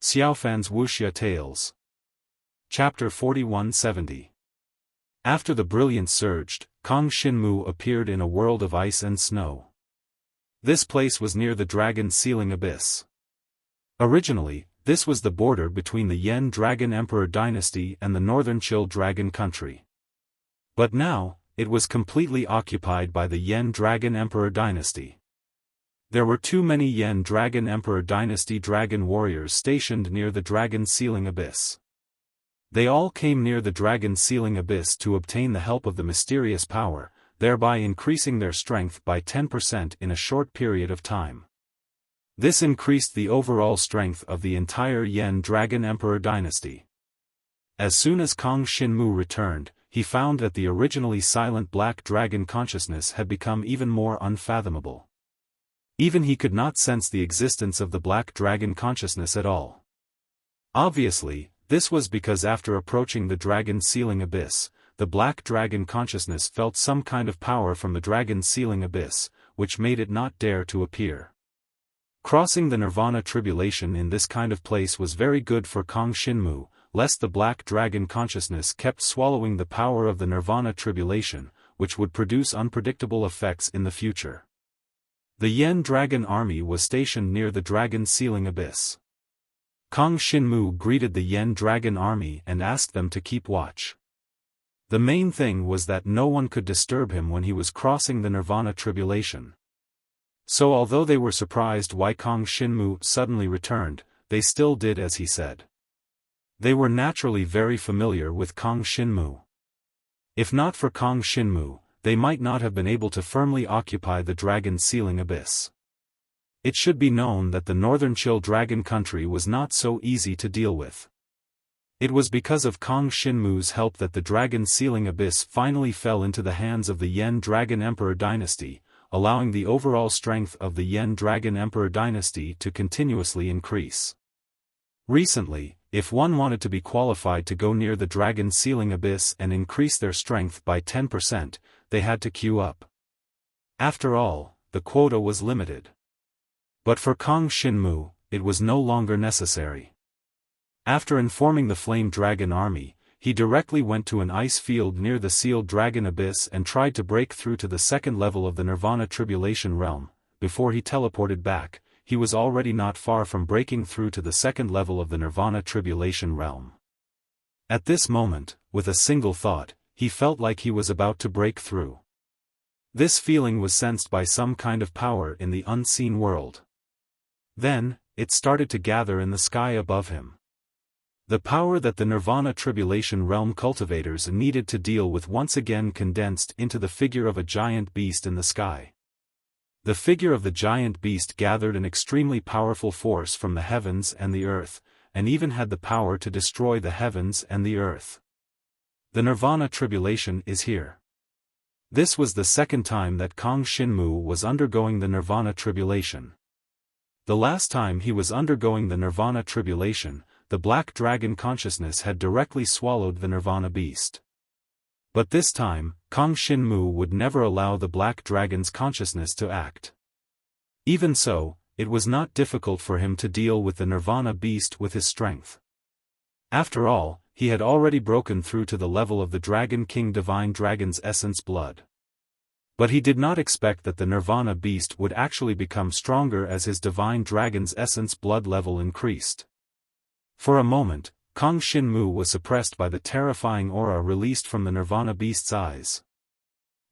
Xiaofan's Wuxia Tales. Chapter 4170. After the brilliance surged, Kong Shinmu appeared in a world of ice and snow. This place was near the Dragon Sealing Abyss. Originally, this was the border between the Yen Dragon Emperor dynasty and the Northern Chill Dragon country. But now, it was completely occupied by the Yen Dragon Emperor dynasty. There were too many Yen Dragon Emperor dynasty dragon warriors stationed near the Dragon Sealing Abyss. They all came near the Dragon Sealing Abyss to obtain the help of the mysterious power, thereby increasing their strength by 10% in a short period of time. This increased the overall strength of the entire Yen Dragon Emperor dynasty. As soon as Kong Shinmu returned, he found that the originally silent Black Dragon consciousness had become even more unfathomable. Even he could not sense the existence of the Black Dragon consciousness at all. Obviously, this was because after approaching the Dragon Sealing Abyss, the Black Dragon consciousness felt some kind of power from the Dragon Sealing Abyss, which made it not dare to appear. Crossing the Nirvana tribulation in this kind of place was very good for Kong Shinmu, lest the Black Dragon consciousness kept swallowing the power of the Nirvana tribulation, which would produce unpredictable effects in the future. The Yen Dragon army was stationed near the Dragon Sealing Abyss. Kong Shinmu greeted the Yen Dragon army and asked them to keep watch. The main thing was that no one could disturb him when he was crossing the Nirvana tribulation. So although they were surprised why Kong Shinmu suddenly returned, they still did as he said. They were naturally very familiar with Kong Shinmu. If not for Kong Shinmu, they might not have been able to firmly occupy the Dragon Sealing Abyss. It should be known that the Northern Chill Dragon country was not so easy to deal with. It was because of Kong Shinmu's help that the Dragon Sealing Abyss finally fell into the hands of the Yen Dragon Emperor dynasty, allowing the overall strength of the Yen Dragon Emperor dynasty to continuously increase. Recently, if one wanted to be qualified to go near the Dragon Sealing Abyss and increase their strength by 10%, they had to queue up. After all, the quota was limited. But for Kong Shinmu, it was no longer necessary. After informing the Flame Dragon army, he directly went to an ice field near the Sealed Dragon Abyss and tried to break through to the second level of the Nirvana Tribulation realm. Before he teleported back, he was already not far from breaking through to the second level of the Nirvana Tribulation realm. At this moment, with a single thought, he felt like he was about to break through. This feeling was sensed by some kind of power in the unseen world. Then, it started to gather in the sky above him. The power that the Nirvana Tribulation realm cultivators needed to deal with once again condensed into the figure of a giant beast in the sky. The figure of the giant beast gathered an extremely powerful force from the heavens and the earth, and even had the power to destroy the heavens and the earth. The Nirvana tribulation is here. This was the second time that Kong Shinmu was undergoing the Nirvana tribulation. The last time he was undergoing the Nirvana tribulation, the Black Dragon consciousness had directly swallowed the Nirvana beast. But this time, Kong Shinmu would never allow the Black Dragon's consciousness to act. Even so, it was not difficult for him to deal with the Nirvana beast with his strength. After all, he had already broken through to the level of the Dragon King Divine Dragon's essence blood. But he did not expect that the Nirvana beast would actually become stronger as his Divine Dragon's essence blood level increased. For a moment, Kong Shinmu was suppressed by the terrifying aura released from the Nirvana beast's eyes.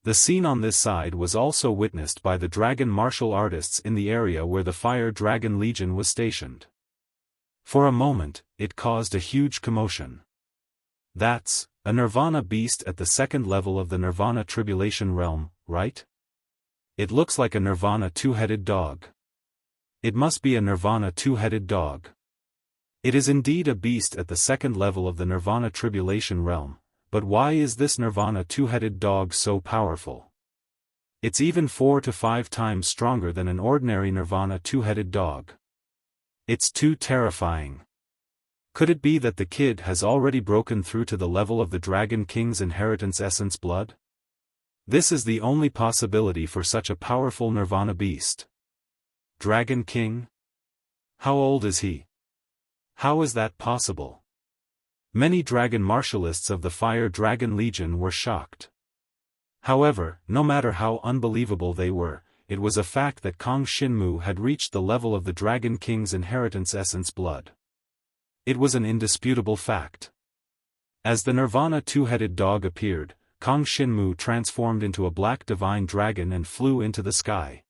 The scene on this side was also witnessed by the dragon martial artists in the area where the Fire Dragon Legion was stationed. For a moment, it caused a huge commotion. That's a Nirvana beast at the second level of the Nirvana Tribulation realm, right? It looks like a Nirvana two-headed dog. It must be a Nirvana two-headed dog. It is indeed a beast at the second level of the Nirvana Tribulation realm, but why is this Nirvana two-headed dog so powerful? It's even 4 to 5 times stronger than an ordinary Nirvana two-headed dog. It's too terrifying. Could it be that the kid has already broken through to the level of the Dragon King's inheritance essence blood? This is the only possibility for such a powerful Nirvana beast. Dragon King? How old is he? How is that possible? Many dragon martialists of the Fire Dragon Legion were shocked. However, no matter how unbelievable they were, it was a fact that Kang Shinmu had reached the level of the Dragon King's inheritance essence blood. It was an indisputable fact. As the Nirvana two-headed dog appeared, Kang Shinmu transformed into a black divine dragon and flew into the sky.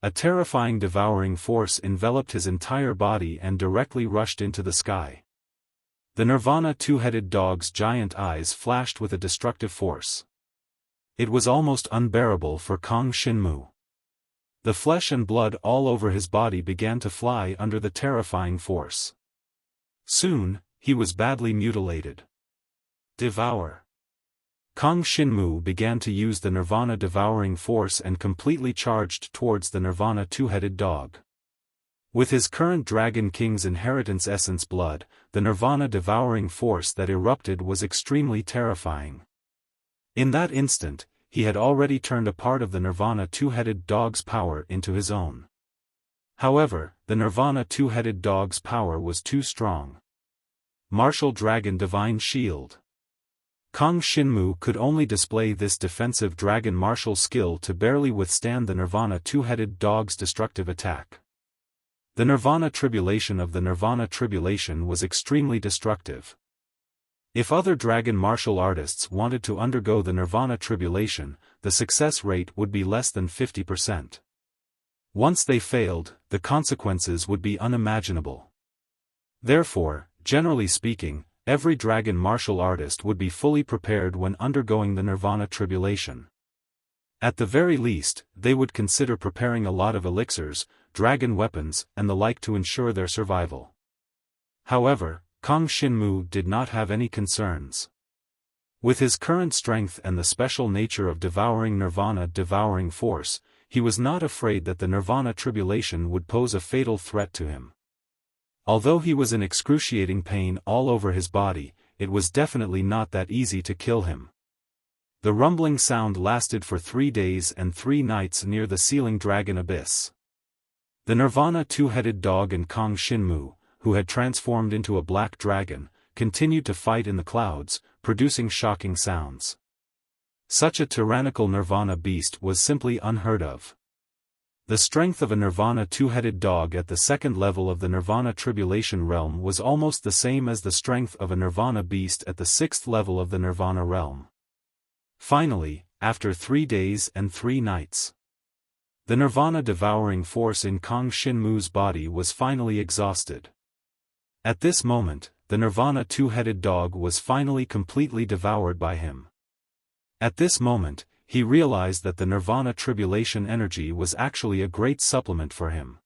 A terrifying devouring force enveloped his entire body and directly rushed into the sky. The Nirvana two-headed dog's giant eyes flashed with a destructive force. It was almost unbearable for Kang Shinmu. The flesh and blood all over his body began to fly under the terrifying force. Soon, he was badly mutilated. Devour. Kang Shinmu began to use the Nirvana devouring force and completely charged towards the Nirvana two-headed dog. With his current Dragon King's inheritance essence blood, the Nirvana devouring force that erupted was extremely terrifying. In that instant, he had already turned a part of the Nirvana two-headed dog's power into his own. However, the Nirvana two-headed dog's power was too strong. Martial Dragon Divine Shield. Kang Shinmu could only display this defensive dragon martial skill to barely withstand the Nirvana two-headed dog's destructive attack. The Nirvana Tribulation of the Nirvana Tribulation was extremely destructive. If other dragon martial artists wanted to undergo the Nirvana Tribulation, the success rate would be less than 50%. Once they failed, the consequences would be unimaginable. Therefore, generally speaking, every dragon martial artist would be fully prepared when undergoing the Nirvana Tribulation. At the very least, they would consider preparing a lot of elixirs, dragon weapons, and the like to ensure their survival. However, Kang Shinmu did not have any concerns. With his current strength and the special nature of devouring Nirvana devouring force, he was not afraid that the Nirvana Tribulation would pose a fatal threat to him. Although he was in excruciating pain all over his body, it was definitely not that easy to kill him. The rumbling sound lasted for 3 days and 3 nights near the Sealing Dragon Abyss. The Nirvana two-headed dog and Kang Shinmu, who had transformed into a black dragon, continued to fight in the clouds, producing shocking sounds. Such a tyrannical Nirvana beast was simply unheard of. The strength of a Nirvana two-headed dog at the second level of the Nirvana Tribulation realm was almost the same as the strength of a Nirvana beast at the 6th level of the Nirvana realm. Finally, after 3 days and 3 nights, the Nirvana devouring force in Kang Shinmu's body was finally exhausted. At this moment, the Nirvana two-headed dog was finally completely devoured by him. At this moment, he realized that the Nirvana Tribulation energy was actually a great supplement for him.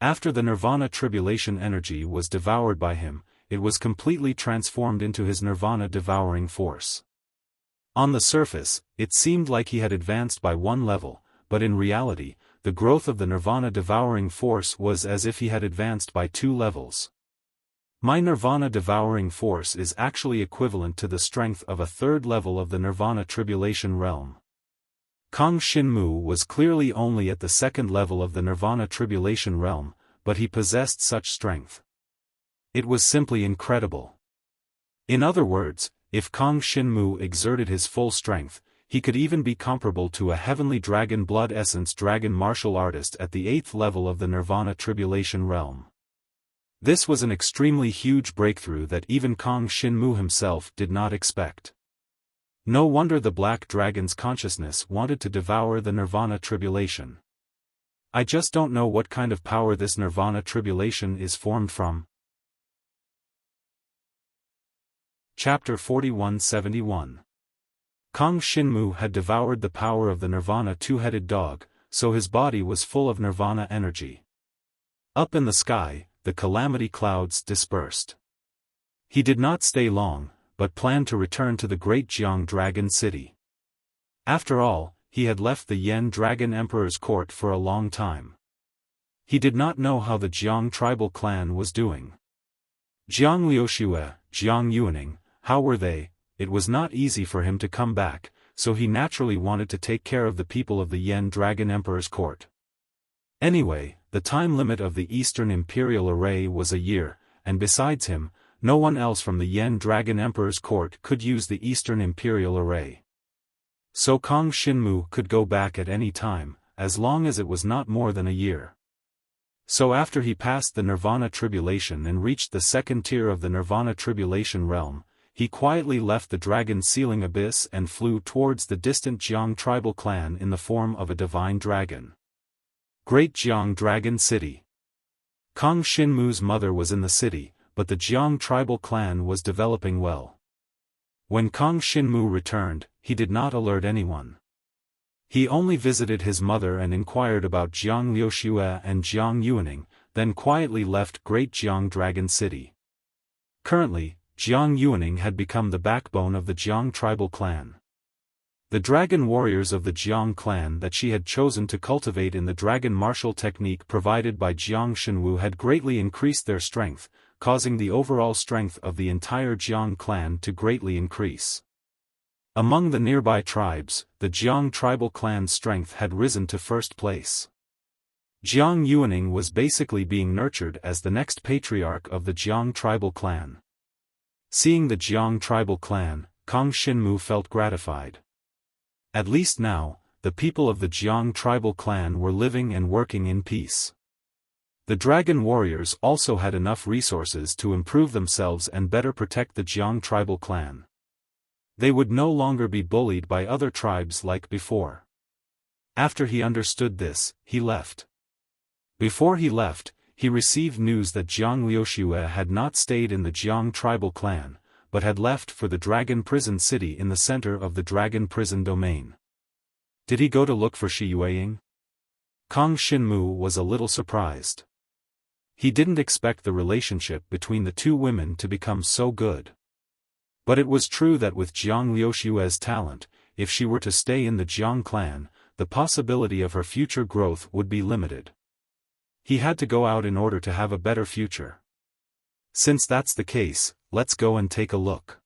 After the Nirvana Tribulation energy was devoured by him, it was completely transformed into his Nirvana devouring force. On the surface, it seemed like he had advanced by 1 level, but in reality, the growth of the Nirvana devouring force was as if he had advanced by 2 levels. My Nirvana devouring force is actually equivalent to the strength of a 3rd level of the Nirvana Tribulation realm. Kang Shinmu was clearly only at the 2nd level of the Nirvana Tribulation realm, but he possessed such strength. It was simply incredible. In other words, if Kang Shinmu exerted his full strength, he could even be comparable to a heavenly dragon blood essence dragon martial artist at the 8th level of the Nirvana Tribulation realm. This was an extremely huge breakthrough that even Kang Shinmu himself did not expect. No wonder the Black Dragon's consciousness wanted to devour the Nirvana Tribulation. I just don't know what kind of power this Nirvana Tribulation is formed from. Chapter 4171. Kang Shinmu had devoured the power of the Nirvana two-headed dog, so his body was full of Nirvana energy. Up in the sky, the calamity clouds dispersed. He did not stay long, but planned to return to the great Jiang Dragon City. After all, he had left the Yen Dragon Emperor's court for a long time. He did not know how the Jiang tribal clan was doing. Jiang Liuxue, Jiang Yuaning, how were they? It was not easy for him to come back, so he naturally wanted to take care of the people of the Yen Dragon Emperor's court. Anyway, the time limit of the Eastern Imperial Array was a year, and besides him, no one else from the Yen Dragon Emperor's court could use the Eastern Imperial Array. So Kong Shinmu could go back at any time, as long as it was not more than a year. So after he passed the Nirvana Tribulation and reached the second tier of the Nirvana Tribulation realm, he quietly left the Dragon Sealing Abyss and flew towards the distant Jiang tribal clan in the form of a divine dragon. Great Jiang Dragon City. Kong Shinmu's mother was in the city, but the Jiang tribal clan was developing well. When Kong Shinmu returned, he did not alert anyone. He only visited his mother and inquired about Jiang Liuxue and Jiang Yuaning, then quietly left Great Jiang Dragon City. Currently, Jiang Yuaning had become the backbone of the Jiang tribal clan. The dragon warriors of the Jiang clan that she had chosen to cultivate in the dragon martial technique provided by Jiang Shenwu had greatly increased their strength, causing the overall strength of the entire Jiang clan to greatly increase. Among the nearby tribes, the Jiang tribal clan's strength had risen to first place. Jiang Yuaning was basically being nurtured as the next patriarch of the Jiang tribal clan. Seeing the Jiang tribal clan, Kong Shinmu felt gratified. At least now, the people of the Jiang tribal clan were living and working in peace. The dragon warriors also had enough resources to improve themselves and better protect the Jiang tribal clan. They would no longer be bullied by other tribes like before. After he understood this, he left. Before he left, he received news that Jiang Liuxue had not stayed in the Jiang tribal clan, but had left for the dragon prison city in the center of the dragon prison domain. Did he go to look for Shi Yueying? Kong Shinmu was a little surprised. He didn't expect the relationship between the two women to become so good. But it was true that with Jiang Liuxue's talent, if she were to stay in the Jiang clan, the possibility of her future growth would be limited. He had to go out in order to have a better future. Since that's the case, let's go and take a look.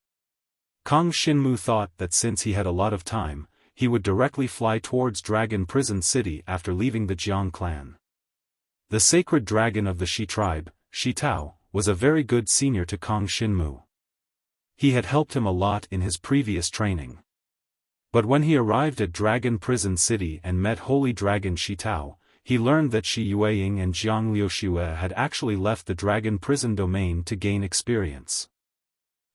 Kong Shinmu thought that since he had a lot of time, he would directly fly towards Dragon Prison City after leaving the Jiang clan. The sacred dragon of the Shi tribe, Shi Tao, was a very good senior to Kong Shinmu. He had helped him a lot in his previous training. But when he arrived at Dragon Prison City and met Holy Dragon Shi Tao, he learned that Shi Yueying and Jiang Liuxue had actually left the Dragon Prison domain to gain experience.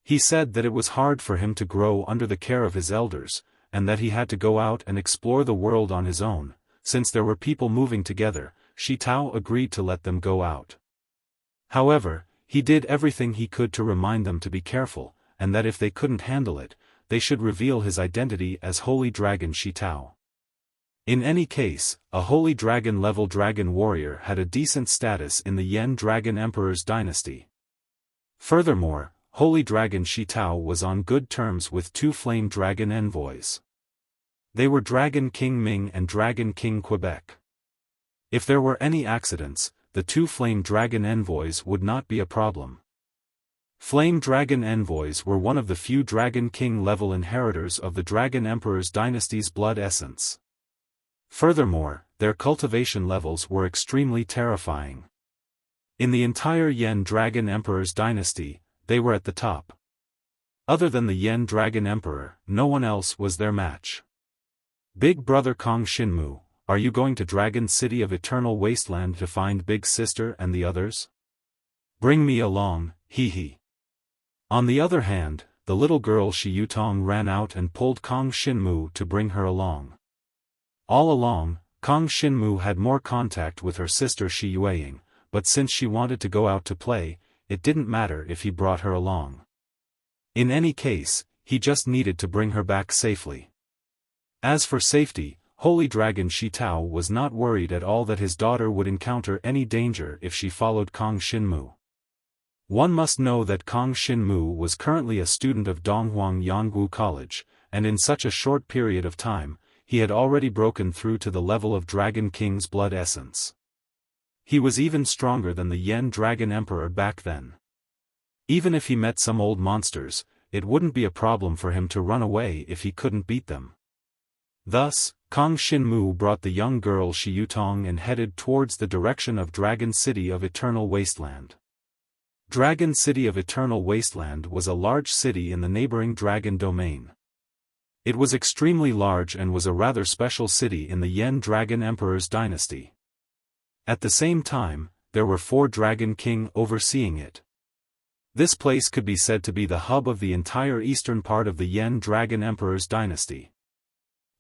He said that it was hard for him to grow under the care of his elders, and that he had to go out and explore the world on his own. Since there were people moving together, Shi Tao agreed to let them go out. However, he did everything he could to remind them to be careful, and that if they couldn't handle it, they should reveal his identity as Holy Dragon Shi Tao. In any case, a Holy Dragon-level dragon warrior had a decent status in the Yen Dragon Emperor's dynasty. Furthermore, Holy Dragon Shi Tao was on good terms with two Flame Dragon envoys. They were Dragon King Ming and Dragon King Quebec. If there were any accidents, the two Flame Dragon envoys would not be a problem. Flame Dragon envoys were one of the few Dragon King-level inheritors of the Dragon Emperor's dynasty's blood essence. Furthermore, their cultivation levels were extremely terrifying. In the entire Yen Dragon Emperor's dynasty, they were at the top. Other than the Yen Dragon Emperor, no one else was their match. Big Brother Kong Shinmu, are you going to Dragon City of Eternal Wasteland to find Big Sister and the others? Bring me along, hee. On the other hand, the little girl Shi Yutong ran out and pulled Kong Shinmu to bring her along. All along, Kong Shinmu had more contact with her sister Shi Yueying, but since she wanted to go out to play, it didn't matter if he brought her along. In any case, he just needed to bring her back safely. As for safety, Holy Dragon Shi Tao was not worried at all that his daughter would encounter any danger if she followed Kong Shinmu. One must know that Kong Shinmu was currently a student of Donghuang Yangwu College, and in such a short period of time, he had already broken through to the level of Dragon King's blood essence. He was even stronger than the Yen Dragon Emperor back then. Even if he met some old monsters, it wouldn't be a problem for him to run away if he couldn't beat them. Thus, Kong Shinmu brought the young girl Shi Yutong and headed towards the direction of Dragon City of Eternal Wasteland. Dragon City of Eternal Wasteland was a large city in the neighboring dragon domain. It was extremely large and was a rather special city in the Yen Dragon Emperor's dynasty. At the same time, there were 4 Dragon King overseeing it. This place could be said to be the hub of the entire eastern part of the Yen Dragon Emperor's dynasty.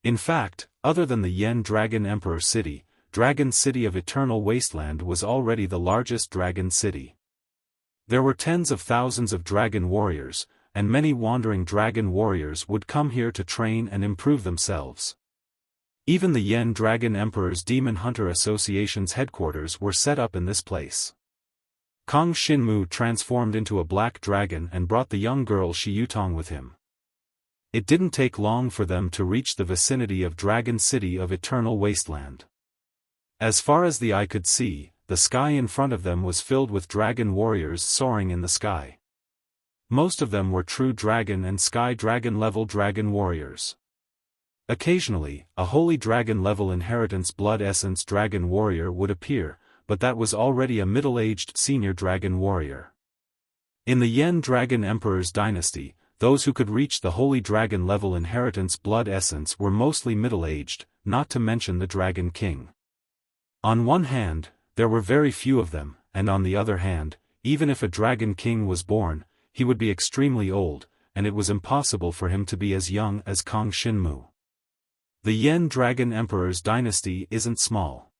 In fact, other than the Yen Dragon Emperor City, Dragon City of Eternal Wasteland was already the largest dragon city. There were tens of thousands of dragon warriors, and many wandering dragon warriors would come here to train and improve themselves. Even the Yen Dragon Emperor's Demon Hunter Association's headquarters were set up in this place. Kong Shinmu transformed into a black dragon and brought the young girl Shi Yutong with him. It didn't take long for them to reach the vicinity of Dragon City of Eternal Wasteland. As far as the eye could see, the sky in front of them was filled with dragon warriors soaring in the sky. Most of them were true dragon and sky dragon level dragon warriors. Occasionally, a holy dragon level inheritance blood essence dragon warrior would appear, but that was already a middle-aged senior dragon warrior. In the Yen Dragon Emperor's dynasty, those who could reach the holy dragon level inheritance blood essence were mostly middle-aged, not to mention the Dragon King. On one hand, there were very few of them, and on the other hand, even if a Dragon King was born, he would be extremely old, and it was impossible for him to be as young as Kong Shinmu. The Yen Dragon Emperor's dynasty isn't small.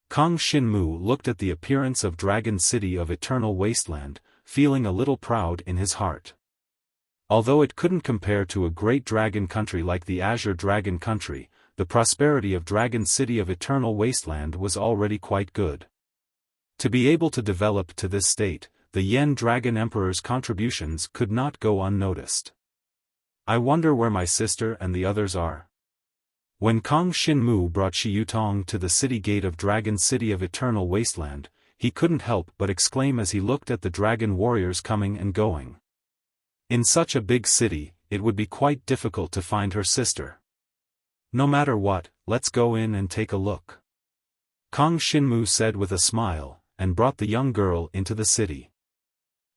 Kong Shinmu looked at the appearance of Dragon City of Eternal Wasteland, feeling a little proud in his heart. Although it couldn't compare to a great dragon country like the Azure Dragon Country, the prosperity of Dragon City of Eternal Wasteland was already quite good. To be able to develop to this state, the Yen Dragon Emperor's contributions could not go unnoticed. I wonder where my sister and the others are. When Kong Shinmu brought Shi Yutong to the city gate of Dragon City of Eternal Wasteland, he couldn't help but exclaim as he looked at the dragon warriors coming and going. In such a big city, it would be quite difficult to find her sister. No matter what, let's go in and take a look. Kong Shinmu said with a smile, and brought the young girl into the city.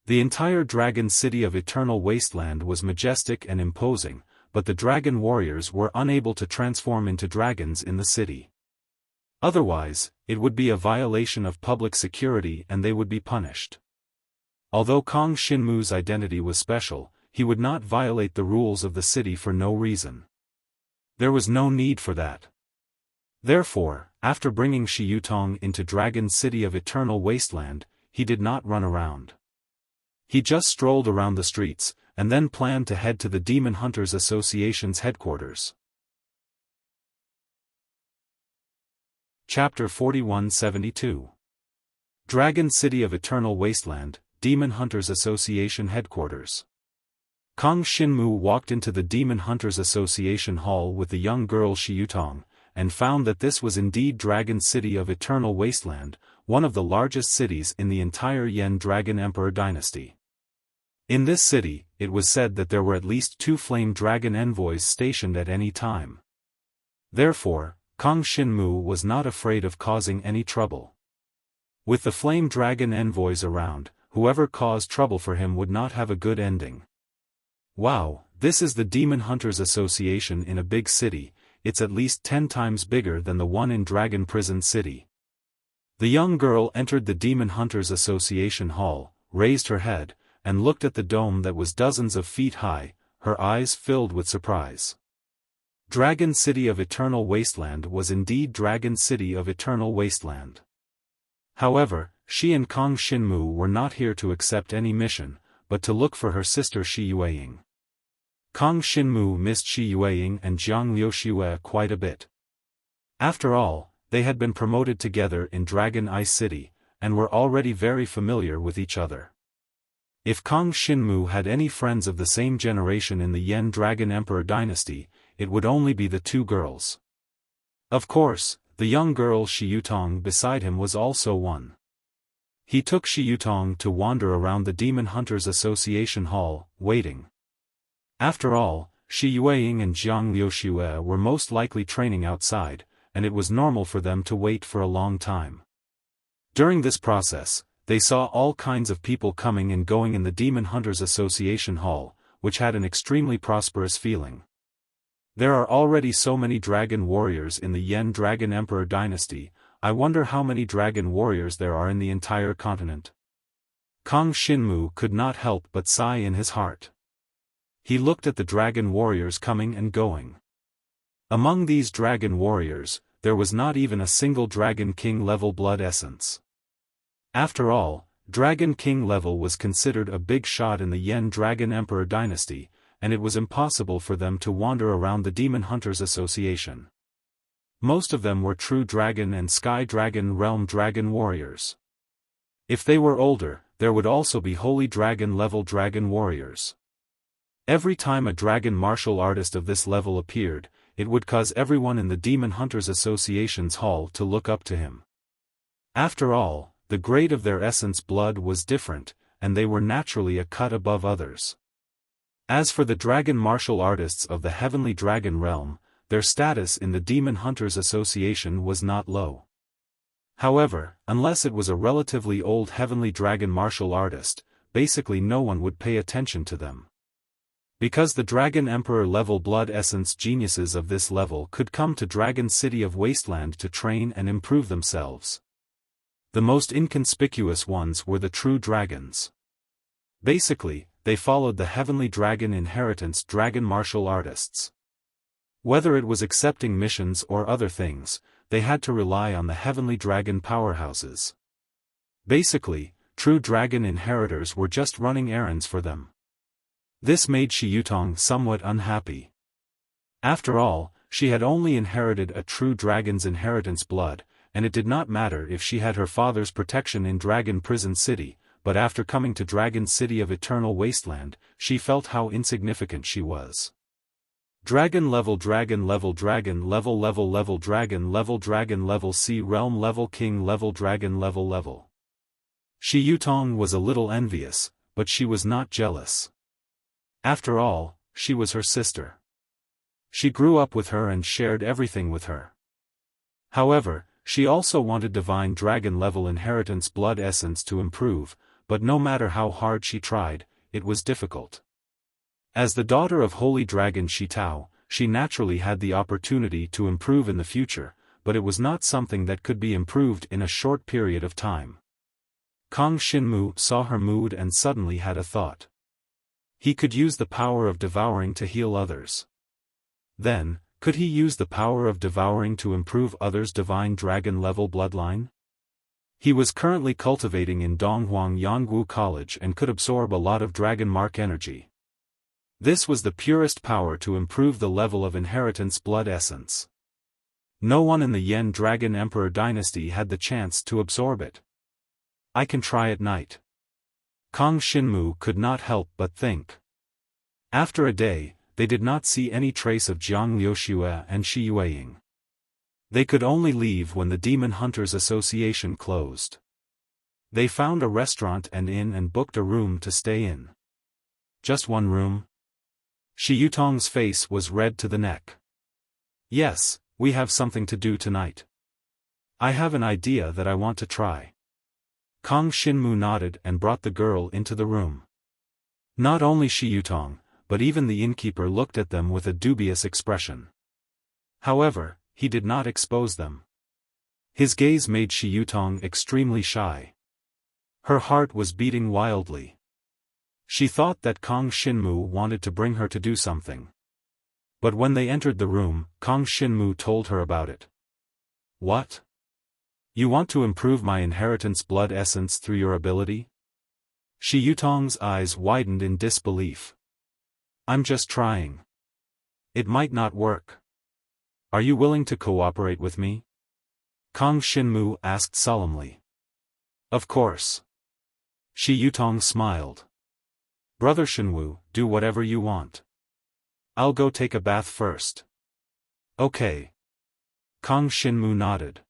The entire Dragon City of Eternal Wasteland was majestic and imposing, but the dragon warriors were unable to transform into dragons in the city. Otherwise, it would be a violation of public security and they would be punished. Although Kong Shinmu's identity was special, he would not violate the rules of the city for no reason. There was no need for that. Therefore, after bringing Shi Yutong into Dragon City of Eternal Wasteland, he did not run around. He just strolled around the streets, and then planned to head to the Demon Hunters Association's headquarters. Chapter 4172. Dragon City of Eternal Wasteland, Demon Hunters Association Headquarters. Kong Shinmu walked into the Demon Hunters Association Hall with the young girl Shi Yutong, and found that this was indeed Dragon City of Eternal Wasteland, one of the largest cities in the entire Yen Dragon Emperor dynasty. In this city, it was said that there were at least 2 flame dragon envoys stationed at any time. Therefore, Kong Shinmu was not afraid of causing any trouble. With the flame dragon envoys around, whoever caused trouble for him would not have a good ending. Wow, this is the Demon Hunters Association in a big city, it's at least 10 times bigger than the one in Dragon Prison City. The young girl entered the Demon Hunters Association Hall, raised her head, and looked at the dome that was dozens of feet high, her eyes filled with surprise. Dragon City of Eternal Wasteland was indeed Dragon City of Eternal Wasteland. However, she and Kong Shinmu were not here to accept any mission, but to look for her sister Shi Yueying. Kong Shinmu missed Shi Yueying and Jiang Liuxue quite a bit. After all, they had been promoted together in Dragon Ice City, and were already very familiar with each other. If Kong Shinmu had any friends of the same generation in the Yen Dragon Emperor dynasty, it would only be the 2 girls. Of course, the young girl Shi Yutong beside him was also one. He took Shi Yutong to wander around the Demon Hunters Association Hall, waiting. After all, Shi Yueying and Jiang Liuxue were most likely training outside, and it was normal for them to wait for a long time. During this process, they saw all kinds of people coming and going in the Demon Hunters Association Hall, which had an extremely prosperous feeling. There are already so many dragon warriors in the Yen Dragon Emperor dynasty, I wonder how many dragon warriors there are in the entire continent. Kang Xinmu could not help but sigh in his heart. He looked at the dragon warriors coming and going. Among these dragon warriors, there was not even a single Dragon King level blood essence. After all, Dragon King level was considered a big shot in the Yen Dragon Emperor dynasty, and it was impossible for them to wander around the Demon Hunters Association. Most of them were true dragon and sky dragon realm dragon warriors. If they were older, there would also be holy dragon level dragon warriors. Every time a dragon martial artist of this level appeared, it would cause everyone in the Demon Hunters Association's hall to look up to him. After all, the grade of their essence blood was different, and they were naturally a cut above others. As for the dragon martial artists of the Heavenly Dragon Realm, their status in the Demon Hunters Association was not low. However, unless it was a relatively old Heavenly Dragon martial artist, basically no one would pay attention to them. Because the Dragon Emperor level blood essence geniuses of this level could come to Dragon City of Wasteland to train and improve themselves. The most inconspicuous ones were the true dragons. Basically, they followed the Heavenly Dragon Inheritance dragon martial artists. Whether it was accepting missions or other things, they had to rely on the Heavenly Dragon powerhouses. Basically, true dragon inheritors were just running errands for them. This made Shi Yutong somewhat unhappy. After all, she had only inherited a true dragon's inheritance blood, and it did not matter if she had her father's protection in Dragon Prison City, but after coming to Dragon City of Eternal Wasteland, she felt how insignificant she was. Dragon level dragon level dragon level level level dragon level sea realm level king level dragon level. Shi Yutong was a little envious, but she was not jealous. After all, she was her sister. She grew up with her and shared everything with her. However, she also wanted divine dragon level inheritance blood essence to improve, but no matter how hard she tried, it was difficult. As the daughter of Holy Dragon Shi Tao, she naturally had the opportunity to improve in the future, but it was not something that could be improved in a short period of time. Kang Xinmu saw her mood and suddenly had a thought. He could use the power of devouring to heal others. Then, could he use the power of devouring to improve others' divine dragon level bloodline? He was currently cultivating in Donghuang Yangwu College and could absorb a lot of dragon mark energy. This was the purest power to improve the level of inheritance blood essence. No one in the Yen Dragon Emperor dynasty had the chance to absorb it. I can try at night. Kang Xinmu could not help but think. After a day, they did not see any trace of Jiang Liuxue and Shi Yueying. They could only leave when the Demon Hunters Association closed. They found a restaurant and inn and booked a room to stay in. Just one room? Shi Yutong's face was red to the neck. Yes, we have something to do tonight. I have an idea that I want to try. Kang Xinmu nodded and brought the girl into the room. Not only Shi Yutong, but even the innkeeper looked at them with a dubious expression. However, he did not expose them. His gaze made Shi Yutong extremely shy. Her heart was beating wildly. She thought that Kang Xinmu wanted to bring her to do something. But when they entered the room, Kang Xinmu told her about it. What? You want to improve my inheritance blood essence through your ability? Shi Yutong's eyes widened in disbelief. I'm just trying. It might not work. Are you willing to cooperate with me? Kang Xinmu asked solemnly. Of course. Shi Yutong smiled. Brother Xinwu, do whatever you want. I'll go take a bath first. Okay. Kang Xinmu nodded.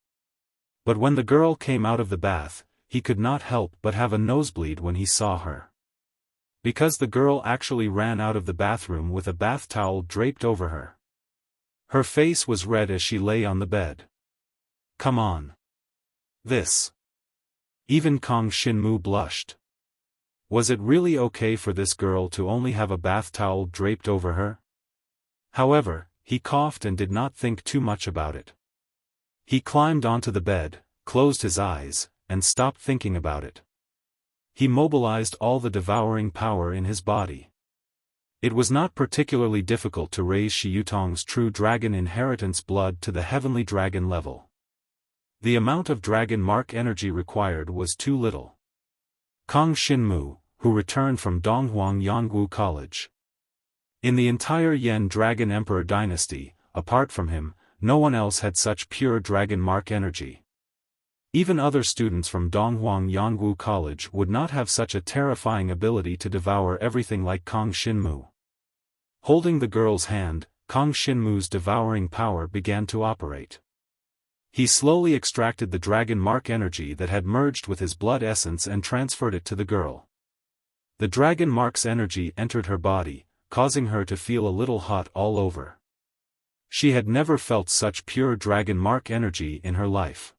But when the girl came out of the bath, he could not help but have a nosebleed when he saw her. Because the girl actually ran out of the bathroom with a bath towel draped over her. Her face was red as she lay on the bed. Come on. This. Even Kang Xinmu blushed. Was it really okay for this girl to only have a bath towel draped over her? However, he coughed and did not think too much about it. He climbed onto the bed, closed his eyes, and stopped thinking about it. He mobilized all the devouring power in his body. It was not particularly difficult to raise Shi Yutong's true dragon inheritance blood to the heavenly dragon level. The amount of dragon mark energy required was too little. Kang Xinmu, who returned from Donghuang Yangwu College. In the entire Yan Dragon Emperor dynasty, apart from him, no one else had such pure dragon mark energy. Even other students from Donghuang Yangwu College would not have such a terrifying ability to devour everything like Kang Xinmu. Holding the girl's hand, Kang Xinmu's devouring power began to operate. He slowly extracted the dragon mark energy that had merged with his blood essence and transferred it to the girl. The dragon mark's energy entered her body, causing her to feel a little hot all over. She had never felt such pure dragon mark energy in her life.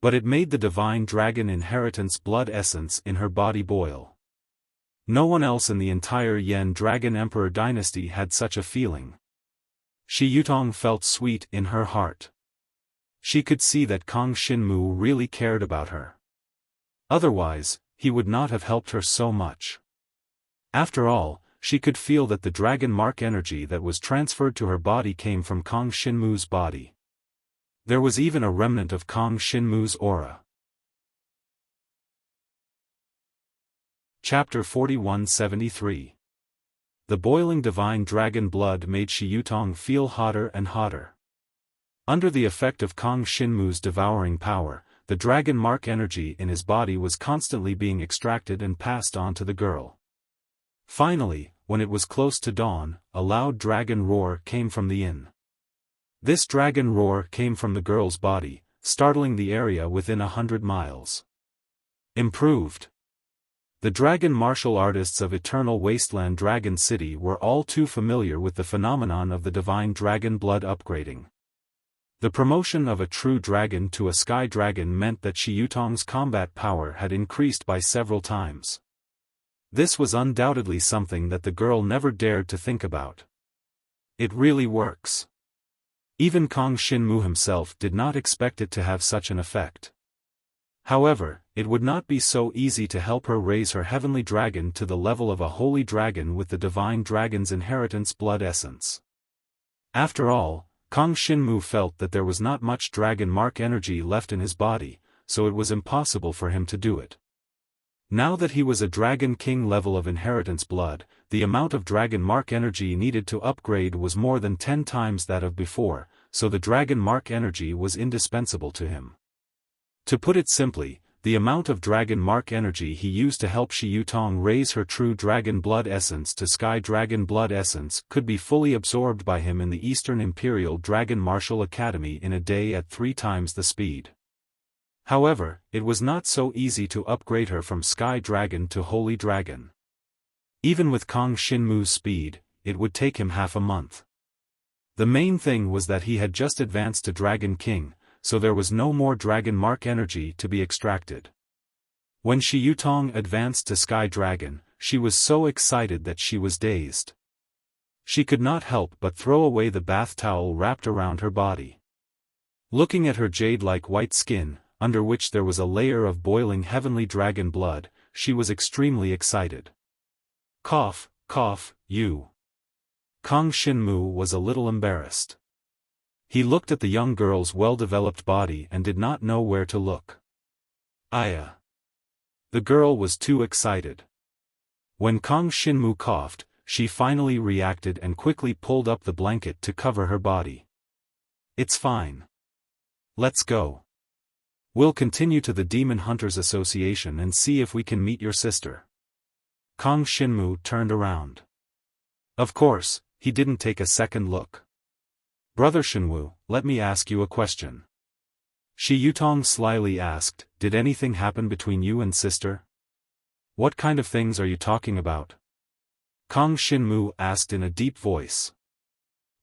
But it made the divine dragon inheritance blood essence in her body boil. No one else in the entire Yan Dragon Emperor dynasty had such a feeling. Shi Yutong felt sweet in her heart. She could see that Kang Xinmu really cared about her. Otherwise, he would not have helped her so much. After all, she could feel that the dragon mark energy that was transferred to her body came from Kang Xinmu's body. There was even a remnant of Kang Xinmu's aura. Chapter 4173. The boiling divine dragon blood made Shi Yutong feel hotter and hotter. Under the effect of Kang Xinmu's devouring power, the dragon mark energy in his body was constantly being extracted and passed on to the girl. Finally, when it was close to dawn, a loud dragon roar came from the inn. This dragon roar came from the girl's body, startling the area within 100 miles. Improved. The dragon martial artists of Eternal Wasteland Dragon City were all too familiar with the phenomenon of the divine dragon blood upgrading. The promotion of a true dragon to a sky dragon meant that Shi Yutong's combat power had increased by several times. This was undoubtedly something that the girl never dared to think about. It really works. Even Kang Xinmu himself did not expect it to have such an effect. However, it would not be so easy to help her raise her heavenly dragon to the level of a holy dragon with the divine dragon's inheritance blood essence. After all, Kang Xinmu felt that there was not much dragon mark energy left in his body, so it was impossible for him to do it. Now that he was a dragon king level of inheritance blood, the amount of dragon mark energy needed to upgrade was more than 10 times that of before, so the dragon mark energy was indispensable to him. To put it simply, the amount of dragon mark energy he used to help Shi Yutong raise her true dragon blood essence to sky dragon blood essence could be fully absorbed by him in the Eastern Imperial Dragon Martial Academy in a day at 3 times the speed. However, it was not so easy to upgrade her from sky dragon to holy dragon. Even with Kang Xinmu's speed, it would take him half a month. The main thing was that he had just advanced to Dragon King, so there was no more dragon mark energy to be extracted. When Shi Yutong advanced to Sky Dragon, she was so excited that she was dazed. She could not help but throw away the bath towel wrapped around her body. Looking at her jade-like white skin, under which there was a layer of boiling heavenly dragon blood, she was extremely excited. Cough, cough, you. Kang Xinmu was a little embarrassed. He looked at the young girl's well-developed body and did not know where to look. Aya. The girl was too excited. When Kang Xinmu coughed, she finally reacted and quickly pulled up the blanket to cover her body. It's fine. Let's go. We'll continue to the Demon Hunters Association and see if we can meet your sister. Kang Xinmu turned around. Of course, he didn't take a second look. Brother Xinwu, let me ask you a question. Shi Yutong slyly asked, did anything happen between you and sister? What kind of things are you talking about? Kang Xinmu asked in a deep voice.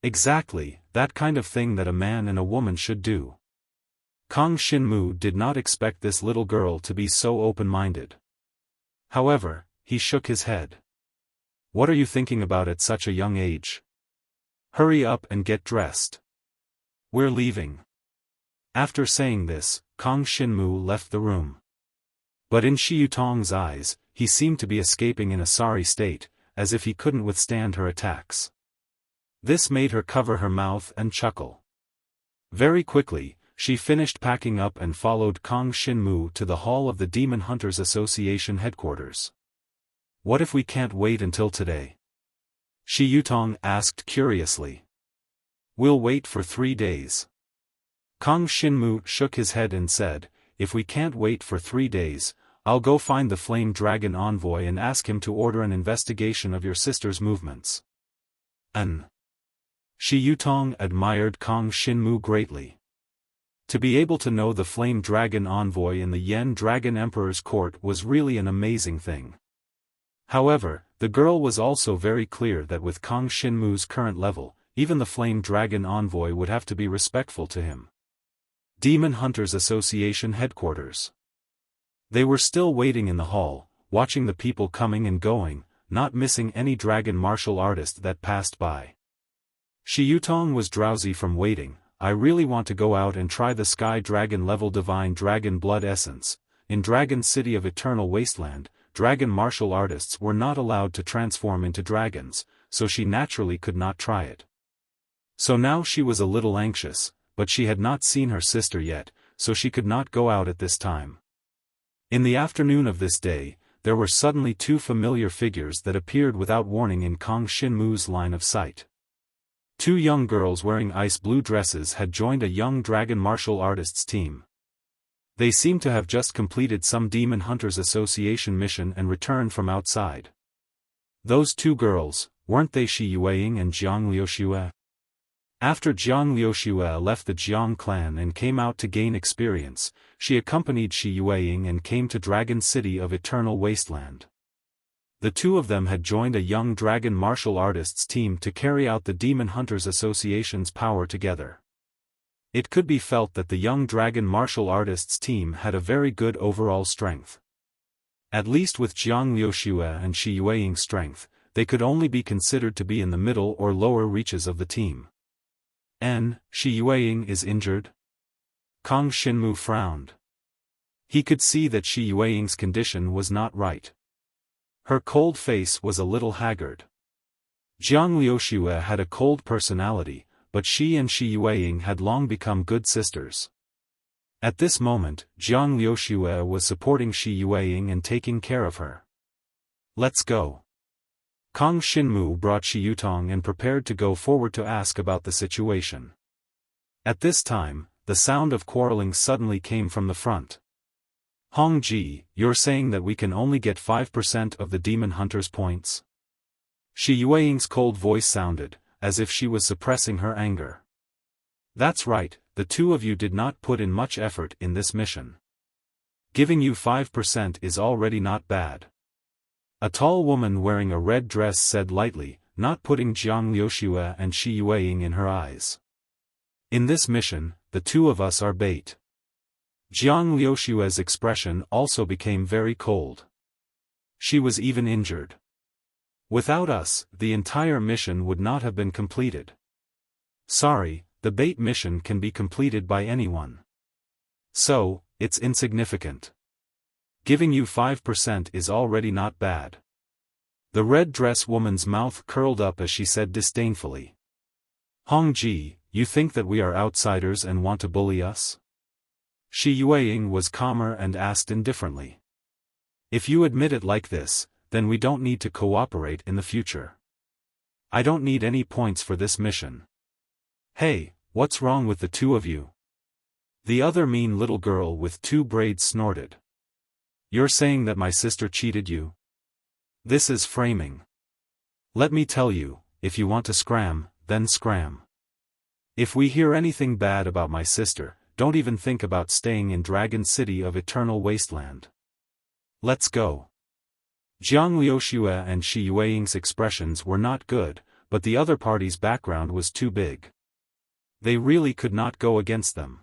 Exactly, that kind of thing that a man and a woman should do. Kang Xinmu did not expect this little girl to be so open-minded. However, he shook his head. What are you thinking about at such a young age? Hurry up and get dressed. We're leaving. After saying this, Kang Xinmu left the room. But in Xiaofang's eyes, he seemed to be escaping in a sorry state, as if he couldn't withstand her attacks. This made her cover her mouth and chuckle. Very quickly, she finished packing up and followed Kang Xinmu to the hall of the Demon Hunters Association headquarters. What if we can't wait until today? Xiaofan asked curiously. We'll wait for 3 days. Kang Xinmu shook his head and said, if we can't wait for 3 days, I'll go find the Flame Dragon envoy and ask him to order an investigation of your sister's movements. Xiaofan admired Kang Xinmu greatly. To be able to know the Flame Dragon envoy in the Yen Dragon Emperor's court was really an amazing thing. However, the girl was also very clear that with Kang Xinmu's current level, even the Flame Dragon envoy would have to be respectful to him. Demon Hunters Association headquarters. They were still waiting in the hall, watching the people coming and going, not missing any dragon martial artist that passed by. Xiaofan was drowsy from waiting. I really want to go out and try the Sky Dragon level Divine Dragon Blood Essence. In Dragon City of Eternal Wasteland, dragon martial artists were not allowed to transform into dragons, so she naturally could not try it. So now she was a little anxious, but she had not seen her sister yet, so she could not go out at this time. In the afternoon of this day, there were suddenly 2 familiar figures that appeared without warning in Kang Xinmu's line of sight. 2 young girls wearing ice blue dresses had joined a young dragon martial artists team. They seemed to have just completed some Demon Hunters Association mission and returned from outside. Those 2 girls, weren't they Shi Yueying and Jiang Liuxue? After Jiang Liuxue left the Jiang clan and came out to gain experience, she accompanied Shi Yueying and came to Dragon City of Eternal Wasteland. The 2 of them had joined a young dragon martial artists team to carry out the Demon Hunters Association's power together. It could be felt that the young dragon martial artists team had a very good overall strength. At least with Jiang Liuxue and Shi Yueying's strength, they could only be considered to be in the middle or lower reaches of the team. Shi Yueying is injured? Kang Xinmu frowned. He could see that Shi Yueying's condition was not right. Her cold face was a little haggard. Jiang Liuxue had a cold personality, but she and Shi Yueying had long become good sisters. At this moment, Jiang Liuxue was supporting Shi Yueying and taking care of her. Let's go. Kang Xinmu brought Xiaofan and prepared to go forward to ask about the situation. At this time, the sound of quarreling suddenly came from the front. Hongji, you're saying that we can only get 5% of the Demon Hunter's points? Shi Yueying's cold voice sounded, as if she was suppressing her anger. That's right, the 2 of you did not put in much effort in this mission. Giving you 5% is already not bad. A tall woman wearing a red dress said lightly, not putting Jiang Liuxue and Shi Yueying in her eyes. In this mission, the 2 of us are bait. Jiang Liuxue's expression also became very cold. She was even injured. Without us, the entire mission would not have been completed. Sorry, the bait mission can be completed by anyone. So, it's insignificant. Giving you 5% is already not bad. The red dress woman's mouth curled up as she said disdainfully. Hongji, you think that we are outsiders and want to bully us? Shi Yueying was calmer and asked indifferently. If you admit it like this, then we don't need to cooperate in the future. I don't need any points for this mission. Hey, what's wrong with the 2 of you? The other mean little girl with 2 braids snorted. You're saying that my sister cheated you? This is framing. Let me tell you, if you want to scram, then scram. If we hear anything bad about my sister, don't even think about staying in Dragon City of Eternal Wasteland. Let's go. Jiang Liuxue and Shi Yueying's expressions were not good, but the other party's background was too big. They really could not go against them.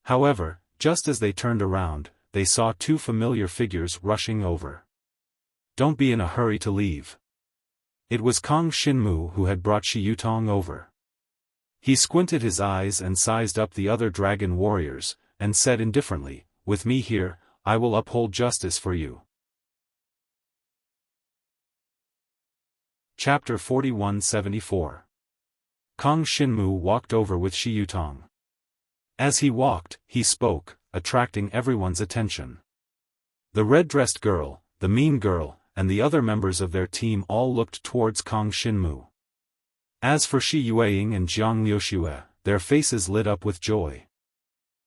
However, just as they turned around, they saw two familiar figures rushing over. Don't be in a hurry to leave. It was Kong Shinmu who had brought Shi Yutong over. He squinted his eyes and sized up the other dragon warriors, and said indifferently, "With me here, I will uphold justice for you." Chapter 4174. Kong Shinmu walked over with Shi Yutong. As he walked, he spoke, attracting everyone's attention. The red-dressed girl, the mean girl, and the other members of their team all looked towards Kong Shinmu. As for Shi Yueying and Jiang Liuxue, their faces lit up with joy.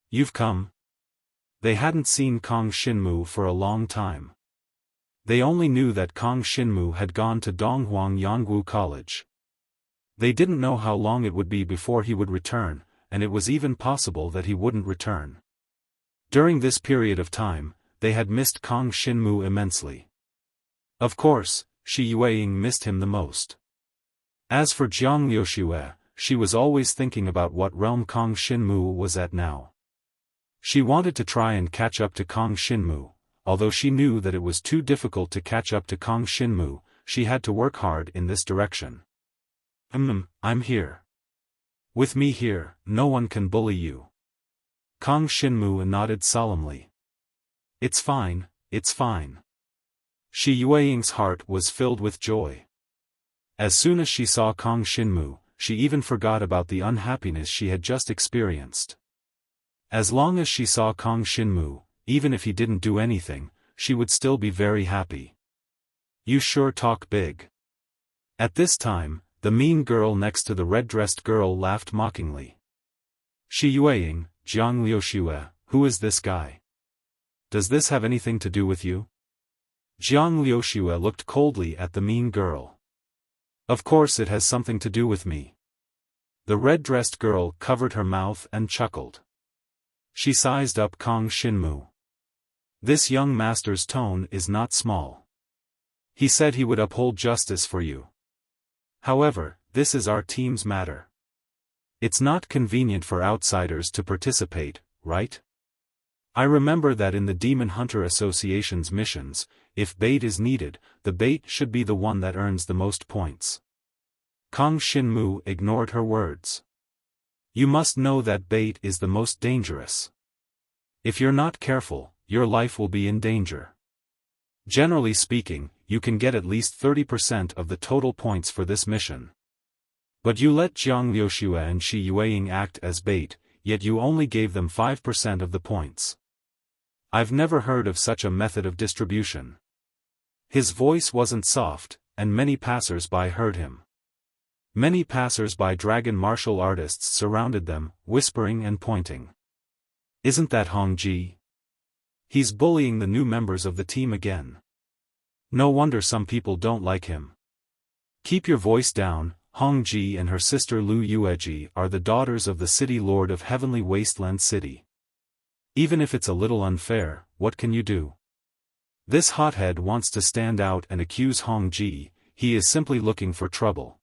"You've come?" They hadn't seen Kong Shinmu for a long time. They only knew that Kong Shinmu had gone to Donghuang Yangwu College. They didn't know how long it would be before he would return, and it was even possible that he wouldn't return. During this period of time, they had missed Kong Shinmu immensely. Of course, Shi Yueying missed him the most. As for Jiang Liuxue, she was always thinking about what realm Kong Shinmu was at now. She wanted to try and catch up to Kong Shinmu, although she knew that it was too difficult to catch up to Kong Shinmu. She had to work hard in this direction. I'm here. With me here, no one can bully you." Kong Shinmu nodded solemnly. It's fine, it's fine." Shi Yueying's heart was filled with joy. As soon as she saw Kong Shinmu, she even forgot about the unhappiness she had just experienced. As long as she saw Kong Shinmu, even if he didn't do anything, she would still be very happy. "You sure talk big." At this time, the mean girl next to the red-dressed girl laughed mockingly. "Shi Yueying, Jiang Liuxue, who is this guy? Does this have anything to do with you?" Jiang Liuxue looked coldly at the mean girl. "Of course it has something to do with me." The red-dressed girl covered her mouth and chuckled. She sized up Kong Shinmu. "This young master's tone is not small. He said he would uphold justice for you. However, this is our team's matter. It's not convenient for outsiders to participate, right? I remember that in the Demon Hunter Association's missions, if bait is needed, the bait should be the one that earns the most points." Kong Shinmu ignored her words. "You must know that bait is the most dangerous. If you're not careful, your life will be in danger. Generally speaking, you can get at least 30% of the total points for this mission. But you let Jiang Liuxue and Shi Yueying act as bait, yet you only gave them 5% of the points. I've never heard of such a method of distribution." His voice wasn't soft, and many passers-by heard him. Many passers-by dragon martial artists surrounded them, whispering and pointing. "Isn't that Hongji? He's bullying the new members of the team again. No wonder some people don't like him." "Keep your voice down. Hongji and her sister Lu Yueji are the daughters of the city lord of Heavenly Wasteland City. Even if it's a little unfair, what can you do? This hothead wants to stand out and accuse Hongji. He is simply looking for trouble.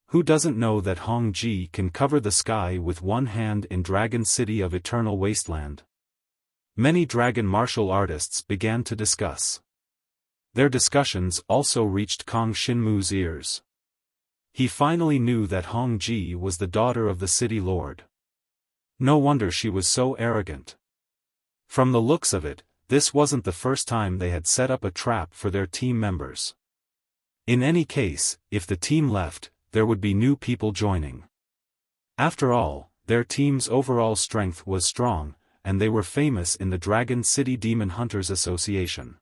Who doesn't know that Hongji can cover the sky with one hand in Dragon City of Eternal Wasteland?" Many dragon martial artists began to discuss. Their discussions also reached Kong Shinmu's ears. He finally knew that Hongji was the daughter of the city lord. No wonder she was so arrogant. From the looks of it, this wasn't the first time they had set up a trap for their team members. In any case, if the team left, there would be new people joining. After all, their team's overall strength was strong, and they were famous in the Dragon City Demon Hunters Association.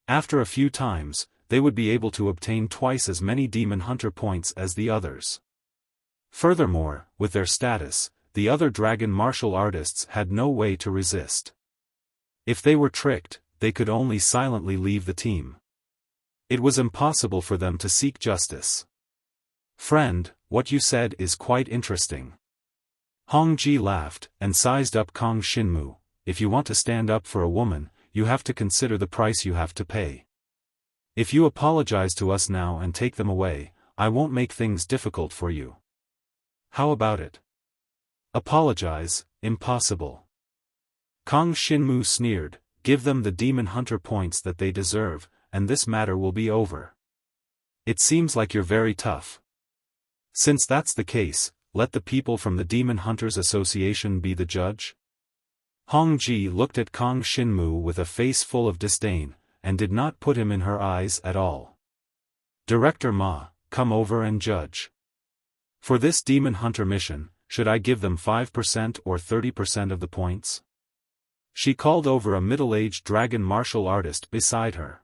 After a few times, they would be able to obtain twice as many Demon Hunter points as the others. Furthermore, with their status, the other dragon martial artists had no way to resist. If they were tricked, they could only silently leave the team. It was impossible for them to seek justice. "Friend, what you said is quite interesting." Hongji laughed, and sized up Kong Shinmu. "If you want to stand up for a woman, you have to consider the price you have to pay. If you apologize to us now and take them away, I won't make things difficult for you. How about it?" "Apologize? Impossible. Kang Shinmu sneered, "Give them the demon hunter points that they deserve, and this matter will be over. It seems like you're very tough. Since that's the case, let the people from the Demon Hunters Association be the judge?" Hong Ji looked at Kang Shinmu with a face full of disdain, and did not put him in her eyes at all. "Director Ma, come over and judge. For this Demon Hunter mission, should I give them 5% or 30% of the points?" She called over a middle-aged dragon martial artist beside her.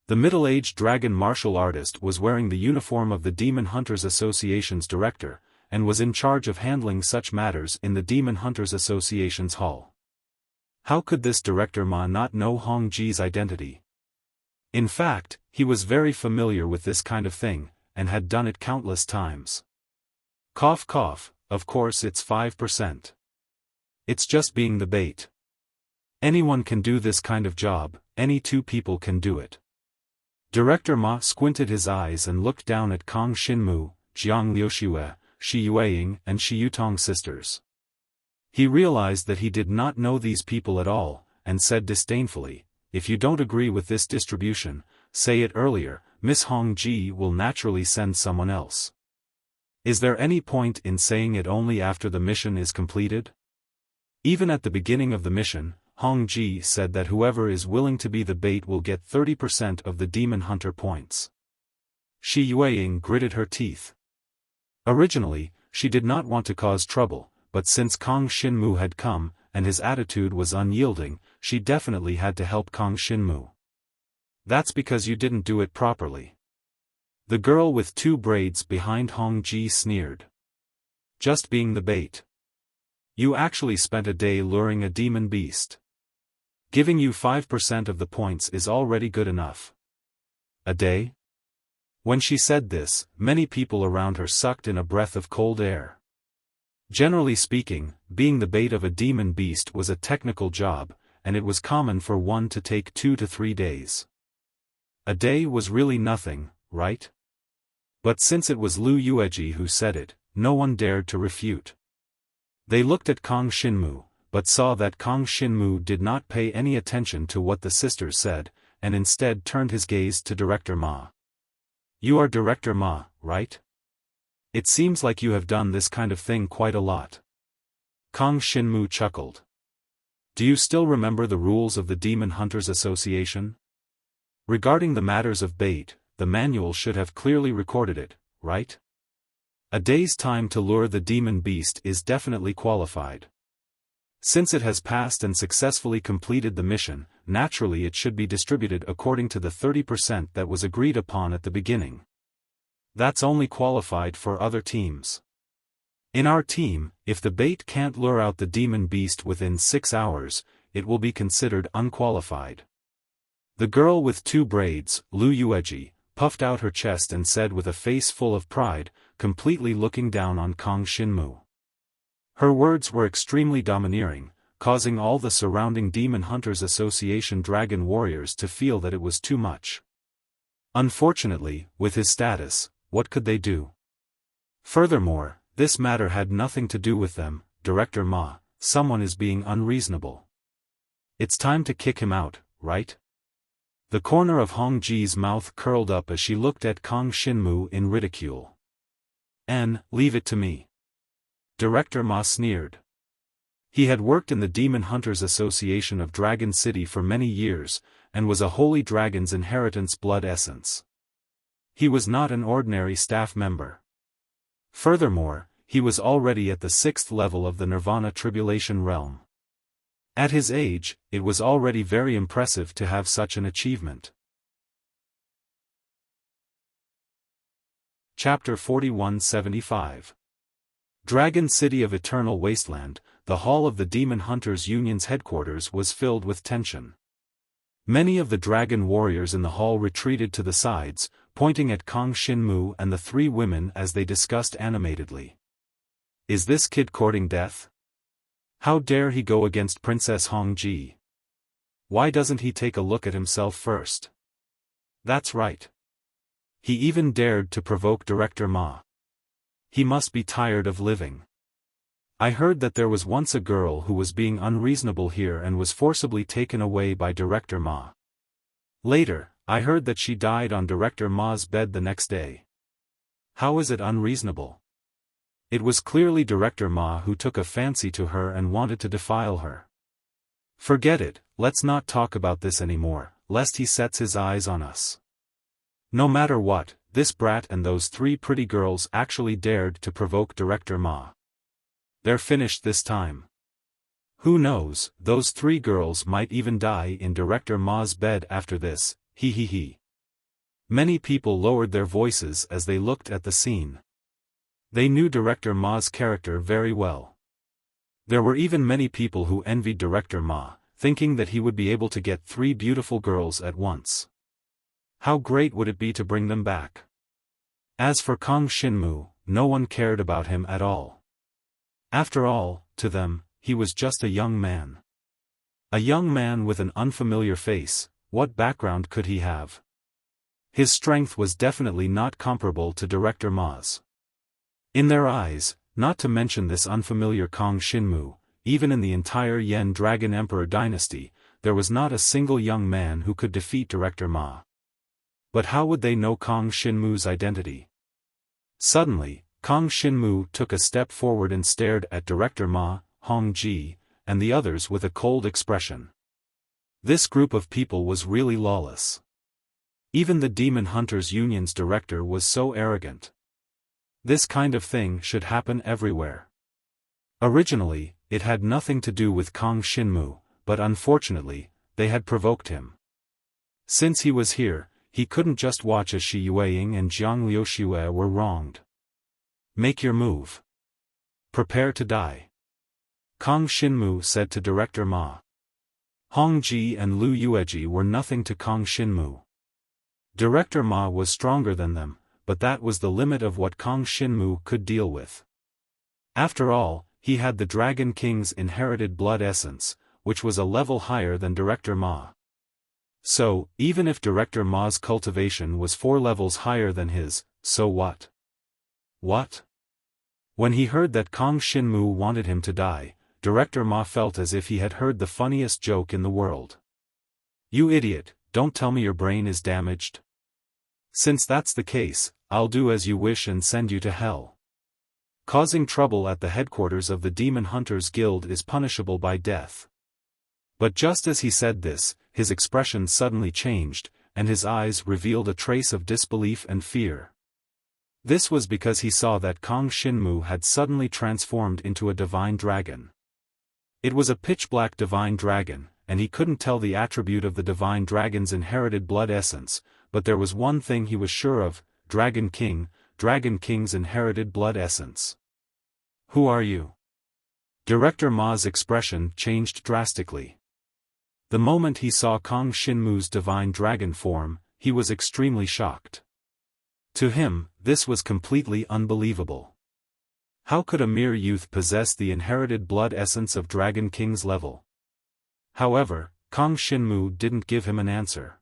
The middle-aged dragon martial artist was wearing the uniform of the Demon Hunters Association's director, and was in charge of handling such matters in the Demon Hunters Association's hall. How could this Director Ma not know Hong Ji's identity? In fact, he was very familiar with this kind of thing, and had done it countless times. Cough cough, of course it's 5%. It's just being the bait. Anyone can do this kind of job, any two people can do it. Director Ma squinted his eyes and looked down at Kang Shinmu, Jiang Liuxue, Shi Yueying and Shi Yutong sisters. He realized that he did not know these people at all, and said disdainfully, "If you don't agree with this distribution, say it earlier, Miss Hong Ji will naturally send someone else. Is there any point in saying it only after the mission is completed?" Even at the beginning of the mission, Hong Ji said that whoever is willing to be the bait will get 30% of the Demon Hunter points. Shi Yueying gritted her teeth. Originally, she did not want to cause trouble, but since Kang Shinmu had come, and his attitude was unyielding, she definitely had to help Kang Shinmu. "That's because you didn't do it properly." The girl with two braids behind Hong Ji sneered. "Just being the bait. You actually spent a day luring a demon beast. Giving you 5% of the points is already good enough." A day? When she said this, many people around her sucked in a breath of cold air. Generally speaking, being the bait of a demon beast was a technical job, and it was common for one to take 2 to 3 days. A day was really nothing, right? But since it was Lu Yueji who said it, no one dared to refute. They looked at Kang Shinmu, but saw that Kang Shinmu did not pay any attention to what the sisters said, and instead turned his gaze to Director Ma. "You are Director Ma, right? It seems like you have done this kind of thing quite a lot." Kang Shinmu chuckled. "Do you still remember the rules of the Demon Hunters Association? Regarding the matters of bait, the manual should have clearly recorded it, right? A day's time to lure the demon beast is definitely qualified. Since it has passed and successfully completed the mission, naturally it should be distributed according to the 30% that was agreed upon at the beginning. That's only qualified for other teams. In our team, if the bait can't lure out the demon beast within 6 hours, it will be considered unqualified." The girl with two braids, Lu Yueji, puffed out her chest and said with a face full of pride, completely looking down on Kang Shinmu. Her words were extremely domineering, causing all the surrounding Demon Hunters Association dragon warriors to feel that it was too much. Unfortunately, with his status, what could they do? Furthermore, this matter had nothing to do with them. "Director Ma, someone is being unreasonable. It's time to kick him out, right?" The corner of Hong Ji's mouth curled up as she looked at Kang Shinmu in ridicule. Leave it to me." Director Ma sneered. He had worked in the Demon Hunters Association of Dragon City for many years, and was a holy dragon's inheritance blood essence. He was not an ordinary staff member. Furthermore, he was already at the 6th level of the Nirvana Tribulation realm. At his age, it was already very impressive to have such an achievement. Chapter 4175. Dragon City of Eternal Wasteland, the hall of the Demon Hunters Union's headquarters was filled with tension. Many of the dragon warriors in the hall retreated to the sides, pointing at Kang Shinmu and the three women as they discussed animatedly. "Is this kid courting death? How dare he go against Princess Hong Ji? Why doesn't he take a look at himself first? That's right. He even dared to provoke Director Ma. He must be tired of living. I heard that there was once a girl who was being unreasonable here and was forcibly taken away by Director Ma. Later, I heard that she died on Director Ma's bed the next day. How is it unreasonable? It was clearly Director Ma who took a fancy to her and wanted to defile her. Forget it, let's not talk about this anymore, lest he sets his eyes on us. No matter what, this brat and those 3 pretty girls actually dared to provoke Director Ma. They're finished this time. Who knows, those 3 girls might even die in Director Ma's bed after this, he he he. Many people lowered their voices as they looked at the scene. They knew Director Ma's character very well. There were even many people who envied Director Ma, thinking that he would be able to get 3 beautiful girls at once. How great would it be to bring them back? As for Kang Xinmu, no one cared about him at all. After all, to them, he was just a young man. A young man with an unfamiliar face, what background could he have? His strength was definitely not comparable to Director Ma's. In their eyes, not to mention this unfamiliar Kang Xinmu, even in the entire Yen Dragon Emperor dynasty, there was not a single young man who could defeat Director Ma. But how would they know Kang Xinmu's identity? Suddenly, Kang Xinmu took a step forward and stared at Director Ma, Hong Ji, and the others with a cold expression. This group of people was really lawless. Even the Demon Hunters Union's director was so arrogant. This kind of thing should happen everywhere. Originally, it had nothing to do with Kang Xinmu, but unfortunately, they had provoked him. Since he was here, he couldn't just watch as Shi Yueying and Jiang Liuxue were wronged. Make your move. Prepare to die. Kang Xinmu said to Director Ma. Hong Ji and Lu Yueji were nothing to Kang Xinmu. Director Ma was stronger than them, but that was the limit of what Kang Xinmu could deal with. After all, he had the Dragon King's inherited blood essence, which was a level higher than Director Ma. So, even if Director Ma's cultivation was 4 levels higher than his, so what? What? When he heard that Kang Xinmu wanted him to die, Director Ma felt as if he had heard the funniest joke in the world. You idiot, don't tell me your brain is damaged. Since that's the case, I'll do as you wish and send you to hell. Causing trouble at the headquarters of the Demon Hunters Guild is punishable by death. But just as he said this, his expression suddenly changed, and his eyes revealed a trace of disbelief and fear. This was because he saw that Kang Xinmu had suddenly transformed into a divine dragon. It was a pitch-black divine dragon, and he couldn't tell the attribute of the divine dragon's inherited blood essence, but there was one thing he was sure of, Dragon King's inherited blood essence. Who are you? Director Ma's expression changed drastically. The moment he saw Kang Xinmu's divine dragon form, he was extremely shocked. To him, this was completely unbelievable. How could a mere youth possess the inherited blood essence of Dragon King's level? However, Kang Xinmu didn't give him an answer.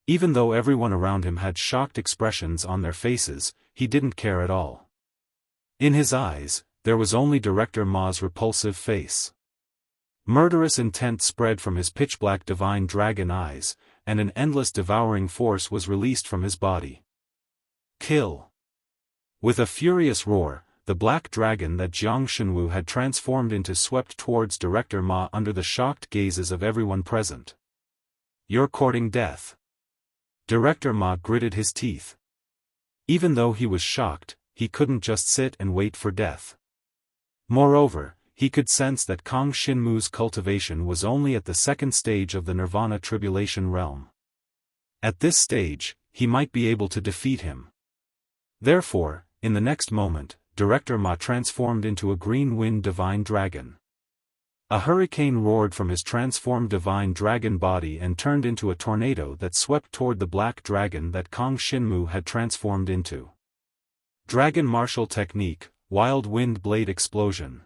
Even though everyone around him had shocked expressions on their faces, he didn't care at all. In his eyes, there was only Director Ma's repulsive face. Murderous intent spread from his pitch-black divine dragon eyes, and an endless devouring force was released from his body. Kill! With a furious roar, the black dragon that Jiang Shenwu had transformed into swept towards Director Ma under the shocked gazes of everyone present. You're courting death. Director Ma gritted his teeth. Even though he was shocked, he couldn't just sit and wait for death. Moreover, he could sense that Kang Xinmu's cultivation was only at the 2nd stage of the Nirvana Tribulation realm. At this stage, he might be able to defeat him. Therefore, in the next moment, Director Ma transformed into a green wind divine dragon. A hurricane roared from his transformed divine dragon body and turned into a tornado that swept toward the black dragon that Kang Xinmu had transformed into. Dragon Martial Technique, Wild Wind Blade Explosion.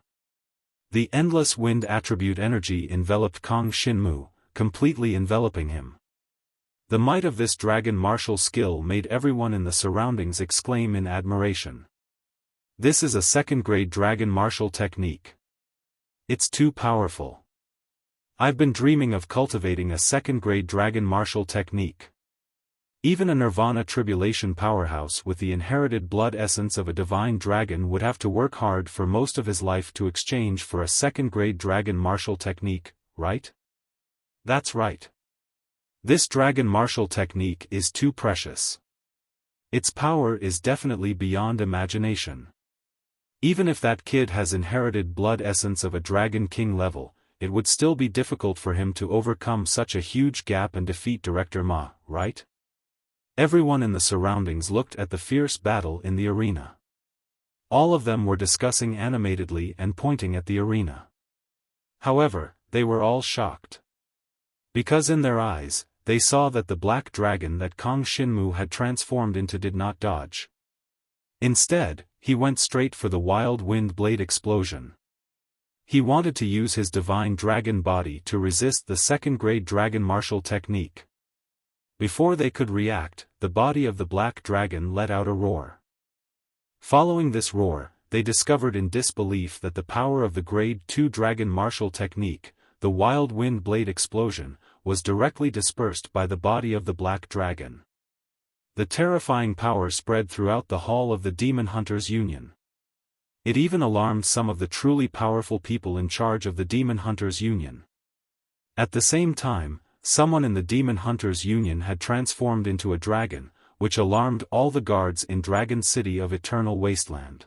The endless wind attribute energy enveloped Kang Xinmu, completely enveloping him. The might of this dragon martial skill made everyone in the surroundings exclaim in admiration. This is a second-grade dragon martial technique. It's too powerful. I've been dreaming of cultivating a second-grade dragon martial technique. Even a Nirvana tribulation powerhouse with the inherited blood essence of a divine dragon would have to work hard for most of his life to exchange for a second-grade dragon martial technique, right? That's right. This dragon martial technique is too precious. Its power is definitely beyond imagination. Even if that kid has inherited blood essence of a dragon king level, it would still be difficult for him to overcome such a huge gap and defeat Director Ma, right? Everyone in the surroundings looked at the fierce battle in the arena. All of them were discussing animatedly and pointing at the arena. However, they were all shocked. Because in their eyes, they saw that the black dragon that Kang Xinmu had transformed into did not dodge. Instead, he went straight for the wild wind blade explosion. He wanted to use his divine dragon body to resist the second-grade dragon martial technique. Before they could react, the body of the black dragon let out a roar. Following this roar, they discovered in disbelief that the power of the Grade 2 dragon martial technique, the wild wind blade explosion, was directly dispersed by the body of the black dragon. The terrifying power spread throughout the hall of the Demon Hunters Union. It even alarmed some of the truly powerful people in charge of the Demon Hunters Union. At the same time, someone in the Demon Hunters Union had transformed into a dragon, which alarmed all the guards in Dragon City of Eternal Wasteland.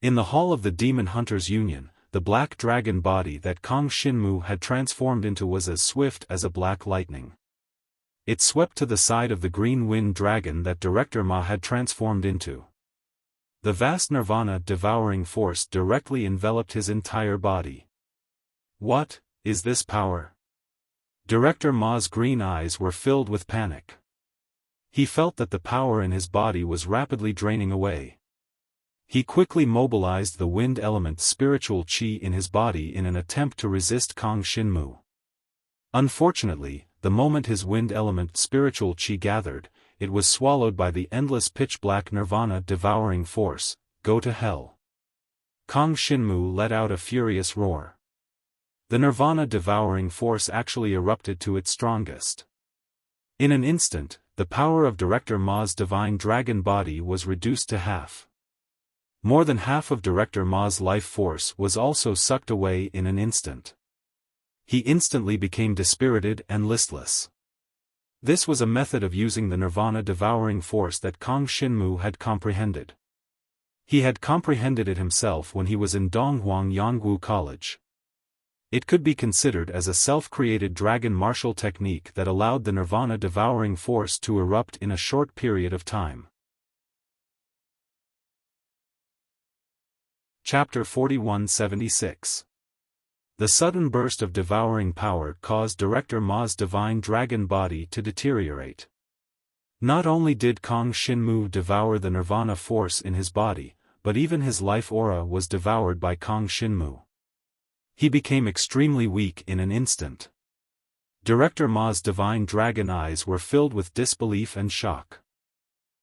In the hall of the Demon Hunters Union, the black dragon body that Kang Xinmu had transformed into was as swift as a black lightning. It swept to the side of the green wind dragon that Director Ma had transformed into. The vast Nirvana devouring force directly enveloped his entire body. What is this power? Director Ma's green eyes were filled with panic. He felt that the power in his body was rapidly draining away. He quickly mobilized the wind element spiritual qi in his body in an attempt to resist Kang Xinmu. Unfortunately, the moment his wind element spiritual qi gathered, it was swallowed by the endless pitch-black Nirvana devouring force. Go to hell. Kang Xinmu let out a furious roar. The Nirvana devouring force actually erupted to its strongest. In an instant, the power of Director Ma's divine dragon body was reduced to half. More than half of Director Ma's life force was also sucked away in an instant. He instantly became dispirited and listless. This was a method of using the Nirvana devouring force that Kang Xinmu had comprehended. He had comprehended it himself when he was in Donghuang Yangwu College. It could be considered as a self-created dragon martial technique that allowed the Nirvana devouring force to erupt in a short period of time. Chapter 4176. The sudden burst of devouring power caused Director Ma's divine dragon body to deteriorate. Not only did Kang Xinmu devour the Nirvana force in his body, but even his life aura was devoured by Kang Xinmu. He became extremely weak in an instant. Director Ma's divine dragon eyes were filled with disbelief and shock.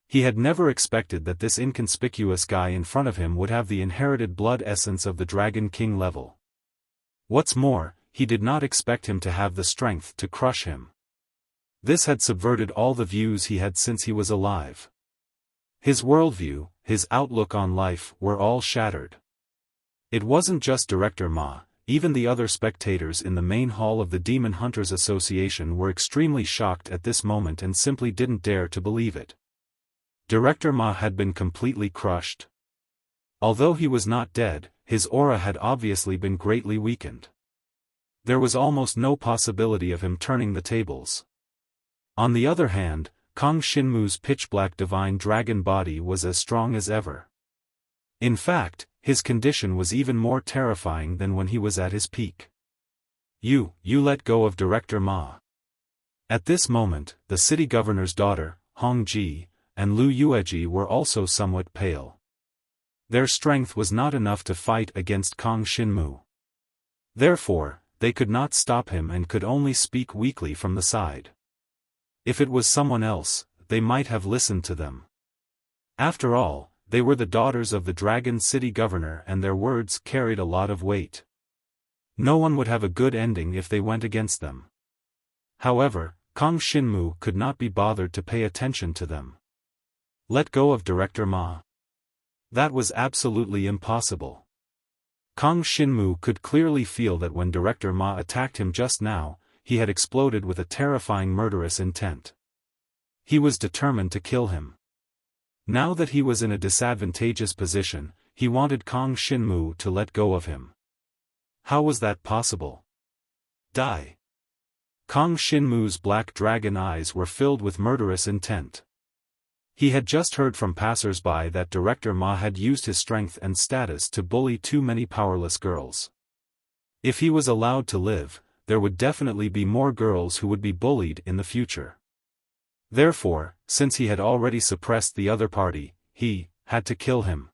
He had never expected that this inconspicuous guy in front of him would have the inherited blood essence of the Dragon King level. What's more, he did not expect him to have the strength to crush him. This had subverted all the views he had since he was alive. His worldview, his outlook on life were all shattered. It wasn't just Director Ma, even the other spectators in the main hall of the Demon Hunters Association were extremely shocked at this moment and simply didn't dare to believe it. Director Ma had been completely crushed. Although he was not dead, his aura had obviously been greatly weakened. There was almost no possibility of him turning the tables. On the other hand, Kang Xinmu's pitch-black divine dragon body was as strong as ever. In fact, his condition was even more terrifying than when he was at his peak. You let go of Director Ma. At this moment, the city governor's daughter, Hong Ji, and Lu Yueji were also somewhat pale. Their strength was not enough to fight against Kang Xinmu. Therefore, they could not stop him and could only speak weakly from the side. If it was someone else, they might have listened to them. After all, they were the daughters of the Dragon City governor and their words carried a lot of weight. No one would have a good ending if they went against them. However, Kang Xinmu could not be bothered to pay attention to them. Let go of Director Ma. That was absolutely impossible. Kang Xinmu could clearly feel that when Director Ma attacked him just now, he had exploded with a terrifying murderous intent. He was determined to kill him. Now that he was in a disadvantageous position, he wanted Kang Xinmu to let go of him. How was that possible? Die. Kang Xinmu's black dragon eyes were filled with murderous intent. He had just heard from passers-by that Director Ma had used his strength and status to bully too many powerless girls. If he was allowed to live, there would definitely be more girls who would be bullied in the future. Therefore, since he had already suppressed the other party, he had to kill him.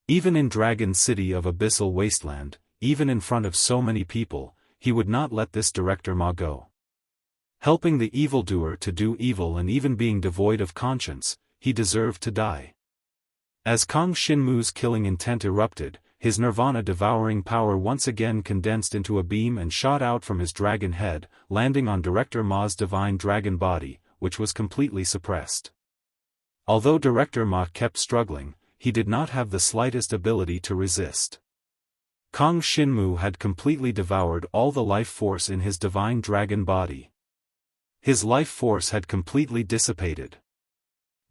Even in Dragon City of Abyssal Wasteland, even in front of so many people, he would not let this Director Ma go. Helping the evildoer to do evil and even being devoid of conscience, he deserved to die. As Kang Xinmu's killing intent erupted, his nirvana-devouring power once again condensed into a beam and shot out from his dragon head, landing on Director Ma's divine dragon body, which was completely suppressed. Although Director Ma kept struggling, he did not have the slightest ability to resist. Kang Xinmu had completely devoured all the life force in his divine dragon body. His life force had completely dissipated.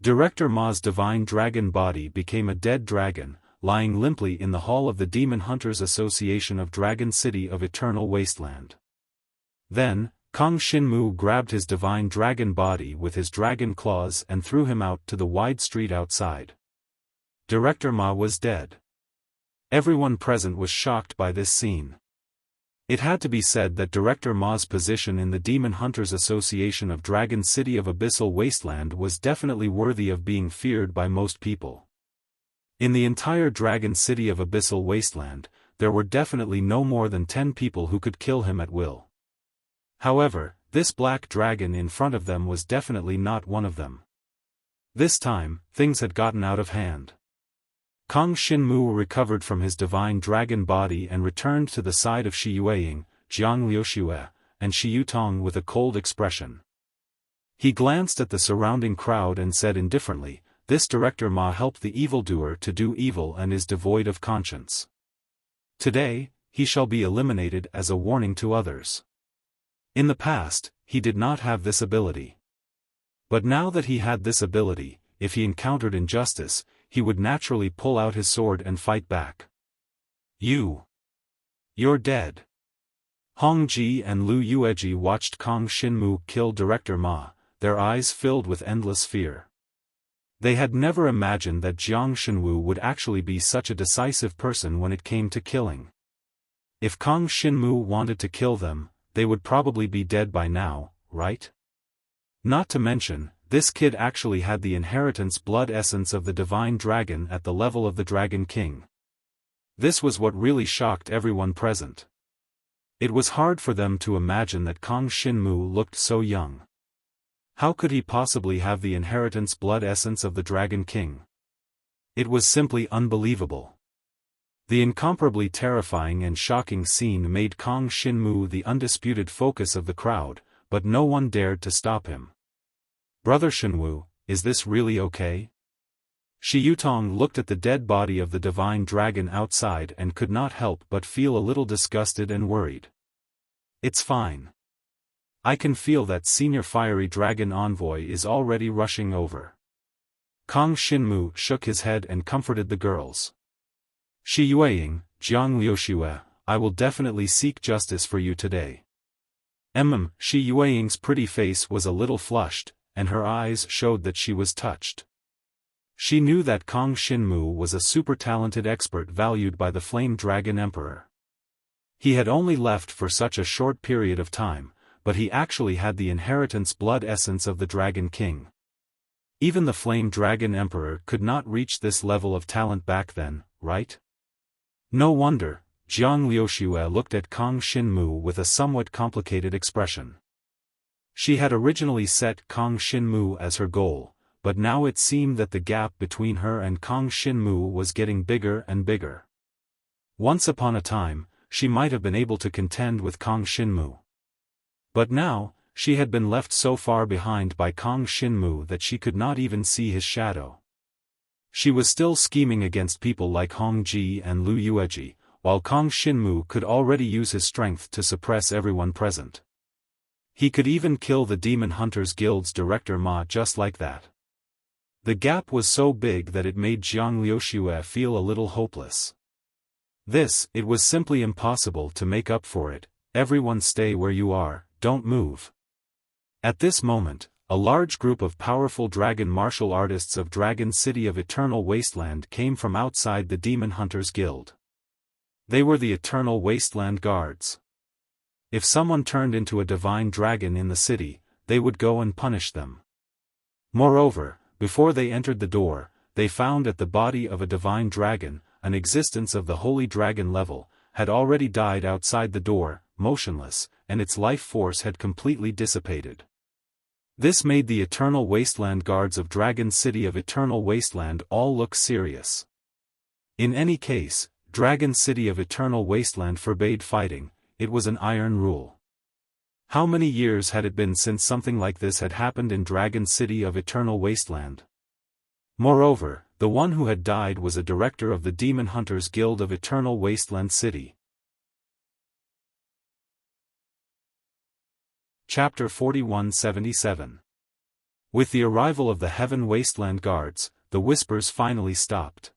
Director Ma's divine dragon body became a dead dragon, lying limply in the hall of the Demon Hunters Association of Dragon City of Eternal Wasteland. Then, Kang Xinmu grabbed his divine dragon body with his dragon claws and threw him out to the wide street outside. Director Ma was dead. Everyone present was shocked by this scene. It had to be said that Director Ma's position in the Demon Hunters Association of Dragon City of Abyssal Wasteland was definitely worthy of being feared by most people. In the entire Dragon City of Abyssal Wasteland, there were definitely no more than 10 people who could kill him at will. However, this black dragon in front of them was definitely not one of them. This time, things had gotten out of hand. Kang Xinmu recovered from his divine dragon body and returned to the side of Shi Yueying, Jiang Liuxue, and Shi Yutong with a cold expression. He glanced at the surrounding crowd and said indifferently, "This Director Ma helped the evildoer to do evil and is devoid of conscience. Today, he shall be eliminated as a warning to others." In the past, he did not have this ability. But now that he had this ability, if he encountered injustice, he would naturally pull out his sword and fight back. You're dead. Hong Ji and Lu Yueji watched Kang Xinmu kill Director Ma, their eyes filled with endless fear. They had never imagined that Jiang Shenwu would actually be such a decisive person when it came to killing. If Kang Xinmu wanted to kill them, they would probably be dead by now, right? Not to mention, this kid actually had the inheritance blood essence of the divine dragon at the level of the Dragon King. This was what really shocked everyone present. It was hard for them to imagine that Kang Xinmu looked so young. How could he possibly have the inheritance blood essence of the Dragon King? It was simply unbelievable. The incomparably terrifying and shocking scene made Kang Xinmu the undisputed focus of the crowd, but no one dared to stop him. "Brother Shenwu, is this really okay?" Shi Yutong looked at the dead body of the divine dragon outside and could not help but feel a little disgusted and worried. "It's fine. I can feel that senior fiery dragon envoy is already rushing over." Kang Xinmu shook his head and comforted the girls. "Shi Yueying, Jiang Liuxue, I will definitely seek justice for you today." Shi Yueying's pretty face was a little flushed, and her eyes showed that she was touched. She knew that Kang Xinmu was a super-talented expert valued by the Flame Dragon Emperor. He had only left for such a short period of time, but he actually had the inheritance blood essence of the Dragon King. Even the Flame Dragon Emperor could not reach this level of talent back then, right? No wonder, Jiang Liuxue looked at Kang Xinmu with a somewhat complicated expression. She had originally set Kang Xinmu as her goal, but now it seemed that the gap between her and Kang Xinmu was getting bigger and bigger. Once upon a time, she might have been able to contend with Kang Xinmu. But now, she had been left so far behind by Kang Xinmu that she could not even see his shadow. She was still scheming against people like Hong Ji and Lu Yueji, while Kang Xinmu could already use his strength to suppress everyone present. He could even kill the Demon Hunters Guild's director Ma just like that. The gap was so big that it made Jiang Liuxue feel a little hopeless. It was simply impossible to make up for it. Everyone stay where you are, don't move. At this moment, a large group of powerful dragon martial artists of Dragon City of Eternal Wasteland came from outside the Demon Hunters Guild. They were the Eternal Wasteland Guards. If someone turned into a divine dragon in the city, they would go and punish them. Moreover, before they entered the door, they found at the body of a divine dragon, an existence of the holy dragon level, had already died outside the door, motionless, and its life force had completely dissipated. This made the Eternal Wasteland Guards of Dragon City of Eternal Wasteland all look serious. In any case, Dragon City of Eternal Wasteland forbade fighting. It was an iron rule. How many years had it been since something like this had happened in Dragon City of Eternal Wasteland? Moreover, the one who had died was a director of the Demon Hunters Guild of Eternal Wasteland City. Chapter 4177. With the arrival of the Heaven Wasteland Guards, the whispers finally stopped.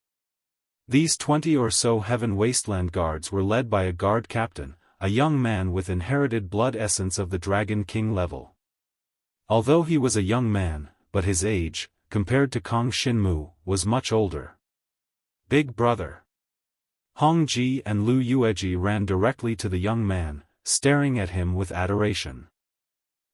These 20 or so Heaven Wasteland Guards were led by a guard captain, a young man with inherited blood essence of the Dragon King level. Although he was a young man, but his age, compared to Kang Xinmu, was much older. Big brother. Hong Ji and Lu Yueji ran directly to the young man, staring at him with adoration.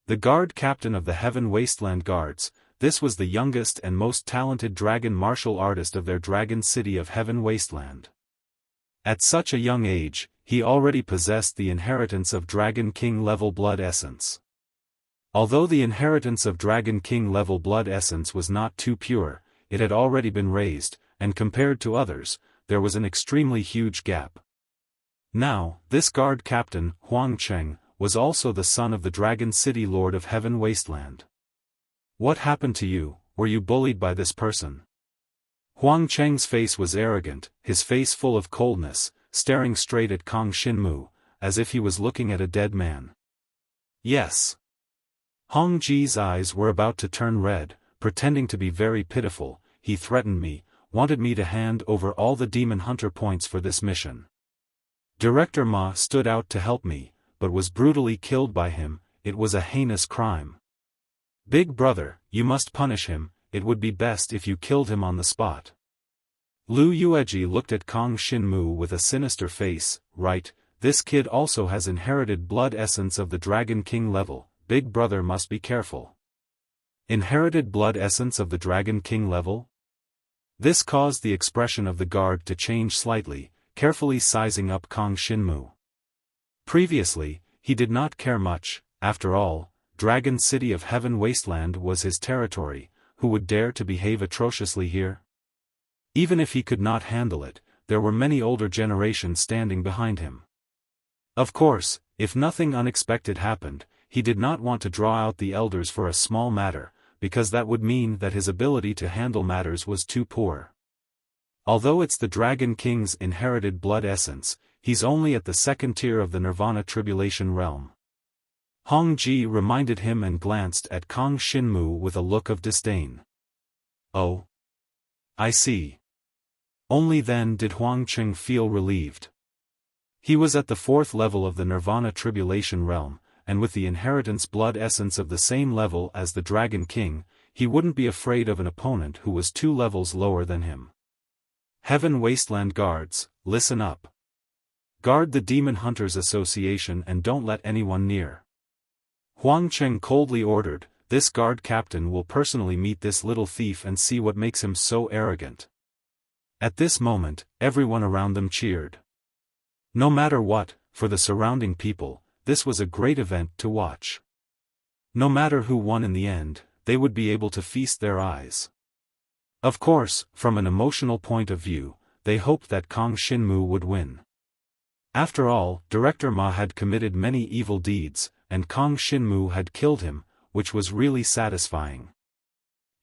The guard captain of the Heaven Wasteland Guards, this was the youngest and most talented dragon martial artist of their Dragon City of Heaven Wasteland. At such a young age, he already possessed the inheritance of Dragon King level blood essence. Although the inheritance of Dragon King level blood essence was not too pure, it had already been raised, and compared to others, there was an extremely huge gap. Now, this guard captain, Huang Cheng, was also the son of the Dragon City Lord of Heaven Wasteland. What happened to you? Were you bullied by this person? Huang Cheng's face was arrogant, his face full of coldness, staring straight at Kang Xinmu, as if he was looking at a dead man. Yes. Hong Ji's eyes were about to turn red, pretending to be very pitiful. He threatened me, wanted me to hand over all the Demon Hunter points for this mission. Director Ma stood out to help me, but was brutally killed by him. It was a heinous crime. Big brother, you must punish him. It would be best if you killed him on the spot. Lu Yueji looked at Kang Xinmu with a sinister face. Right, this kid also has inherited blood essence of the Dragon King level. Big brother must be careful. Inherited blood essence of the Dragon King level? This caused the expression of the guard to change slightly, carefully sizing up Kang Xinmu. Previously, he did not care much. After all, Dragon City of Heaven Wasteland was his territory. Who would dare to behave atrociously here? Even if he could not handle it, there were many older generations standing behind him. Of course, if nothing unexpected happened, he did not want to draw out the elders for a small matter, because that would mean that his ability to handle matters was too poor. Although it's the Dragon King's inherited blood essence, he's only at the second tier of the Nirvana Tribulation realm. Hong Ji reminded him and glanced at Kang Xinmu with a look of disdain. Oh. I see. Only then did Huang Cheng feel relieved. He was at the fourth level of the Nirvana Tribulation realm, and with the inheritance blood essence of the same level as the Dragon King, he wouldn't be afraid of an opponent who was 2 levels lower than him. Heaven Wasteland Guards, listen up. Guard the Demon Hunters Association and don't let anyone near. Huang Cheng coldly ordered. This guard captain will personally meet this little thief and see what makes him so arrogant. At this moment, everyone around them cheered. No matter what, for the surrounding people, this was a great event to watch. No matter who won in the end, they would be able to feast their eyes. Of course, from an emotional point of view, they hoped that Kang Xinmu would win. After all, Director Ma had committed many evil deeds, and Kang Xinmu had killed him, which was really satisfying.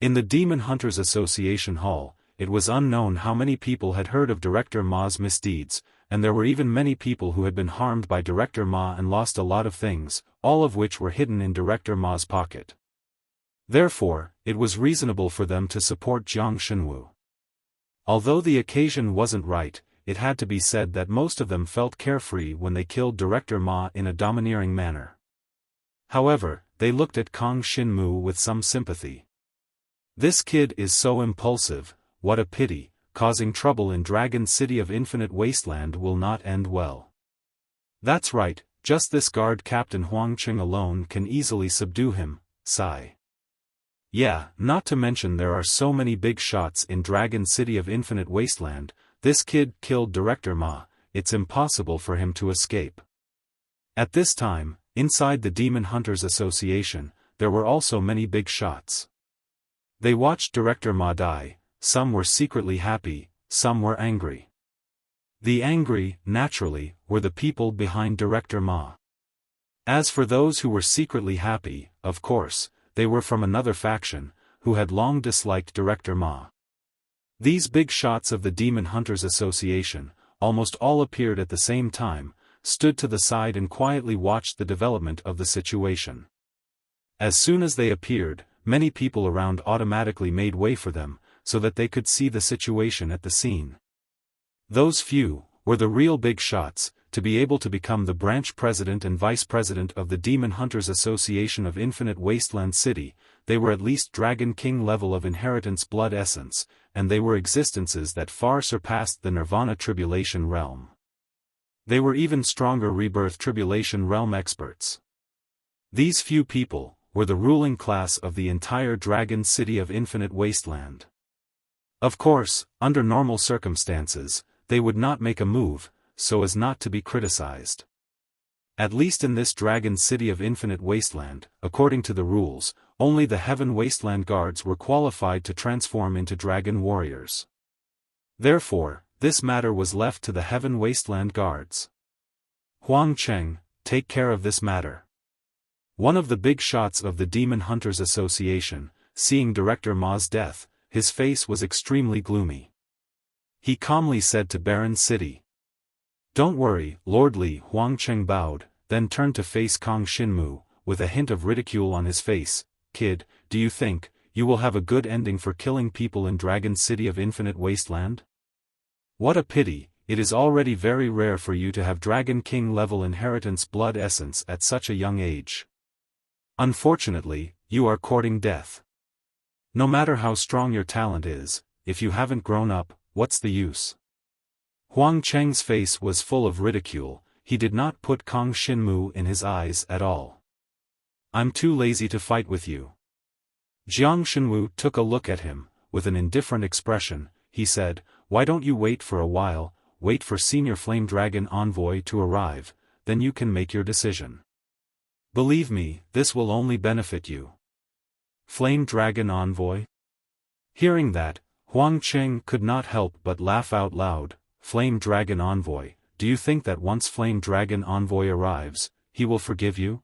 In the Demon Hunters Association Hall, it was unknown how many people had heard of Director Ma's misdeeds, and there were even many people who had been harmed by Director Ma and lost a lot of things, all of which were hidden in Director Ma's pocket. Therefore, it was reasonable for them to support Jiang Shenwu. Although the occasion wasn't right, it had to be said that most of them felt carefree when they killed Director Ma in a domineering manner. However, they looked at Kang Xinmu with some sympathy. This kid is so impulsive, what a pity, causing trouble in Dragon City of Infinite Wasteland will not end well. That's right, just this guard Captain Huang Qing alone can easily subdue him, sigh. Yeah, not to mention there are so many big shots in Dragon City of Infinite Wasteland, this kid killed Director Ma, it's impossible for him to escape. At this time, inside the Demon Hunters Association, there were also many big shots. They watched Director Ma die, some were secretly happy, some were angry. The angry, naturally, were the people behind Director Ma. As for those who were secretly happy, of course, they were from another faction, who had long disliked Director Ma. These big shots of the Demon Hunters Association, almost all appeared at the same time, stood to the side and quietly watched the development of the situation. As soon as they appeared, many people around automatically made way for them, so that they could see the situation at the scene. Those few were the real big shots, to be able to become the branch president and vice president of the Demon Hunters Association of Infinite Wasteland City. They were at least Dragon King level of inheritance blood essence, and they were existences that far surpassed the Nirvana Tribulation realm. They were even stronger Rebirth Tribulation realm experts. These few people were the ruling class of the entire Dragon City of Infinite Wasteland. Of course, under normal circumstances, they would not make a move, so as not to be criticized. At least in this Dragon City of Infinite Wasteland, according to the rules, only the Heaven Wasteland Guards were qualified to transform into Dragon Warriors. Therefore, this matter was left to the Heaven Wasteland Guards. Huang Cheng, take care of this matter. One of the big shots of the Demon Hunters Association, seeing Director Ma's death, his face was extremely gloomy. He calmly said to Baron City. Don't worry, Lord Li. Huang Cheng bowed, then turned to face Kang Xinmu, with a hint of ridicule on his face. Kid, do you think you will have a good ending for killing people in Dragon City of Infinite Wasteland? What a pity, it is already very rare for you to have Dragon King level inheritance blood essence at such a young age. Unfortunately, you are courting death. No matter how strong your talent is, if you haven't grown up, what's the use? Huang Cheng's face was full of ridicule, he did not put Kang Xinmu in his eyes at all. I'm too lazy to fight with you. Jiang Shenwu took a look at him, with an indifferent expression, he said, why don't you wait for a while, wait for Senior Flame Dragon Envoy to arrive, then you can make your decision. Believe me, this will only benefit you. Flame Dragon Envoy? Hearing that, Huang Cheng could not help but laugh out loud. Flame Dragon Envoy, do you think that once Flame Dragon Envoy arrives, he will forgive you?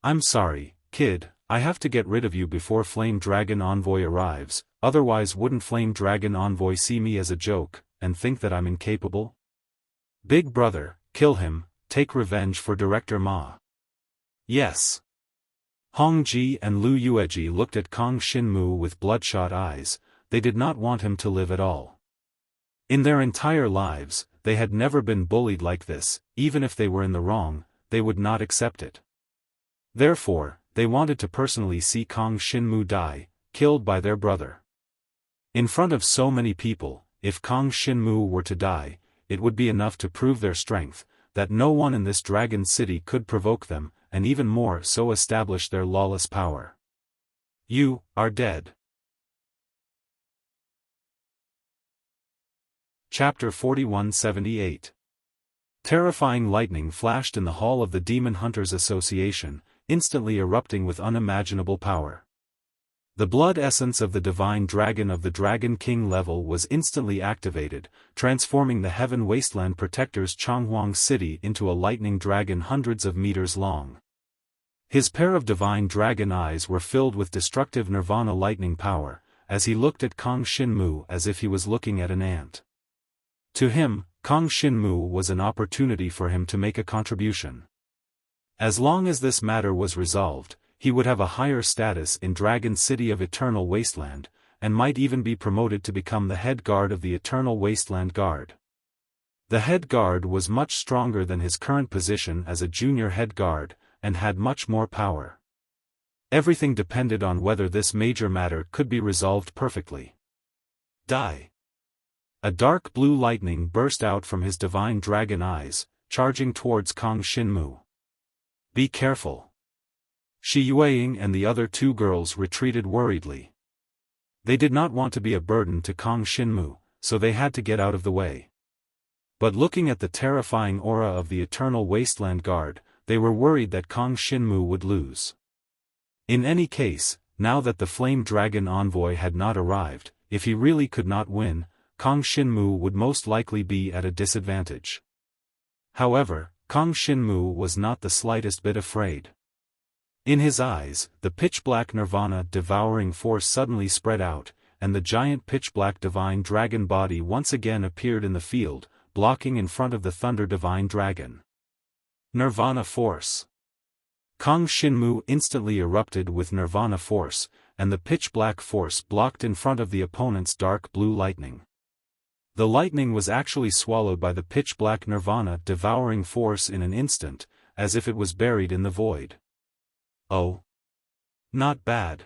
I'm sorry, kid, I have to get rid of you before Flame Dragon Envoy arrives, otherwise wouldn't Flame Dragon Envoy see me as a joke, and think that I'm incapable? Big brother, kill him, take revenge for Director Ma. Yes. Hong Ji and Lu Yueji looked at Kang Xinmu with bloodshot eyes, they did not want him to live at all. In their entire lives, they had never been bullied like this, even if they were in the wrong, they would not accept it. Therefore, they wanted to personally see Kang Xinmu die, killed by their brother. In front of so many people, if Kang Xinmu were to die, it would be enough to prove their strength, that no one in this Dragon City could provoke them, and even more so establish their lawless power. You are dead. Chapter 4178. Terrifying lightning flashed in the hall of the Demon Hunters Association, instantly erupting with unimaginable power. The blood essence of the divine dragon of the Dragon King level was instantly activated, transforming the Heaven Wasteland Protector's Changhuang city into a lightning dragon hundreds of meters long. His pair of divine dragon eyes were filled with destructive nirvana lightning power, as he looked at Kong Shinmu as if he was looking at an ant. To him, Kong Shinmu was an opportunity for him to make a contribution. As long as this matter was resolved, he would have a higher status in Dragon City of Eternal Wasteland, and might even be promoted to become the head guard of the Eternal Wasteland Guard. The head guard was much stronger than his current position as a junior head guard, and had much more power. Everything depended on whether this major matter could be resolved perfectly. Die! A dark blue lightning burst out from his divine dragon eyes, charging towards Kong Shinmu. Be careful! Shi Yueying and the other two girls retreated worriedly. They did not want to be a burden to Kong Shinmu, so they had to get out of the way. But looking at the terrifying aura of the Eternal Wasteland Guard, they were worried that Kong Shinmu would lose. In any case, now that the Flame Dragon envoy had not arrived, if he really could not win, Kong Shinmu would most likely be at a disadvantage. However, Kong Shinmu was not the slightest bit afraid. In his eyes, the pitch-black nirvana devouring force suddenly spread out, and the giant pitch-black divine dragon body once again appeared in the field, blocking in front of the thunder divine dragon. Nirvana force. Kong Shinmu instantly erupted with nirvana force, and the pitch-black force blocked in front of the opponent's dark blue lightning. The lightning was actually swallowed by the pitch-black nirvana devouring force in an instant, as if it was buried in the void. Oh. Not bad.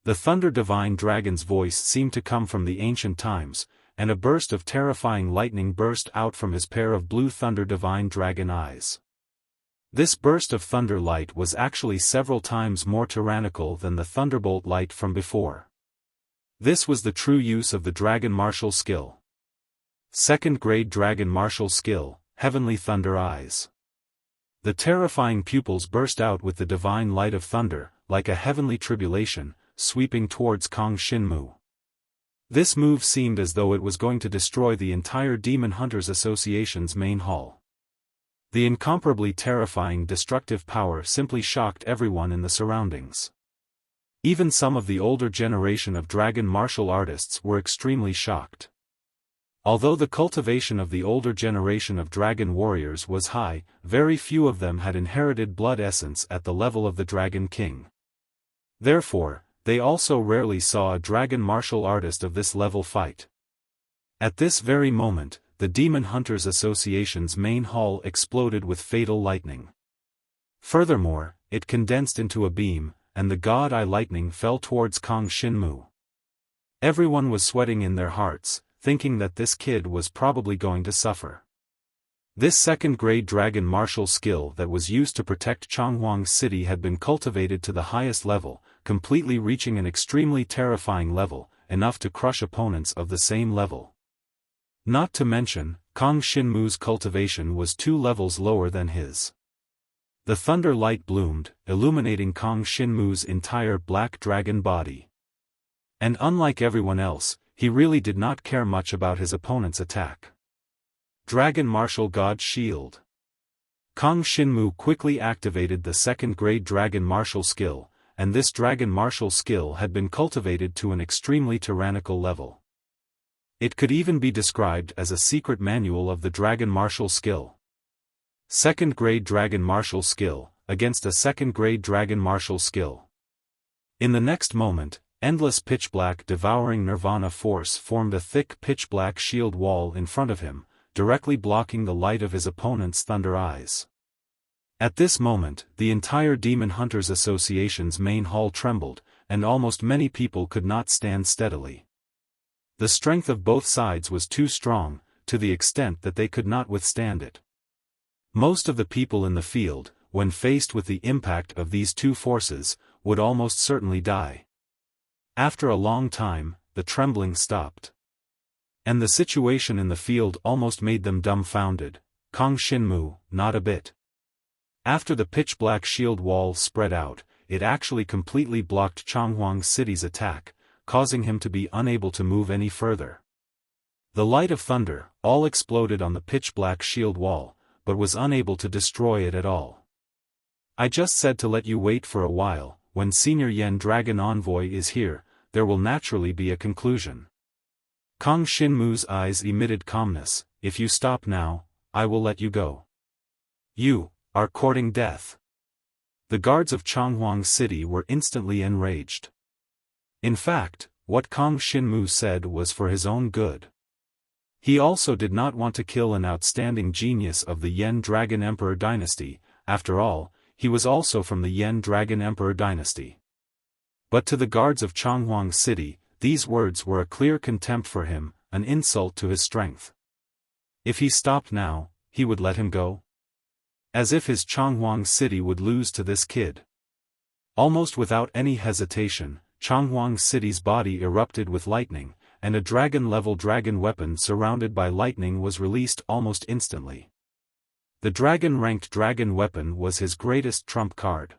The Thunder Divine Dragon's voice seemed to come from the ancient times, and a burst of terrifying lightning burst out from his pair of blue Thunder Divine Dragon eyes. This burst of thunder light was actually several times more tyrannical than the thunderbolt light from before. This was the true use of the Dragon Martial Skill. Second grade Dragon Martial Skill, Heavenly Thunder Eyes. The terrifying pupils burst out with the divine light of thunder, like a heavenly tribulation, sweeping towards Kong Shinmu. This move seemed as though it was going to destroy the entire Demon Hunters Association's main hall. The incomparably terrifying destructive power simply shocked everyone in the surroundings. Even some of the older generation of dragon martial artists were extremely shocked. Although the cultivation of the older generation of dragon warriors was high, very few of them had inherited blood essence at the level of the Dragon King. Therefore, they also rarely saw a dragon martial artist of this level fight. At this very moment, the Demon Hunters Association's main hall exploded with fatal lightning. Furthermore, it condensed into a beam, and the God Eye lightning fell towards Kong Shinmu. Everyone was sweating in their hearts, thinking that this kid was probably going to suffer. This second-grade dragon martial skill that was used to protect Changhuang City had been cultivated to the highest level, completely reaching an extremely terrifying level, enough to crush opponents of the same level. Not to mention, Kong Shinmu's cultivation was 2 levels lower than his. The thunder light bloomed, illuminating Kong Shinmu's entire black dragon body. And unlike everyone else, he really did not care much about his opponent's attack. Dragon Martial God Shield. Kong Shinmu quickly activated the second-grade Dragon Martial skill, and this Dragon Martial skill had been cultivated to an extremely tyrannical level. It could even be described as a secret manual of the Dragon Martial skill. Second-grade Dragon Martial skill, against a second-grade Dragon Martial skill. In the next moment, endless pitch-black devouring nirvana force formed a thick pitch-black shield wall in front of him, directly blocking the light of his opponent's thunder eyes. At this moment, the entire Demon Hunters Association's main hall trembled, and almost many people could not stand steadily. The strength of both sides was too strong, to the extent that they could not withstand it. Most of the people in the field, when faced with the impact of these two forces, would almost certainly die. After a long time, the trembling stopped. And the situation in the field almost made them dumbfounded. Kong Shinmu, not a bit. After the pitch-black shield wall spread out, it actually completely blocked Changhuang City's attack, causing him to be unable to move any further. The light of thunder, all exploded on the pitch-black shield wall, but was unable to destroy it at all. I just said to let you wait for a while. When Senior Yen Dragon Envoy is here, there will naturally be a conclusion. Kong Shinmu's eyes emitted calmness. If you stop now, I will let you go. You are courting death. The guards of Changhuang City were instantly enraged. In fact, what Kong Shinmu said was for his own good. He also did not want to kill an outstanding genius of the Yen Dragon Emperor dynasty. After all, he was also from the Yen Dragon Emperor dynasty. But to the guards of Changhuang City, these words were a clear contempt for him, an insult to his strength. If he stopped now, he would let him go? As if his Changhuang City would lose to this kid. Almost without any hesitation, Changhuang City's body erupted with lightning, and a dragon-level dragon weapon surrounded by lightning was released almost instantly. The dragon-ranked dragon weapon was his greatest trump card.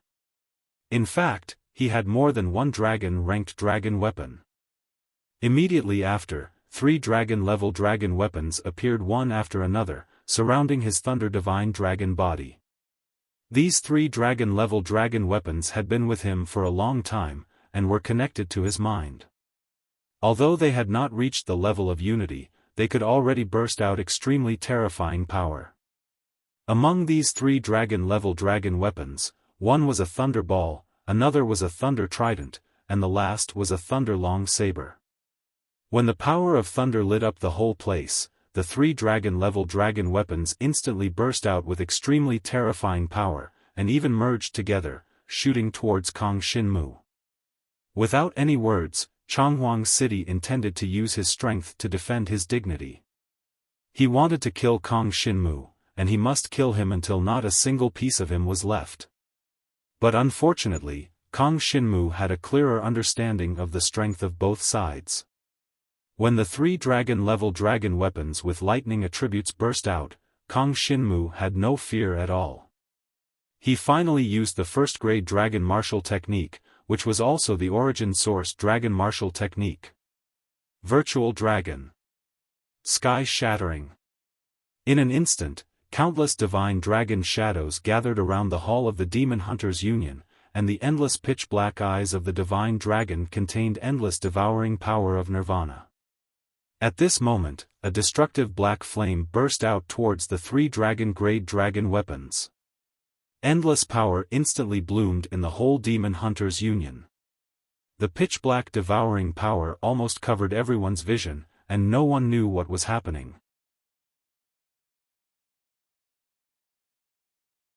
In fact, he had more than one dragon-ranked dragon weapon. Immediately after, 3 dragon-level dragon weapons appeared one after another, surrounding his Thunder Divine Dragon body. These 3 dragon-level dragon weapons had been with him for a long time, and were connected to his mind. Although they had not reached the level of unity, they could already burst out extremely terrifying power. Among these 3 dragon-level dragon weapons, one was a Thunder Ball, another was a Thunder Trident, and the last was a Thunder Long Saber. When the power of thunder lit up the whole place, the 3 dragon-level dragon weapons instantly burst out with extremely terrifying power, and even merged together, shooting towards Kong Shinmu. Without any words, Changhuang City intended to use his strength to defend his dignity. He wanted to kill Kong Shinmu, and he must kill him until not a single piece of him was left. But unfortunately, Kong Shinmu had a clearer understanding of the strength of both sides. When the 3 dragon-level dragon weapons with lightning attributes burst out, Kong Shinmu had no fear at all. He finally used the first-grade dragon martial technique, which was also the origin source dragon martial technique. Virtual Dragon. Sky Shattering. In an instant, countless divine dragon shadows gathered around the hall of the Demon Hunters Union, and the endless pitch-black eyes of the divine dragon contained endless devouring power of nirvana. At this moment, a destructive black flame burst out towards the 3 dragon-grade dragon weapons. Endless power instantly bloomed in the whole Demon Hunters Union. The pitch-black devouring power almost covered everyone's vision, and no one knew what was happening.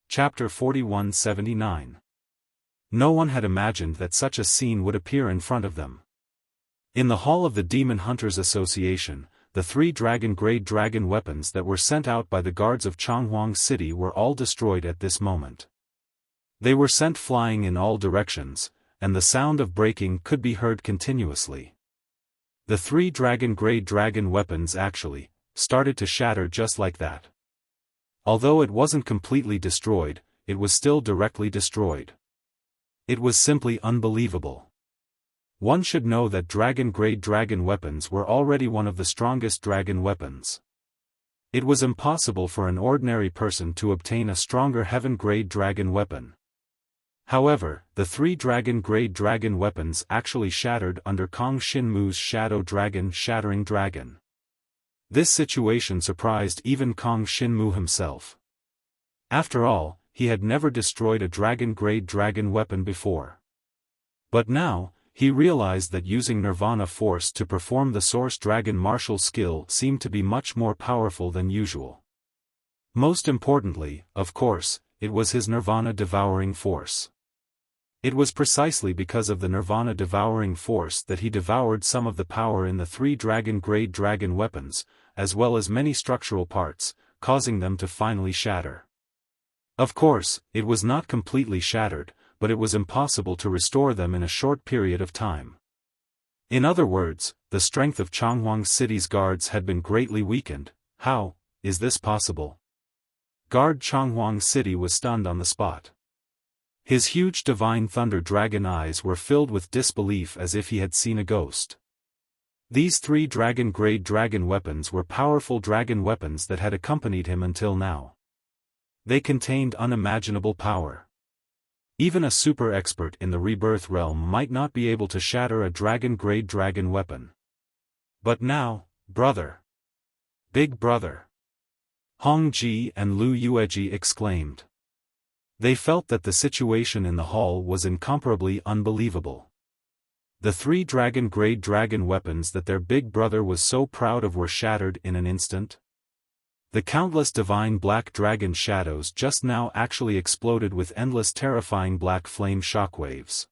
Chapter 4179. No one had imagined that such a scene would appear in front of them. In the hall of the Demon Hunters Association, the 3 dragon-grade dragon weapons that were sent out by the guards of Changhuang City were all destroyed at this moment. They were sent flying in all directions, and the sound of breaking could be heard continuously. The 3 dragon-grade dragon weapons actually started to shatter just like that. Although it wasn't completely destroyed, it was still directly destroyed. It was simply unbelievable. One should know that dragon-grade dragon weapons were already one of the strongest dragon weapons. It was impossible for an ordinary person to obtain a stronger heaven-grade dragon weapon. However, the 3 dragon-grade dragon weapons actually shattered under Kong Shinmu's Shadow Dragon Shattering Dragon. This situation surprised even Kong Shinmu himself. After all, he had never destroyed a dragon-grade dragon weapon before. But now, he realized that using Nirvana Force to perform the Source Dragon martial skill seemed to be much more powerful than usual. Most importantly, of course, it was his Nirvana Devouring Force. It was precisely because of the Nirvana Devouring Force that he devoured some of the power in the 3 dragon-grade dragon weapons, as well as many structural parts, causing them to finally shatter. Of course, it was not completely shattered, but it was impossible to restore them in a short period of time. In other words, the strength of Changhuang City's guards had been greatly weakened. How is this possible? Guard Changhuang City was stunned on the spot. His huge divine thunder dragon eyes were filled with disbelief as if he had seen a ghost. These 3 dragon-grade dragon weapons were powerful dragon weapons that had accompanied him until now. They contained unimaginable power. Even a super expert in the rebirth realm might not be able to shatter a dragon-grade dragon weapon. But now, brother! Big brother! Hong Ji and Lu Yueji exclaimed. They felt that the situation in the hall was incomparably unbelievable. The 3 dragon-grade dragon weapons that their big brother was so proud of were shattered in an instant. The countless divine black dragon shadows just now actually exploded with endless terrifying black flame shockwaves.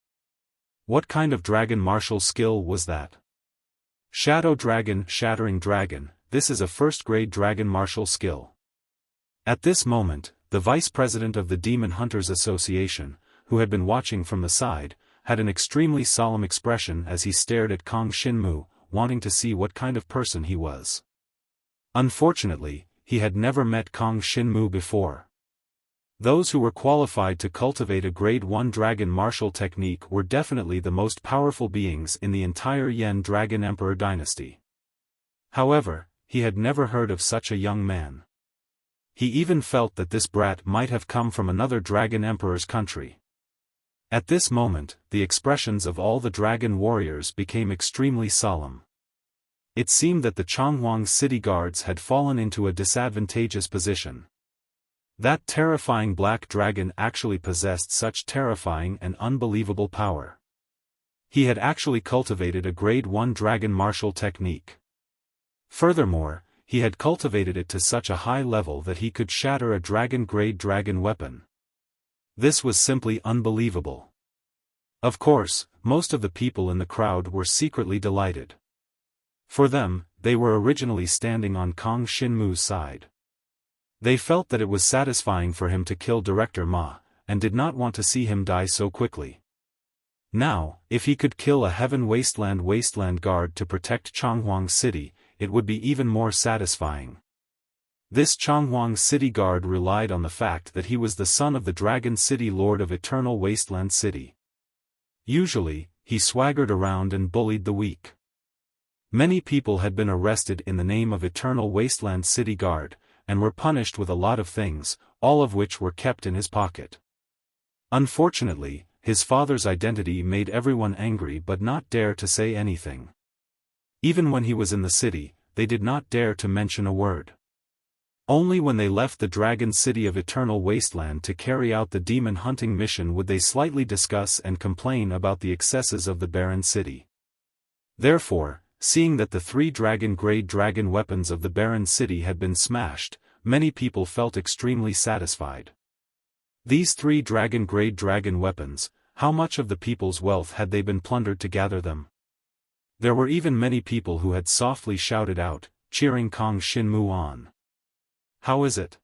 What kind of dragon martial skill was that? Shadow Dragon, Shattering Dragon, this is a first-grade dragon martial skill. At this moment, the vice president of the Demon Hunters Association, who had been watching from the side, had an extremely solemn expression as he stared at Kong Shinmu, wanting to see what kind of person he was. Unfortunately, he had never met Kong Shinmu before. Those who were qualified to cultivate a Grade 1 dragon martial technique were definitely the most powerful beings in the entire Yen Dragon Emperor dynasty. However, he had never heard of such a young man. He even felt that this brat might have come from another dragon emperor's country. At this moment, the expressions of all the dragon warriors became extremely solemn. It seemed that the Chonghuang city guards had fallen into a disadvantageous position. That terrifying black dragon actually possessed such terrifying and unbelievable power. He had actually cultivated a Grade 1 dragon martial technique. Furthermore, he had cultivated it to such a high level that he could shatter a dragon-grade dragon weapon. This was simply unbelievable. Of course, most of the people in the crowd were secretly delighted. For them, they were originally standing on Kong Shinmu's side. They felt that it was satisfying for him to kill Director Ma, and did not want to see him die so quickly. Now, if he could kill a Heaven Wasteland guard to protect Chonghuang City, it would be even more satisfying. This Chonghuang City guard relied on the fact that he was the son of the Dragon City Lord of Eternal Wasteland City. Usually, he swaggered around and bullied the weak. Many people had been arrested in the name of Eternal Wasteland City Guard, and were punished with a lot of things, all of which were kept in his pocket. Unfortunately, his father's identity made everyone angry but not dare to say anything. Even when he was in the city, they did not dare to mention a word. Only when they left the Dragon City of Eternal Wasteland to carry out the demon hunting mission would they slightly discuss and complain about the excesses of the barren city. Therefore, seeing that the 3 dragon-grade dragon weapons of the barren city had been smashed, many people felt extremely satisfied. These 3 dragon-grade dragon weapons, how much of the people's wealth had they been plundered to gather them? There were even many people who had softly shouted out, cheering Kong Shinmu on. How is it?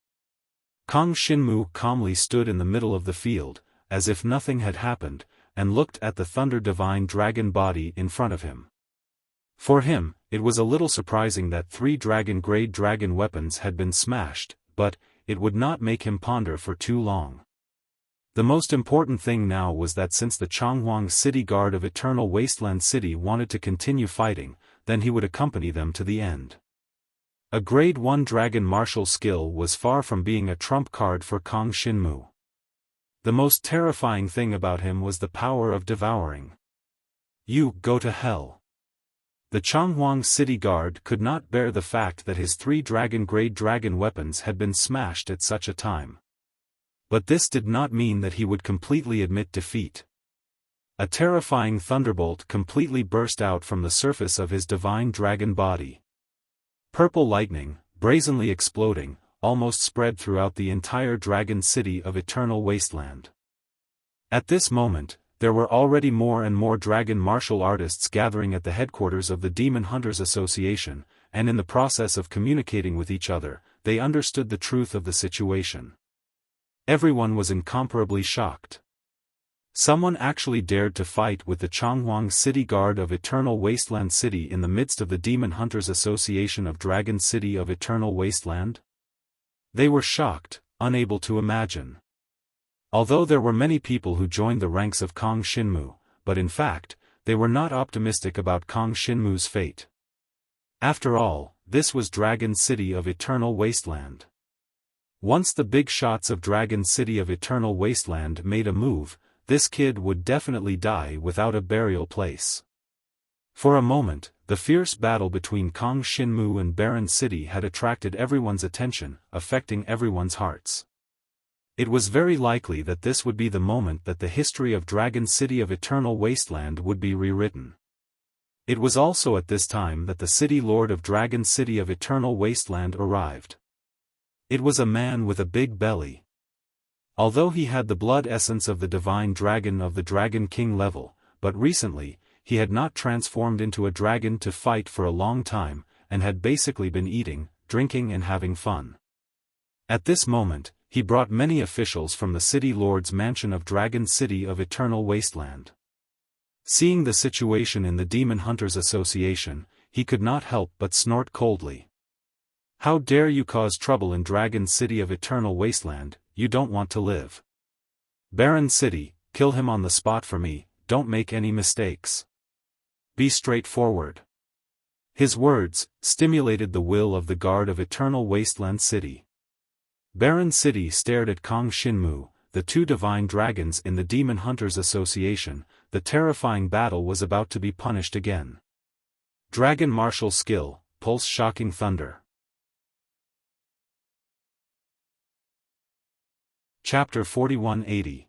Kong Shinmu calmly stood in the middle of the field, as if nothing had happened, and looked at the Thunder Divine Dragon body in front of him. For him, it was a little surprising that 3 dragon-grade dragon weapons had been smashed, but it would not make him ponder for too long. The most important thing now was that since the Chonghuang City Guard of Eternal Wasteland City wanted to continue fighting, then he would accompany them to the end. A Grade 1 dragon martial skill was far from being a trump card for Kong Shinmu. The most terrifying thing about him was the power of devouring. You go to hell. The Chonghuang City Guard could not bear the fact that his 3 dragon-grade dragon weapons had been smashed at such a time. But this did not mean that he would completely admit defeat. A terrifying thunderbolt completely burst out from the surface of his divine dragon body. Purple lightning, brazenly exploding, almost spread throughout the entire dragon city of Eternal Wasteland. At this moment, there were already more and more dragon martial artists gathering at the headquarters of the Demon Hunters Association, and in the process of communicating with each other, they understood the truth of the situation. Everyone was incomparably shocked. Someone actually dared to fight with the Chonghuang City Guard of Eternal Wasteland City in the midst of the Demon Hunters Association of Dragon City of Eternal Wasteland? They were shocked, unable to imagine. Although there were many people who joined the ranks of Kong Shinmu, but in fact, they were not optimistic about Kong Shinmu's fate. After all, this was Dragon City of Eternal Wasteland. Once the big shots of Dragon City of Eternal Wasteland made a move, this kid would definitely die without a burial place. For a moment, the fierce battle between Kong Shinmu and Barren City had attracted everyone's attention, affecting everyone's hearts. It was very likely that this would be the moment that the history of Dragon City of Eternal Wasteland would be rewritten. It was also at this time that the City Lord of Dragon City of Eternal Wasteland arrived. It was a man with a big belly. Although he had the blood essence of the divine dragon of the Dragon King level, but recently, he had not transformed into a dragon to fight for a long time, and had basically been eating, drinking and having fun. At this moment, he brought many officials from the City Lord's mansion of Dragon City of Eternal Wasteland. Seeing the situation in the Demon Hunters Association, he could not help but snort coldly. How dare you cause trouble in Dragon City of Eternal Wasteland, you don't want to live. Barren City, kill him on the spot for me, don't make any mistakes. Be straightforward. His words stimulated the will of the guard of Eternal Wasteland City. Barren City stared at Kong Shinmu, the two divine dragons in the Demon Hunters Association. The terrifying battle was about to be punished again. Dragon Martial Skill, Pulse Shocking Thunder. Chapter 4180.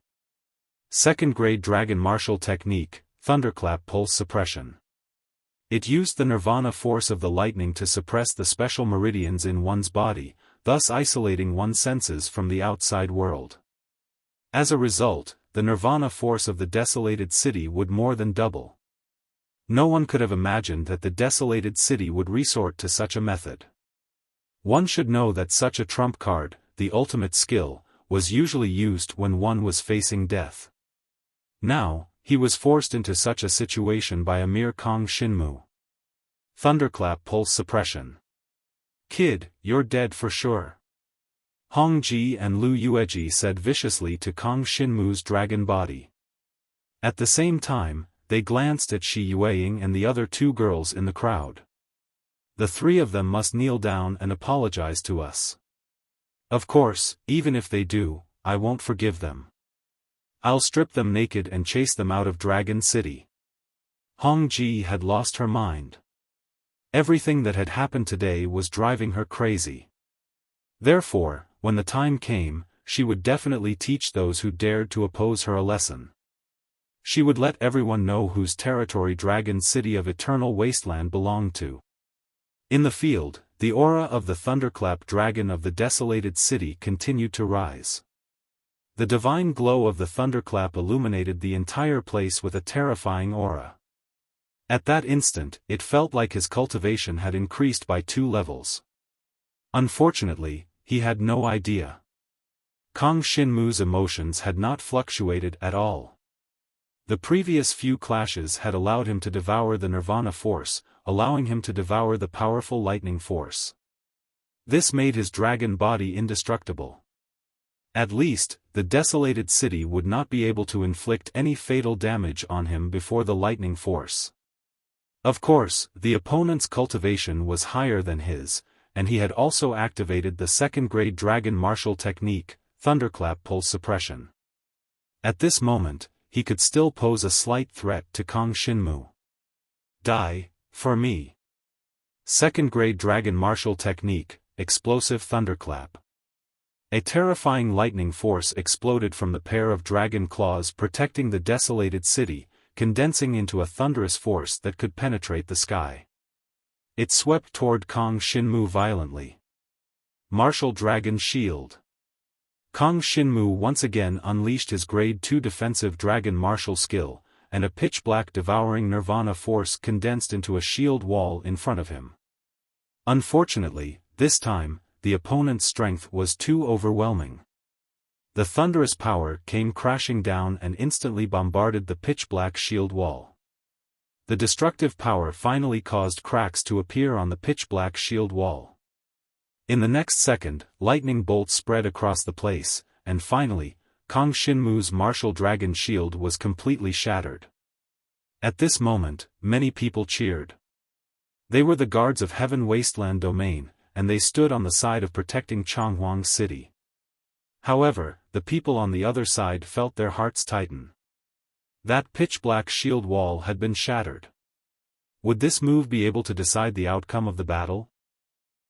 Second Grade Dragon Martial Technique, Thunderclap Pulse Suppression. It used the nirvana force of the lightning to suppress the special meridians in one's body, thus isolating one's senses from the outside world. As a result, the nirvana force of the desolated city would more than double. No one could have imagined that the desolated city would resort to such a method. One should know that such a trump card, the ultimate skill, was usually used when one was facing death. Now, he was forced into such a situation by a mere Kong Shinmu. Thunderclap Pulse Suppression. Kid, you're dead for sure. Hong Ji and Lu Yueji said viciously to Kong Shinmu's dragon body. At the same time, they glanced at Shi Yueying and the other two girls in the crowd. The three of them must kneel down and apologize to us. Of course, even if they do, I won't forgive them. I'll strip them naked and chase them out of Dragon City. Hong Ji had lost her mind. Everything that had happened today was driving her crazy. Therefore, when the time came, she would definitely teach those who dared to oppose her a lesson. She would let everyone know whose territory Dragon City of Eternal Wasteland belonged to. In the field, the aura of the thunderclap dragon of the desolated city continued to rise. The divine glow of the thunderclap illuminated the entire place with a terrifying aura. At that instant, it felt like his cultivation had increased by 2 levels. Unfortunately, he had no idea. Kong Shinmu's emotions had not fluctuated at all. The previous few clashes had allowed him to devour the nirvana force, allowing him to devour the powerful lightning force. This made his dragon body indestructible. At least, the desolated city would not be able to inflict any fatal damage on him before the lightning force. Of course, the opponent's cultivation was higher than his, and he had also activated the second-grade dragon martial technique, Thunderclap Pulse Suppression. At this moment, he could still pose a slight threat to Kong Shinmu. Die, for me. Second-grade dragon martial technique, Explosive Thunderclap. A terrifying lightning force exploded from the pair of dragon claws protecting the desolated city, condensing into a thunderous force that could penetrate the sky. It swept toward Kong Shinmu violently. Martial Dragon Shield. Kong Shinmu once again unleashed his Grade 2 defensive dragon martial skill, and a pitch-black devouring nirvana force condensed into a shield wall in front of him. Unfortunately, this time, the opponent's strength was too overwhelming. The thunderous power came crashing down and instantly bombarded the pitch-black shield wall. The destructive power finally caused cracks to appear on the pitch-black shield wall. In the next second, lightning bolts spread across the place, and finally, Kong Shinmu's martial dragon shield was completely shattered. At this moment, many people cheered. They were the guards of Heaven Wasteland Domain, and they stood on the side of protecting Changhuang City. However, the people on the other side felt their hearts tighten. That pitch-black shield wall had been shattered. Would this move be able to decide the outcome of the battle?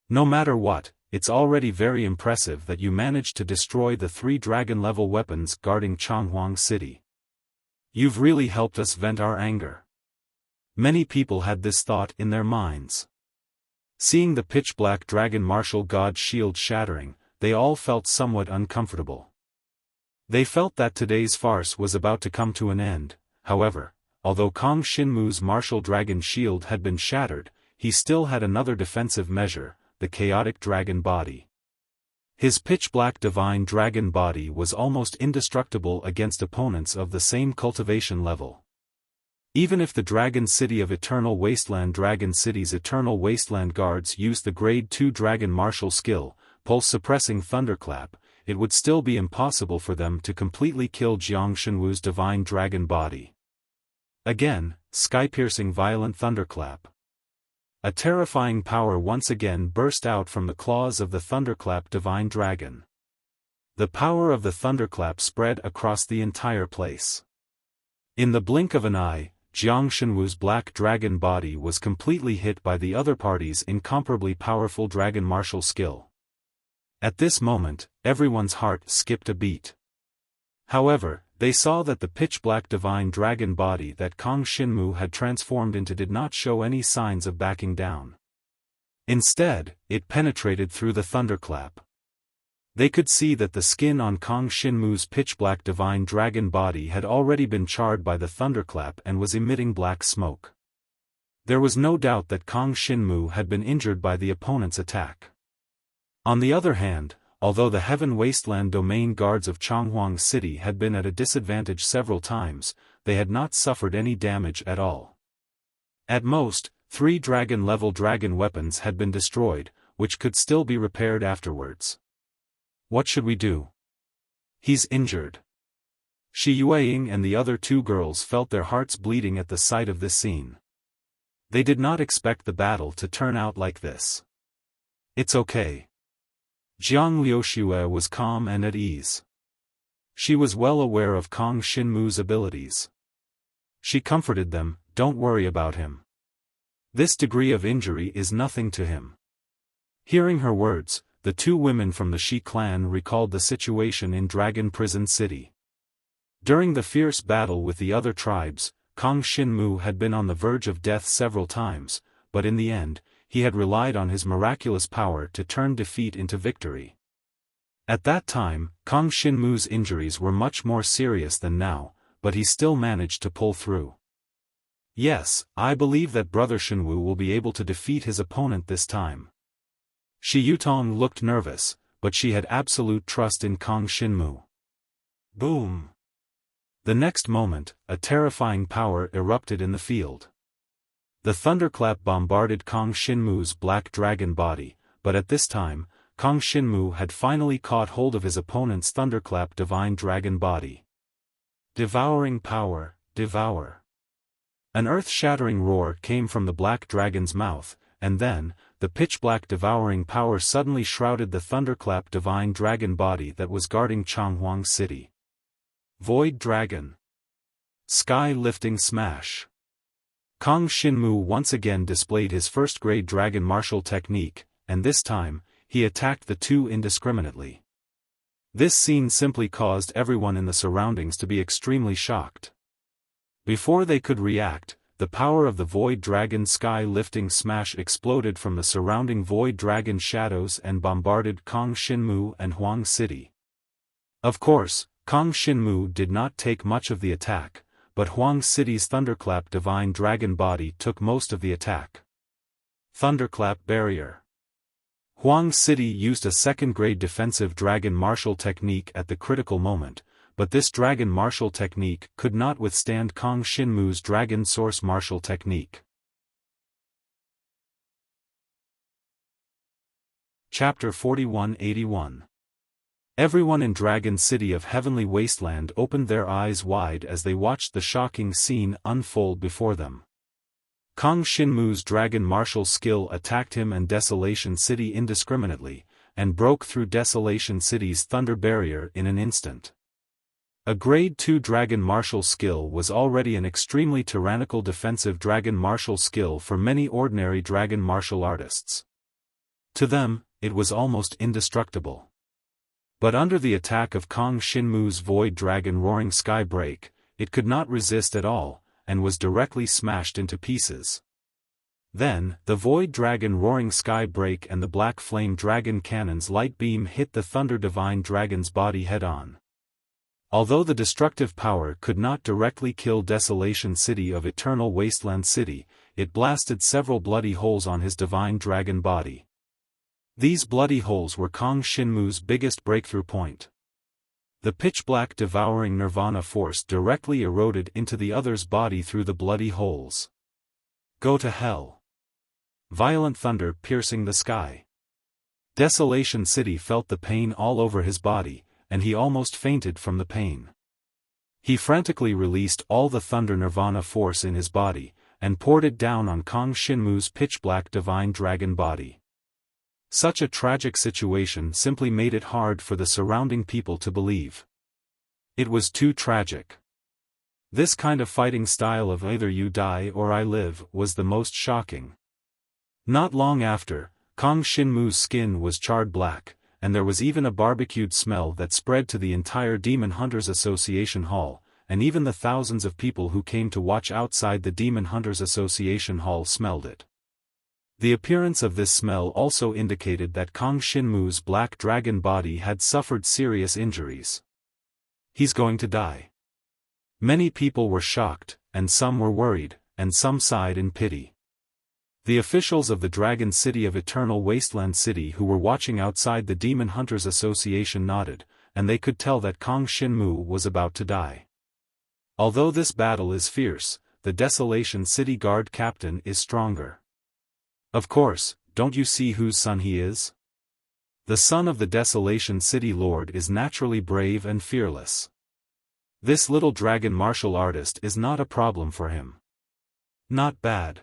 No matter what, it's already very impressive that you managed to destroy the 3 dragon-level weapons guarding Changhuang City. You've really helped us vent our anger. Many people had this thought in their minds. Seeing the pitch-black dragon martial god shield shattering, they all felt somewhat uncomfortable. They felt that today's farce was about to come to an end. However, although Kong Shinmu's martial dragon shield had been shattered, he still had another defensive measure, the chaotic dragon body. His pitch-black divine dragon body was almost indestructible against opponents of the same cultivation level. Even if the Dragon City of Eternal Wasteland Dragon City's Eternal Wasteland guards used the Grade 2 dragon martial skill, pulse-suppressing thunderclap, it would still be impossible for them to completely kill Jiang Shenwu's divine dragon body. Again, sky-piercing violent thunderclap. A terrifying power once again burst out from the claws of the thunderclap divine dragon. The power of the thunderclap spread across the entire place. In the blink of an eye, Jiang Shenwu's black dragon body was completely hit by the other party's incomparably powerful dragon martial skill. At this moment, everyone's heart skipped a beat. However, they saw that the pitch-black divine dragon body that Kong Shinmu had transformed into did not show any signs of backing down. Instead, it penetrated through the thunderclap. They could see that the skin on Kong Shinmu's pitch-black divine dragon body had already been charred by the thunderclap and was emitting black smoke. There was no doubt that Kong Shinmu had been injured by the opponent's attack. On the other hand, although the Heaven Wasteland Domain guards of Changhuang City had been at a disadvantage several times, they had not suffered any damage at all. At most, 3 dragon-level dragon weapons had been destroyed, which could still be repaired afterwards. What should we do? He's injured. Shi Yueying and the other 2 girls felt their hearts bleeding at the sight of this scene. They did not expect the battle to turn out like this. It's okay. Jiang Liuxue was calm and at ease. She was well aware of Kong Shinmu's abilities. She comforted them, "Don't worry about him. This degree of injury is nothing to him." Hearing her words, the 2 women from the Shi clan recalled the situation in Dragon Prison City. During the fierce battle with the other tribes, Kong Shinmu had been on the verge of death several times, but in the end, he had relied on his miraculous power to turn defeat into victory. At that time, Kong Shinmu's injuries were much more serious than now, but he still managed to pull through. Yes, I believe that Brother Shenwu will be able to defeat his opponent this time. Shi Yutong looked nervous, but she had absolute trust in Kong Shinmu. Boom! The next moment, a terrifying power erupted in the field. The thunderclap bombarded Kong Shinmu's black dragon body, but at this time, Kong Shinmu had finally caught hold of his opponent's thunderclap divine dragon body. Devouring power, devour. An earth-shattering roar came from the black dragon's mouth, and then, the pitch-black devouring power suddenly shrouded the thunderclap divine dragon body that was guarding Changhuang City. Void Dragon. Sky-lifting smash. Kong Shinmu once again displayed his first-grade dragon martial technique, and this time, he attacked the 2 indiscriminately. This scene simply caused everyone in the surroundings to be extremely shocked. Before they could react, the power of the Void Dragon sky-lifting smash exploded from the surrounding Void Dragon shadows and bombarded Kong Shinmu and Huang City. Of course, Kong Shinmu did not take much of the attack, but Huang City's Thunderclap Divine Dragon Body took most of the attack. Thunderclap Barrier. Huang City used a second-grade defensive dragon martial technique at the critical moment, but this dragon martial technique could not withstand Kong Shinmu's dragon source martial technique. Chapter 4181. Everyone in Dragon City of Heavenly Wasteland opened their eyes wide as they watched the shocking scene unfold before them. Kong Shinmu's dragon martial skill attacked him and Desolation City indiscriminately, and broke through Desolation City's thunder barrier in an instant. A Grade 2 dragon martial skill was already an extremely tyrannical defensive dragon martial skill for many ordinary dragon martial artists. To them, it was almost indestructible. But under the attack of Kong Shinmu's Void Dragon Roaring Sky Break, it could not resist at all, and was directly smashed into pieces. Then, the Void Dragon Roaring Sky Break and the Black Flame Dragon Cannon's light beam hit the Thunder Divine Dragon's body head-on. Although the destructive power could not directly kill Desolation City of Eternal Wasteland City, it blasted several bloody holes on his Divine Dragon body. These bloody holes were Kong Shinmu's biggest breakthrough point. The pitch-black devouring Nirvana force directly eroded into the other's body through the bloody holes. Go to hell. Violent thunder piercing the sky. Desolation City felt the pain all over his body, and he almost fainted from the pain. He frantically released all the thunder Nirvana force in his body, and poured it down on Kong Shinmu's pitch-black divine dragon body. Such a tragic situation simply made it hard for the surrounding people to believe. It was too tragic. This kind of fighting style of either you die or I live was the most shocking. Not long after, Kong Shinmu's skin was charred black, and there was even a barbecued smell that spread to the entire Demon Hunters Association Hall, and even the thousands of people who came to watch outside the Demon Hunters Association Hall smelled it. The appearance of this smell also indicated that Kong Shinmu's black dragon body had suffered serious injuries. He's going to die. Many people were shocked, and some were worried, and some sighed in pity. The officials of the Dragon City of Eternal Wasteland City who were watching outside the Demon Hunters Association nodded, and they could tell that Kong Shinmu was about to die. Although this battle is fierce, the Desolation City Guard captain is stronger. Of course, don't you see whose son he is? The son of the Desolation City Lord is naturally brave and fearless. This little dragon martial artist is not a problem for him. Not bad.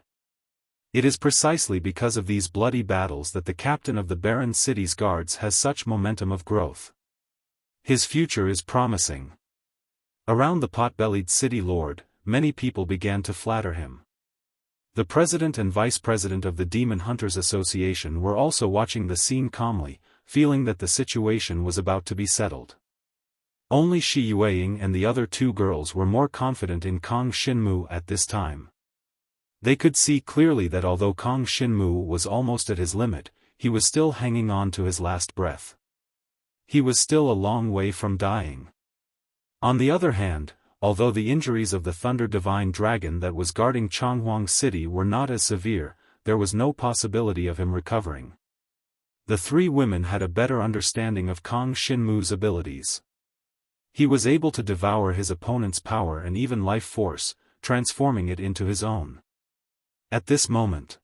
It is precisely because of these bloody battles that the captain of the Barren City's guards has such momentum of growth. His future is promising. Around the pot-bellied city lord, many people began to flatter him. The president and vice president of the Demon Hunters Association were also watching the scene calmly, feeling that the situation was about to be settled. Only Shi Yueying and the other two girls were more confident in Kong Shinmu at this time. They could see clearly that although Kong Shinmu was almost at his limit, he was still hanging on to his last breath. He was still a long way from dying. On the other hand, although the injuries of the Thunder Divine Dragon that was guarding Chonghuang City were not as severe, there was no possibility of him recovering. The three women had a better understanding of Kong Shinmu's abilities. He was able to devour his opponent's power and even life force, transforming it into his own. At this moment,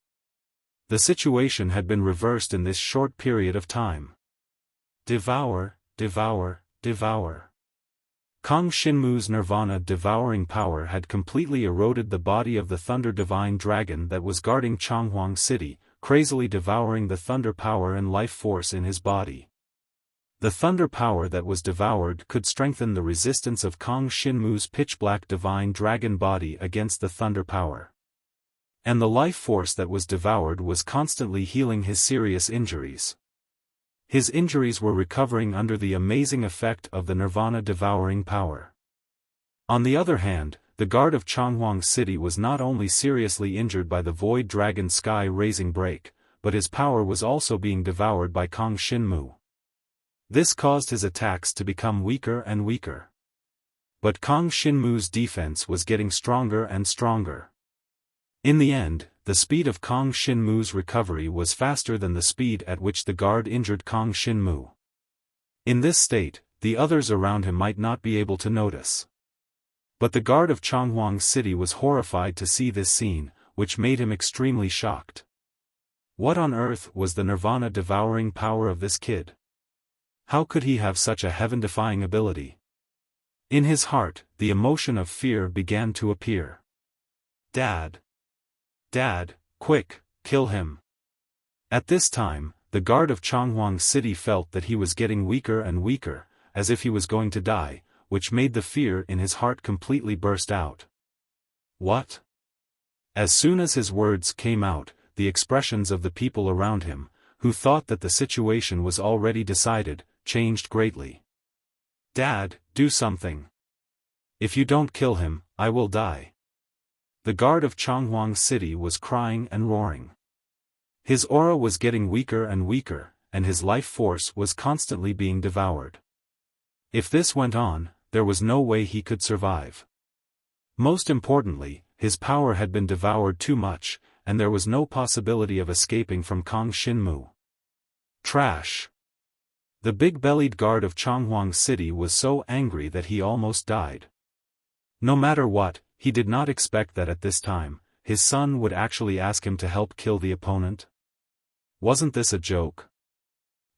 the situation had been reversed in this short period of time. Devour, devour, devour. Kong Shinmu's Nirvana devouring power had completely eroded the body of the Thunder Divine Dragon that was guarding Chonghuang City, crazily devouring the thunder power and life force in his body. The thunder power that was devoured could strengthen the resistance of Kong Shinmu's pitch-black divine dragon body against the thunder power. And the life force that was devoured was constantly healing his serious injuries. His injuries were recovering under the amazing effect of the Nirvana devouring power. On the other hand, the guard of Chonghuang City was not only seriously injured by the Void Dragon Sky-raising break, but his power was also being devoured by Kong Shinmu. This caused his attacks to become weaker and weaker. But Kong Shinmu's defense was getting stronger and stronger. In the end, the speed of Kong Shinmu's recovery was faster than the speed at which the guard injured Kong Shinmu. In this state, the others around him might not be able to notice. But the guard of Chonghuang City was horrified to see this scene, which made him extremely shocked. What on earth was the Nirvana devouring power of this kid? How could he have such a heaven-defying ability? In his heart, the emotion of fear began to appear. Dad! Dad, quick, kill him! At this time, the guard of Changhuang City felt that he was getting weaker and weaker, as if he was going to die, which made the fear in his heart completely burst out. What? As soon as his words came out, the expressions of the people around him, who thought that the situation was already decided, changed greatly. Dad, do something. If you don't kill him, I will die. The guard of Changhuang City was crying and roaring. His aura was getting weaker and weaker, and his life force was constantly being devoured. If this went on, there was no way he could survive. Most importantly, his power had been devoured too much, and there was no possibility of escaping from Kang Xinmu. Trash! The big-bellied guard of Changhuang City was so angry that he almost died. No matter what, he did not expect that at this time, his son would actually ask him to help kill the opponent. Wasn't this a joke?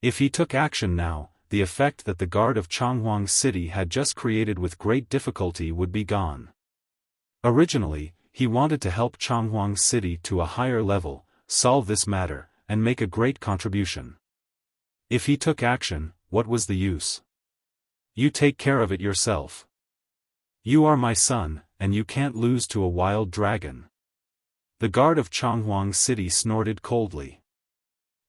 If he took action now, the effect that the guard of Changhuang City had just created with great difficulty would be gone. Originally, he wanted to help Changhuang City to a higher level, solve this matter, and make a great contribution. If he took action, what was the use? You take care of it yourself. You are my son, and you can't lose to a wild dragon. The guard of Changhuang City snorted coldly.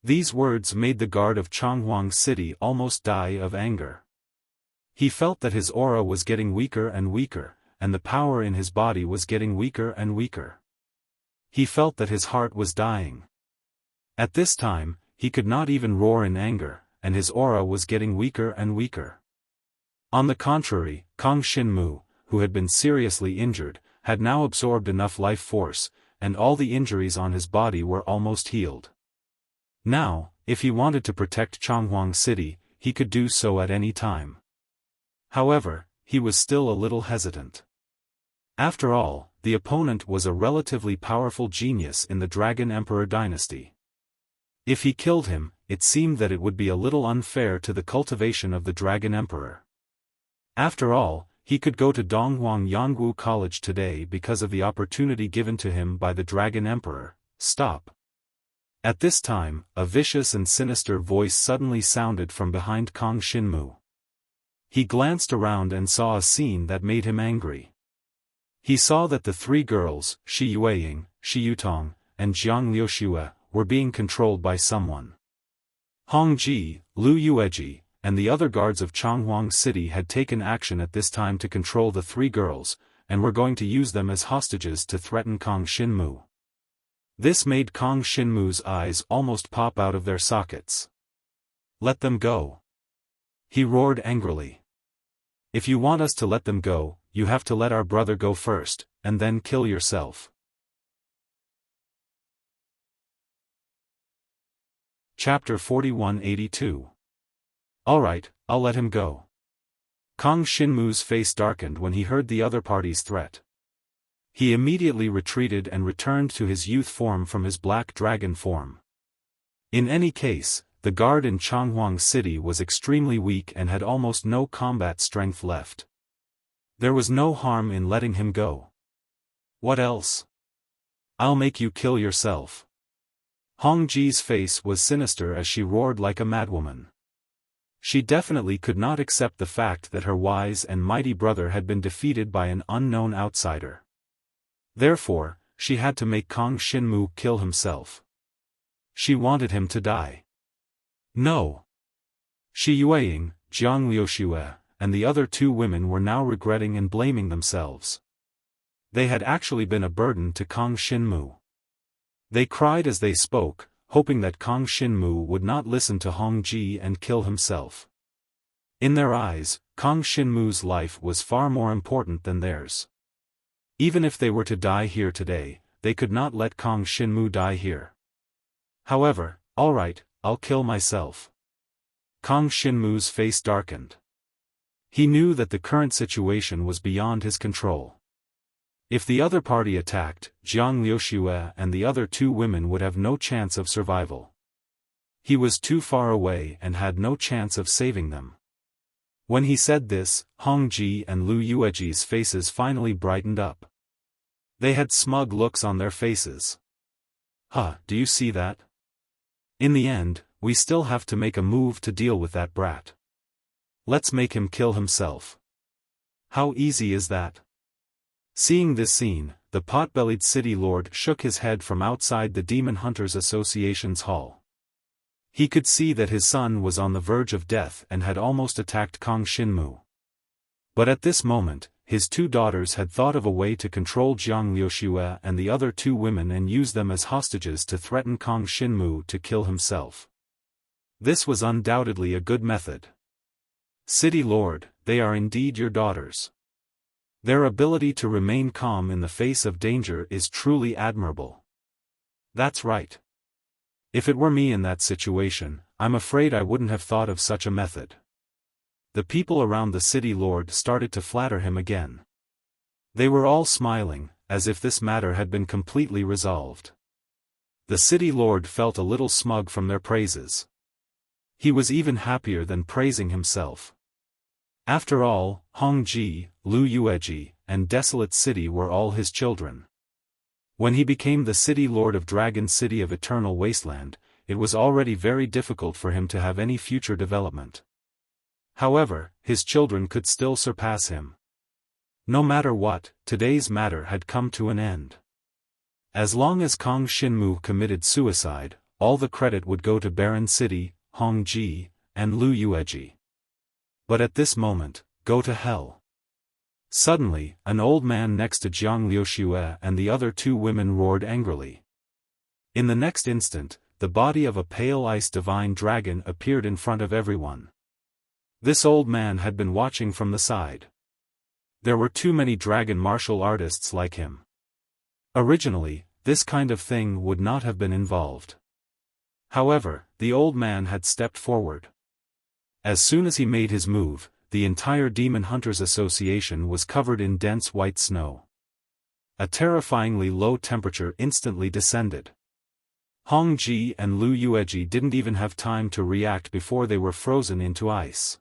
These words made the guard of Changhuang City almost die of anger. He felt that his aura was getting weaker and weaker, and the power in his body was getting weaker and weaker. He felt that his heart was dying. At this time, he could not even roar in anger, and his aura was getting weaker and weaker. On the contrary, Kang Xinmu, who had been seriously injured, had now absorbed enough life force, and all the injuries on his body were almost healed. Now, if he wanted to protect Changhuang City, he could do so at any time. However, he was still a little hesitant. After all, the opponent was a relatively powerful genius in the Dragon Emperor dynasty. If he killed him, it seemed that it would be a little unfair to the cultivation of the Dragon Emperor. After all, he could go to Donghuang Yangwu College today because of the opportunity given to him by the Dragon Emperor. Stop. At this time, a vicious and sinister voice suddenly sounded from behind Kang Xinmu. He glanced around and saw a scene that made him angry. He saw that the three girls, Shi Yueying, Shi Yutong, and Jiang Liuxue, were being controlled by someone. Hong Ji, Lu Yueji, and the other guards of Changhuang City had taken action at this time to control the three girls, and were going to use them as hostages to threaten Kang Xinmu. This made Kang Xinmu's eyes almost pop out of their sockets. Let them go. He roared angrily. If you want us to let them go, you have to let our brother go first, and then kill yourself. Chapter 4182. Alright, I'll let him go. Kang Xinmu's face darkened when he heard the other party's threat. He immediately retreated and returned to his youth form from his black dragon form. In any case, the guard in Changhuang City was extremely weak and had almost no combat strength left. There was no harm in letting him go. What else? I'll make you kill yourself. Hong Ji's face was sinister as she roared like a madwoman. She definitely could not accept the fact that her wise and mighty brother had been defeated by an unknown outsider. Therefore, she had to make Kang Xinmu kill himself. She wanted him to die. No. Shi Yueying, Jiang Liuxue, and the other two women were now regretting and blaming themselves. They had actually been a burden to Kang Xinmu. They cried as they spoke, hoping that Kang Xinmu would not listen to Hong Ji and kill himself. In their eyes, Kang Xinmu's life was far more important than theirs. Even if they were to die here today, they could not let Kang Xinmu die here. However, alright, I'll kill myself. Kang Xinmu's face darkened. He knew that the current situation was beyond his control. If the other party attacked, Jiang Liuxue and the other two women would have no chance of survival. He was too far away and had no chance of saving them. When he said this, Hongji and Lu Yueji's faces finally brightened up. They had smug looks on their faces. "Huh, do you see that? In the end, we still have to make a move to deal with that brat. Let's make him kill himself. How easy is that?" Seeing this scene, the pot-bellied city lord shook his head from outside the Demon Hunters Association's hall. He could see that his son was on the verge of death and had almost attacked Kang Xinmu. But at this moment, his two daughters had thought of a way to control Jiang Liuxue and the other two women and use them as hostages to threaten Kang Xinmu to kill himself. This was undoubtedly a good method. "City Lord, they are indeed your daughters. Their ability to remain calm in the face of danger is truly admirable." "That's right. If it were me in that situation, I'm afraid I wouldn't have thought of such a method." The people around the city lord started to flatter him again. They were all smiling, as if this matter had been completely resolved. The city lord felt a little smug from their praises. He was even happier than praising himself. After all, Hongji, Lu Yueji, and Desolate City were all his children. When he became the city lord of Dragon City of Eternal Wasteland, it was already very difficult for him to have any future development. However, his children could still surpass him. No matter what, today's matter had come to an end. As long as Kang Xinmu committed suicide, all the credit would go to Baron City, Hongji, and Lu Yueji. But at this moment, go to hell. Suddenly, an old man next to Jiang Liuxue and the other two women roared angrily. In the next instant, the body of a pale ice divine dragon appeared in front of everyone. This old man had been watching from the side. There were too many dragon martial artists like him. Originally, this kind of thing would not have been involved. However, the old man had stepped forward. As soon as he made his move, the entire Demon Hunters Association was covered in dense white snow. A terrifyingly low temperature instantly descended. Hongji and Lu Yueji didn't even have time to react before they were frozen into ice.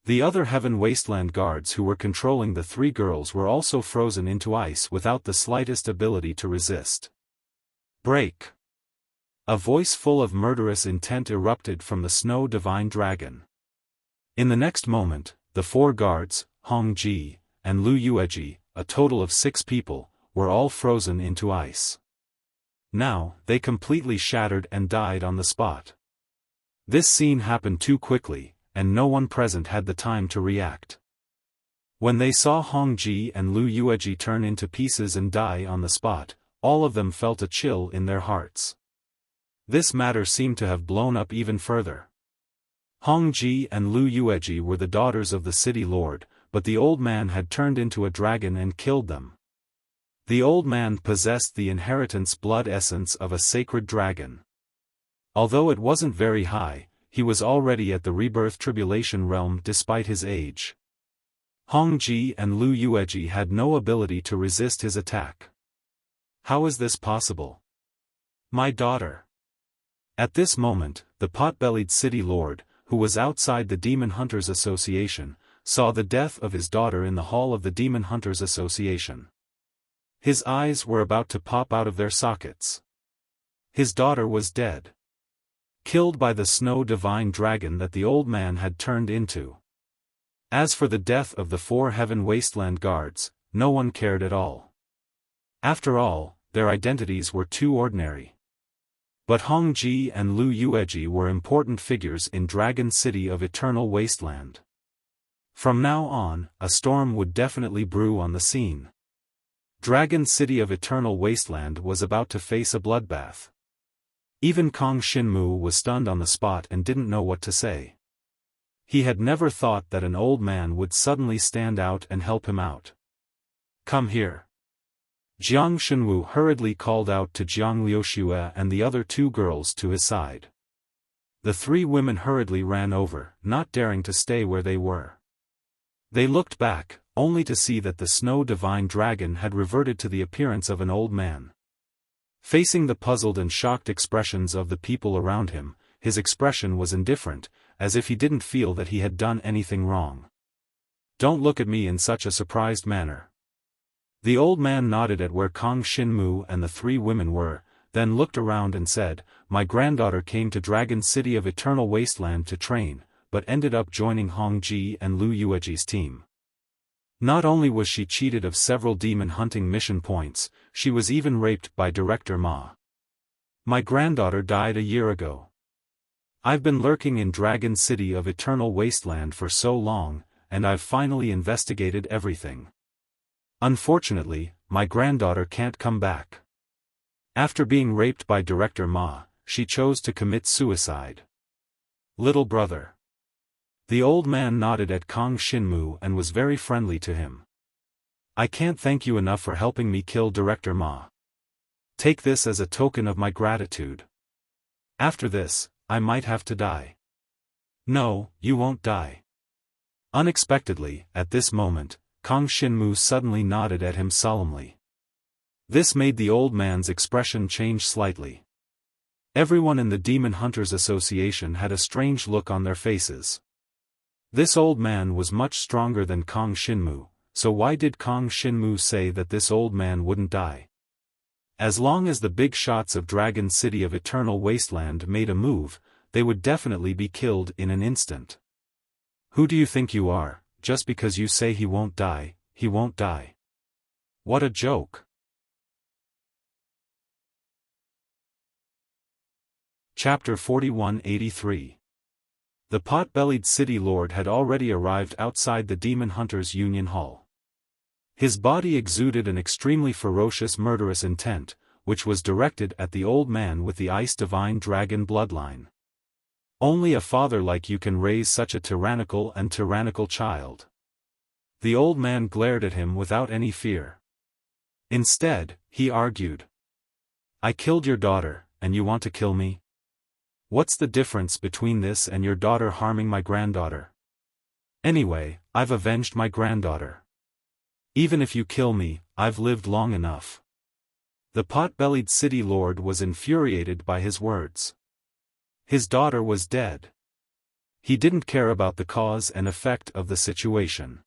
The other Heaven Wasteland guards who were controlling the three girls were also frozen into ice without the slightest ability to resist. "Break!" A voice full of murderous intent erupted from the snow divine dragon. In the next moment, the four guards, Hongji, and Lu Yueji, a total of 6 people, were all frozen into ice. Now, they completely shattered and died on the spot. This scene happened too quickly, and no one present had the time to react. When they saw Hongji and Lu Yueji turn into pieces and die on the spot, all of them felt a chill in their hearts. This matter seemed to have blown up even further. Hongji and Lu Yueji were the daughters of the city lord, but the old man had turned into a dragon and killed them. The old man possessed the inheritance blood essence of a sacred dragon. Although it wasn't very high, he was already at the rebirth tribulation realm despite his age. Hongji and Lu Yueji had no ability to resist his attack. How is this possible? My daughter. At this moment, the pot-bellied city lord, who was outside the Demon Hunters Association, saw the death of his daughter in the hall of the Demon Hunters Association. His eyes were about to pop out of their sockets. His daughter was dead. Killed by the snow divine dragon that the old man had turned into. As for the death of the 4 Heaven Wasteland guards, no one cared at all. After all, their identities were too ordinary. But Hongji and Lu Yueji were important figures in Dragon City of Eternal Wasteland. From now on, a storm would definitely brew on the scene. Dragon City of Eternal Wasteland was about to face a bloodbath. Even Kang Xinmu was stunned on the spot and didn't know what to say. He had never thought that an old man would suddenly stand out and help him out. Come here. Jiang Xinwu hurriedly called out to Jiang Liuxue and the other 2 girls to his side. The 3 women hurriedly ran over, not daring to stay where they were. They looked back, only to see that the snow divine dragon had reverted to the appearance of an old man. Facing the puzzled and shocked expressions of the people around him, his expression was indifferent, as if he didn't feel that he had done anything wrong. "Don't look at me in such a surprised manner." The old man nodded at where Kang Xinmu and the three women were, then looked around and said, "My granddaughter came to Dragon City of Eternal Wasteland to train, but ended up joining Hongji and Lu Yueji's team. Not only was she cheated of several demon hunting mission points, she was even raped by Director Ma. My granddaughter died a year ago. I've been lurking in Dragon City of Eternal Wasteland for so long, and I've finally investigated everything. Unfortunately, my granddaughter can't come back. After being raped by Director Ma, she chose to commit suicide." "Little brother." The old man nodded at Kang Xinmu and was very friendly to him. "I can't thank you enough for helping me kill Director Ma. Take this as a token of my gratitude. After this, I might have to die." "No, you won't die." Unexpectedly, at this moment, Kang Xinmu suddenly nodded at him solemnly. This made the old man's expression change slightly. Everyone in the Demon Hunters Association had a strange look on their faces. This old man was much stronger than Kang Xinmu, so why did Kang Xinmu say that this old man wouldn't die? As long as the big shots of Dragon City of Eternal Wasteland made a move, they would definitely be killed in an instant. "Who do you think you are? Just because you say he won't die, he won't die." What a joke. Chapter 4183. The pot-bellied city lord had already arrived outside the Demon Hunters Union Hall. His body exuded an extremely ferocious murderous intent, which was directed at the old man with the Ice Divine Dragon bloodline. "Only a father like you can raise such a tyrannical child." The old man glared at him without any fear. Instead, he argued. "I killed your daughter, and you want to kill me? What's the difference between this and your daughter harming my granddaughter? Anyway, I've avenged my granddaughter. Even if you kill me, I've lived long enough." The pot-bellied city lord was infuriated by his words. His daughter was dead. He didn't care about the cause and effect of the situation.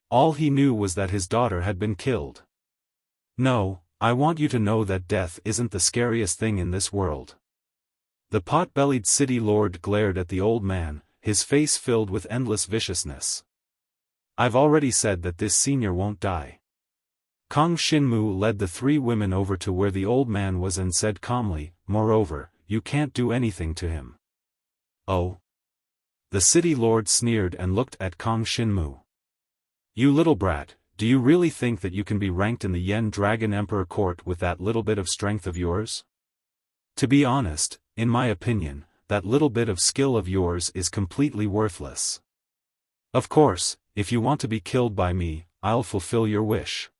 All he knew was that his daughter had been killed. "No, I want you to know that death isn't the scariest thing in this world." The pot-bellied city lord glared at the old man, his face filled with endless viciousness. "I've already said that this senior won't die." Kang Xinmu led the three women over to where the old man was and said calmly, "Moreover, you can't do anything to him." "Oh?" The city lord sneered and looked at Kang Xinmu. "You little brat, do you really think that you can be ranked in the Yen Dragon Emperor court with that little bit of strength of yours? To be honest, in my opinion, that little bit of skill of yours is completely worthless. Of course, if you want to be killed by me, I'll fulfill your wish.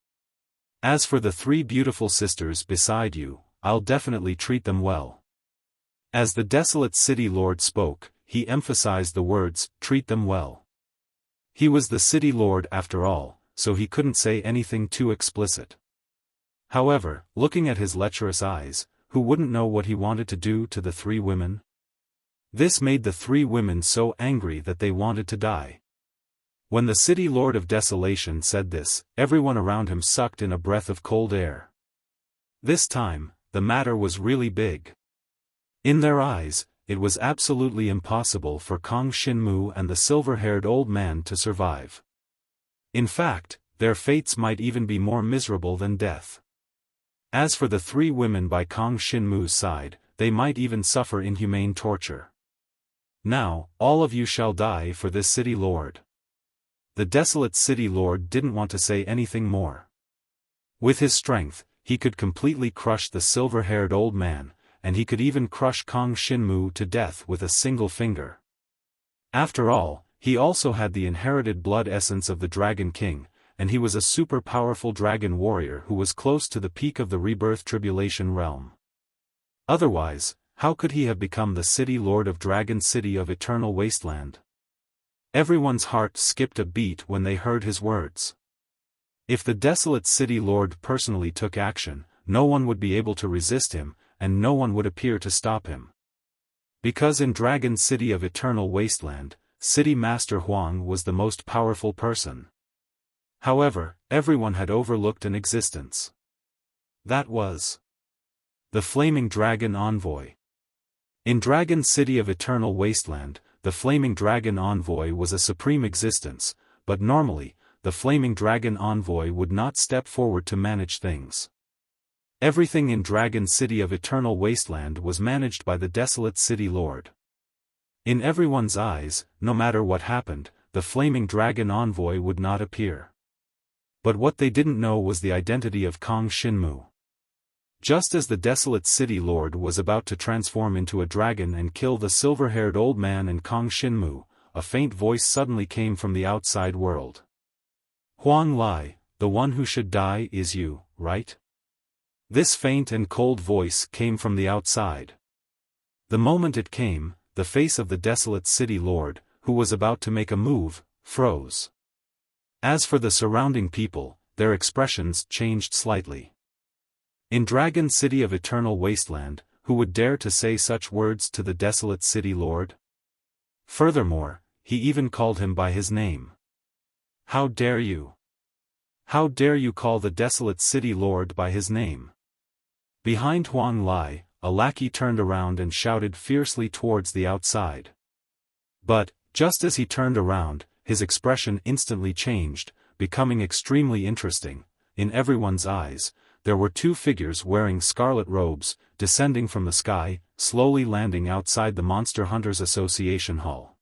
As for the three beautiful sisters beside you, I'll definitely treat them well." As the desolate city lord spoke, he emphasized the words, "treat them well." He was the city lord after all, so he couldn't say anything too explicit. However, looking at his lecherous eyes, who wouldn't know what he wanted to do to the three women? This made the three women so angry that they wanted to die. When the city lord of desolation said this, everyone around him sucked in a breath of cold air. This time, the matter was really big. In their eyes, it was absolutely impossible for Kang Xinmu and the silver-haired old man to survive. In fact, their fates might even be more miserable than death. As for the three women by Kang Xinmu's side, they might even suffer inhumane torture. "Now, all of you shall die for this city lord." The desolate city lord didn't want to say anything more. With his strength, he could completely crush the silver-haired old man, and he could even crush Kang Xinmu to death with a single finger. After all, he also had the inherited blood essence of the Dragon King, and he was a super powerful dragon warrior who was close to the peak of the rebirth tribulation realm. Otherwise, how could he have become the city lord of Dragon City of Eternal Wasteland? Everyone's heart skipped a beat when they heard his words. If the desolate city lord personally took action, no one would be able to resist him, and no one would appear to stop him. Because in Dragon City of Eternal Wasteland, City Master Huang was the most powerful person. However, everyone had overlooked an existence. That was the Flaming Dragon Envoy. In Dragon City of Eternal Wasteland, the Flaming Dragon Envoy was a supreme existence, but normally, the Flaming Dragon Envoy would not step forward to manage things. Everything in Dragon City of Eternal Wasteland was managed by the Desolate City Lord. In everyone's eyes, no matter what happened, the Flaming Dragon Envoy would not appear. But what they didn't know was the identity of Kong Shinmu. Just as the Desolate City Lord was about to transform into a dragon and kill the silver-haired old man and Kong Shinmu, a faint voice suddenly came from the outside world. Huang Lai, the one who should die is you, right? This faint and cold voice came from the outside. The moment it came, the face of the Desolate City Lord, who was about to make a move, froze. As for the surrounding people, their expressions changed slightly. In Dragon City of Eternal Wasteland, who would dare to say such words to the Desolate City Lord? Furthermore, he even called him by his name. How dare you? How dare you call the Desolate City Lord by his name? Behind Huang Lai, a lackey turned around and shouted fiercely towards the outside. But, just as he turned around, his expression instantly changed, becoming extremely interesting. In everyone's eyes, there were two figures wearing scarlet robes, descending from the sky, slowly landing outside the Monster Hunters Association Hall.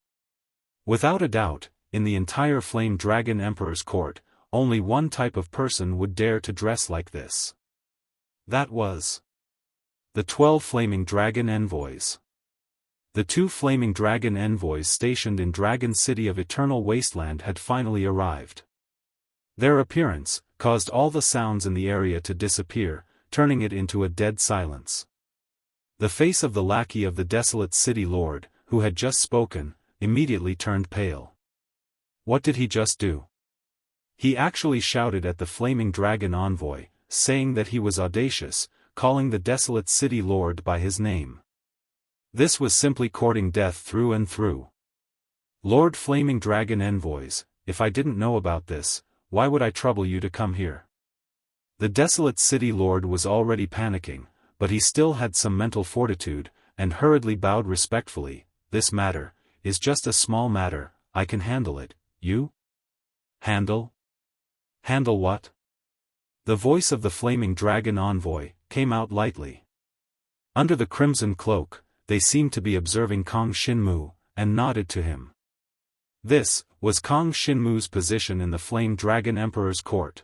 Without a doubt, in the entire Flame Dragon Emperor's court, only one type of person would dare to dress like this. That was the 12 Flaming Dragon Envoys. The 2 Flaming Dragon Envoys stationed in Dragon City of Eternal Wasteland had finally arrived. Their appearance caused all the sounds in the area to disappear, turning it into a dead silence. The face of the lackey of the Desolate City Lord, who had just spoken, immediately turned pale. What did he just do? He actually shouted at the Flaming Dragon Envoy, saying that he was audacious, calling the Desolate City Lord by his name. This was simply courting death through and through. Lord Flaming Dragon Envoys, if I didn't know about this, why would I trouble you to come here? The Desolate City Lord was already panicking, but he still had some mental fortitude, and hurriedly bowed respectfully. This matter is just a small matter, I can handle it. You? Handle? Handle what? The voice of the Flaming Dragon Envoy came out lightly. Under the crimson cloak, they seemed to be observing Kong Shinmu, and nodded to him. This was Kong Shinmu's position in the Flame Dragon Emperor's court.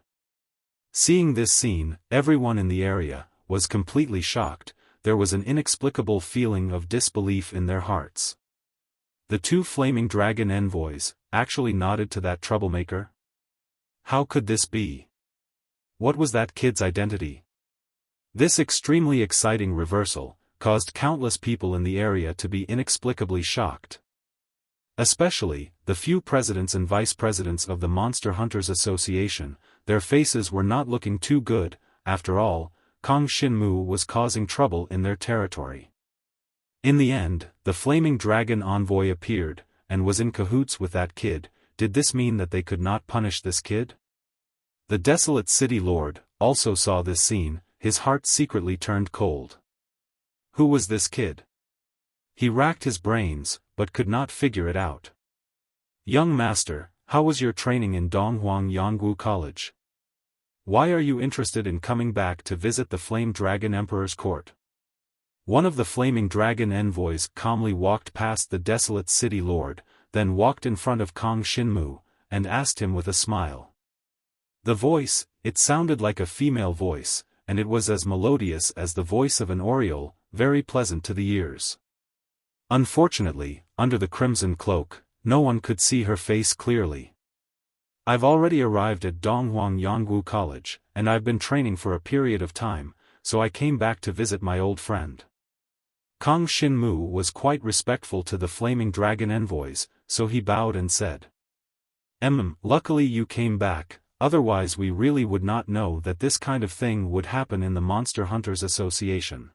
Seeing this scene, everyone in the area was completely shocked. There was an inexplicable feeling of disbelief in their hearts. The 2 Flaming Dragon Envoys actually nodded to that troublemaker? How could this be? What was that kid's identity? This extremely exciting reversal caused countless people in the area to be inexplicably shocked. Especially, the few presidents and vice presidents of the Monster Hunters Association. Their faces were not looking too good. After all, Kong Shinmu was causing trouble in their territory. In the end, the Flaming Dragon Envoy appeared, and was in cahoots with that kid. Did this mean that they could not punish this kid? The Desolate City Lord also saw this scene. His heart secretly turned cold. Who was this kid? He racked his brains, but could not figure it out. Young master, how was your training in Donghuang Yangwu College? Why are you interested in coming back to visit the Flame Dragon Emperor's court? One of the Flaming Dragon Envoys calmly walked past the Desolate City Lord, then walked in front of Kong Shinmu, and asked him with a smile. The voice, it sounded like a female voice, and it was as melodious as the voice of an oriole, very pleasant to the ears. Unfortunately, under the crimson cloak, no one could see her face clearly. I've already arrived at Donghuang Yangwu College, and I've been training for a period of time, so I came back to visit my old friend. Kong Shinmu was quite respectful to the Flaming Dragon Envoys, so he bowed and said, Luckily you came back. Otherwise we really would not know that this kind of thing would happen in the Monster Hunters Association.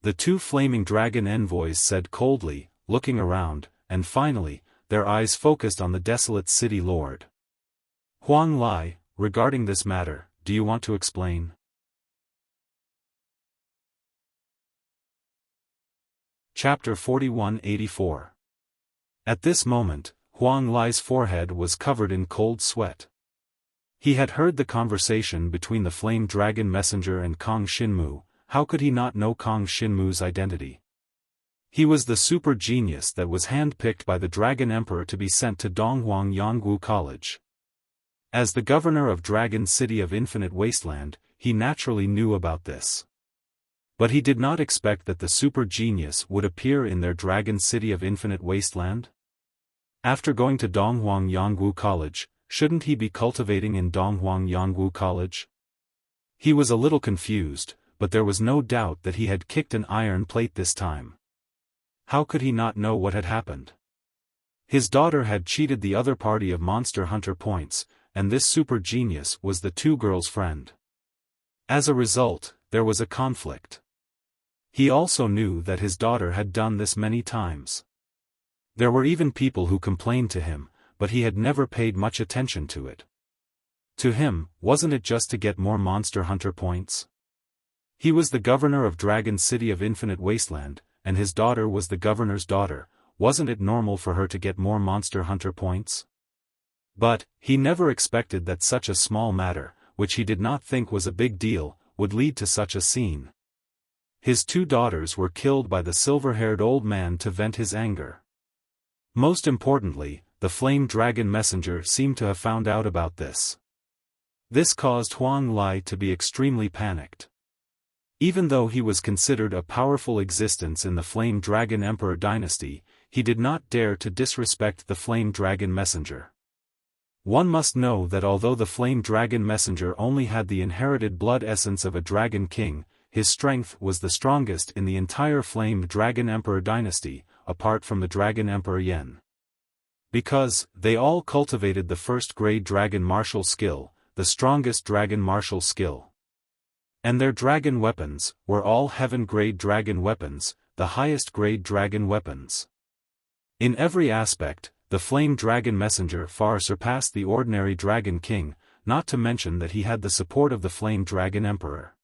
the two flaming dragon envoys said coldly, looking around, and finally, their eyes focused on the desolate city lord. Huang Lai, regarding this matter, do you want to explain? Chapter 4184. At this moment, Huang Lai's forehead was covered in cold sweat. He had heard the conversation between the flame dragon messenger and Kong Xinmu. How could he not know Kong Xinmu's identity? He was the super genius that was handpicked by the Dragon Emperor to be sent to Donghuang Yangwu College. As the governor of Dragon City of Infinite Wasteland, he naturally knew about this. But he did not expect that the super genius would appear in their Dragon City of Infinite Wasteland. After going to Donghuang Yangwu College, shouldn't he be cultivating in Donghuang Yangwu College? He was a little confused, but there was no doubt that he had kicked an iron plate this time. How could he not know what had happened? His daughter had cheated the other party of Monster Hunter points, and this super genius was the two girls' friend. As a result, there was a conflict. He also knew that his daughter had done this many times. There were even people who complained to him, but he had never paid much attention to it. To him, wasn't it just to get more Monster Hunter points? He was the governor of Dragon City of Infinite Wasteland, and his daughter was the governor's daughter. Wasn't it normal for her to get more Monster Hunter points? But, he never expected that such a small matter, which he did not think was a big deal, would lead to such a scene. His two daughters were killed by the silver-haired old man to vent his anger. Most importantly, the flame dragon messenger seemed to have found out about this. This caused Huang Lai to be extremely panicked. Even though he was considered a powerful existence in the Flame Dragon Emperor dynasty, he did not dare to disrespect the Flame Dragon Messenger. One must know that although the Flame Dragon Messenger only had the inherited blood essence of a Dragon King, his strength was the strongest in the entire Flame Dragon Emperor dynasty, apart from the Dragon Emperor Yen. Because, they all cultivated the first-grade Dragon Martial skill, the strongest Dragon Martial skill. And their dragon weapons were all heaven-grade dragon weapons, the highest-grade dragon weapons. In every aspect, the Flame Dragon Messenger far surpassed the ordinary Dragon King, not to mention that he had the support of the Flame Dragon Emperor.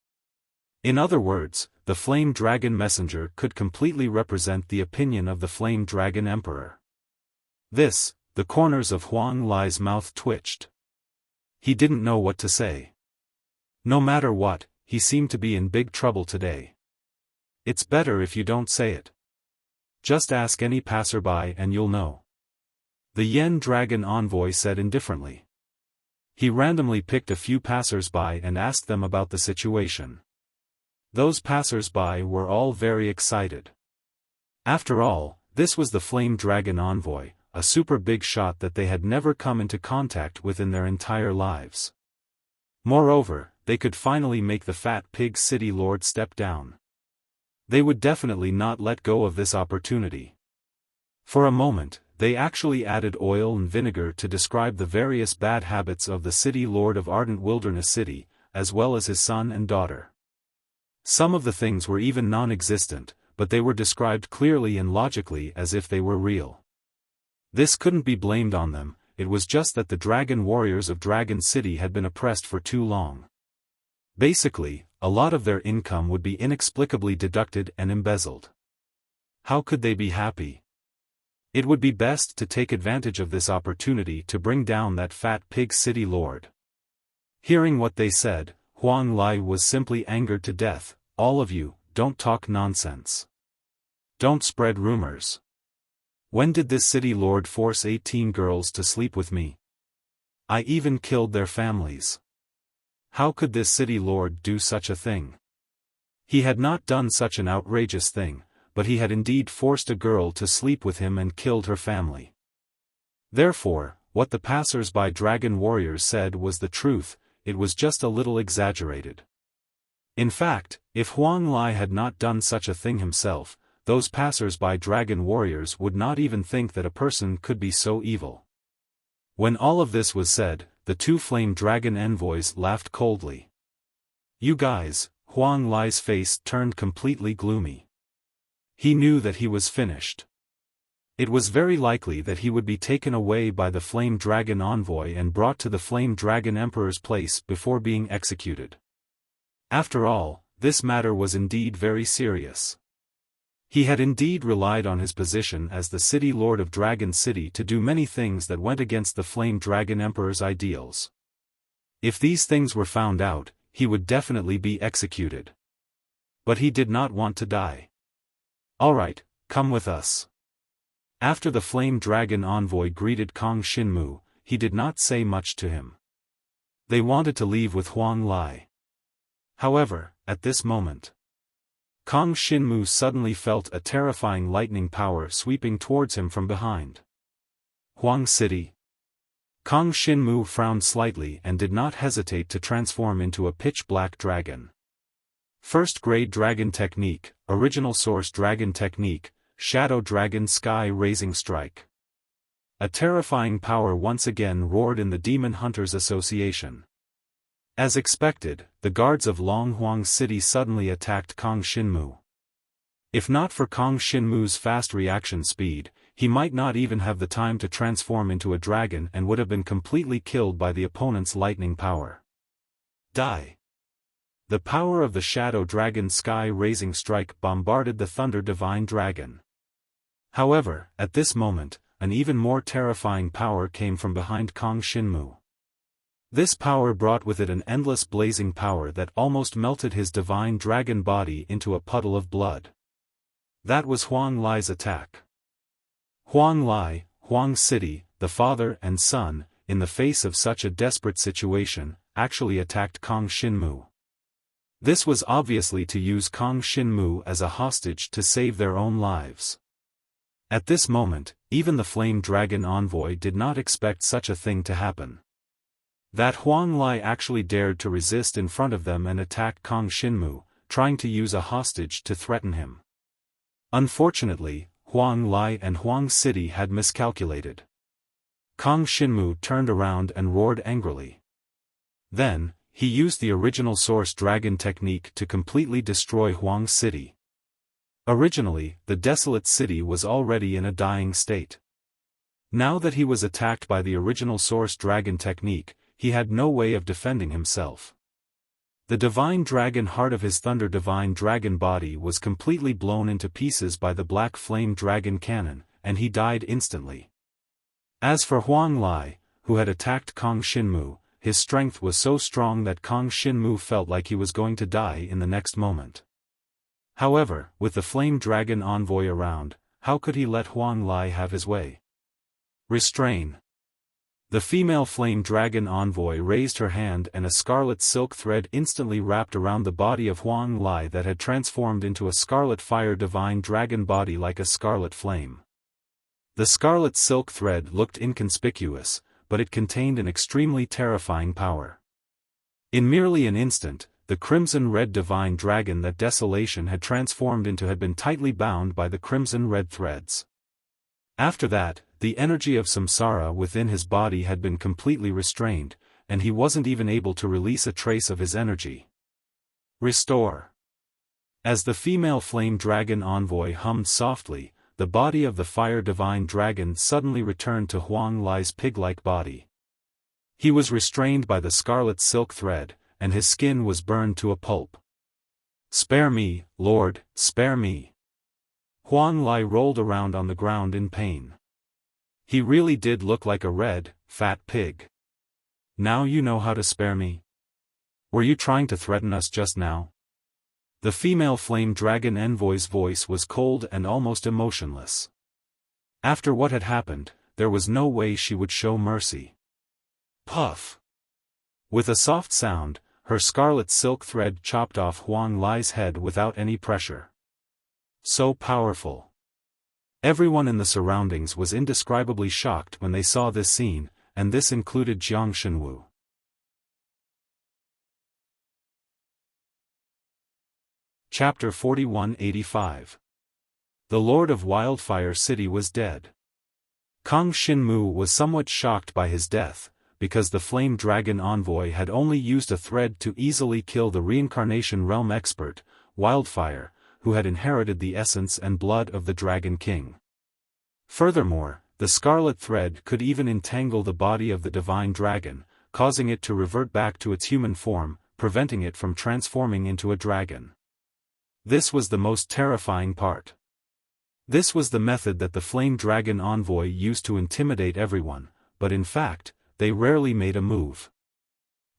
In other words, the Flame Dragon Messenger could completely represent the opinion of the Flame Dragon Emperor. This, the corners of Huang Lai's mouth twitched. He didn't know what to say. No matter what, he seemed to be in big trouble today. It's better if you don't say it. Just ask any passerby and you'll know. The Yen Dragon Envoy said indifferently. He randomly picked a few passers-by and asked them about the situation. Those passers-by were all very excited. After all, this was the Flame Dragon Envoy, a super big shot that they had never come into contact with in their entire lives. Moreover, they could finally make the Fat Pig City Lord step down. They would definitely not let go of this opportunity. For a moment, they actually added oil and vinegar to describe the various bad habits of the City Lord of Ardent Wilderness City, as well as his son and daughter. Some of the things were even non-existent, but they were described clearly and logically as if they were real. This couldn't be blamed on them, it was just that the dragon warriors of Dragon City had been oppressed for too long. Basically, a lot of their income would be inexplicably deducted and embezzled. How could they be happy? It would be best to take advantage of this opportunity to bring down that Fat Pig City Lord. Hearing what they said, Huang Lai was simply angered to death. All of you, don't talk nonsense. Don't spread rumors. When did this city lord force 18 girls to sleep with me? I even killed their families. How could this city lord do such a thing? He had not done such an outrageous thing, but he had indeed forced a girl to sleep with him and killed her family. Therefore, what the passers-by dragon warriors said was the truth, it was just a little exaggerated. In fact, if Huang Lai had not done such a thing himself, those passers-by dragon warriors would not even think that a person could be so evil. When all of this was said, the two flame dragon envoys laughed coldly. You guys, Huang Lai's face turned completely gloomy. He knew that he was finished. It was very likely that he would be taken away by the Flame Dragon envoy and brought to the Flame Dragon Emperor's place before being executed. After all, this matter was indeed very serious. He had indeed relied on his position as the City Lord of Dragon City to do many things that went against the Flame Dragon Emperor's ideals. If these things were found out, he would definitely be executed. But he did not want to die. "Alright, come with us." After the Flame Dragon envoy greeted Kong Shinmu, he did not say much to him. They wanted to leave with Huang Lai. However, at this moment, Kong Shinmu suddenly felt a terrifying lightning power sweeping towards him from behind. Huang City. Kong Shinmu frowned slightly and did not hesitate to transform into a pitch-black dragon. First-grade dragon technique, original source dragon technique, Shadow Dragon Sky Raising Strike. A terrifying power once again roared in the Demon Hunters Association. As expected, the guards of Longhuang City suddenly attacked Kong Shinmu. If not for Kong Shinmu's fast reaction speed, he might not even have the time to transform into a dragon and would have been completely killed by the opponent's lightning power. Die! The power of the Shadow Dragon Sky Raising Strike bombarded the Thunder Divine Dragon. However, at this moment, an even more terrifying power came from behind Kong Shinmu. This power brought with it an endless blazing power that almost melted his divine dragon body into a puddle of blood. That was Huang Lai's attack. Huang Lai, Huang City, the father and son, in the face of such a desperate situation, actually attacked Kong Shinmu. This was obviously to use Kong Shinmu as a hostage to save their own lives. At this moment, even the Flame Dragon envoy did not expect such a thing to happen. That Huang Lai actually dared to resist in front of them and attack Kong Shinmu, trying to use a hostage to threaten him. Unfortunately, Huang Lai and Huang City had miscalculated. Kong Shinmu turned around and roared angrily. Then, he used the original source dragon technique to completely destroy Huang City. Originally, the desolate city was already in a dying state. Now that he was attacked by the original source dragon technique, he had no way of defending himself. The divine dragon heart of his thunder divine dragon body was completely blown into pieces by the black flame dragon cannon, and he died instantly. As for Huang Lai, who had attacked Kong Shinmu, his strength was so strong that Kong Shinmu felt like he was going to die in the next moment. However, with the Flame Dragon envoy around, how could he let Huang Lai have his way? Restrain. The female Flame Dragon envoy raised her hand and a scarlet silk thread instantly wrapped around the body of Huang Lai that had transformed into a scarlet fire divine dragon body like a scarlet flame. The scarlet silk thread looked inconspicuous, but it contained an extremely terrifying power. In merely an instant, the crimson-red divine dragon that Desolation had transformed into had been tightly bound by the crimson-red threads. After that, the energy of samsara within his body had been completely restrained, and he wasn't even able to release a trace of his energy. Restore. As the female flame dragon envoy hummed softly, the body of the fire divine dragon suddenly returned to Huang Lai's pig-like body. He was restrained by the scarlet silk thread, and his skin was burned to a pulp. "Spare me, Lord, spare me." Huang Lai rolled around on the ground in pain. He really did look like a red, fat pig. "Now you know how to spare me? Were you trying to threaten us just now?" The female flame dragon envoy's voice was cold and almost emotionless. After what had happened, there was no way she would show mercy. Puff! With a soft sound, her scarlet silk thread chopped off Huang Lai's head without any pressure. So powerful. Everyone in the surroundings was indescribably shocked when they saw this scene, and this included Jiang Shenwu. Chapter 4185. The Lord of Wildfire City was dead. Kong Shinmu was somewhat shocked by his death, because the Flame Dragon envoy had only used a thread to easily kill the Reincarnation Realm expert, Wildfire, who had inherited the essence and blood of the Dragon King. Furthermore, the scarlet thread could even entangle the body of the divine dragon, causing it to revert back to its human form, preventing it from transforming into a dragon. This was the most terrifying part. This was the method that the flame dragon envoy used to intimidate everyone, but in fact, they rarely made a move.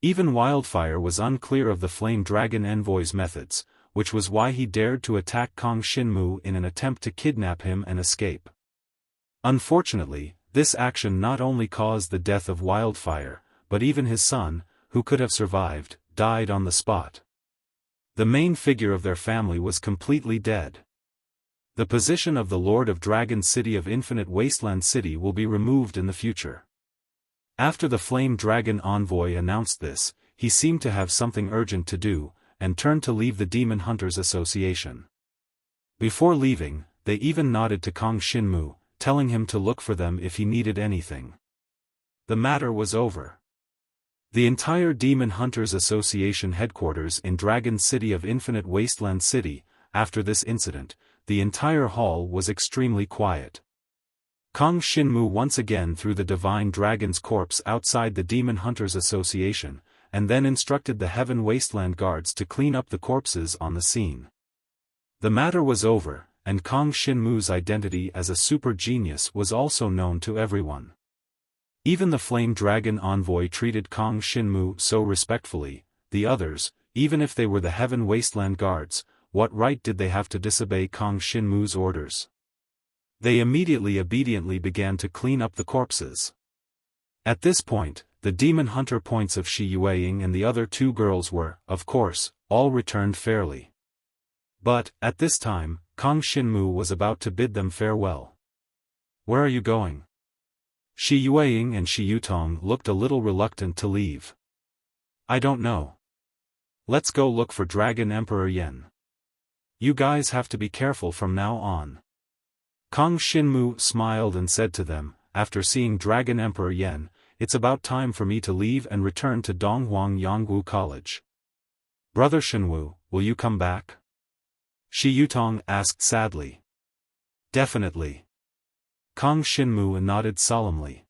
Even Wildfire was unclear of the flame dragon envoy's methods, which was why he dared to attack Kong Shinmu in an attempt to kidnap him and escape. Unfortunately, this action not only caused the death of Wildfire, but even his son, who could have survived, died on the spot. The main figure of their family was completely dead. The position of the Lord of Dragon City of Infinite Wasteland City will be removed in the future. After the Flame Dragon Envoy announced this, he seemed to have something urgent to do, and turned to leave the Demon Hunters Association. Before leaving, they even nodded to Kong Shinmu, telling him to look for them if he needed anything. The matter was over. The entire Demon Hunters Association headquarters in Dragon City of Infinite Wasteland City, after this incident, the entire hall was extremely quiet. Kong Shinmu once again threw the Divine Dragon's corpse outside the Demon Hunters Association, and then instructed the Heaven Wasteland guards to clean up the corpses on the scene. The matter was over, and Kong Shinmu's identity as a super genius was also known to everyone. Even the Flame Dragon Envoy treated Kong Shinmu so respectfully. The others, even if they were the Heaven Wasteland guards, what right did they have to disobey Kong Shinmu's orders? They immediately obediently began to clean up the corpses. At this point, the demon hunter points of Shi Yueying and the other two girls were, of course, all returned fairly. But, at this time, Kong Shinmu was about to bid them farewell. "Where are you going?" Shi Yueying and Shi Yutong looked a little reluctant to leave. "I don't know. Let's go look for Dragon Emperor Yen. You guys have to be careful from now on." Kong Shinmu smiled and said to them, "After seeing Dragon Emperor Yen, it's about time for me to leave and return to Donghuang Yangwu College." "Brother Shenwu, will you come back?" Shi Yutong asked sadly. "Definitely." Kong Shinmu nodded solemnly.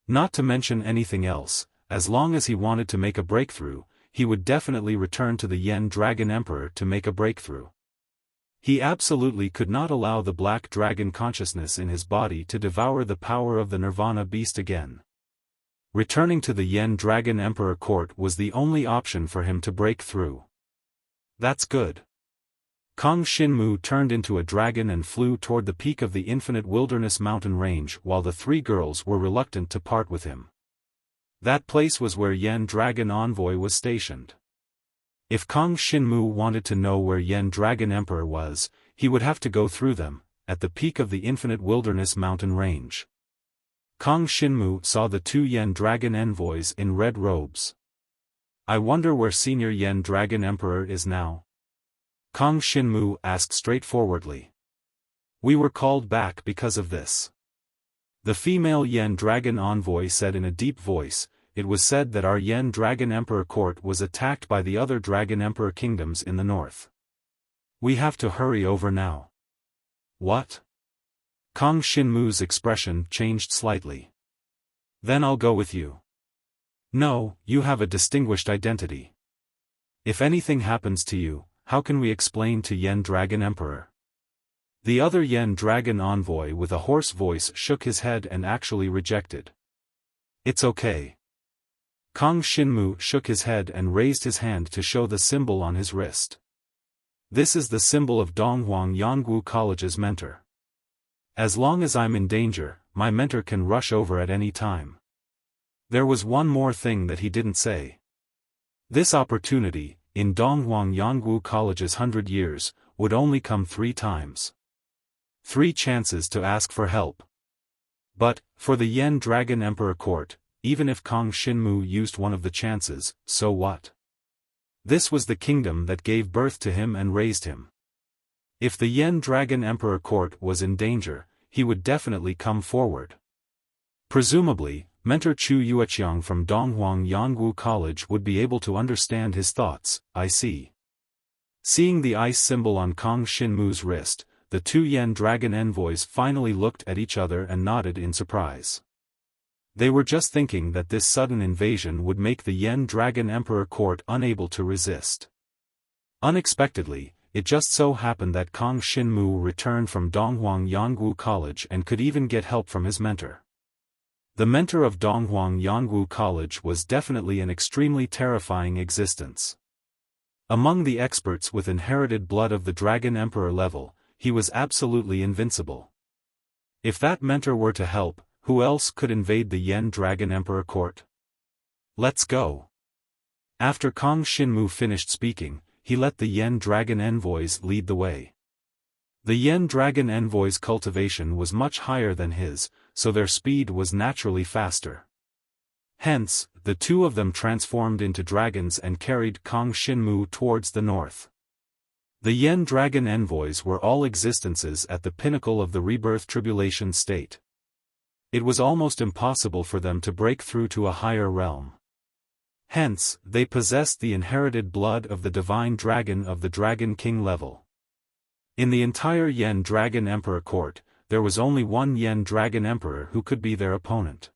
Not to mention anything else, as long as he wanted to make a breakthrough, he would definitely return to the Yen Dragon Emperor to make a breakthrough. He absolutely could not allow the black dragon consciousness in his body to devour the power of the Nirvana beast again. Returning to the Yen Dragon Emperor court was the only option for him to break through. "That's good." Kong Shinmu turned into a dragon and flew toward the peak of the Infinite Wilderness mountain range while the three girls were reluctant to part with him. That place was where Yen Dragon Envoy was stationed. If Kong Shinmu wanted to know where Yen Dragon Emperor was, he would have to go through them, at the peak of the Infinite Wilderness mountain range. Kong Shinmu saw the two Yen Dragon Envoys in red robes. "I wonder where Senior Yen Dragon Emperor is now?" Kong Shinmu asked straightforwardly. "We were called back because of this." The female Yen Dragon Envoy said in a deep voice, "It was said that our Yen Dragon Emperor court was attacked by the other Dragon Emperor kingdoms in the north. We have to hurry over now." "What?" Kong Shinmu's expression changed slightly. "Then I'll go with you." "No, you have a distinguished identity. If anything happens to you, how can we explain to Yen Dragon Emperor?" The other Yen Dragon Envoy with a hoarse voice shook his head and actually rejected. "It's okay." Kong Shinmu shook his head and raised his hand to show the symbol on his wrist. "This is the symbol of Donghuang Yangwu College's mentor. As long as I'm in danger, my mentor can rush over at any time." There was one more thing that he didn't say. This opportunity, in Donghuang Yangwu College's 100 years, would only come 3 times. 3 chances to ask for help. But, for the Yen Dragon Emperor court, even if Kong Shinmu used one of the chances, so what? This was the kingdom that gave birth to him and raised him. If the Yen Dragon Emperor court was in danger, he would definitely come forward. Presumably, Mentor Chu Yueqiang from Donghuang Yangwu College would be able to understand his thoughts. "I see. Seeing the ice symbol on Kong Shinmu's wrist, the two Yen Dragon envoys finally looked at each other and nodded in surprise. They were just thinking that this sudden invasion would make the Yen Dragon Emperor court unable to resist. Unexpectedly, it just so happened that Kong Shinmu returned from Donghuang Yangwu College and could even get help from his mentor. The mentor of Donghuang Yangwu College was definitely an extremely terrifying existence. Among the experts with inherited blood of the Dragon Emperor level, he was absolutely invincible. If that mentor were to help, who else could invade the Yen Dragon Emperor court? Let's go. After Kong Shinmu finished speaking, he let the Yen Dragon envoys lead the way. The Yen Dragon envoys' cultivation was much higher than his, so their speed was naturally faster. Hence, the two of them transformed into dragons and carried Kong Shinmu towards the north. The Yen Dragon envoys were all existences at the pinnacle of the rebirth tribulation state. It was almost impossible for them to break through to a higher realm. Hence, they possessed the inherited blood of the divine dragon of the Dragon King level. In the entire Yen Dragon Emperor court, there was only one Yen Dragon Emperor who could be their opponent.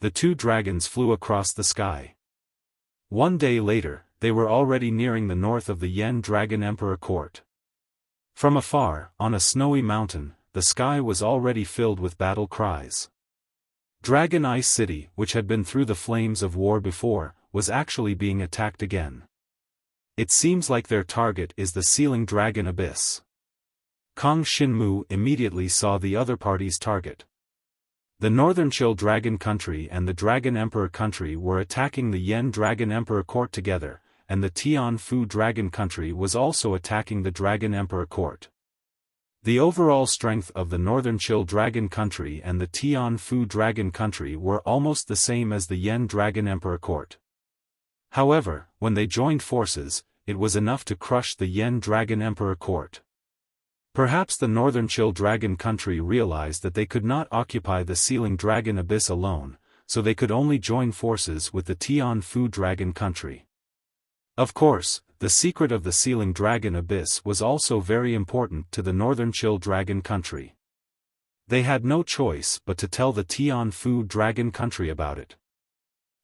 The two dragons flew across the sky. One day later, they were already nearing the north of the Yen Dragon Emperor court. From afar, on a snowy mountain, the sky was already filled with battle cries. Dragon Ice City, which had been through the flames of war before, was actually being attacked again. It seems like their target is the Sealing Dragon Abyss. Kong Shinmu immediately saw the other party's target. The Northern Chill Dragon Country and the Dragon Emperor Country were attacking the Yen Dragon Emperor Court together, and the Tian Fu Dragon Country was also attacking the Dragon Emperor Court. The overall strength of the Northern Chill Dragon Country and the Tian Fu Dragon Country were almost the same as the Yen Dragon Emperor Court. However, when they joined forces, it was enough to crush the Yen Dragon Emperor Court. Perhaps the Northern Chill Dragon Country realized that they could not occupy the Sealing Dragon Abyss alone, so they could only join forces with the Tian Fu Dragon Country. Of course, the secret of the Sealing Dragon Abyss was also very important to the Northern Chill Dragon Country. They had no choice but to tell the Tian Fu Dragon Country about it.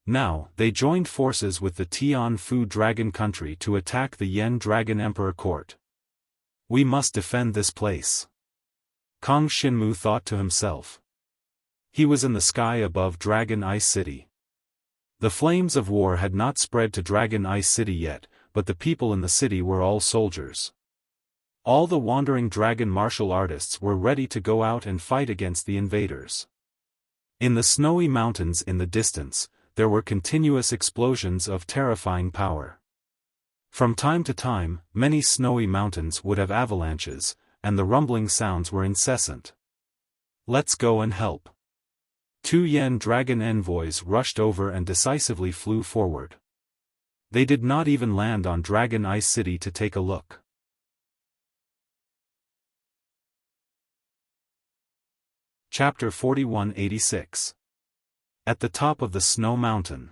Now, they joined forces with the Tian Fu Dragon Country to attack the Yen Dragon Emperor Court. We must defend this place. Kong Shinmu thought to himself. He was in the sky above Dragon Ice City. The flames of war had not spread to Dragon Ice City yet, but the people in the city were all soldiers. All the wandering dragon martial artists were ready to go out and fight against the invaders. In the snowy mountains in the distance, there were continuous explosions of terrifying power. From time to time, many snowy mountains would have avalanches, and the rumbling sounds were incessant. Let's go and help. Two Yen Dragon envoys rushed over and decisively flew forward. They did not even land on Dragon Ice City to take a look. Chapter 4186. At the top of the Snow Mountain.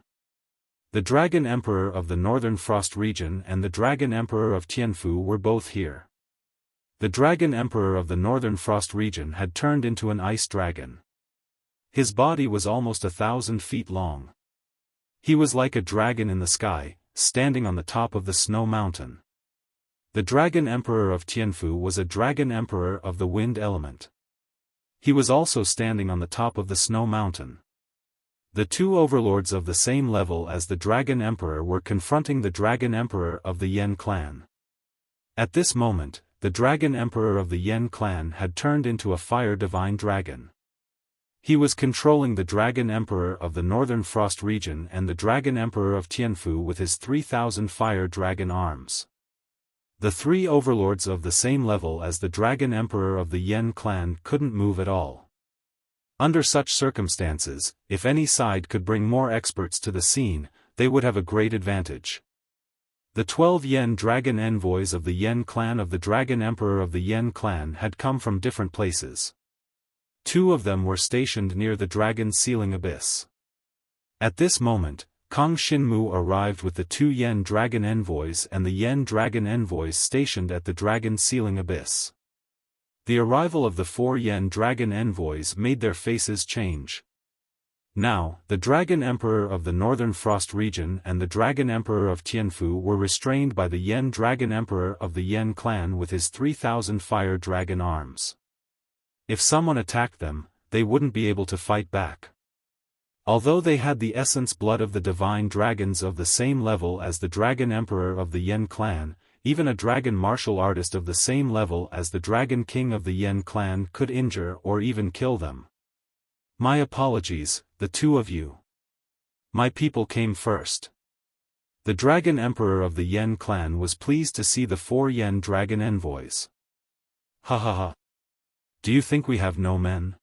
The Dragon Emperor of the Northern Frost region and the Dragon Emperor of Tianfu were both here. The Dragon Emperor of the Northern Frost region had turned into an ice dragon. His body was almost 1,000 feet long. He was like a dragon in the sky, standing on the top of the snow mountain. The Dragon Emperor of Tianfu was a Dragon Emperor of the wind element. He was also standing on the top of the snow mountain. The two overlords of the same level as the Dragon Emperor were confronting the Dragon Emperor of the Yen clan. At this moment, the Dragon Emperor of the Yen clan had turned into a fire divine dragon. He was controlling the Dragon Emperor of the Northern Frost region and the Dragon Emperor of Tianfu with his 3,000 fire dragon arms. The three overlords of the same level as the Dragon Emperor of the Yen clan couldn't move at all. Under such circumstances, if any side could bring more experts to the scene, they would have a great advantage. The 12 Yen Dragon envoys of the Yen clan of the Dragon Emperor of the Yen clan had come from different places. Two of them were stationed near the Dragon Sealing Abyss. At this moment, Kong Shinmu arrived with the 2 Yen Dragon Envoys and the Yen Dragon Envoys stationed at the Dragon Sealing Abyss. The arrival of the 4 Yen Dragon Envoys made their faces change. Now, the Dragon Emperor of the Northern Frost region and the Dragon Emperor of Tianfu were restrained by the Yen Dragon Emperor of the Yen clan with his 3,000 fire dragon arms. If someone attacked them, they wouldn't be able to fight back. Although they had the essence blood of the divine dragons of the same level as the Dragon Emperor of the Yen clan, even a dragon martial artist of the same level as the Dragon King of the Yen clan could injure or even kill them. My apologies, the 2 of you. My people came first. The Dragon Emperor of the Yen clan was pleased to see the 4 Yen Dragon Envoys. Ha ha ha. Do you think we have no men?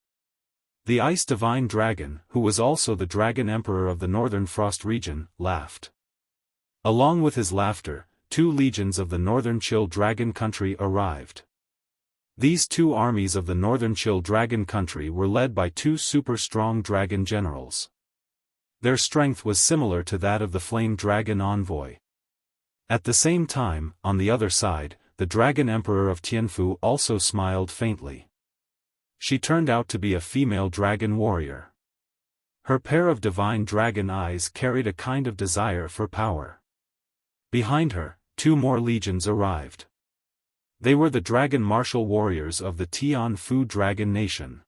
The Ice Divine Dragon, who was also the Dragon Emperor of the Northern Frost region, laughed. Along with his laughter, 2 legions of the Northern Chill Dragon Country arrived. These 2 armies of the Northern Chill Dragon Country were led by 2 super strong dragon generals. Their strength was similar to that of the Flame Dragon Envoy. At the same time, on the other side, the Dragon Emperor of Tianfu also smiled faintly. She turned out to be a female dragon warrior. Her pair of divine dragon eyes carried a kind of desire for power. Behind her, 2 more legions arrived. They were the dragon martial warriors of the Tianfu Dragon Nation.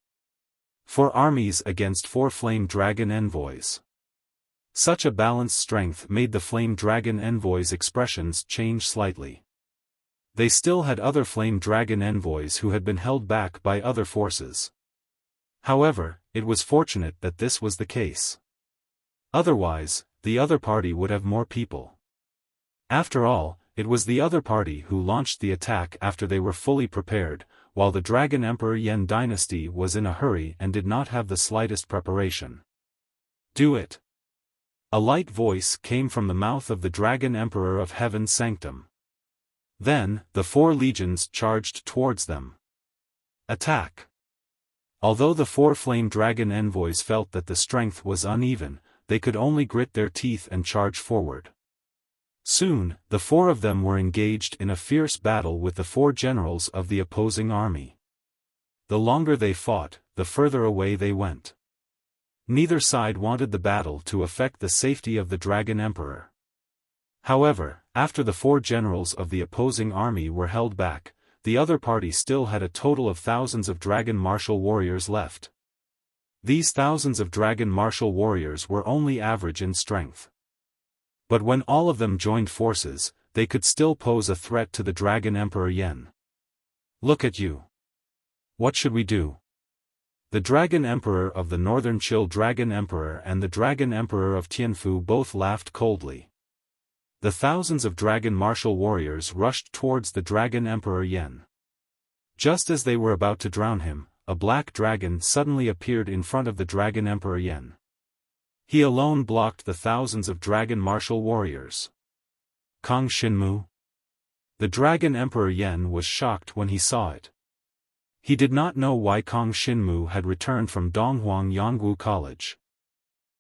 4 armies against 4 flame dragon envoys. Such a balanced strength made the flame dragon envoys' expressions change slightly. They still had other flame dragon envoys who had been held back by other forces. However, it was fortunate that this was the case. Otherwise, the other party would have more people. After all, it was the other party who launched the attack after they were fully prepared, while the Dragon Emperor Yen dynasty was in a hurry and did not have the slightest preparation. Do it. A light voice came from the mouth of the Dragon Emperor of Heaven's Sanctum. Then, the 4 legions charged towards them. Attack! Although the 4 flame dragon envoys felt that the strength was uneven, they could only grit their teeth and charge forward. Soon, the 4 of them were engaged in a fierce battle with the 4 generals of the opposing army. The longer they fought, the further away they went. Neither side wanted the battle to affect the safety of the Dragon Emperor. However, after the 4 generals of the opposing army were held back, the other party still had a total of thousands of dragon martial warriors left. These thousands of dragon martial warriors were only average in strength. But when all of them joined forces, they could still pose a threat to the Dragon Emperor Yen. Look at you. What should we do? The Dragon Emperor of the Northern Chill Dragon Emperor and the Dragon Emperor of Tianfu both laughed coldly. The thousands of dragon martial warriors rushed towards the Dragon Emperor Yen. Just as they were about to drown him, a black dragon suddenly appeared in front of the Dragon Emperor Yen. He alone blocked the thousands of dragon martial warriors. Kong Shinmu? The Dragon Emperor Yen was shocked when he saw it. He did not know why Kong Shinmu had returned from Donghuang Yongwu College.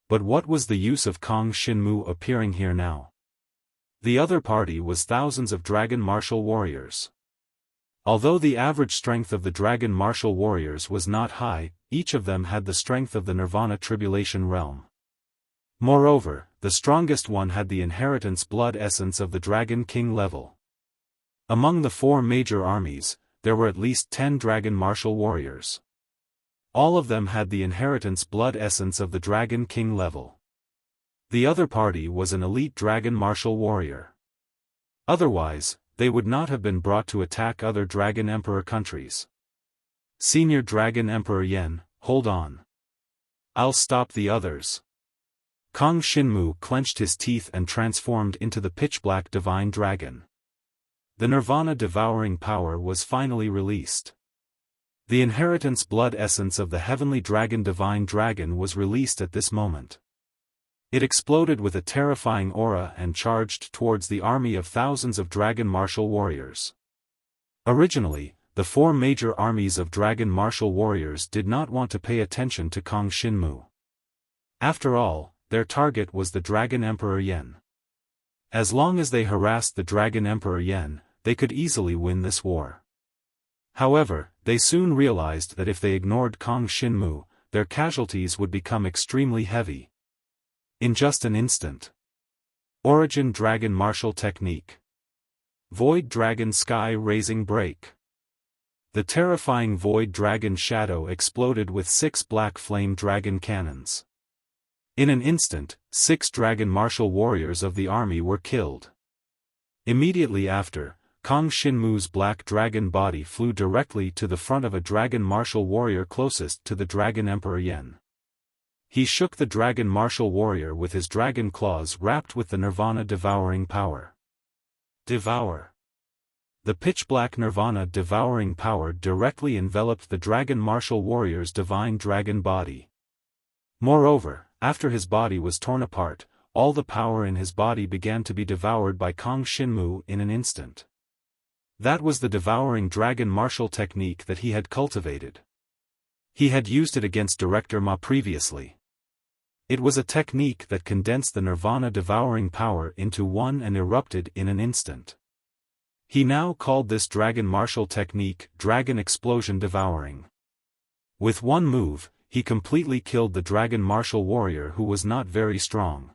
But what was the use of Kong Shinmu appearing here now? The other party was thousands of dragon martial warriors. Although the average strength of the dragon martial warriors was not high, each of them had the strength of the Nirvana Tribulation realm. Moreover, the strongest one had the inheritance blood essence of the Dragon King level. Among the 4 major armies, there were at least 10 dragon martial warriors. All of them had the inheritance blood essence of the Dragon King level. The other party was an elite dragon martial warrior. Otherwise, they would not have been brought to attack other Dragon Emperor countries. Senior Dragon Emperor Yen, hold on. I'll stop the others. Kong Shinmu clenched his teeth and transformed into the pitch-black divine dragon. The Nirvana devouring power was finally released. The inheritance blood essence of the heavenly dragon divine dragon was released at this moment. It exploded with a terrifying aura and charged towards the army of thousands of dragon martial warriors. Originally, the 4 major armies of dragon martial warriors did not want to pay attention to Kong Shinmu. After all, their target was the Dragon Emperor Yan. As long as they harassed the Dragon Emperor Yan, they could easily win this war. However, they soon realized that if they ignored Kong Xinmu, their casualties would become extremely heavy. In just an instant. Origin Dragon Martial Technique. Void Dragon Sky Raising Break. The terrifying Void Dragon Shadow exploded with 6 black flame dragon cannons. In an instant, 6 dragon martial warriors of the army were killed. Immediately after, Kong Xinmu's black dragon body flew directly to the front of a dragon martial warrior closest to the Dragon Emperor Yan. He shook the dragon martial warrior with his dragon claws wrapped with the Nirvana devouring power. Devour. The pitch-black Nirvana devouring power directly enveloped the dragon martial warrior's divine dragon body. Moreover, after his body was torn apart, all the power in his body began to be devoured by Kong Xinmu in an instant. That was the devouring dragon martial technique that he had cultivated. He had used it against Director Ma previously. It was a technique that condensed the Nirvana devouring power into one and erupted in an instant. He now called this dragon martial technique Dragon Explosion Devouring. With one move, he completely killed the dragon martial warrior who was not very strong.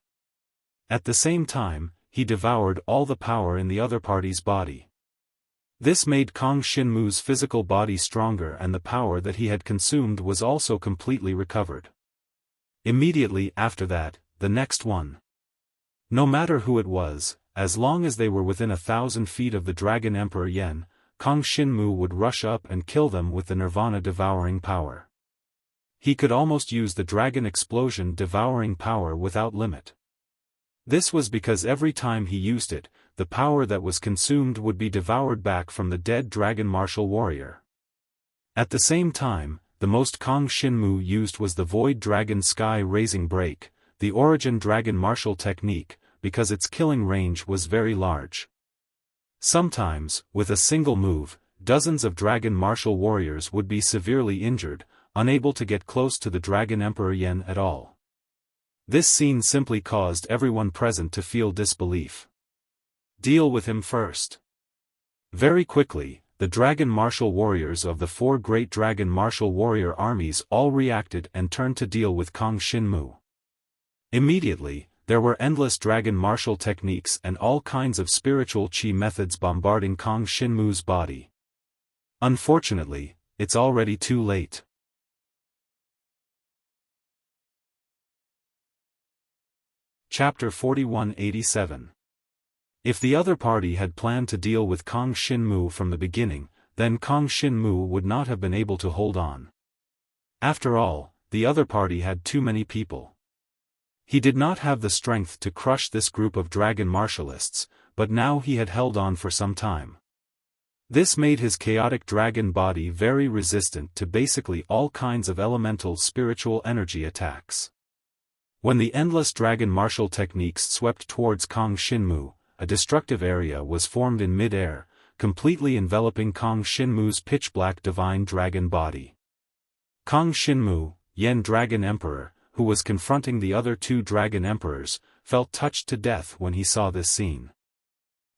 At the same time, he devoured all the power in the other party's body. This made Kong Xinmu's physical body stronger, and the power that he had consumed was also completely recovered. Immediately after that, the next one. No matter who it was, as long as they were within 1,000 feet of the Dragon Emperor Yan, Kong Xinmu would rush up and kill them with the Nirvana devouring power. He could almost use the Dragon Explosion devouring power without limit. This was because every time he used it, the power that was consumed would be devoured back from the dead dragon martial warrior. At the same time, the most Kong Xinmu used was the Void Dragon Sky Raising Break, the Origin Dragon Martial Technique, because its killing range was very large. Sometimes, with a single move, dozens of dragon martial warriors would be severely injured, unable to get close to the Dragon Emperor Yan at all. This scene simply caused everyone present to feel disbelief. Deal with him first. Very quickly, the dragon martial warriors of the 4 great dragon martial warrior armies all reacted and turned to deal with Kong Xinmu. Immediately, there were endless dragon martial techniques and all kinds of spiritual chi methods bombarding Kong Xinmu's body. Unfortunately, it's already too late. Chapter 4187. If the other party had planned to deal with Kong Xinmu from the beginning, then Kong Xinmu would not have been able to hold on. After all, the other party had too many people. He did not have the strength to crush this group of dragon martialists, but now he had held on for some time. This made his chaotic dragon body very resistant to basically all kinds of elemental spiritual energy attacks. When the endless dragon martial techniques swept towards Kong Xinmu, a destructive area was formed in mid-air, completely enveloping Kong Xinmu's pitch-black divine dragon body. Kong Xinmu, Yan Dragon Emperor, who was confronting the other 2 dragon emperors, felt touched to death when he saw this scene.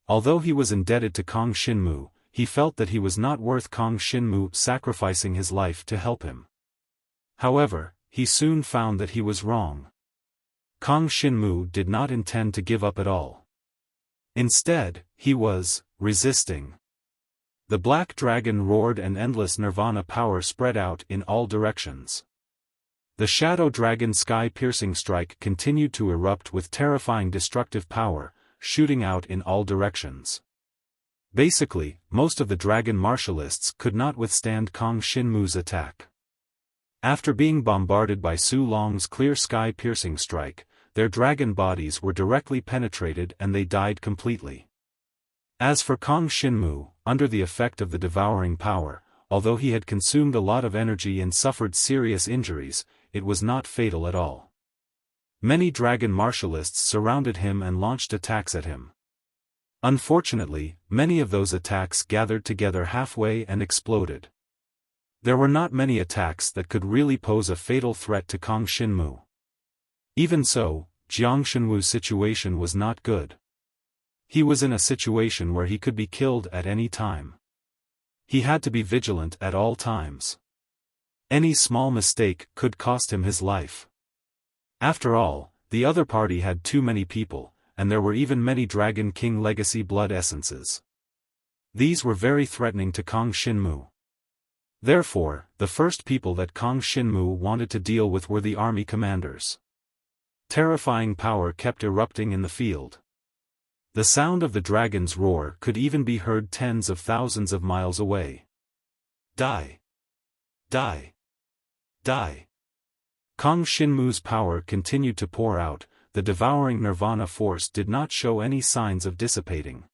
Although he was indebted to Kong Xinmu, he felt that he was not worth Kong Xinmu sacrificing his life to help him. However, he soon found that he was wrong. Kong Xinmu did not intend to give up at all. Instead, he was resisting. The black dragon roared and endless nirvana power spread out in all directions. The shadow dragon sky-piercing strike continued to erupt with terrifying destructive power, shooting out in all directions. Basically, most of the dragon martialists could not withstand Kong Xinmu's attack. After being bombarded by Su Long's clear sky-piercing strike, their dragon bodies were directly penetrated and they died completely. As for Kong Xinmu, under the effect of the devouring power, although he had consumed a lot of energy and suffered serious injuries, it was not fatal at all. Many dragon martialists surrounded him and launched attacks at him. Unfortunately, many of those attacks gathered together halfway and exploded. There were not many attacks that could really pose a fatal threat to Kong Xinmu. Even so, Jiang Shenwu's situation was not good. He was in a situation where he could be killed at any time. He had to be vigilant at all times. Any small mistake could cost him his life. After all, the other party had too many people, and there were even many Dragon King legacy blood essences. These were very threatening to Kang Xinmu. Therefore, the first people that Kang Xinmu wanted to deal with were the army commanders. Terrifying power kept erupting in the field. The sound of the dragon's roar could even be heard tens of thousands of miles away. Die! Die! Die! Kang Xinmu's power continued to pour out. The devouring nirvana force did not show any signs of dissipating.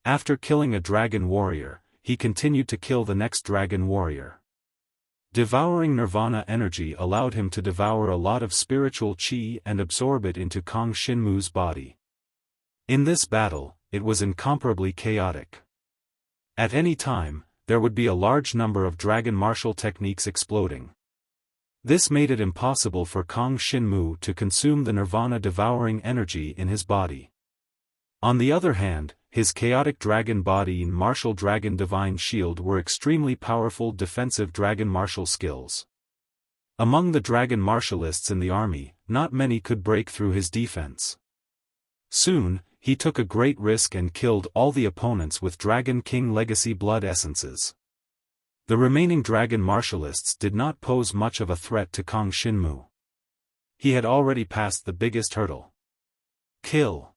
After killing a dragon warrior, he continued to kill the next dragon warrior. Devouring nirvana energy allowed him to devour a lot of spiritual qi and absorb it into Kang Xinmu's body. In this battle, it was incomparably chaotic. At any time, there would be a large number of dragon martial techniques exploding. This made it impossible for Kang Xinmu to consume the nirvana-devouring energy in his body. On the other hand, his chaotic dragon body and martial dragon divine shield were extremely powerful defensive dragon martial skills. Among the dragon martialists in the army, not many could break through his defense. Soon, he took a great risk and killed all the opponents with Dragon King legacy blood essences. The remaining dragon martialists did not pose much of a threat to Kang Xinmu. He had already passed the biggest hurdle. Kill.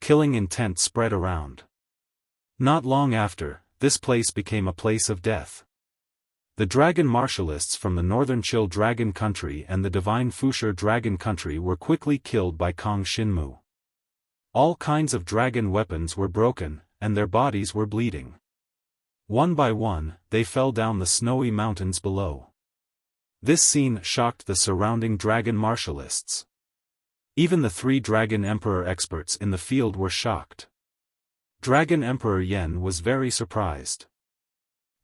Killing intent spread around. Not long after, this place became a place of death. The dragon martialists from the northern Chill Dragon Country and the divine Fushur Dragon Country were quickly killed by Kang Xinmu. All kinds of dragon weapons were broken, and their bodies were bleeding. One by one, they fell down the snowy mountains below. This scene shocked the surrounding dragon martialists. Even the 3 Dragon Emperor experts in the field were shocked. Dragon Emperor Yen was very surprised.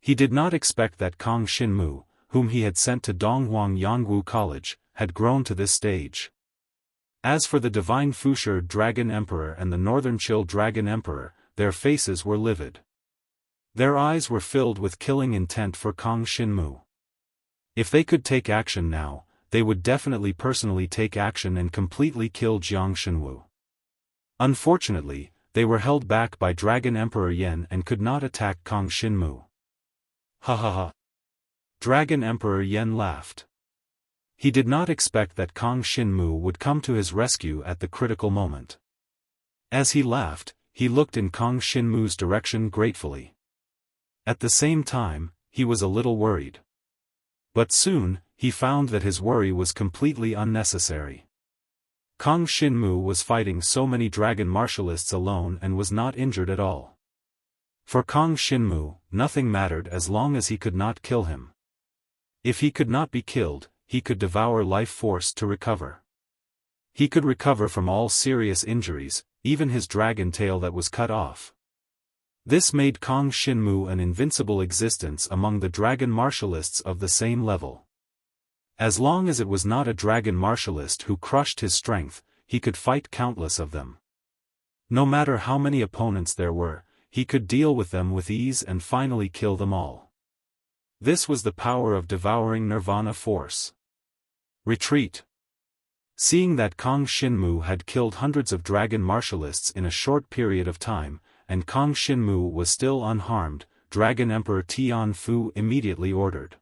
He did not expect that Kang Xinmu, whom he had sent to Donghuang Yangwu College, had grown to this stage. As for the divine Fushur Dragon Emperor and the Northern Chill Dragon Emperor, their faces were livid. Their eyes were filled with killing intent for Kang Xinmu. If they could take action now, they would definitely personally take action and completely kill Jiang Shenwu. Unfortunately, they were held back by Dragon Emperor Yen and could not attack Kang Xinmu. Ha ha ha. Dragon Emperor Yen laughed. He did not expect that Kang Xinmu would come to his rescue at the critical moment. As he laughed, he looked in Kang Xinmu's direction gratefully. At the same time, he was a little worried. But soon, he found that his worry was completely unnecessary. Kang Xinmu was fighting so many dragon martialists alone and was not injured at all. For Kang Xinmu, nothing mattered as long as he could not kill him. If he could not be killed, he could devour life force to recover. He could recover from all serious injuries, even his dragon tail that was cut off. This made Kang Xinmu an invincible existence among the dragon martialists of the same level. As long as it was not a dragon martialist who crushed his strength, he could fight countless of them. No matter how many opponents there were, he could deal with them with ease and finally kill them all. This was the power of devouring nirvana force. Retreat. Seeing that Kang Xinmu had killed hundreds of dragon martialists in a short period of time, and Kang Xinmu was still unharmed, Dragon Emperor Tianfu immediately ordered.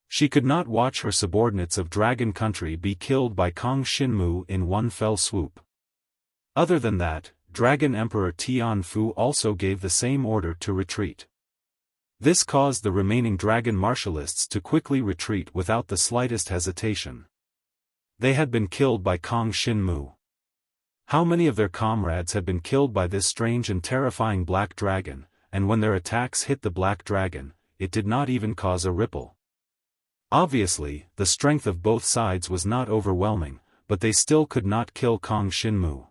She could not watch her subordinates of Dragon Country be killed by Kang Xinmu in one fell swoop. Other than that, Dragon Emperor Tianfu also gave the same order to retreat. This caused the remaining dragon martialists to quickly retreat without the slightest hesitation. They had been killed by Kang Xinmu. How many of their comrades had been killed by this strange and terrifying black dragon, and when their attacks hit the black dragon, it did not even cause a ripple. Obviously, the strength of both sides was not overwhelming, but they still could not kill Kang Xinmu.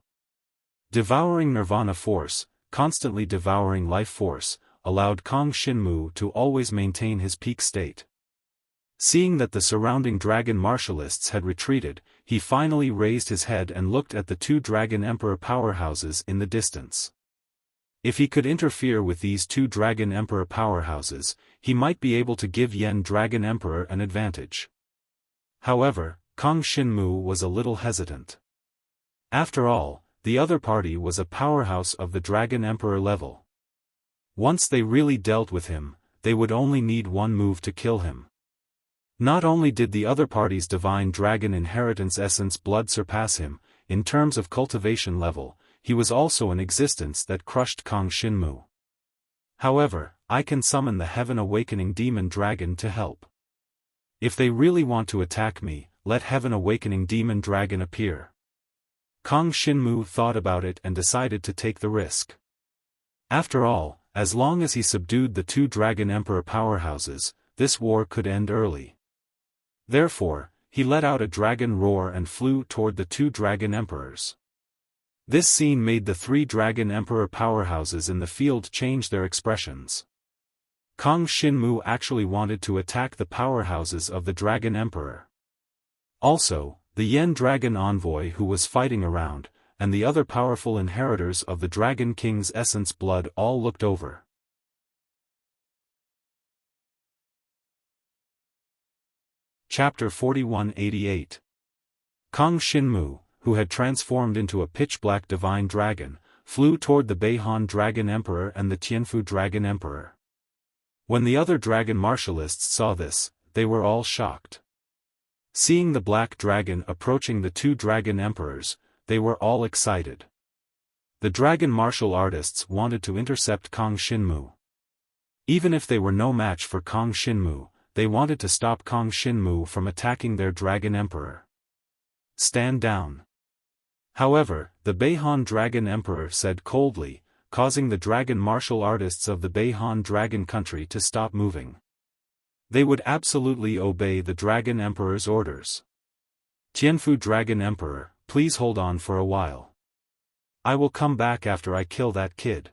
Devouring nirvana force, constantly devouring life force, allowed Kang Xinmu to always maintain his peak state. Seeing that the surrounding dragon martialists had retreated, he finally raised his head and looked at the two Dragon Emperor powerhouses in the distance. If he could interfere with these two Dragon Emperor powerhouses, he might be able to give Yen Dragon Emperor an advantage. However, Kong Shinmu was a little hesitant. After all, the other party was a powerhouse of the Dragon Emperor level. Once they really dealt with him, they would only need one move to kill him. Not only did the other party's divine dragon inheritance essence blood surpass him, in terms of cultivation level, he was also an existence that crushed Kong Shinmu. However, I can summon the Heaven Awakening Demon Dragon to help. If they really want to attack me, let Heaven Awakening Demon Dragon appear. Kong Shinmu thought about it and decided to take the risk. After all, as long as he subdued the two Dragon Emperor powerhouses, this war could end early. Therefore, he let out a dragon roar and flew toward the two Dragon Emperors. This scene made the three Dragon Emperor powerhouses in the field change their expressions. Kong Shinmu actually wanted to attack the powerhouses of the Dragon Emperor. Also, the Yen Dragon Envoy who was fighting around, and the other powerful inheritors of the Dragon King's essence blood all looked over. Chapter 4188. Kong Shinmu, who had transformed into a pitch-black divine dragon, flew toward the Beihan Dragon Emperor and the Tianfu Dragon Emperor. When the other dragon martialists saw this, they were all shocked. Seeing the black dragon approaching the two dragon emperors, they were all excited. The dragon martial artists wanted to intercept Kong Shinmu. Even if they were no match for Kong Shinmu, they wanted to stop Kong Shinmu from attacking their dragon emperor. Stand down. However, the Beihan Dragon Emperor said coldly, causing the dragon martial artists of the Beihan Dragon Country to stop moving. They would absolutely obey the Dragon Emperor's orders. Tianfu Dragon Emperor, please hold on for a while. I will come back after I kill that kid.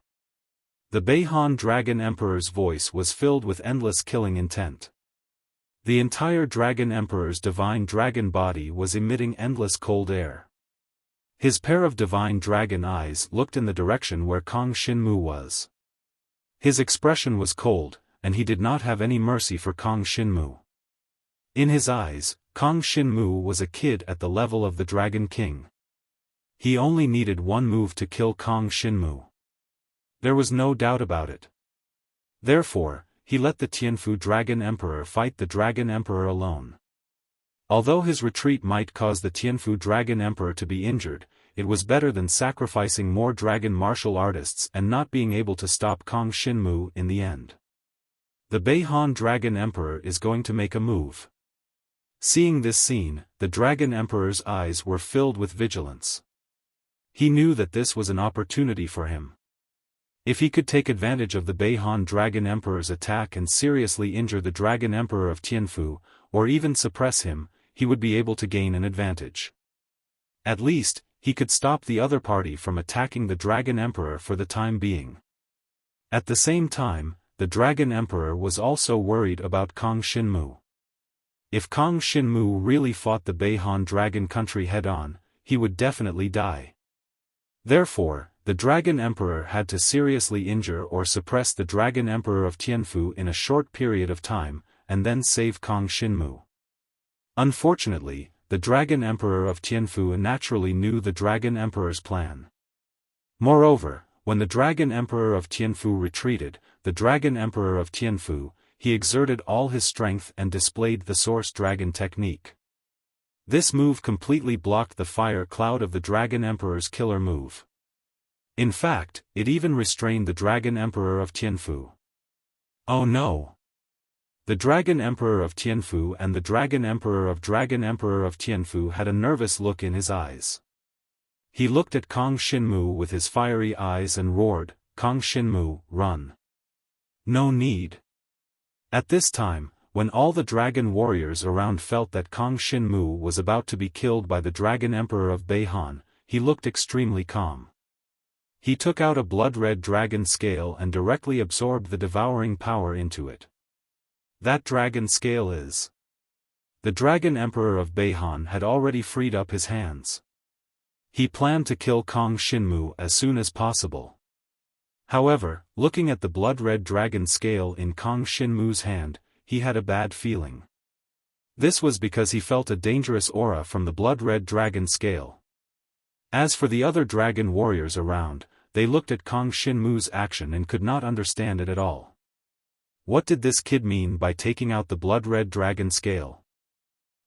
The Beihan Dragon Emperor's voice was filled with endless killing intent. The entire Dragon Emperor's divine dragon body was emitting endless cold air. His pair of divine dragon eyes looked in the direction where Kong Shinmu was. His expression was cold, and he did not have any mercy for Kong Shinmu. In his eyes, Kong Shinmu was a kid at the level of the Dragon King. He only needed one move to kill Kong Shinmu. There was no doubt about it. Therefore, he let the Tianfu Dragon Emperor fight the Dragon Emperor alone. Although his retreat might cause the Tianfu Dragon Emperor to be injured, it was better than sacrificing more dragon martial artists and not being able to stop Kong Shinmu in the end. The Beihan Dragon Emperor is going to make a move. Seeing this scene, the Dragon Emperor's eyes were filled with vigilance. He knew that this was an opportunity for him. If he could take advantage of the Beihan Dragon Emperor's attack and seriously injure the Dragon Emperor of Tianfu, or even suppress him, he would be able to gain an advantage. At least, he could stop the other party from attacking the Dragon Emperor for the time being. At the same time, the Dragon Emperor was also worried about Kong Shinmu. If Kong Shinmu really fought the Beihan Dragon Country head-on, he would definitely die. Therefore, the Dragon Emperor had to seriously injure or suppress the Dragon Emperor of Tianfu in a short period of time, and then save Kong Shinmu. Unfortunately, the Dragon Emperor of Tianfu naturally knew the Dragon Emperor's plan. Moreover, when the Dragon Emperor of Tianfu retreated, the Dragon Emperor of Tianfu, he exerted all his strength and displayed the Source Dragon technique. This move completely blocked the fire cloud of the Dragon Emperor's killer move. In fact, it even restrained the Dragon Emperor of Tianfu. Oh no! The Dragon Emperor of Tianfu and the Dragon Emperor of Tianfu had a nervous look in his eyes. He looked at Kong Shinmu with his fiery eyes and roared, "Kong Shinmu, run! No need!" At this time, when all the dragon warriors around felt that Kong Shinmu was about to be killed by the Dragon Emperor of Beihan, he looked extremely calm. He took out a blood-red dragon scale and directly absorbed the devouring power into it. That dragon scale is The Dragon Emperor of Beihan had already freed up his hands. He planned to kill Kong Shinmu as soon as possible. However, looking at the blood-red dragon scale in Kong Shinmu's hand, he had a bad feeling. This was because he felt a dangerous aura from the blood-red dragon scale. As for the other dragon warriors around, they looked at Kong Shinmu's action and could not understand it at all. What did this kid mean by taking out the blood-red dragon scale?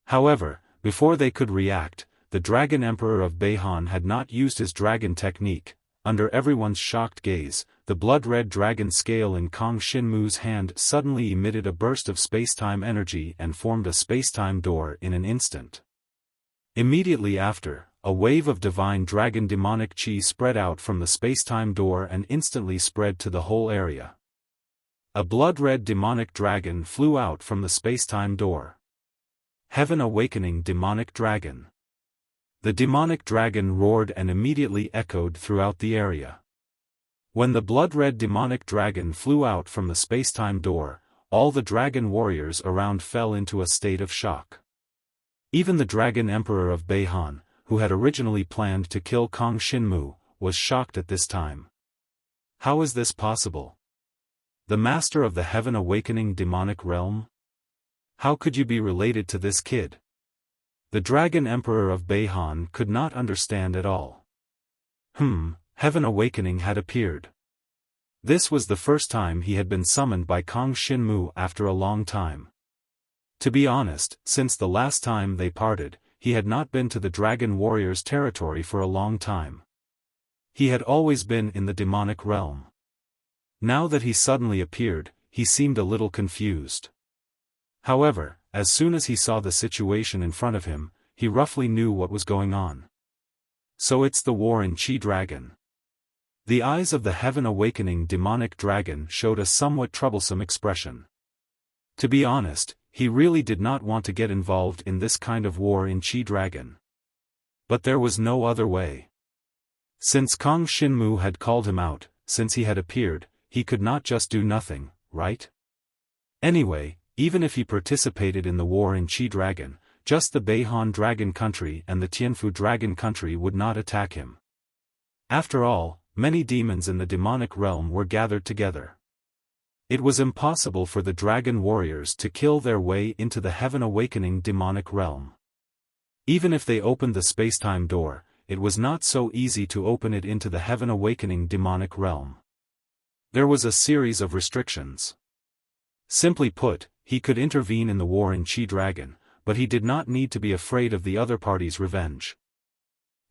However, before they could react, the Dragon Emperor of Beihan had not used his dragon technique. Under everyone's shocked gaze, the blood-red dragon scale in Kong Shinmu's hand suddenly emitted a burst of space-time energy and formed a space-time door in an instant. Immediately after, a wave of divine dragon demonic chi spread out from the space-time door and instantly spread to the whole area. A blood-red demonic dragon flew out from the space-time door. Heaven Awakening Demonic Dragon. The demonic dragon roared and immediately echoed throughout the area. When the blood-red demonic dragon flew out from the space-time door, all the dragon warriors around fell into a state of shock. Even the Dragon Emperor of Beihan, who had originally planned to kill Kong Shinmu, was shocked at this time. How is this possible? The master of the Heaven Awakening demonic realm? How could you be related to this kid? The Dragon Emperor of Beihan could not understand at all. Heaven Awakening had appeared. This was the first time he had been summoned by Kong Shinmu after a long time. To be honest, since the last time they parted, he had not been to the Dragon Warrior's territory for a long time. He had always been in the demonic realm. Now that he suddenly appeared, he seemed a little confused. However, as soon as he saw the situation in front of him, he roughly knew what was going on. So it's the war in Chi Dragon. The eyes of the Heaven Awakening demonic dragon showed a somewhat troublesome expression. To be honest, he really did not want to get involved in this kind of war in Chi Dragon. But there was no other way. Since Kong Shinmu had called him out, since he had appeared, he could not just do nothing, right? Anyway, even if he participated in the war in Chi Dragon, just the Beihan Dragon Country and the Tianfu Dragon Country would not attack him. After all, many demons in the demonic realm were gathered together. It was impossible for the dragon warriors to kill their way into the Heaven Awakening demonic realm. Even if they opened the spacetime door, it was not so easy to open it into the Heaven Awakening demonic realm. There was a series of restrictions. Simply put, he could intervene in the war in Chi Dragon, but he did not need to be afraid of the other party's revenge.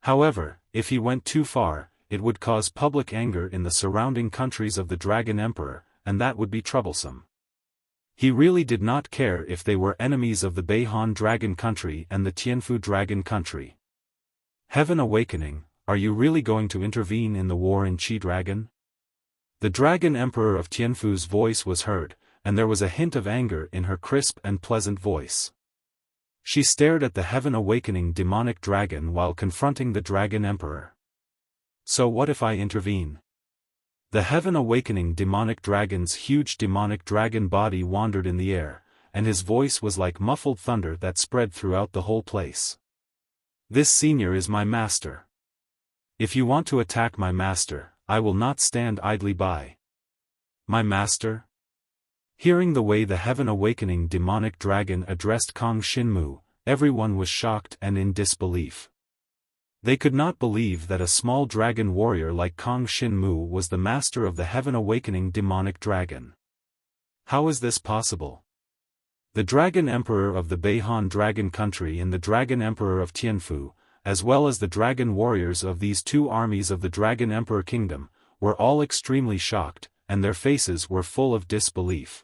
However, if he went too far, it would cause public anger in the surrounding countries of the Dragon Emperor, and that would be troublesome. He really did not care if they were enemies of the Beihan Dragon Country and the Tianfu Dragon Country. Heaven Awakening, are you really going to intervene in the war in Chi Dragon? The Dragon Emperor of Tianfu's voice was heard, and there was a hint of anger in her crisp and pleasant voice. She stared at the Heaven Awakening demonic dragon while confronting the Dragon Emperor. So what if I intervene? The Heaven Awakening demonic dragon's huge demonic dragon body wandered in the air, and his voice was like muffled thunder that spread throughout the whole place. This senior is my master. If you want to attack my master, I will not stand idly by. My master? Hearing the way the Heaven Awakening demonic dragon addressed Kong Shinmu, everyone was shocked and in disbelief. They could not believe that a small dragon warrior like Kong Shinmu was the master of the Heaven Awakening demonic dragon. How is this possible? The Dragon Emperor of the Beihan Dragon Country and the Dragon Emperor of Tianfu, as well as the dragon warriors of these two armies of the Dragon Emperor Kingdom, were all extremely shocked, and their faces were full of disbelief.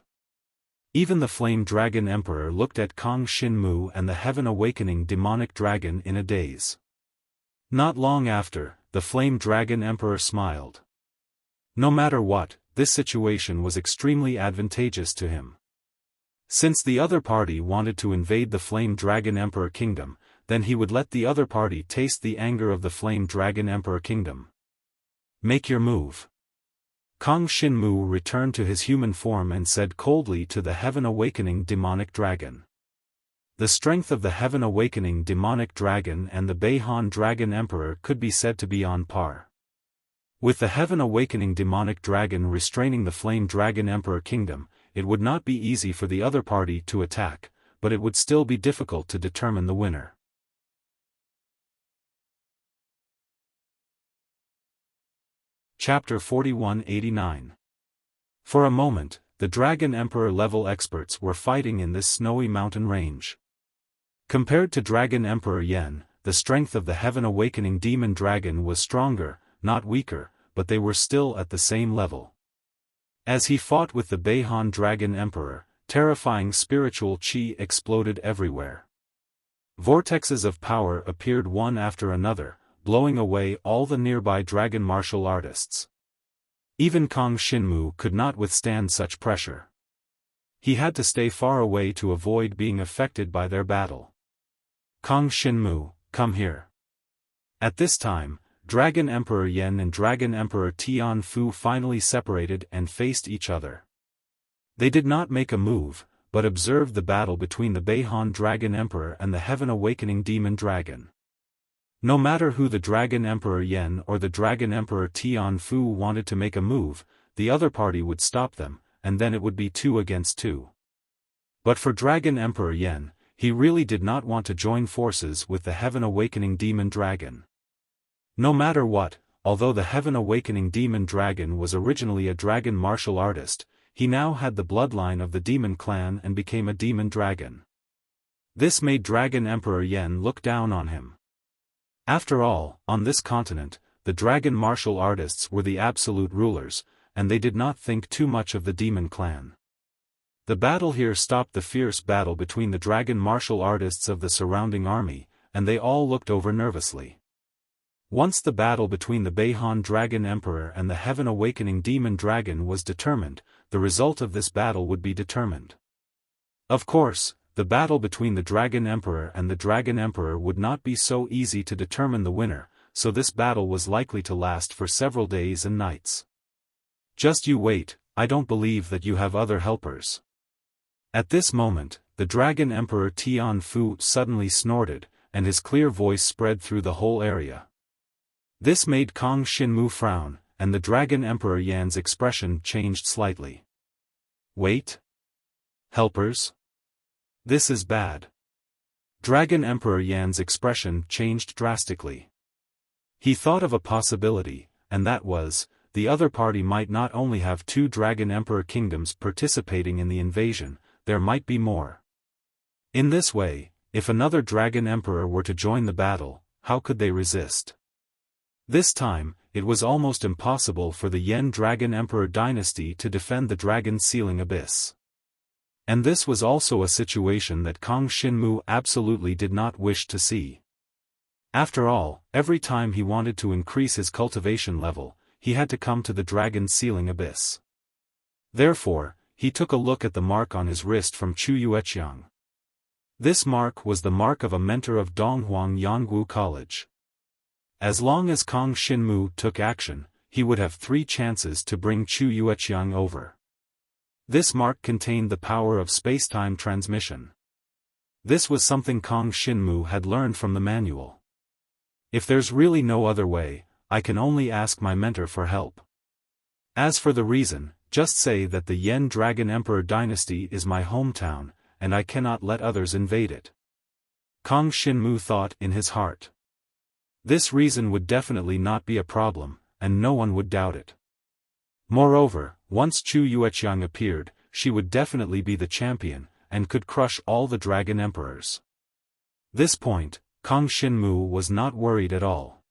Even the Flame Dragon Emperor looked at Kong Shinmu and the Heaven Awakening demonic dragon in a daze. Not long after, the Flame Dragon Emperor smiled. No matter what, this situation was extremely advantageous to him. Since the other party wanted to invade the Flame Dragon Emperor Kingdom, then he would let the other party taste the anger of the Flame Dragon Emperor Kingdom. Make your move. Kong Shinmu returned to his human form and said coldly to the Heaven Awakening demonic dragon. The strength of the Heaven Awakening Demonic Dragon and the Beihan Dragon Emperor could be said to be on par. With the Heaven Awakening Demonic Dragon restraining the Flame Dragon Emperor Kingdom, it would not be easy for the other party to attack, but it would still be difficult to determine the winner. Chapter 4189. For a moment, the Dragon Emperor level experts were fighting in this snowy mountain range. Compared to Dragon Emperor Yen, the strength of the Heaven Awakening Demon Dragon was stronger, not weaker, but they were still at the same level. As he fought with the Beihan Dragon Emperor, terrifying spiritual chi exploded everywhere. Vortexes of power appeared one after another, blowing away all the nearby dragon martial artists. Even Kong Shinmu could not withstand such pressure. He had to stay far away to avoid being affected by their battle. Kong Shinmu, come here. At this time, Dragon Emperor Yen and Dragon Emperor Tian Fu finally separated and faced each other. They did not make a move, but observed the battle between the Beihan Dragon Emperor and the Heaven Awakening Demon Dragon. No matter who the Dragon Emperor Yen or the Dragon Emperor Tian Fu wanted to make a move, the other party would stop them, and then it would be 2 against 2. But for Dragon Emperor Yen, he really did not want to join forces with the Heaven Awakening Demon Dragon. No matter what, although the Heaven Awakening Demon Dragon was originally a dragon martial artist, he now had the bloodline of the demon clan and became a demon dragon. This made Dragon Emperor Yen look down on him. After all, on this continent, the dragon martial artists were the absolute rulers, and they did not think too much of the demon clan. The battle here stopped the fierce battle between the dragon martial artists of the surrounding army, and they all looked over nervously. Once the battle between the Beihan Dragon Emperor and the Heaven Awakening Demon Dragon was determined, the result of this battle would be determined. Of course, the battle between the Dragon Emperor and the Dragon Emperor would not be so easy to determine the winner, so this battle was likely to last for several days and nights. Just you wait, I don't believe that you have other helpers. At this moment, the Dragon Emperor Tian Fu suddenly snorted, and his clear voice spread through the whole area. This made Kong Shinmu frown, and the Dragon Emperor Yan's expression changed slightly. Wait? Helpers? This is bad. Dragon Emperor Yan's expression changed drastically. He thought of a possibility, and that was, the other party might not only have 2 Dragon Emperor kingdoms participating in the invasion, there might be more. In this way, if another Dragon Emperor were to join the battle, how could they resist? This time, it was almost impossible for the Yen Dragon Emperor dynasty to defend the Dragon Sealing Abyss. And this was also a situation that Kong Shinmu absolutely did not wish to see. After all, every time he wanted to increase his cultivation level, he had to come to the Dragon Sealing Abyss. Therefore, he took a look at the mark on his wrist from Chu Yueqiang. This mark was the mark of a mentor of Donghuang Yangwu College. As long as Kong Shinmu took action, he would have 3 chances to bring Chu Yueqiang over. This mark contained the power of space-time transmission. This was something Kong Shinmu had learned from the manual. If there's really no other way, I can only ask my mentor for help. As for the reason, just say that the Yen Dragon Emperor dynasty is my hometown, and I cannot let others invade it. Kong Shinmu thought in his heart. This reason would definitely not be a problem, and no one would doubt it. Moreover, once Chu Yueqiang appeared, she would definitely be the champion, and could crush all the Dragon Emperors. This point, Kong Shinmu was not worried at all.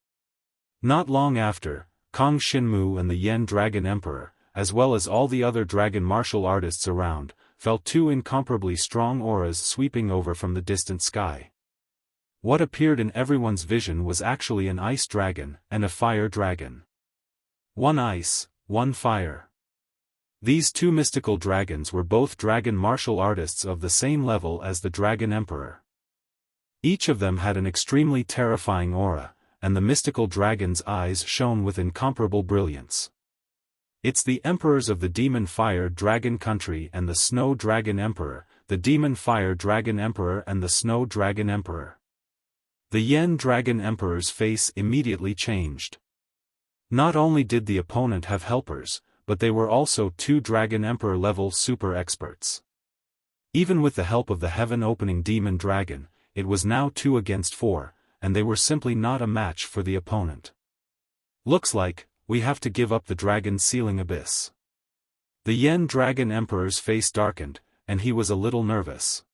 Not long after, Kong Shinmu and the Yen Dragon Emperor, as well as all the other dragon martial artists around, felt 2 incomparably strong auras sweeping over from the distant sky. What appeared in everyone's vision was actually an ice dragon and a fire dragon. 1 ice, 1 fire. These 2 mystical dragons were both dragon martial artists of the same level as the Dragon Emperor. Each of them had an extremely terrifying aura, and the mystical dragon's eyes shone with incomparable brilliance. It's the emperors of the Demon Fire Dragon Country and the Snow Dragon Emperor, the Demon Fire Dragon Emperor and the Snow Dragon Emperor. The Yen Dragon Emperor's face immediately changed. Not only did the opponent have helpers, but they were also 2 Dragon Emperor level super experts. Even with the help of the heaven-opening Demon Dragon, it was now 2 against 4, and they were simply not a match for the opponent. Looks like, we have to give up the Dragon Sealing Abyss. The Yen Dragon Emperor's face darkened, and he was a little nervous.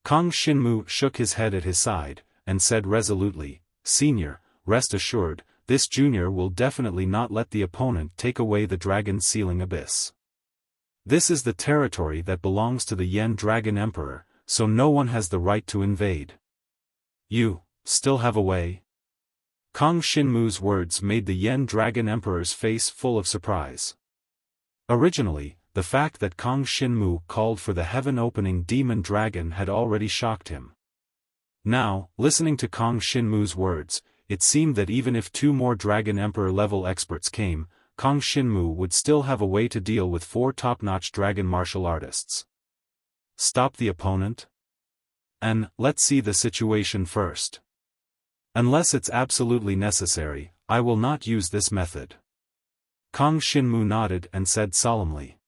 Kong Shinmu shook his head at his side, and said resolutely, "Senior, rest assured, this junior will definitely not let the opponent take away the Dragon Sealing Abyss. This is the territory that belongs to the Yen Dragon Emperor, so no one has the right to invade." "You still have a way?" Kong Shinmu's words made the Yen Dragon Emperor's face full of surprise. Originally, the fact that Kong Shinmu called for the heaven-opening Demon Dragon had already shocked him. Now, listening to Kong Shinmu's words, it seemed that even if 2 more Dragon Emperor-level experts came, Kong Shinmu would still have a way to deal with 4 top-notch dragon martial artists. Stop the opponent? And, let's see the situation first. Unless it's absolutely necessary, I will not use this method. Kong Shinmu nodded and said solemnly.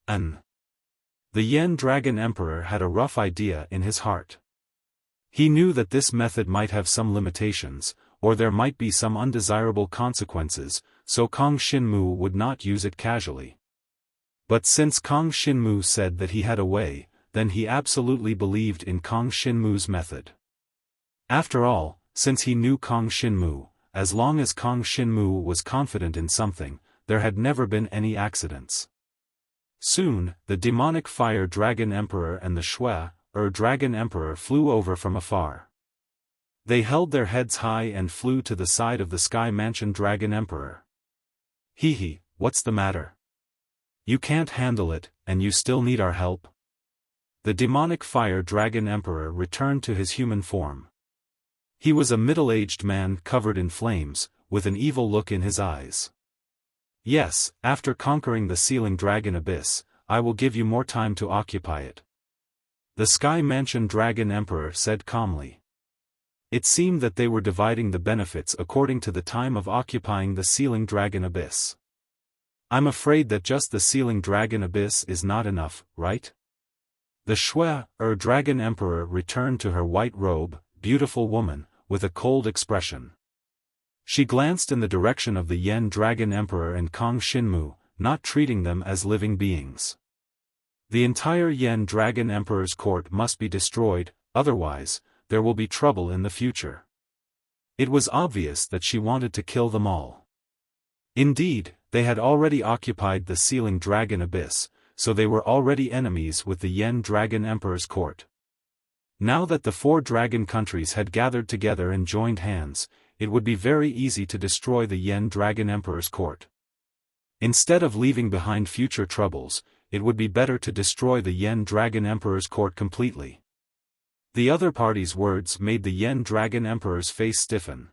The Yen Dragon Emperor had a rough idea in his heart. He knew that this method might have some limitations, or there might be some undesirable consequences, so Kong Shinmu would not use it casually. But since Kong Shinmu said that he had a way, then he absolutely believed in Kong Shinmu's method. After all, since he knew Kong Shinmu, as long as Kong Shinmu was confident in something, there had never been any accidents. Soon, the Demonic Fire Dragon Emperor and the Shui, Dragon Emperor flew over from afar. They held their heads high and flew to the side of the Sky Mansion Dragon Emperor. "Hee, what's the matter? You can't handle it, and you still need our help?" The Demonic Fire Dragon Emperor returned to his human form. He was a middle-aged man covered in flames, with an evil look in his eyes. "Yes, after conquering the Sealing Dragon Abyss, I will give you more time to occupy it," the Sky Mansion Dragon Emperor said calmly. It seemed that they were dividing the benefits according to the time of occupying the Sealing Dragon Abyss. "I'm afraid that just the Sealing Dragon Abyss is not enough, right?" The Shui, Dragon Emperor returned to her white robe, beautiful woman, with a cold expression. She glanced in the direction of the Yen Dragon Emperor and Kong Shinmu, not treating them as living beings. The entire Yen Dragon Emperor's court must be destroyed, otherwise, there will be trouble in the future. It was obvious that she wanted to kill them all. Indeed, they had already occupied the Sealing Dragon Abyss, so they were already enemies with the Yen Dragon Emperor's court. Now that the 4 dragon countries had gathered together and joined hands, it would be very easy to destroy the Yen Dragon Emperor's court. Instead of leaving behind future troubles, it would be better to destroy the Yen Dragon Emperor's court completely. The other party's words made the Yen Dragon Emperor's face stiffen.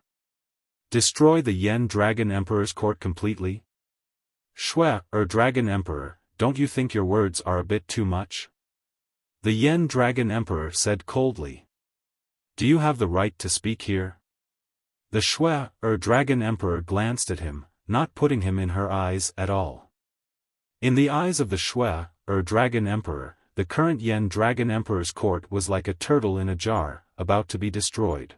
Destroy the Yen Dragon Emperor's court completely? Shui, Dragon Emperor, don't you think your words are a bit too much? The Yen Dragon Emperor said coldly. Do you have the right to speak here? The Shui, Dragon Emperor glanced at him, not putting him in her eyes at all. In the eyes of the Shui, Dragon Emperor, the current Yen Dragon Emperor's court was like a turtle in a jar, about to be destroyed.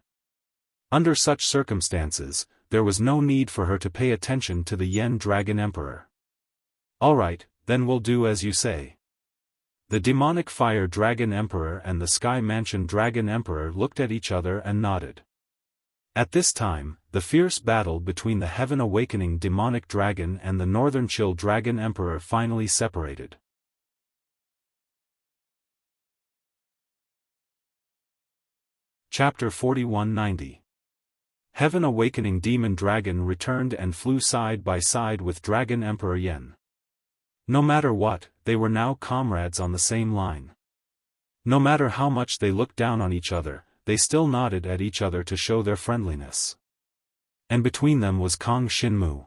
Under such circumstances, there was no need for her to pay attention to the Yen Dragon Emperor. Alright, then we'll do as you say. The Demonic Fire Dragon Emperor and the Sky Mansion Dragon Emperor looked at each other and nodded. At this time, the fierce battle between the Heaven Awakening Demonic Dragon and the Northern Chill Dragon Emperor finally separated. Chapter 4190. Heaven Awakening Demon Dragon returned and flew side by side with Dragon Emperor Yen. No matter what, they were now comrades on the same line. No matter how much they looked down on each other, they still nodded at each other to show their friendliness. And between them was Kong Shinmu.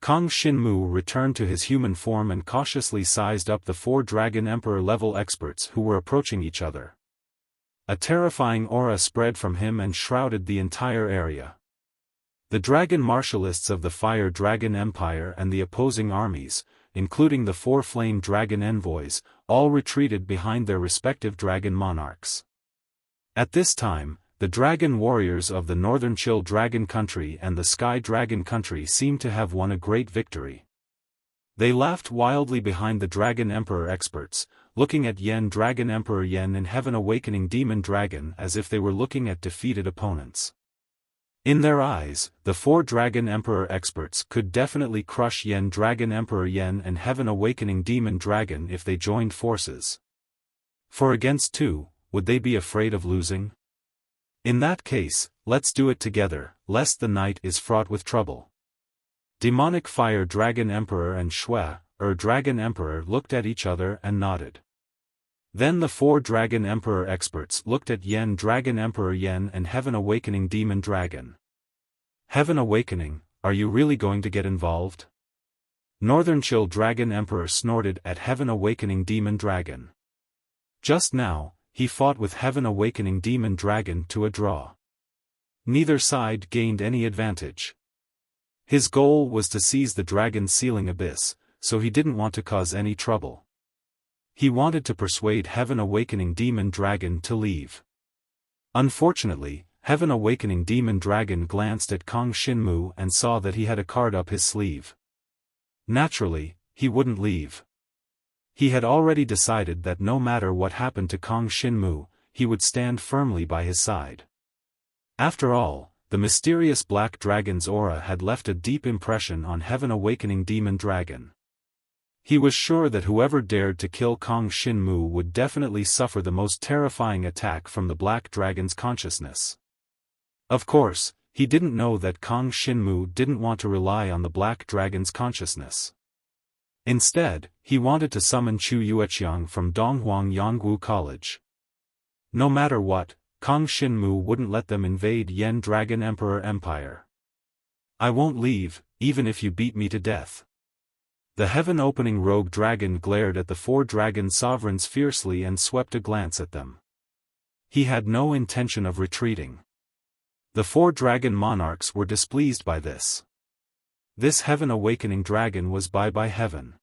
Kong Shinmu returned to his human form and cautiously sized up the 4 Dragon Emperor-level experts who were approaching each other. A terrifying aura spread from him and shrouded the entire area. The dragon martialists of the Fire Dragon Empire and the opposing armies, including the 4 Flame Dragon envoys, all retreated behind their respective dragon monarchs. At this time, the dragon warriors of the Northern Chill Dragon Country and the Sky Dragon Country seemed to have won a great victory. They laughed wildly behind the Dragon Emperor experts, looking at Yen Dragon Emperor Yen and Heaven Awakening Demon Dragon as if they were looking at defeated opponents. In their eyes, the 4 Dragon Emperor experts could definitely crush Yen Dragon Emperor Yen and Heaven Awakening Demon Dragon if they joined forces. For against 2, would they be afraid of losing? In that case, let's do it together, lest the night is fraught with trouble. Demonic Fire Dragon Emperor and Shui, Dragon Emperor looked at each other and nodded. Then the 4 Dragon Emperor experts looked at Yen Dragon Emperor Yen and Heaven Awakening Demon Dragon. Heaven Awakening, are you really going to get involved? Northern Chill Dragon Emperor snorted at Heaven Awakening Demon Dragon. Just now, he fought with Heaven Awakening Demon Dragon to a draw. Neither side gained any advantage. His goal was to seize the dragon's sealing abyss, so he didn't want to cause any trouble. He wanted to persuade Heaven Awakening Demon Dragon to leave. Unfortunately, Heaven Awakening Demon Dragon glanced at Kong Shinmu and saw that he had a card up his sleeve. Naturally, he wouldn't leave. He had already decided that no matter what happened to Kong Shinmu, he would stand firmly by his side. After all, the mysterious Black Dragon's aura had left a deep impression on Heaven Awakening Demon Dragon. He was sure that whoever dared to kill Kong Shinmu would definitely suffer the most terrifying attack from the Black Dragon's consciousness. Of course, he didn't know that Kong Shinmu didn't want to rely on the Black Dragon's consciousness. Instead, he wanted to summon Chu Yueqiang from Donghuang Yongwu College. No matter what, Kong Shinmu wouldn't let them invade Yen Dragon Emperor Empire. I won't leave, even if you beat me to death. The heaven-opening rogue dragon glared at the 4 dragon sovereigns fiercely and swept a glance at them. He had no intention of retreating. The 4 dragon monarchs were displeased by this. This Heaven Awakening Dragon was by heaven.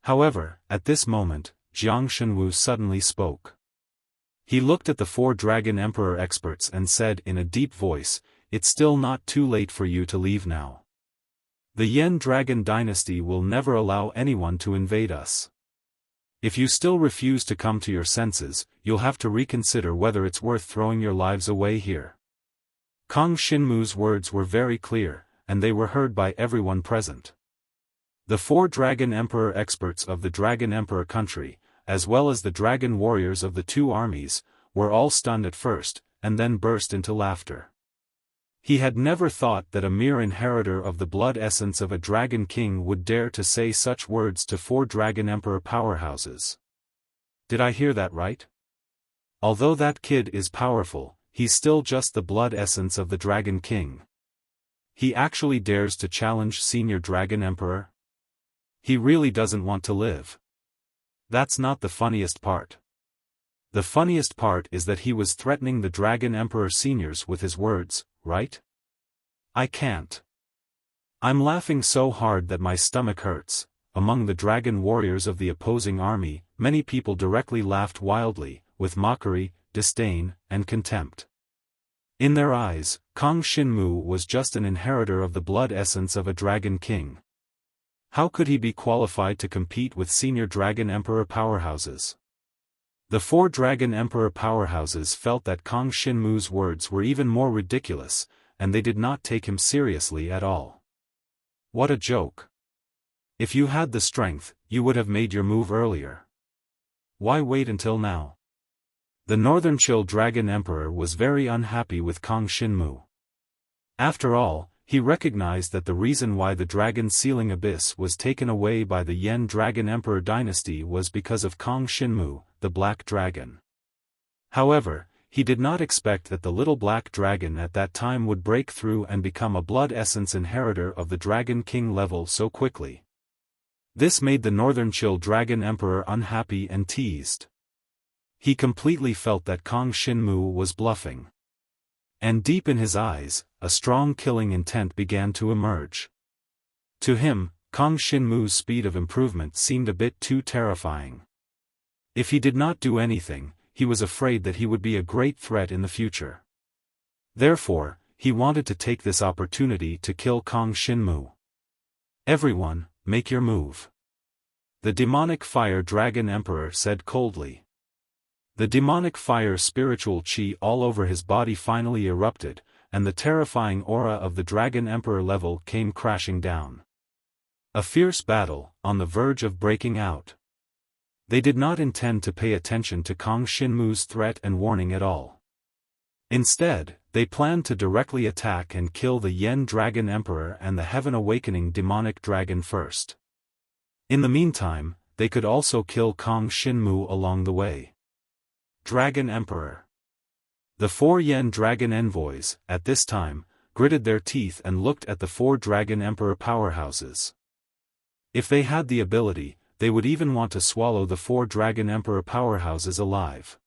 However, at this moment, Jiang Shenwu suddenly spoke. He looked at the 4 Dragon Emperor experts and said in a deep voice, "It's still not too late for you to leave now. The Yen Dragon Dynasty will never allow anyone to invade us. If you still refuse to come to your senses, you'll have to reconsider whether it's worth throwing your lives away here." Kong Shinmu's words were very clear, and they were heard by everyone present. The 4 Dragon Emperor experts of the Dragon Emperor country, as well as the dragon warriors of the 2 armies, were all stunned at first, and then burst into laughter. He had never thought that a mere inheritor of the blood essence of a dragon king would dare to say such words to 4 Dragon Emperor powerhouses. Did I hear that right? Although that kid is powerful, he's still just the blood essence of the Dragon King. He actually dares to challenge Senior Dragon Emperor? He really doesn't want to live. That's not the funniest part. The funniest part is that he was threatening the Dragon Emperor seniors with his words, right? I can't. I'm laughing so hard that my stomach hurts. Among the dragon warriors of the opposing army, many people directly laughed wildly, with mockery, disdain, and contempt. In their eyes, Kong Shinmu was just an inheritor of the blood essence of a dragon king. How could he be qualified to compete with senior Dragon Emperor powerhouses? The 4 Dragon Emperor powerhouses felt that Kong Shinmu's words were even more ridiculous, and they did not take him seriously at all. What a joke. If you had the strength, you would have made your move earlier. Why wait until now? The Northern Chill Dragon Emperor was very unhappy with Kong Shinmu. After all, he recognized that the reason why the dragon's sealing abyss was taken away by the Yen Dragon Emperor dynasty was because of Kong Shinmu, the Black Dragon. However, he did not expect that the little black dragon at that time would break through and become a blood essence inheritor of the Dragon King level so quickly. This made the Northern Chill Dragon Emperor unhappy and teased. He completely felt that Kong Shinmu was bluffing. And deep in his eyes, a strong killing intent began to emerge. To him, Kong Shinmu's speed of improvement seemed a bit too terrifying. If he did not do anything, he was afraid that he would be a great threat in the future. Therefore, he wanted to take this opportunity to kill Kong Shinmu. "Everyone, make your move," the demonic fire dragon emperor said coldly. The demonic fire spiritual chi all over his body finally erupted, and the terrifying aura of the dragon emperor level came crashing down. A fierce battle, on the verge of breaking out. They did not intend to pay attention to Kong Shinmu's threat and warning at all. Instead, they planned to directly attack and kill the Yen Dragon Emperor and the Heaven Awakening Demonic Dragon first. In the meantime, they could also kill Kong Shinmu along the way. Dragon Emperor. The 4 Yen Dragon envoys, at this time, gritted their teeth and looked at the 4 Dragon Emperor powerhouses. If they had the ability, they would even want to swallow the 4 Dragon Emperor powerhouses alive.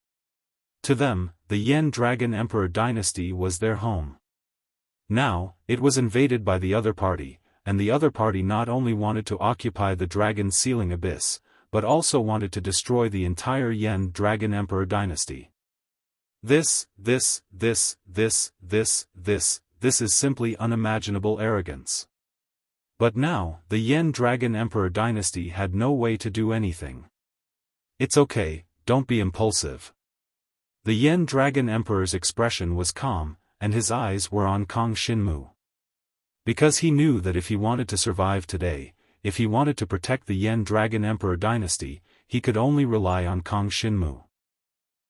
To them, the Yen Dragon Emperor dynasty was their home. Now, it was invaded by the other party, and the other party not only wanted to occupy the Dragon Sealing Abyss, but also wanted to destroy the entire Yen Dragon Emperor dynasty. This is simply unimaginable arrogance. But now, the Yen Dragon Emperor dynasty had no way to do anything. "It's okay, don't be impulsive." The Yen Dragon Emperor's expression was calm, and his eyes were on Kong Shinmu. Because he knew that if he wanted to survive today, if he wanted to protect the Yen Dragon Emperor dynasty, he could only rely on Kong Shinmu.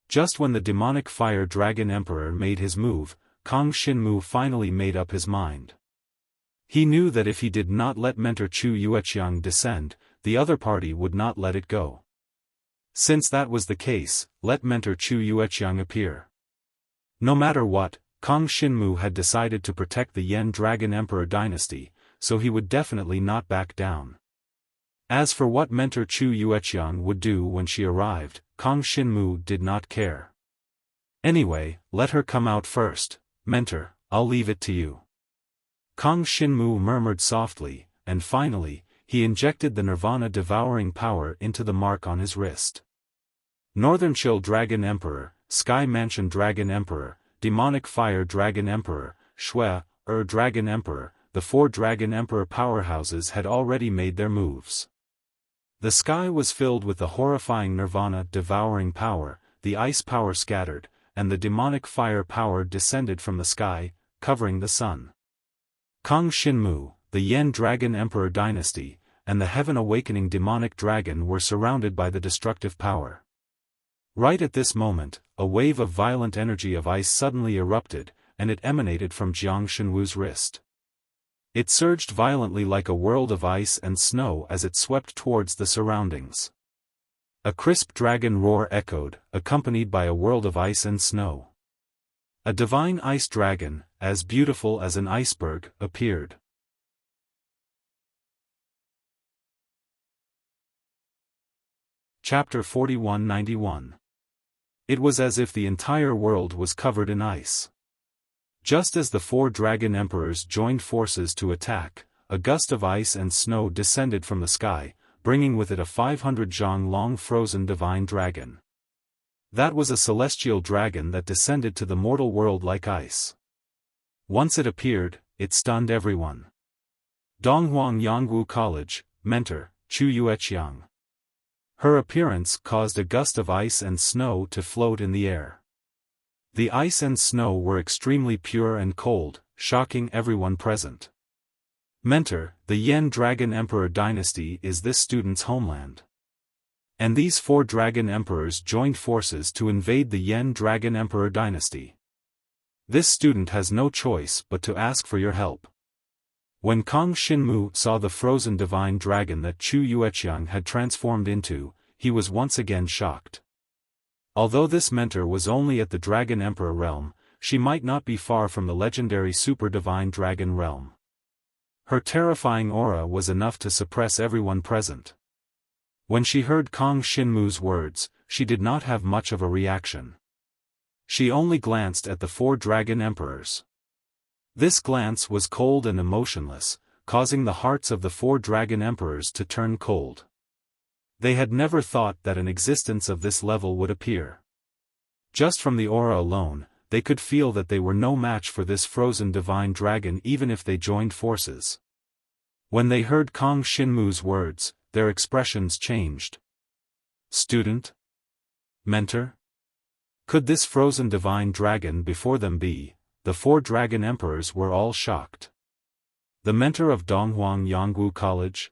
Just when the demonic fire dragon emperor made his move, Kong Shinmu finally made up his mind. He knew that if he did not let Mentor Chu Yueqiang descend, the other party would not let it go. Since that was the case, let Mentor Chu Yueqiang appear. No matter what, Kong Shinmu had decided to protect the Yen Dragon Emperor dynasty, so he would definitely not back down. As for what Mentor Chu Yueqiang would do when she arrived, Kong Shinmu did not care. "Anyway, let her come out first, Mentor, I'll leave it to you." Kong Shinmu murmured softly, and finally, he injected the Nirvana devouring power into the mark on his wrist. Northern Chill Dragon Emperor, Sky Mansion Dragon Emperor, Demonic Fire Dragon Emperor, Shui, Dragon Emperor, the 4 Dragon Emperor powerhouses had already made their moves. The sky was filled with the horrifying Nirvana devouring power, the ice power scattered, and the demonic fire power descended from the sky, covering the sun. Kong Shinmu, the Yen Dragon Emperor dynasty, and the Heaven Awakening Demonic Dragon were surrounded by the destructive power. Right at this moment, a wave of violent energy of ice suddenly erupted, and it emanated from Jiang Shenwu's wrist. It surged violently like a world of ice and snow as it swept towards the surroundings. A crisp dragon roar echoed, accompanied by a world of ice and snow. A divine ice dragon, as beautiful as an iceberg, appeared. Chapter 4191. It was as if the entire world was covered in ice. Just as the 4 dragon emperors joined forces to attack, a gust of ice and snow descended from the sky, bringing with it a 500 zhang long frozen divine dragon. That was a celestial dragon that descended to the mortal world like ice. Once it appeared, it stunned everyone. Donghuang Yangwu College, Mentor, Chu Yueqiang. Her appearance caused a gust of ice and snow to float in the air. The ice and snow were extremely pure and cold, shocking everyone present. Mentor, the Yen Dragon Emperor dynasty is this student's homeland. And these 4 dragon emperors joined forces to invade the Yen Dragon Emperor dynasty. This student has no choice but to ask for your help. When Kong Shinmu saw the frozen divine dragon that Chu Yueqiang had transformed into, he was once again shocked. Although this mentor was only at the Dragon Emperor realm, she might not be far from the legendary Super Divine Dragon realm. Her terrifying aura was enough to suppress everyone present. When she heard Kong Shinmu's words, she did not have much of a reaction. She only glanced at the 4 Dragon Emperors. This glance was cold and emotionless, causing the hearts of the 4 Dragon Emperors to turn cold. They had never thought that an existence of this level would appear. Just from the aura alone, they could feel that they were no match for this frozen divine dragon even if they joined forces. When they heard Kong Shinmu's words, their expressions changed. Student? Mentor? Could this frozen divine dragon before them be? The 4 Dragon Emperors were all shocked. The mentor of Donghuang Yongwu College?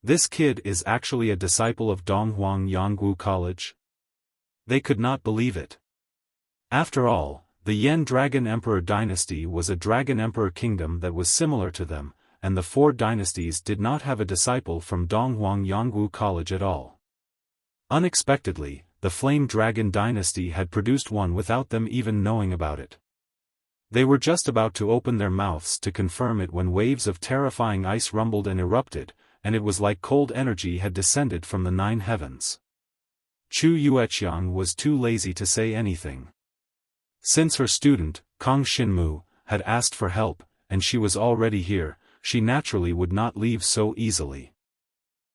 This kid is actually a disciple of Donghuang Yongwu College? They could not believe it. After all, the Yen Dragon Emperor dynasty was a Dragon Emperor kingdom that was similar to them, and the 4 dynasties did not have a disciple from Donghuang Yongwu College at all. Unexpectedly, the Flame Dragon dynasty had produced one without them even knowing about it. They were just about to open their mouths to confirm it when waves of terrifying ice rumbled and erupted, and it was like cold energy had descended from the 9 heavens. Chu Yueqiang was too lazy to say anything. Since her student, Kong Shinmu, had asked for help, and she was already here, she naturally would not leave so easily.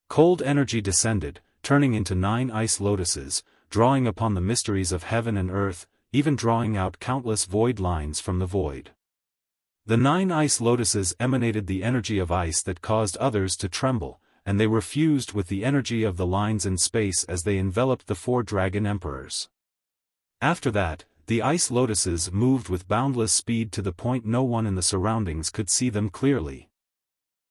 Cold energy descended, turning into 9 ice lotuses, drawing upon the mysteries of heaven and earth, even drawing out countless void lines from the void. The 9 ice lotuses emanated the energy of ice that caused others to tremble, and they were fused with the energy of the lines in space as they enveloped the 4 Dragon Emperors. After that, the ice lotuses moved with boundless speed to the point no one in the surroundings could see them clearly.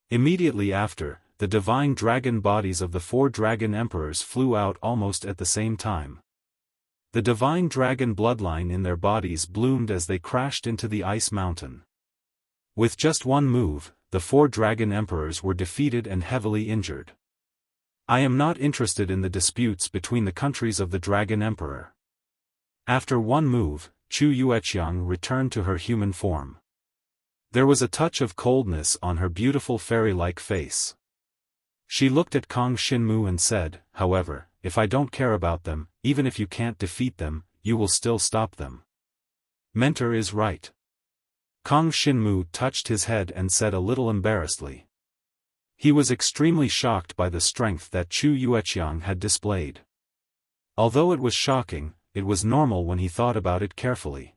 Immediately after, the divine dragon bodies of the 4 Dragon Emperors flew out almost at the same time. The divine dragon bloodline in their bodies bloomed as they crashed into the ice mountain. With just one move, the 4 Dragon Emperors were defeated and heavily injured. I am not interested in the disputes between the countries of the Dragon Emperor. After one move, Chu Yueqiang returned to her human form. There was a touch of coldness on her beautiful fairy-like face. She looked at Kong Shinmu and said, however, if I don't care about them, even if you can't defeat them, you will still stop them. Mentor is right. Kong Shinmu touched his head and said a little embarrassedly. He was extremely shocked by the strength that Chu Yueqiang had displayed. Although it was shocking, it was normal when he thought about it carefully.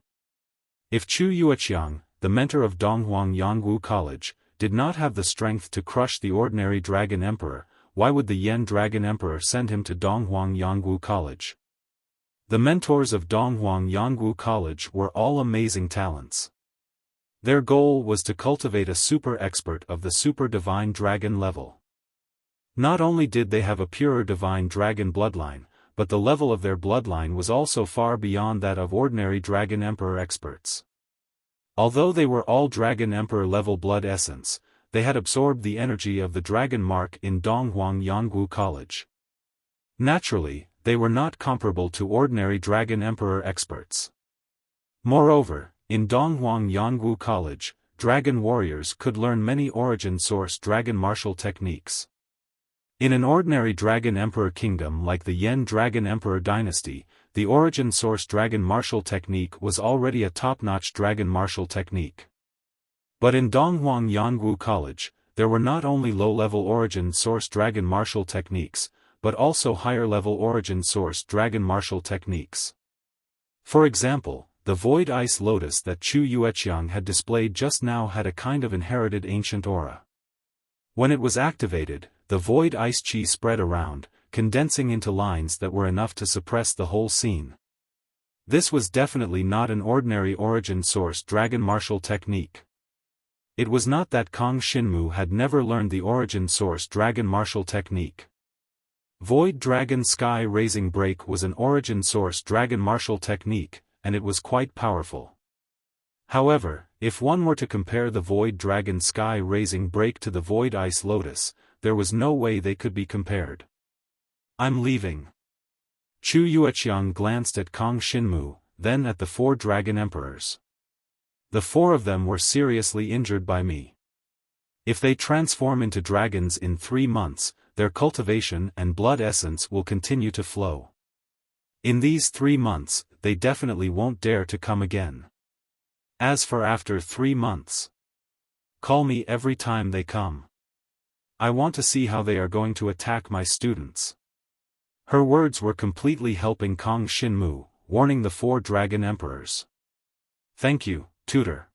If Chu Yueqiang, the mentor of Donghuang Yongwu College, did not have the strength to crush the ordinary Dragon Emperor, why would the Yen Dragon Emperor send him to Donghuang Yongwu College? The mentors of Donghuang Yongwu College were all amazing talents. Their goal was to cultivate a super expert of the super divine dragon level. Not only did they have a purer divine dragon bloodline, but the level of their bloodline was also far beyond that of ordinary Dragon Emperor experts. Although they were all Dragon Emperor level blood essence, they had absorbed the energy of the dragon mark in Donghuang Yongwu College. Naturally, they were not comparable to ordinary Dragon Emperor experts. Moreover, in Donghuang Yongwu College, dragon warriors could learn many origin source dragon martial techniques. In an ordinary Dragon Emperor kingdom like the Yen Dragon Emperor dynasty, the origin source dragon martial technique was already a top-notch dragon martial technique. But in Donghuang Yongwu College, there were not only low-level origin source dragon martial techniques, but also higher-level origin source dragon martial techniques. For example, the void ice lotus that Chu Yueqiang had displayed just now had a kind of inherited ancient aura. When it was activated, the void ice chi spread around, condensing into lines that were enough to suppress the whole scene. This was definitely not an ordinary origin source dragon martial technique. It was not that Kong Shinmu had never learned the origin source dragon martial technique. Void Dragon Sky Raising Break was an origin source dragon martial technique, and it was quite powerful. However, if one were to compare the Void Dragon Sky Raising Break to the Void Ice Lotus, there was no way they could be compared. I'm leaving. Chu Yueqiang glanced at Kong Xinmu, then at the 4 dragon emperors. The 4 of them were seriously injured by me. If they transform into dragons in 3 months, their cultivation and blood essence will continue to flow. In these 3 months, they definitely won't dare to come again. As for after 3 months, call me every time they come. I want to see how they are going to attack my students. Her words were completely helping Kong Xinmu, warning the 4 dragon emperors. Thank you, tutor.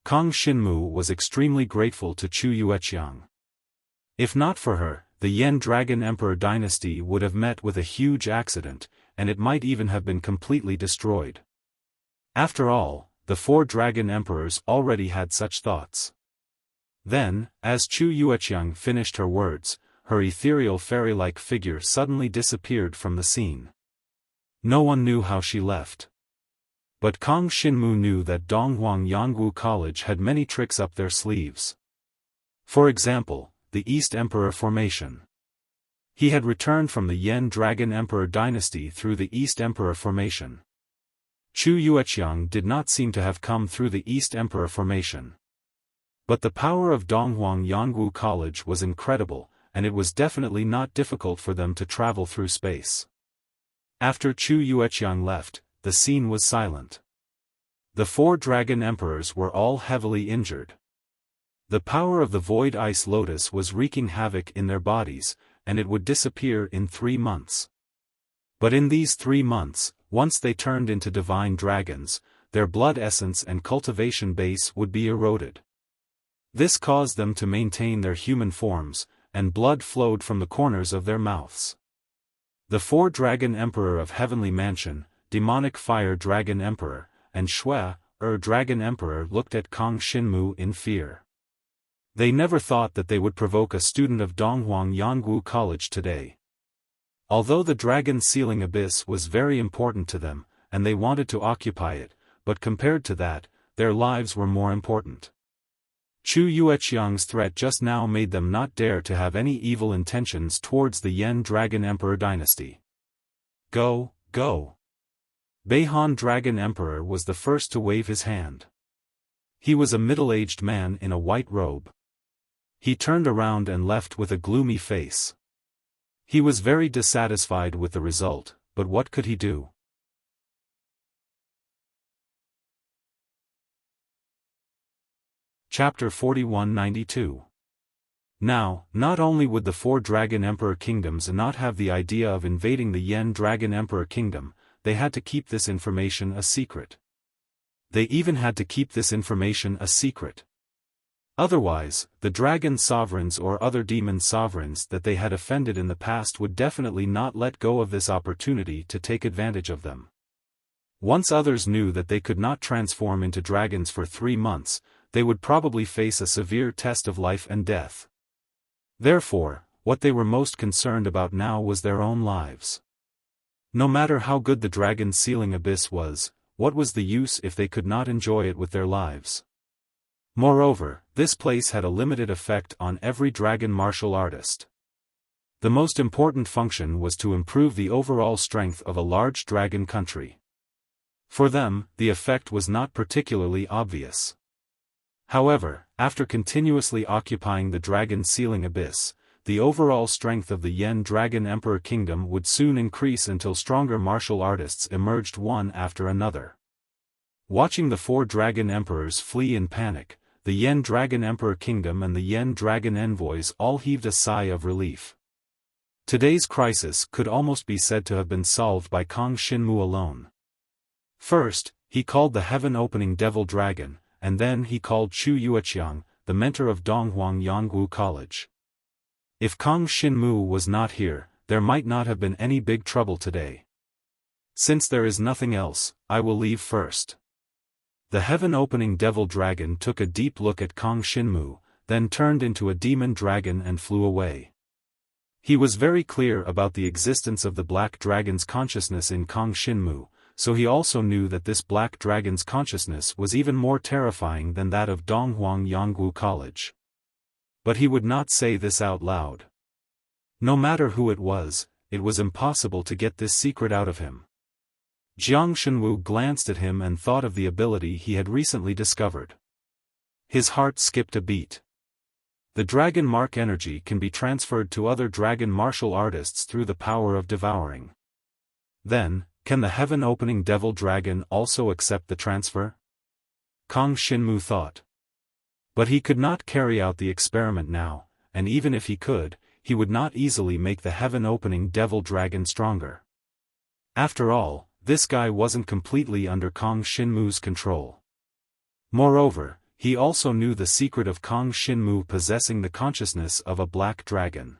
Kong Xinmu was extremely grateful to Chu Yueqiang. If not for her, the Yan Dragon Emperor dynasty would have met with a huge accident, and it might even have been completely destroyed. After all, the 4 dragon emperors already had such thoughts. Then, as Chu Yueqiang finished her words, her ethereal fairy-like figure suddenly disappeared from the scene. No one knew how she left. But Kong Xinmu knew that Donghuang Yangwu College had many tricks up their sleeves. For example, the East Emperor formation. He had returned from the Yan Dragon Emperor dynasty through the East Emperor formation. Chu Yueqiang did not seem to have come through the East Emperor formation. But the power of Donghuang Yangwu College was incredible, and it was definitely not difficult for them to travel through space. After Chu Yueqiang left, the scene was silent. The 4 dragon emperors were all heavily injured. The power of the Void Ice Lotus was wreaking havoc in their bodies, and it would disappear in 3 months. But in these 3 months, once they turned into divine dragons, their blood essence and cultivation base would be eroded. This caused them to maintain their human forms, and blood flowed from the corners of their mouths. The 4 dragon emperor of Heavenly Mansion, Demonic Fire Dragon Emperor, and Shui, Dragon Emperor looked at Kong Xinmu in fear. They never thought that they would provoke a student of Donghuang Yangwu College today. Although the dragon sealing abyss was very important to them, and they wanted to occupy it, but compared to that, their lives were more important. Chu Yueqiang's threat just now made them not dare to have any evil intentions towards the Yan Dragon Emperor dynasty. Go, go! Beihan Dragon Emperor was the first to wave his hand. He was a middle-aged man in a white robe. He turned around and left with a gloomy face. He was very dissatisfied with the result, but what could he do? Chapter 4192. Now, not only would the 4 Dragon Emperor kingdoms not have the idea of invading the Yan Dragon Emperor kingdom, they had to keep this information a secret. They even had to keep this information a secret. Otherwise, the dragon sovereigns or other demon sovereigns that they had offended in the past would definitely not let go of this opportunity to take advantage of them. Once others knew that they could not transform into dragons for 3 months, they would probably face a severe test of life and death. Therefore, what they were most concerned about now was their own lives. No matter how good the dragon sealing abyss was, what was the use if they could not enjoy it with their lives? Moreover, this place had a limited effect on every dragon martial artist. The most important function was to improve the overall strength of a large dragon country. For them, the effect was not particularly obvious. However, after continuously occupying the dragon sealing abyss, the overall strength of the Yan Dragon Emperor Kingdom would soon increase until stronger martial artists emerged one after another. Watching the 4 Dragon Emperors flee in panic, the Yan Dragon Emperor Kingdom and the Yan Dragon Envoys all heaved a sigh of relief. Today's crisis could almost be said to have been solved by Kong Xinmu alone. First, he called the heaven-opening Devil Dragon, and then he called Chu Yueqiang, the mentor of Donghuang Yangwu College. If Kong Xinmu was not here, there might not have been any big trouble today. Since there is nothing else, I will leave first. The heaven-opening Devil Dragon took a deep look at Kong Xinmu, then turned into a demon dragon and flew away. He was very clear about the existence of the Black Dragon's consciousness in Kong Xinmu, so he also knew that this Black Dragon's consciousness was even more terrifying than that of Donghuang Yangwu College. But he would not say this out loud. No matter who it was, it was impossible to get this secret out of him. Jiang Shenwu glanced at him and thought of the ability he had recently discovered. His heart skipped a beat. The dragon mark energy can be transferred to other dragon martial artists through the power of devouring. Then, can the heaven-opening devil dragon also accept the transfer? Kang Xinmu thought. But he could not carry out the experiment now, and even if he could, he would not easily make the heaven-opening devil dragon stronger. After all, this guy wasn't completely under Kang Xinmu's control. Moreover, he also knew the secret of Kang Xinmu possessing the consciousness of a black dragon.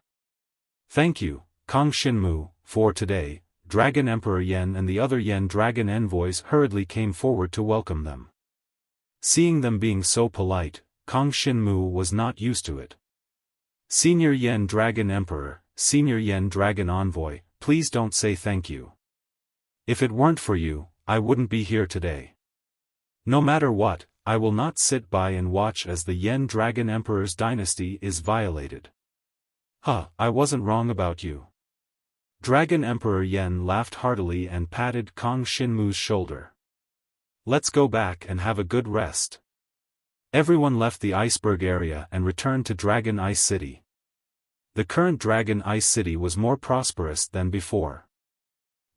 Thank you, Kang Xinmu, for today. Dragon Emperor Yan and the other Yan dragon envoys hurriedly came forward to welcome them. Seeing them being so polite, Kang Xinmu was not used to it. Senior Yan Dragon Emperor, Senior Yan Dragon Envoy, please don't say thank you. If it weren't for you, I wouldn't be here today. No matter what, I will not sit by and watch as the Yan Dragon Emperor's dynasty is violated. I wasn't wrong about you. Dragon Emperor Yan laughed heartily and patted Kang Xinmu's shoulder. Let's go back and have a good rest. Everyone left the iceberg area and returned to Dragon Ice City. The current Dragon Ice City was more prosperous than before.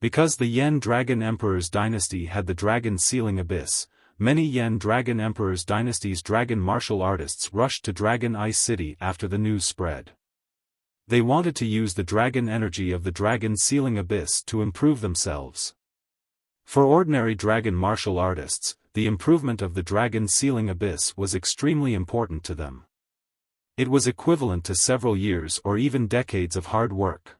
Because the Yan Dragon Emperor's dynasty had the Dragon Sealing Abyss, many Yan Dragon Emperor's dynasty's dragon martial artists rushed to Dragon Ice City after the news spread. They wanted to use the dragon energy of the Dragon Sealing Abyss to improve themselves. For ordinary dragon martial artists, the improvement of the Dragon Sealing Abyss was extremely important to them. It was equivalent to several years or even decades of hard work.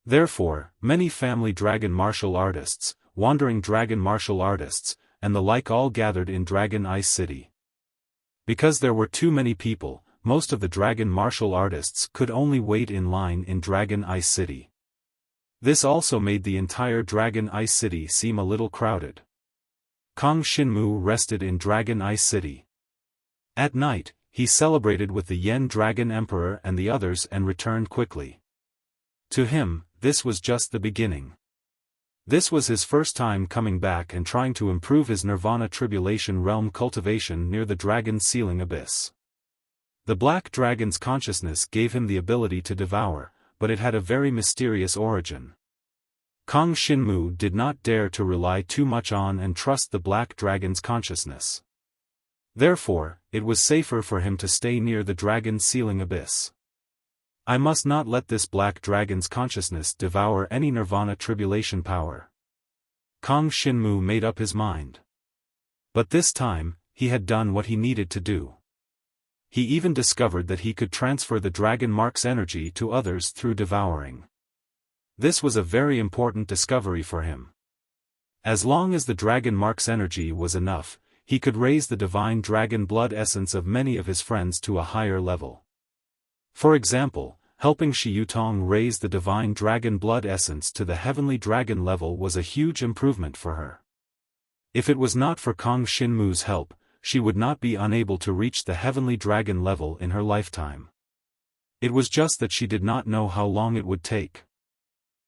Therefore, many family dragon martial artists, wandering dragon martial artists, and the like all gathered in Dragon Ice City. Because there were too many people, most of the dragon martial artists could only wait in line in Dragon Ice City. This also made the entire Dragon Ice City seem a little crowded. Kang Xinmu rested in Dragon Ice City. At night, he celebrated with the Yan Dragon Emperor and the others and returned quickly. To him, this was just the beginning. This was his first time coming back and trying to improve his Nirvana Tribulation Realm cultivation near the Dragon Sealing Abyss. The Black Dragon's consciousness gave him the ability to devour, but it had a very mysterious origin. Kang Xinmu did not dare to rely too much on and trust the Black Dragon's consciousness. Therefore, it was safer for him to stay near the Dragon Sealing Abyss. I must not let this Black Dragon's consciousness devour any Nirvana Tribulation power. Kang Xinmu made up his mind. But this time, he had done what he needed to do. He even discovered that he could transfer the Dragon Mark's energy to others through devouring. This was a very important discovery for him. As long as the Dragon Mark's energy was enough, he could raise the divine dragon blood essence of many of his friends to a higher level. For example, helping Shi Yutong raise the divine dragon blood essence to the heavenly dragon level was a huge improvement for her. If it was not for Kang Xinmu's help, she would not be unable to reach the heavenly dragon level in her lifetime. It was just that she did not know how long it would take.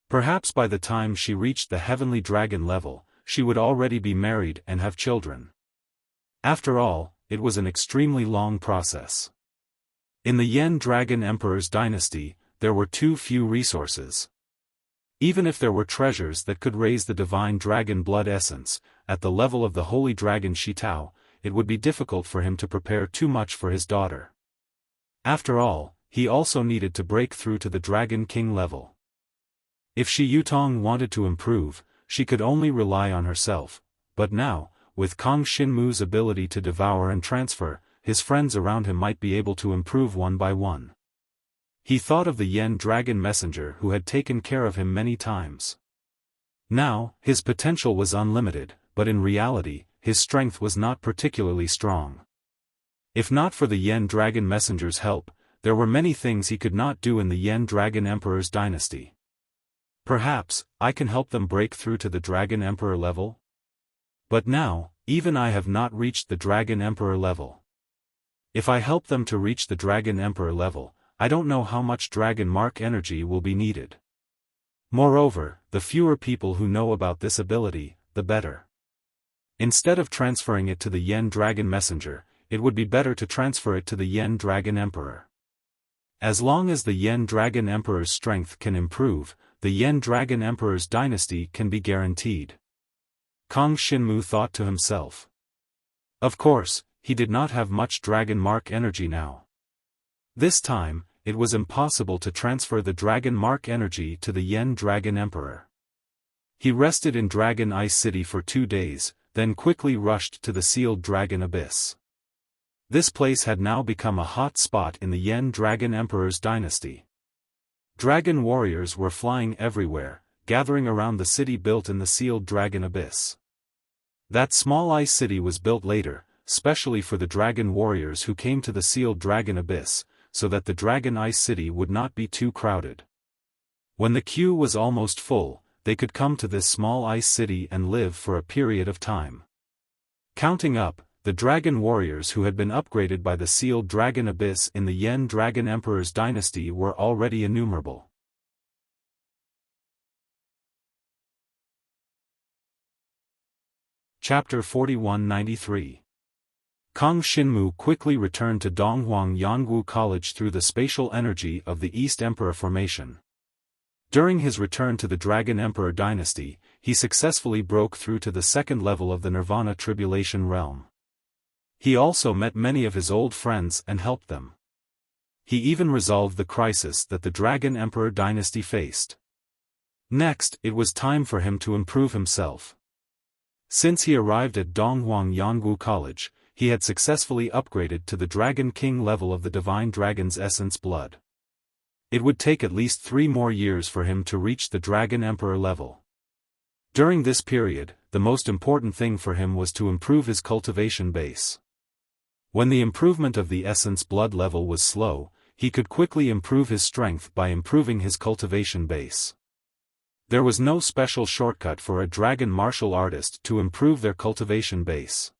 Perhaps by the time she reached the heavenly dragon level, she would already be married and have children. After all, it was an extremely long process. In the Yan Dragon Emperor's dynasty, there were too few resources. Even if there were treasures that could raise the divine dragon blood essence, at the level of the holy dragon Shitao, it would be difficult for him to prepare too much for his daughter. After all, he also needed to break through to the Dragon King level. If Shi Yutong wanted to improve, she could only rely on herself, but now, with Kang Xinmu's ability to devour and transfer, his friends around him might be able to improve one by one. He thought of the Yan Dragon Messenger who had taken care of him many times. Now, his potential was unlimited, but in reality, his strength was not particularly strong. If not for the Yan Dragon Messenger's help, there were many things he could not do in the Yan Dragon Emperor's dynasty. Perhaps, I can help them break through to the Dragon Emperor level? But now, even I have not reached the Dragon Emperor level. If I help them to reach the Dragon Emperor level, I don't know how much Dragon Mark energy will be needed. Moreover, the fewer people who know about this ability, the better. Instead of transferring it to the Yen Dragon Messenger, it would be better to transfer it to the Yen Dragon Emperor. As long as the Yen Dragon Emperor's strength can improve, the Yen Dragon Emperor's dynasty can be guaranteed. Kang Xinmu thought to himself. Of course, he did not have much Dragon Mark energy now. This time, it was impossible to transfer the Dragon Mark energy to the Yen Dragon Emperor. He rested in Dragon Ice City for 2 days, then quickly rushed to the sealed Dragon Abyss. This place had now become a hot spot in the Yen Dragon Emperor's dynasty. Dragon warriors were flying everywhere, gathering around the city built in the sealed Dragon Abyss. That small ice city was built later, specially for the dragon warriors who came to the sealed Dragon Abyss, so that the Dragon Ice City would not be too crowded. When the queue was almost full, they could come to this small ice city and live for a period of time. Counting up, the dragon warriors who had been upgraded by the sealed Dragon Abyss in the Yen Dragon Emperor's dynasty were already innumerable. Chapter 4193. Kang Xinmu quickly returned to Donghuang Yangu College through the spatial energy of the East Emperor formation. During his return to the Dragon Emperor dynasty, he successfully broke through to the second level of the Nirvana Tribulation realm. He also met many of his old friends and helped them. He even resolved the crisis that the Dragon Emperor dynasty faced. Next, it was time for him to improve himself. Since he arrived at Donghuang Yangu College, he had successfully upgraded to the Dragon King level of the Divine Dragon's Essence Blood. It would take at least 3 more years for him to reach the Dragon Emperor level. During this period, the most important thing for him was to improve his cultivation base. When the improvement of the Essence Blood level was slow, he could quickly improve his strength by improving his cultivation base. There was no special shortcut for a dragon martial artist to improve their cultivation base.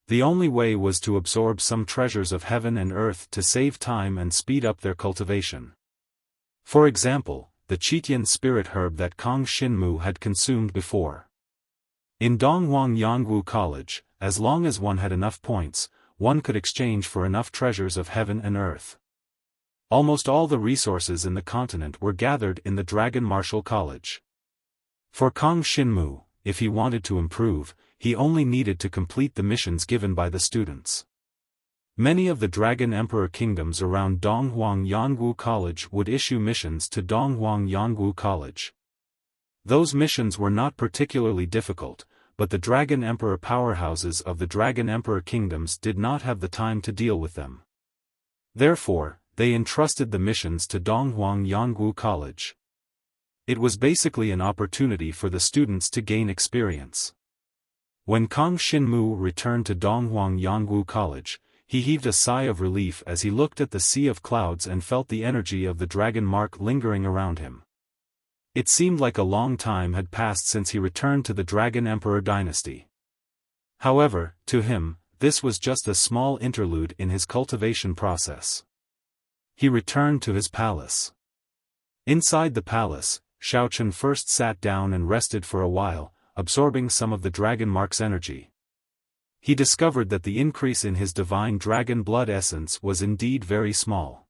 The only way was to absorb some treasures of heaven and earth to save time and speed up their cultivation. For example, the Qitian spirit herb that Kang Xinmu had consumed before. In Donghuang Yangu College, as long as one had enough points, one could exchange for enough treasures of heaven and earth. Almost all the resources in the continent were gathered in the Dragon Martial College. For Kang Xinmu, if he wanted to improve, he only needed to complete the missions given by the students. Many of the Dragon Emperor kingdoms around Donghuang Yangu College would issue missions to Donghuang Yangu College. Those missions were not particularly difficult, but the Dragon Emperor powerhouses of the Dragon Emperor kingdoms did not have the time to deal with them. Therefore, they entrusted the missions to Donghuang Yangu College. It was basically an opportunity for the students to gain experience. When Kang Xinmu returned to Donghuang Yangu College, he heaved a sigh of relief as he looked at the sea of clouds and felt the energy of the dragon mark lingering around him. It seemed like a long time had passed since he returned to the Dragon Emperor dynasty. However, to him, this was just a small interlude in his cultivation process. He returned to his palace. Inside the palace, Xiaofan first sat down and rested for a while, absorbing some of the dragon mark's energy. He discovered that the increase in his divine dragon blood essence was indeed very small.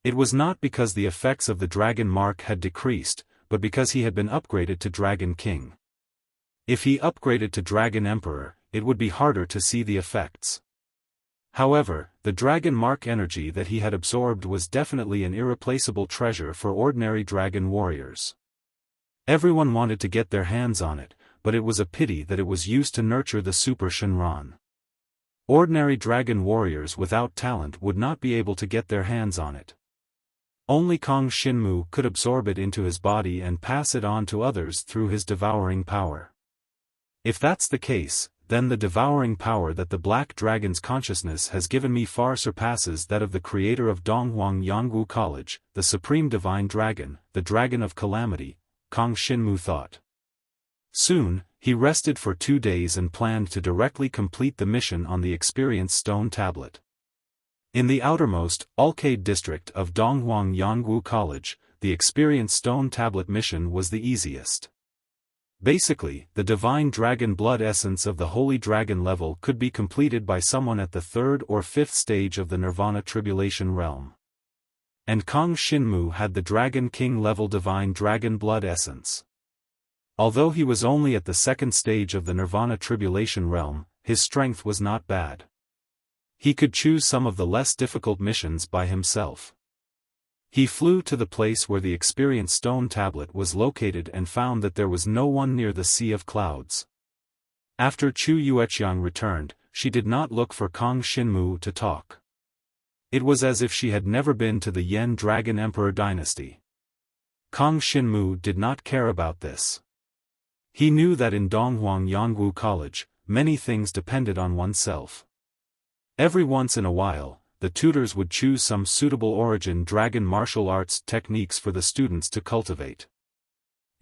It was not because the effects of the dragon mark had decreased, but because he had been upgraded to Dragon King. If he upgraded to Dragon Emperor, it would be harder to see the effects. However, the dragon mark energy that he had absorbed was definitely an irreplaceable treasure for ordinary dragon warriors. Everyone wanted to get their hands on it, but it was a pity that it was used to nurture the Super Shenron. Ordinary dragon warriors without talent would not be able to get their hands on it. Only Kang Xinmu could absorb it into his body and pass it on to others through his devouring power. If that's the case, then the devouring power that the Black Dragon's consciousness has given me far surpasses that of the creator of Donghuang Yangu College, the Supreme Divine Dragon, the Dragon of Calamity, Kang Xinmu thought. Soon, he rested for 2 days and planned to directly complete the mission on the Experience Stone Tablet. In the outermost, Alcade district of Donghuang Yangu College, the experience stone tablet mission was the easiest. Basically, the divine dragon blood essence of the holy dragon level could be completed by someone at the 3rd or 5th stage of the Nirvana Tribulation realm. And Kong Shinmu had the Dragon King level divine dragon blood essence. Although he was only at the 2nd stage of the Nirvana Tribulation realm, his strength was not bad. He could choose some of the less difficult missions by himself. He flew to the place where the experience stone tablet was located and found that there was no one near the Sea of Clouds. After Chu Yueqiang returned, she did not look for Kong Shinmu to talk. It was as if she had never been to the Yen Dragon Emperor dynasty. Kong Shinmu did not care about this. He knew that in Donghuang Yangwu College, many things depended on oneself. Every once in a while, the tutors would choose some suitable origin dragon martial arts techniques for the students to cultivate.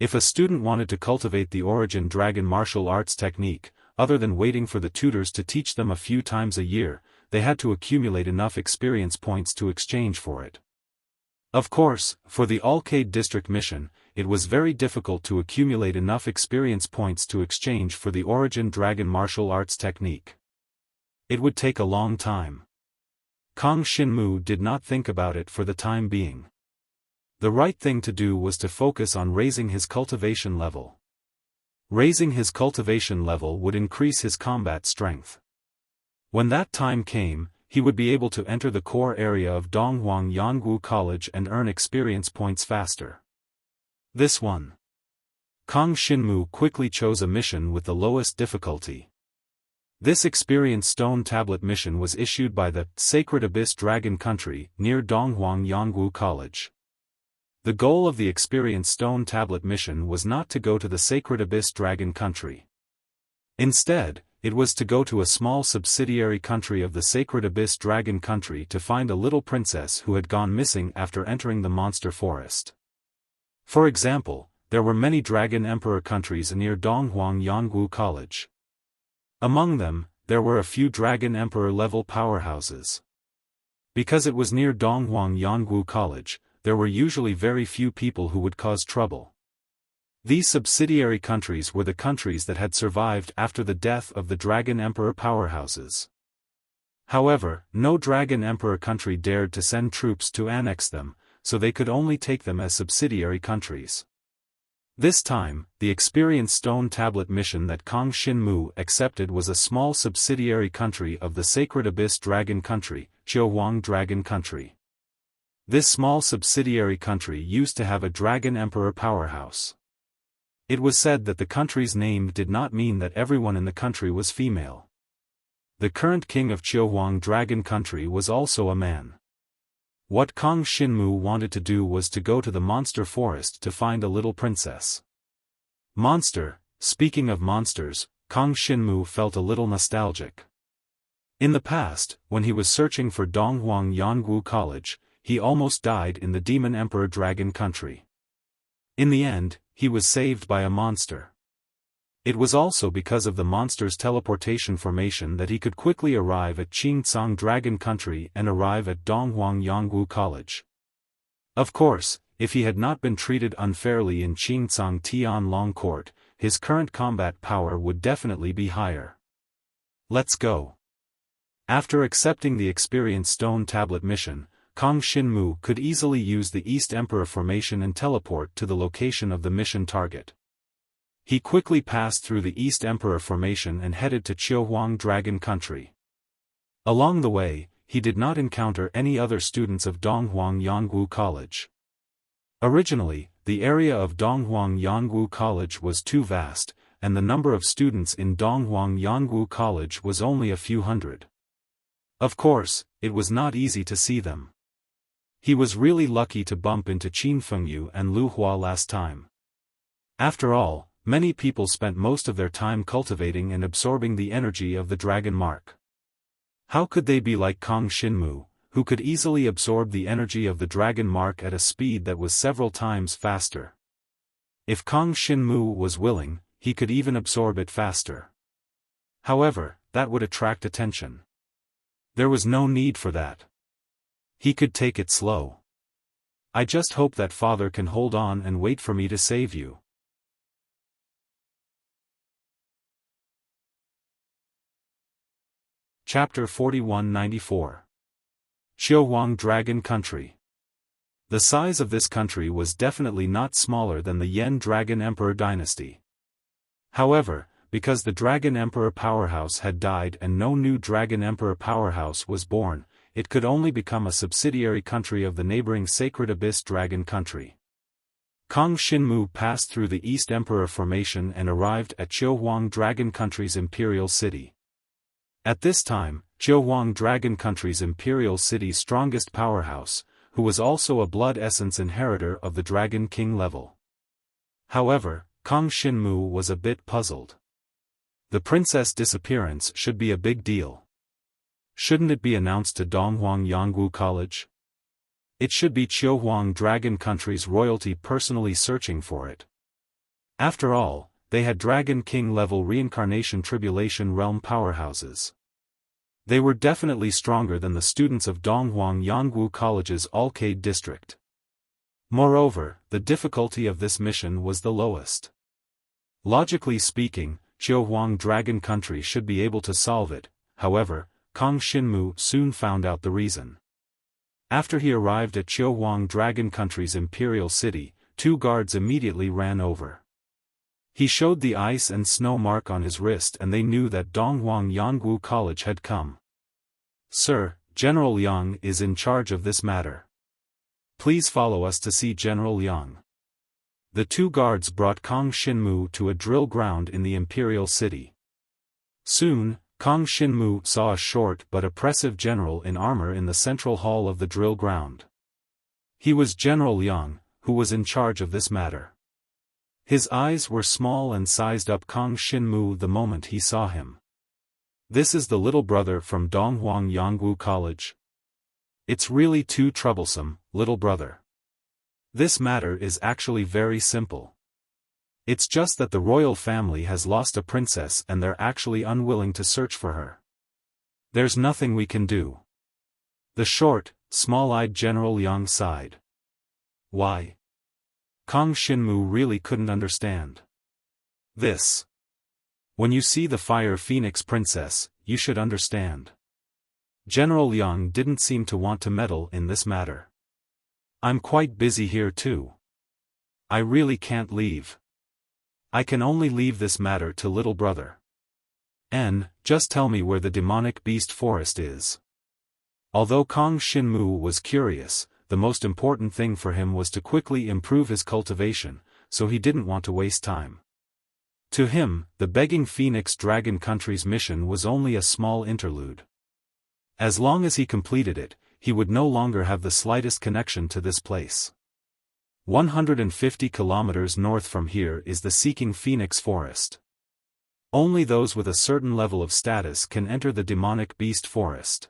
If a student wanted to cultivate the origin dragon martial arts technique, other than waiting for the tutors to teach them a few times a year, they had to accumulate enough experience points to exchange for it. Of course, for the Alcade district mission, it was very difficult to accumulate enough experience points to exchange for the origin dragon martial arts technique. It would take a long time. Kong Shinmu did not think about it for the time being. The right thing to do was to focus on raising his cultivation level. Raising his cultivation level would increase his combat strength. When that time came, he would be able to enter the core area of Donghuang Yangwu College and earn experience points faster. This one. Kong Shinmu quickly chose a mission with the lowest difficulty. This experience stone tablet mission was issued by the Sacred Abyss Dragon Country near Donghuang Yangwu College. The goal of the experience stone tablet mission was not to go to the Sacred Abyss Dragon Country. Instead, it was to go to a small subsidiary country of the Sacred Abyss Dragon Country to find a little princess who had gone missing after entering the monster forest. For example, there were many Dragon Emperor countries near Donghuang Yangwu College. Among them, there were a few Dragon Emperor level powerhouses. Because it was near Donghuang Yangwu College, there were usually very few people who would cause trouble. These subsidiary countries were the countries that had survived after the death of the Dragon Emperor powerhouses. However, no Dragon Emperor country dared to send troops to annex them, so they could only take them as subsidiary countries. This time, the experience stone tablet mission that Kong Shinmu accepted was a small subsidiary country of the Sacred Abyss Dragon Country, Xiaofan Dragon Country. This small subsidiary country used to have a Dragon Emperor powerhouse. It was said that the country's name did not mean that everyone in the country was female. The current king of Xiaofan Dragon Country was also a man. What Kong Shinmu wanted to do was to go to the monster forest to find a little princess. Monster. Speaking of monsters, Kong Shinmu felt a little nostalgic. In the past, when he was searching for Donghuang Yangwu College, he almost died in the Demon Emperor Dragon Country. In the end, he was saved by a monster. It was also because of the monster's teleportation formation that he could quickly arrive at Qingcang Dragon Country and arrive at Donghuang Yangwu College. Of course, if he had not been treated unfairly in Qingcang Tianlong Court, his current combat power would definitely be higher. Let's go. After accepting the experience stone tablet mission, Kong Shinmu could easily use the East Emperor formation and teleport to the location of the mission target. He quickly passed through the East Emperor formation and headed to Xiaohuang Dragon Country. Along the way, he did not encounter any other students of Donghuang Yangwu College. Originally, the area of Donghuang Yangwu College was too vast, and the number of students in Donghuang Yangwu College was only a few hundred. Of course, it was not easy to see them. He was really lucky to bump into Qin Fengyu and Lu Hua last time. After all, many people spent most of their time cultivating and absorbing the energy of the dragon mark. How could they be like Kong Shinmu, who could easily absorb the energy of the dragon mark at a speed that was several times faster? If Kong Shinmu was willing, he could even absorb it faster. However, that would attract attention. There was no need for that. He could take it slow. I just hope that father can hold on and wait for me to save you. Chapter 4194. Xiaofan Dragon Country. The size of this country was definitely not smaller than the Yan Dragon Emperor dynasty. However, because the Dragon Emperor powerhouse had died and no new Dragon Emperor powerhouse was born, it could only become a subsidiary country of the neighboring Sacred Abyss Dragon Country. Kong Xinmu passed through the East Emperor Formation and arrived at Xiaofan Dragon Country's imperial city. At this time, Xiaofan Dragon Country's imperial city's strongest powerhouse, who was also a blood essence inheritor of the Dragon King level. However, Kong Xinmu was a bit puzzled. The princess' disappearance should be a big deal. Shouldn't it be announced to Donghuang Yangwu College? It should be Xiaofan Dragon Country's royalty personally searching for it. After all, they had Dragon King level reincarnation tribulation realm powerhouses. They were definitely stronger than the students of Donghuang Yangwu College's Alcade district. Moreover, the difficulty of this mission was the lowest. Logically speaking, Xiaofan Dragon Country should be able to solve it. However, Kong Xinmu soon found out the reason. After he arrived at Xiaofan Dragon Country's imperial city, 2 guards immediately ran over. He showed the ice and snow mark on his wrist and they knew that Donghuang Yangwu College had come. "Sir, General Yang is in charge of this matter. Please follow us to see General Yang." The 2 guards brought Kong Xinmu to a drill ground in the imperial city. Soon, Kong Xinmu saw a short but oppressive general in armor in the central hall of the drill ground. He was General Yang, who was in charge of this matter. His eyes were small and sized up Kong Xinmu the moment he saw him. "This is the little brother from Donghuang Yangwu College. It's really too troublesome, little brother. This matter is actually very simple. It's just that the royal family has lost a princess and they're actually unwilling to search for her. There's nothing we can do." The short, small-eyed General Yang sighed. Why? Kong Xinmu really couldn't understand this. "When you see the Fire Phoenix Princess, you should understand." General Yang didn't seem to want to meddle in this matter. "I'm quite busy here too. I really can't leave. I can only leave this matter to little brother. Just tell me where the demonic beast forest is." Although Kong Xinmu was curious, the most important thing for him was to quickly improve his cultivation, so he didn't want to waste time. To him, the Begging Phoenix Dragon Country's mission was only a small interlude. As long as he completed it, he would no longer have the slightest connection to this place. 150 kilometers north from here is the Seeking Phoenix Forest. Only those with a certain level of status can enter the demonic beast forest.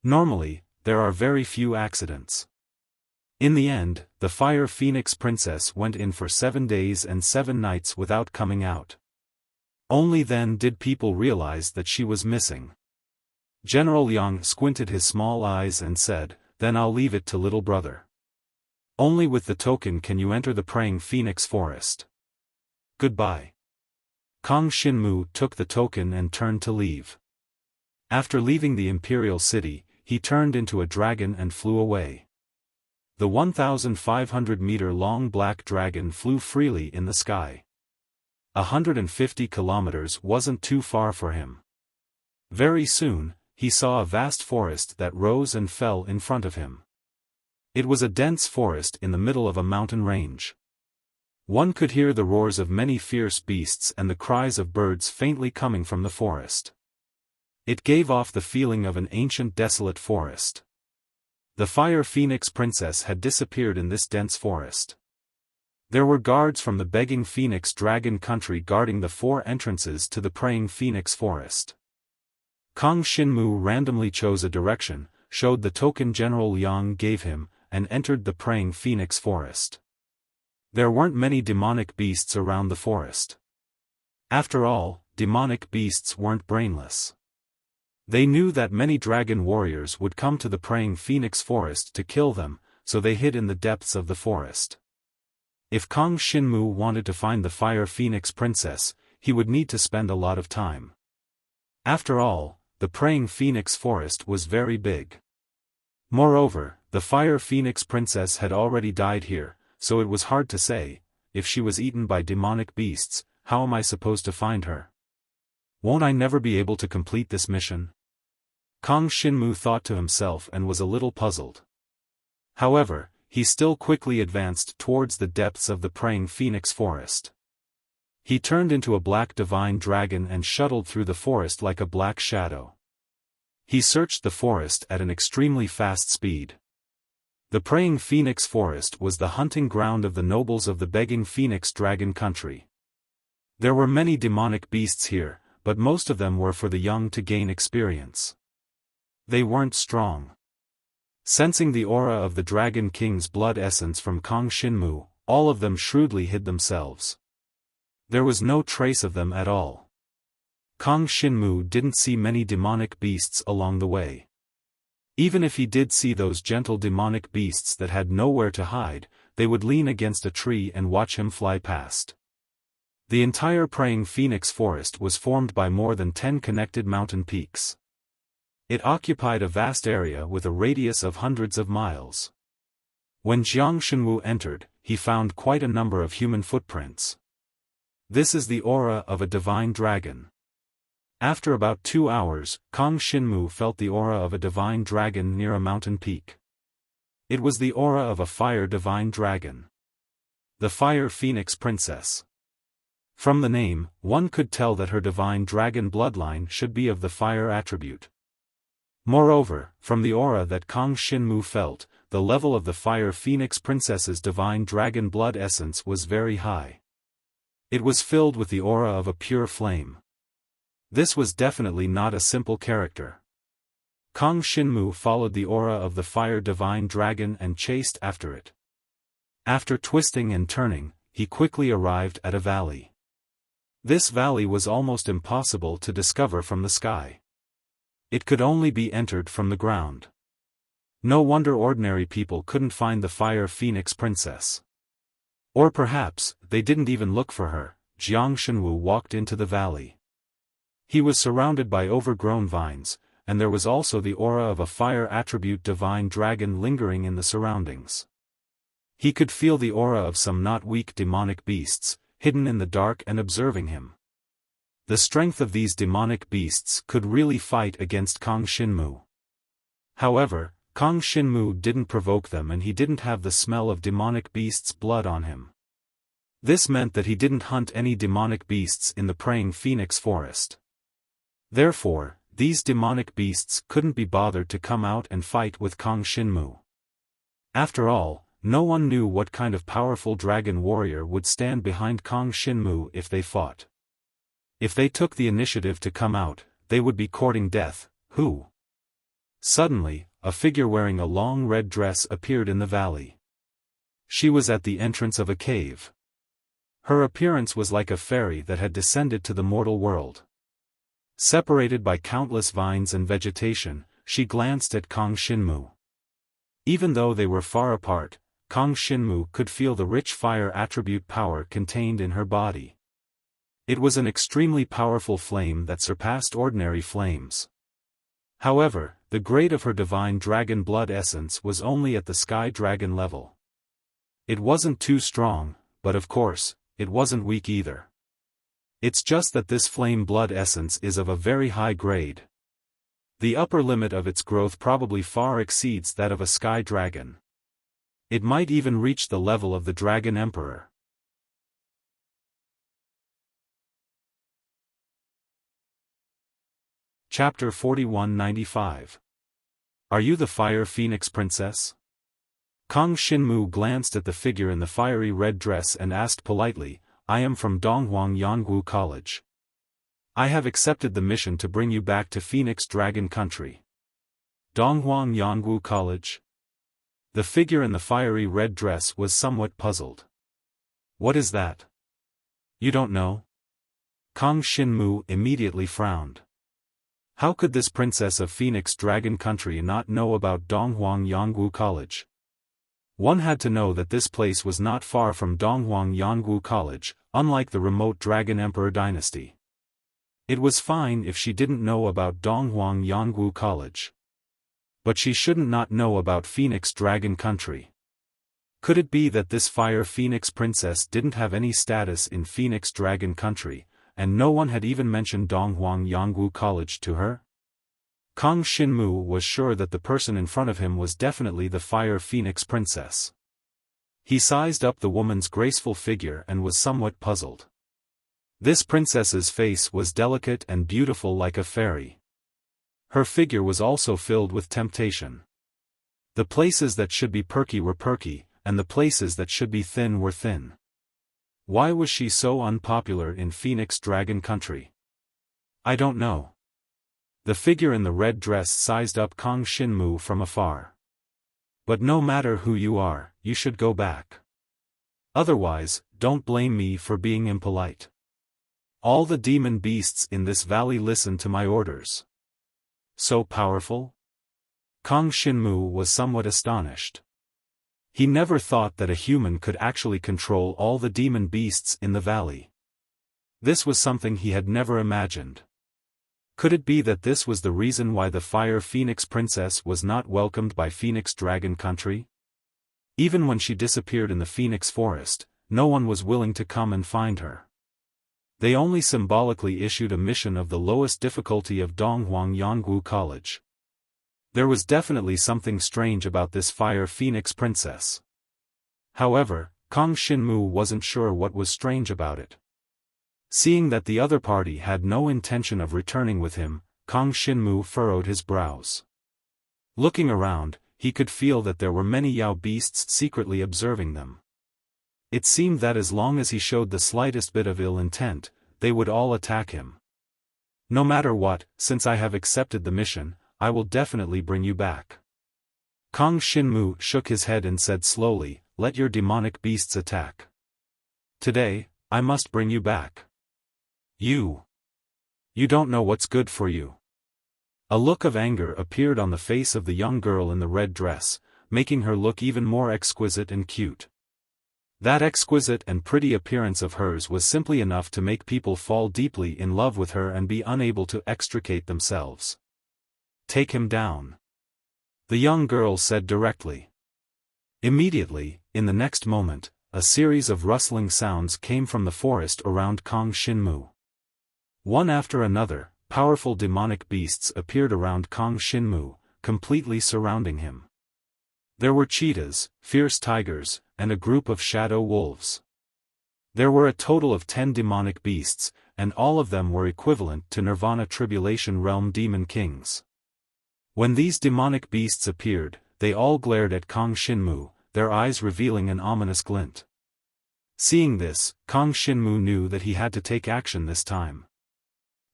Normally, there are very few accidents. In the end, the Fire Phoenix Princess went in for 7 days and 7 nights without coming out. Only then did people realize that she was missing. General Yang squinted his small eyes and said, "Then I'll leave it to little brother. Only with the token can you enter the Praying Phoenix Forest. Goodbye." Kong Xinmu took the token and turned to leave. After leaving the imperial city, he turned into a dragon and flew away. The 1,500-meter-long black dragon flew freely in the sky. 150 kilometers wasn't too far for him. Very soon, he saw a vast forest that rose and fell in front of him. It was a dense forest in the middle of a mountain range. One could hear the roars of many fierce beasts and the cries of birds faintly coming from the forest. It gave off the feeling of an ancient desolate forest. The Fire Phoenix Princess had disappeared in this dense forest. There were guards from the Begging Phoenix Dragon Country guarding the 4 entrances to the Praying Phoenix Forest. Kong Xinmu randomly chose a direction, showed the token General Yang gave him, and entered the Praying Phoenix Forest. There weren't many demonic beasts around the forest. After all, demonic beasts weren't brainless. They knew that many dragon warriors would come to the Praying Phoenix Forest to kill them, so they hid in the depths of the forest. If Kong Shinmu wanted to find the Fire Phoenix Princess, he would need to spend a lot of time. After all, the Praying Phoenix Forest was very big. Moreover, the Fire Phoenix Princess had already died here, so it was hard to say, if she was eaten by demonic beasts, how am I supposed to find her? Won't I never be able to complete this mission? Kong Shinmu thought to himself and was a little puzzled. However, he still quickly advanced towards the depths of the Praying Phoenix Forest. He turned into a black divine dragon and shuttled through the forest like a black shadow. He searched the forest at an extremely fast speed. The Praying Phoenix Forest was the hunting ground of the nobles of the Begging Phoenix Dragon country. There were many demonic beasts here, but most of them were for the young to gain experience. They weren't strong. Sensing the aura of the Dragon King's blood essence from Kong Shinmu, all of them shrewdly hid themselves. There was no trace of them at all. Kong Shinmu didn't see many demonic beasts along the way. Even if he did see those gentle demonic beasts that had nowhere to hide, they would lean against a tree and watch him fly past. The entire Praying Phoenix Forest was formed by more than 10 connected mountain peaks. It occupied a vast area with a radius of hundreds of miles. When Jiang Shenwu entered, he found quite a number of human footprints. This is the aura of a divine dragon. After about 2 hours, Kong Shinmu felt the aura of a divine dragon near a mountain peak. It was the aura of a fire divine dragon. The Fire Phoenix Princess. From the name, one could tell that her divine dragon bloodline should be of the fire attribute. Moreover, from the aura that Kong Shinmu felt, the level of the Fire Phoenix Princess's divine dragon blood essence was very high. It was filled with the aura of a pure flame. This was definitely not a simple character. Kong Shinmu followed the aura of the Fire Divine Dragon and chased after it. After twisting and turning, he quickly arrived at a valley. This valley was almost impossible to discover from the sky. It could only be entered from the ground. No wonder ordinary people couldn't find the Fire Phoenix Princess. Or perhaps, they didn't even look for her. Jiang Shenwu walked into the valley. He was surrounded by overgrown vines, and there was also the aura of a fire attribute divine dragon lingering in the surroundings. He could feel the aura of some not weak demonic beasts, hidden in the dark and observing him. The strength of these demonic beasts could really fight against Kong Shinmu. However, Kong Shinmu didn't provoke them and he didn't have the smell of demonic beasts' blood on him. This meant that he didn't hunt any demonic beasts in the Praying Phoenix Forest. Therefore, these demonic beasts couldn't be bothered to come out and fight with Kong Shinmu. After all, no one knew what kind of powerful dragon warrior would stand behind Kong Shinmu if they fought. If they took the initiative to come out, they would be courting death. Who? Suddenly, a figure wearing a long red dress appeared in the valley. She was at the entrance of a cave. Her appearance was like a fairy that had descended to the mortal world. Separated by countless vines and vegetation, she glanced at Kong Shinmu. Even though they were far apart, Kong Shinmu could feel the rich fire attribute power contained in her body. It was an extremely powerful flame that surpassed ordinary flames. However, the grade of her divine dragon blood essence was only at the sky dragon level. It wasn't too strong, but of course, it wasn't weak either. It's just that this flame blood essence is of a very high grade. The upper limit of its growth probably far exceeds that of a sky dragon. It might even reach the level of the Dragon Emperor. Chapter 4195. Are you the Fire Phoenix Princess? Kong Shinmu glanced at the figure in the fiery red dress and asked politely, I am from Donghuang Yangwu College. I have accepted the mission to bring you back to Phoenix Dragon Country. Donghuang Yangwu College? The figure in the fiery red dress was somewhat puzzled. What is that? You don't know? Kong Shinmu immediately frowned. How could this princess of Phoenix Dragon Country not know about Donghuang Yangwu College? One had to know that this place was not far from Donghuang Yangu College, unlike the remote Dragon Emperor dynasty. It was fine if she didn't know about Donghuang Yangu College. But she shouldn't not know about Phoenix Dragon Country. Could it be that this Fire Phoenix Princess didn't have any status in Phoenix Dragon Country, and no one had even mentioned Donghuang Yangu College to her? Kang Xinmu was sure that the person in front of him was definitely the Fire Phoenix Princess. He sized up the woman's graceful figure and was somewhat puzzled. This princess's face was delicate and beautiful like a fairy. Her figure was also filled with temptation. The places that should be perky were perky, and the places that should be thin were thin. Why was she so unpopular in Phoenix Dragon Country? I don't know. The figure in the red dress sized up Kang Xinmu from afar. But no matter who you are, you should go back. Otherwise, don't blame me for being impolite. All the demon beasts in this valley listen to my orders. So powerful? Kang Xinmu was somewhat astonished. He never thought that a human could actually control all the demon beasts in the valley. This was something he had never imagined. Could it be that this was the reason why the Fire Phoenix Princess was not welcomed by Phoenix Dragon Country? Even when she disappeared in the Phoenix Forest, no one was willing to come and find her. They only symbolically issued a mission of the lowest difficulty of Donghuang Yangu College. There was definitely something strange about this Fire Phoenix Princess. However, Kang Xinmu wasn't sure what was strange about it. Seeing that the other party had no intention of returning with him, Kang Xinmu furrowed his brows. Looking around, he could feel that there were many Yao beasts secretly observing them. It seemed that as long as he showed the slightest bit of ill intent, they would all attack him. No matter what, since I have accepted the mission, I will definitely bring you back. Kang Xinmu shook his head and said slowly, "Let your demonic beasts attack. Today, I must bring you back. You don't know what's good for you." A look of anger appeared on the face of the young girl in the red dress, making her look even more exquisite and cute. That exquisite and pretty appearance of hers was simply enough to make people fall deeply in love with her and be unable to extricate themselves. "Take him down," the young girl said directly. Immediately, in the next moment, a series of rustling sounds came from the forest around Kang Xinmu. One after another, powerful demonic beasts appeared around Kang Xinmu, completely surrounding him. There were cheetahs, fierce tigers, and a group of shadow wolves. There were a total of 10 demonic beasts, and all of them were equivalent to Nirvana Tribulation Realm demon kings. When these demonic beasts appeared, they all glared at Kang Xinmu, their eyes revealing an ominous glint. Seeing this, Kang Xinmu knew that he had to take action this time.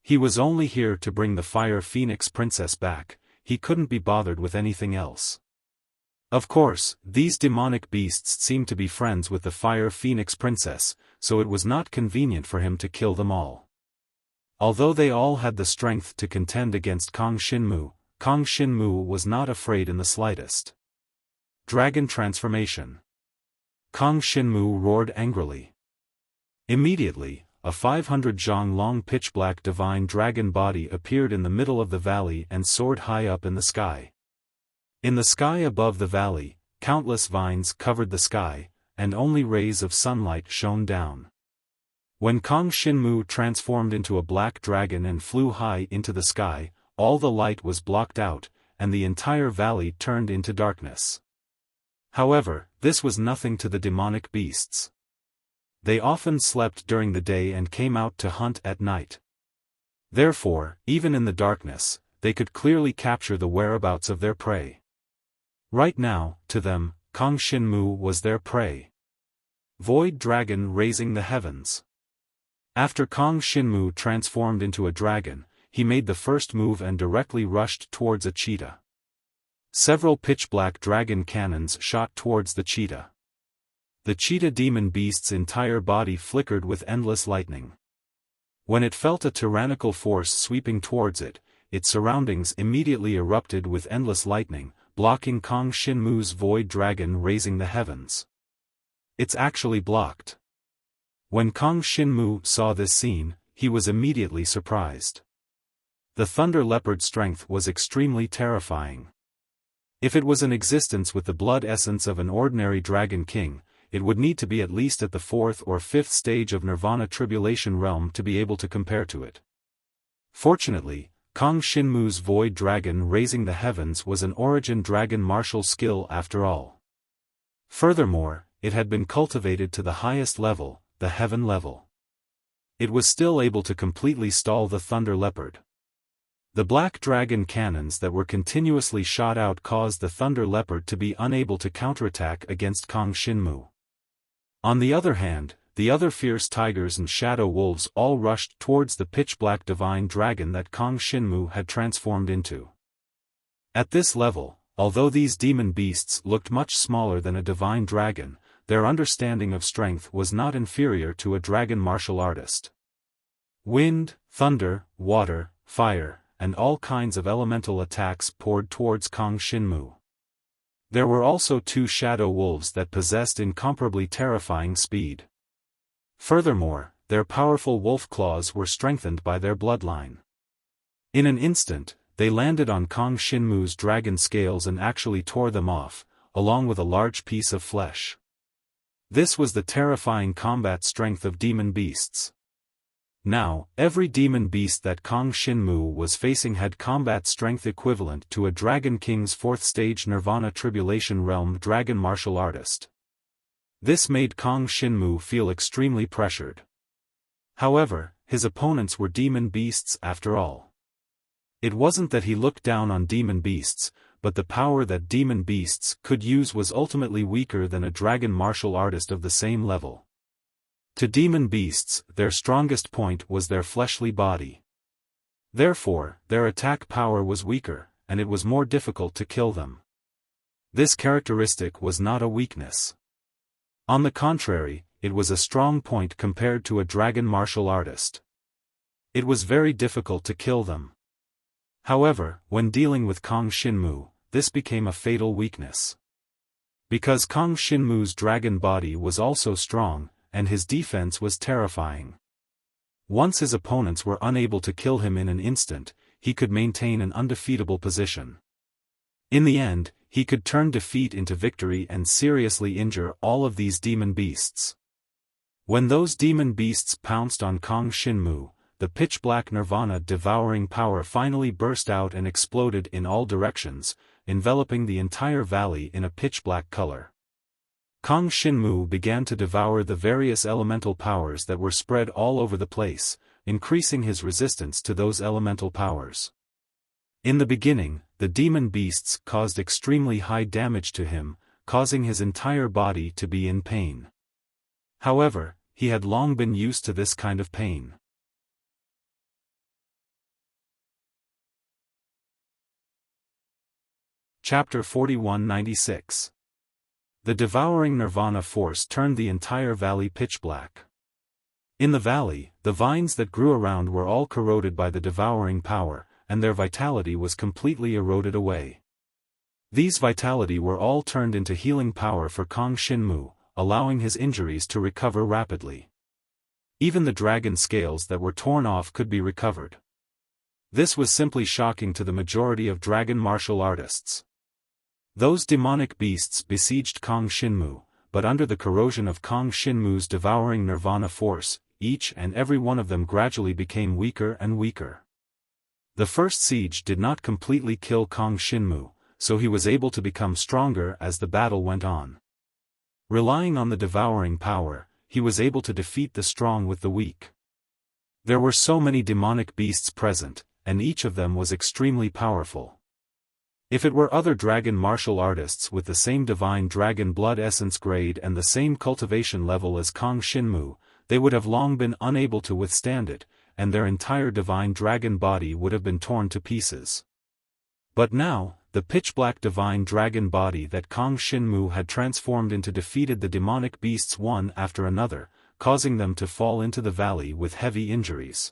He was only here to bring the Fire Phoenix Princess back, he couldn't be bothered with anything else. Of course, these demonic beasts seemed to be friends with the Fire Phoenix Princess, so it was not convenient for him to kill them all. Although they all had the strength to contend against Kang Xinmu was not afraid in the slightest. Dragon Transformation. Kang Xinmu roared angrily. Immediately, a 500 zhang long pitch-black divine dragon body appeared in the middle of the valley and soared high up in the sky. In the sky above the valley, countless vines covered the sky, and only rays of sunlight shone down. When Kang Xinmu transformed into a black dragon and flew high into the sky, all the light was blocked out, and the entire valley turned into darkness. However, this was nothing to the demonic beasts. They often slept during the day and came out to hunt at night. Therefore, even in the darkness, they could clearly capture the whereabouts of their prey. Right now, to them, Kang Xinmu was their prey. Void Dragon raising the heavens. After Kang Xinmu transformed into a dragon, he made the first move and directly rushed towards a cheetah. Several pitch-black dragon cannons shot towards the cheetah. The cheetah demon beast's entire body flickered with endless lightning. When it felt a tyrannical force sweeping towards it, its surroundings immediately erupted with endless lightning, blocking Kong Shinmu's void dragon raising the heavens. It's actually blocked. When Kong Shinmu saw this scene, he was immediately surprised. The thunder leopard's strength was extremely terrifying. If it was in existence with the blood essence of an ordinary dragon king, it would need to be at least at the 4th or 5th stage of Nirvana Tribulation Realm to be able to compare to it. Fortunately, Kong Shinmu's void dragon raising the heavens was an origin dragon martial skill after all. Furthermore, it had been cultivated to the highest level, the heaven level. It was still able to completely stall the thunder leopard. The black dragon cannons that were continuously shot out caused the thunder leopard to be unable to counterattack against Kong Shinmu. On the other hand, the other fierce tigers and shadow wolves all rushed towards the pitch-black divine dragon that Kong Shinmu had transformed into. At this level, although these demon beasts looked much smaller than a divine dragon, their understanding of strength was not inferior to a dragon martial artist. Wind, thunder, water, fire, and all kinds of elemental attacks poured towards Kong Shinmu. There were also 2 shadow wolves that possessed incomparably terrifying speed. Furthermore, their powerful wolf claws were strengthened by their bloodline. In an instant, they landed on Kong Shinmu's dragon scales and actually tore them off, along with a large piece of flesh. This was the terrifying combat strength of demon beasts. Now, every demon beast that Kong Shinmu was facing had combat strength equivalent to a Dragon King's 4th stage Nirvana Tribulation Realm dragon martial artist. This made Kong Shinmu feel extremely pressured. However, his opponents were demon beasts after all. It wasn't that he looked down on demon beasts, but the power that demon beasts could use was ultimately weaker than a dragon martial artist of the same level. To demon beasts, their strongest point was their fleshly body. Therefore, their attack power was weaker, and it was more difficult to kill them. This characteristic was not a weakness. On the contrary, it was a strong point compared to a dragon martial artist. It was very difficult to kill them. However, when dealing with Kong Shinmu, this became a fatal weakness. Because Kong Shinmu's dragon body was also strong, and his defense was terrifying. Once his opponents were unable to kill him in an instant, he could maintain an undefeatable position. In the end, he could turn defeat into victory and seriously injure all of these demon beasts. When those demon beasts pounced on Kong Shinmu, the pitch-black Nirvana devouring power finally burst out and exploded in all directions, enveloping the entire valley in a pitch-black color. Kong Shinmu began to devour the various elemental powers that were spread all over the place, increasing his resistance to those elemental powers. In the beginning, the demon beasts caused extremely high damage to him, causing his entire body to be in pain. However, he had long been used to this kind of pain. Chapter 4196. The devouring Nirvana force turned the entire valley pitch-black. In the valley, the vines that grew around were all corroded by the devouring power, and their vitality was completely eroded away. These vitality were all turned into healing power for Kong Shinmu, allowing his injuries to recover rapidly. Even the dragon scales that were torn off could be recovered. This was simply shocking to the majority of dragon martial artists. Those demonic beasts besieged Kong Shinmu, but under the corrosion of Kong Shinmu's devouring Nirvana force, each and every one of them gradually became weaker and weaker. The first siege did not completely kill Kong Shinmu, so he was able to become stronger as the battle went on. Relying on the devouring power, he was able to defeat the strong with the weak. There were so many demonic beasts present, and each of them was extremely powerful. If it were other dragon martial artists with the same divine dragon blood essence grade and the same cultivation level as Kong Shinmu, they would have long been unable to withstand it, and their entire divine dragon body would have been torn to pieces. But now, the pitch-black divine dragon body that Kong Shinmu had transformed into defeated the demonic beasts one after another, causing them to fall into the valley with heavy injuries.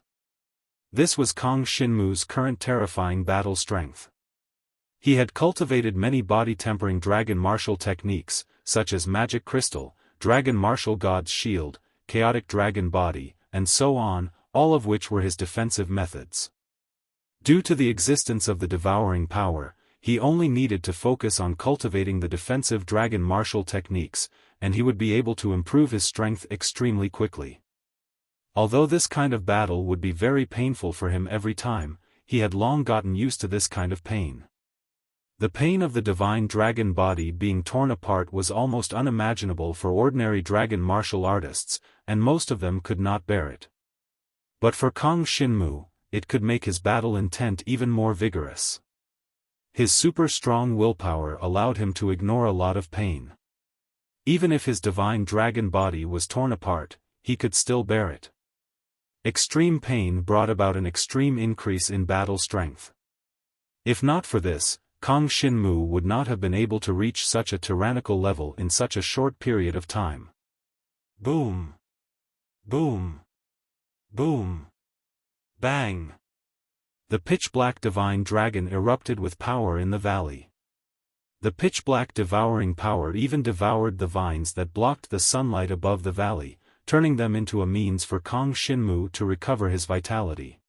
This was Kong Shinmu's current terrifying battle strength. He had cultivated many body-tempering dragon martial techniques, such as Magic Crystal, Dragon Martial God's Shield, Chaotic Dragon Body, and so on, all of which were his defensive methods. Due to the existence of the devouring power, he only needed to focus on cultivating the defensive dragon martial techniques, and he would be able to improve his strength extremely quickly. Although this kind of battle would be very painful for him every time, he had long gotten used to this kind of pain. The pain of the divine dragon body being torn apart was almost unimaginable for ordinary dragon martial artists, and most of them could not bear it. But for Kang Xinmu, it could make his battle intent even more vigorous. His super strong willpower allowed him to ignore a lot of pain. Even if his divine dragon body was torn apart, he could still bear it. Extreme pain brought about an extreme increase in battle strength. If not for this, Kang Xinmu would not have been able to reach such a tyrannical level in such a short period of time. Boom! Boom! Boom! Bang! The pitch-black divine dragon erupted with power in the valley. The pitch-black devouring power even devoured the vines that blocked the sunlight above the valley, turning them into a means for Kang Xinmu to recover his vitality.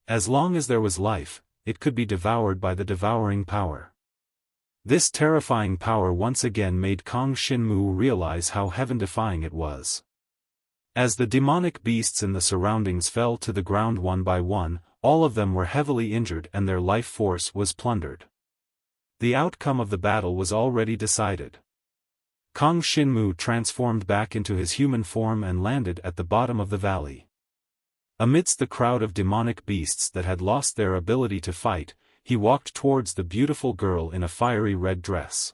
As long as there was life, it could be devoured by the devouring power. This terrifying power once again made Kang Xinmu realize how heaven-defying it was. As the demonic beasts in the surroundings fell to the ground one by one, all of them were heavily injured and their life force was plundered. The outcome of the battle was already decided. Kang Xinmu transformed back into his human form and landed at the bottom of the valley. Amidst the crowd of demonic beasts that had lost their ability to fight, he walked towards the beautiful girl in a fiery red dress.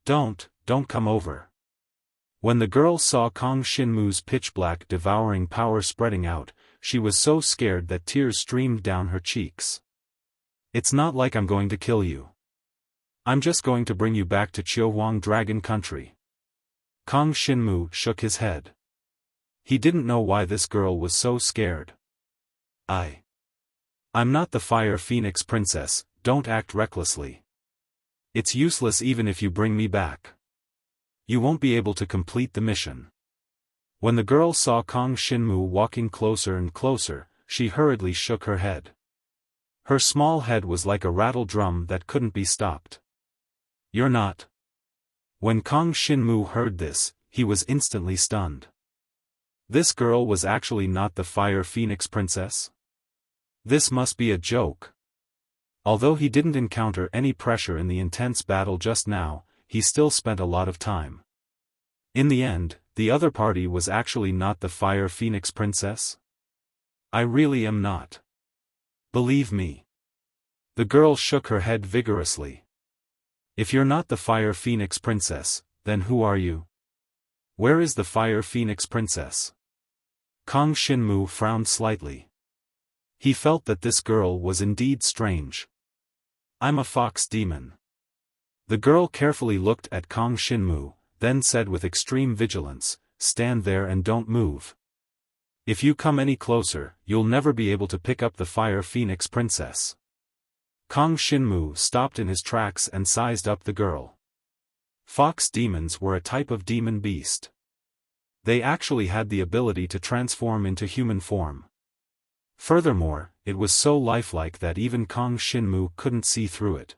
Don't come over." When the girl saw Kang Xinmu's pitch-black devouring power spreading out, she was so scared that tears streamed down her cheeks. "It's not like I'm going to kill you. I'm just going to bring you back to Xiaofan Dragon Country." Kang Xinmu shook his head. He didn't know why this girl was so scared. I'm not the Fire Phoenix Princess, don't act recklessly. It's useless even if you bring me back. You won't be able to complete the mission." When the girl saw Kang Xinmu walking closer and closer, she hurriedly shook her head. Her small head was like a rattle drum that couldn't be stopped. "You're not." When Kang Xinmu heard this, he was instantly stunned. This girl was actually not the Fire Phoenix Princess? This must be a joke. Although he didn't encounter any pressure in the intense battle just now, he still spent a lot of time. In the end, the other party was actually not the Fire Phoenix Princess? I really am not. Believe me. The girl shook her head vigorously. If you're not the Fire Phoenix Princess, then who are you? Where is the Fire Phoenix Princess? Kang Xinmu frowned slightly. He felt that this girl was indeed strange. I'm a fox demon. The girl carefully looked at Kang Xinmu, then said with extreme vigilance, "Stand there and don't move. If you come any closer, you'll never be able to pick up the Fire Phoenix Princess." Kang Xinmu stopped in his tracks and sized up the girl. Fox demons were a type of demon beast. They actually had the ability to transform into human form. Furthermore, it was so lifelike that even Kang Xinmu couldn't see through it.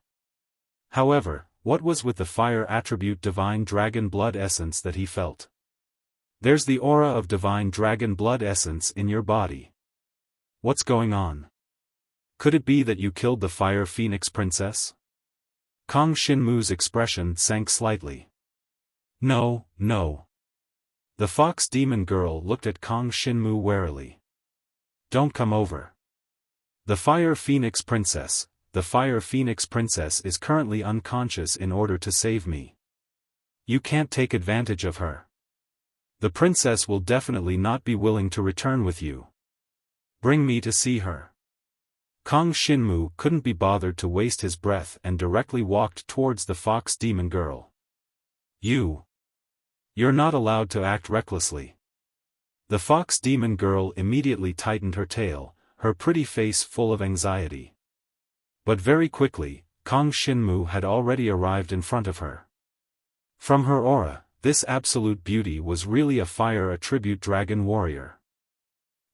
However, what was with the fire attribute divine dragon blood essence that he felt? There's the aura of divine dragon blood essence in your body. What's going on? Could it be that you killed the Fire Phoenix Princess? Kang Xinmu's expression sank slightly. No. The fox demon girl looked at Kang Xinmu warily. Don't come over. The Fire Phoenix Princess is currently unconscious in order to save me. You can't take advantage of her. The princess will definitely not be willing to return with you. Bring me to see her. Kang Xinmu couldn't be bothered to waste his breath and directly walked towards the fox demon girl. You're not allowed to act recklessly. The fox demon girl immediately tightened her tail, her pretty face full of anxiety. But very quickly, Kang Xinmu had already arrived in front of her. From her aura, this absolute beauty was really a fire attribute dragon warrior.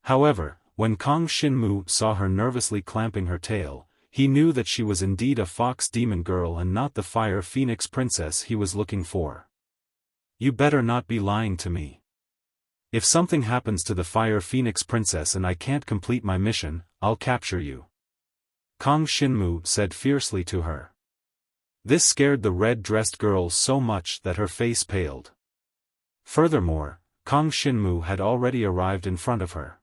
However, when Kang Xinmu saw her nervously clamping her tail, he knew that she was indeed a fox demon girl and not the fire phoenix princess he was looking for. You better not be lying to me. If something happens to the fire phoenix princess and I can't complete my mission, I'll capture you. Kang Xinmu said fiercely to her. This scared the red-dressed girl so much that her face paled. Furthermore, Kang Xinmu had already arrived in front of her.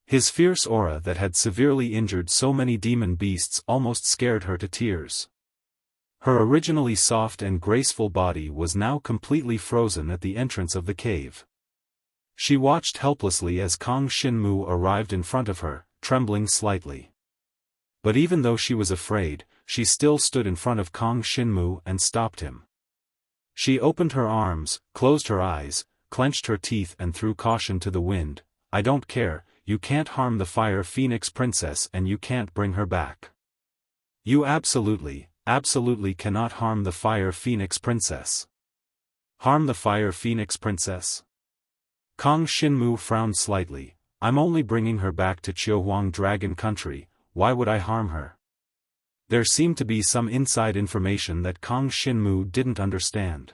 His fierce aura that had severely injured so many demon beasts almost scared her to tears. Her originally soft and graceful body was now completely frozen at the entrance of the cave. She watched helplessly as Kang Xinmu arrived in front of her, trembling slightly. But even though she was afraid, she still stood in front of Kang Xinmu and stopped him. She opened her arms, closed her eyes, clenched her teeth and threw caution to the wind. I don't care, you can't harm the fire phoenix princess and you can't bring her back. You absolutely cannot harm the fire phoenix princess. Harm the fire phoenix princess? Kang Xinmu frowned slightly. I'm only bringing her back to Xiaofan dragon country, why would I harm her? There seemed to be some inside information that Kang Xinmu didn't understand.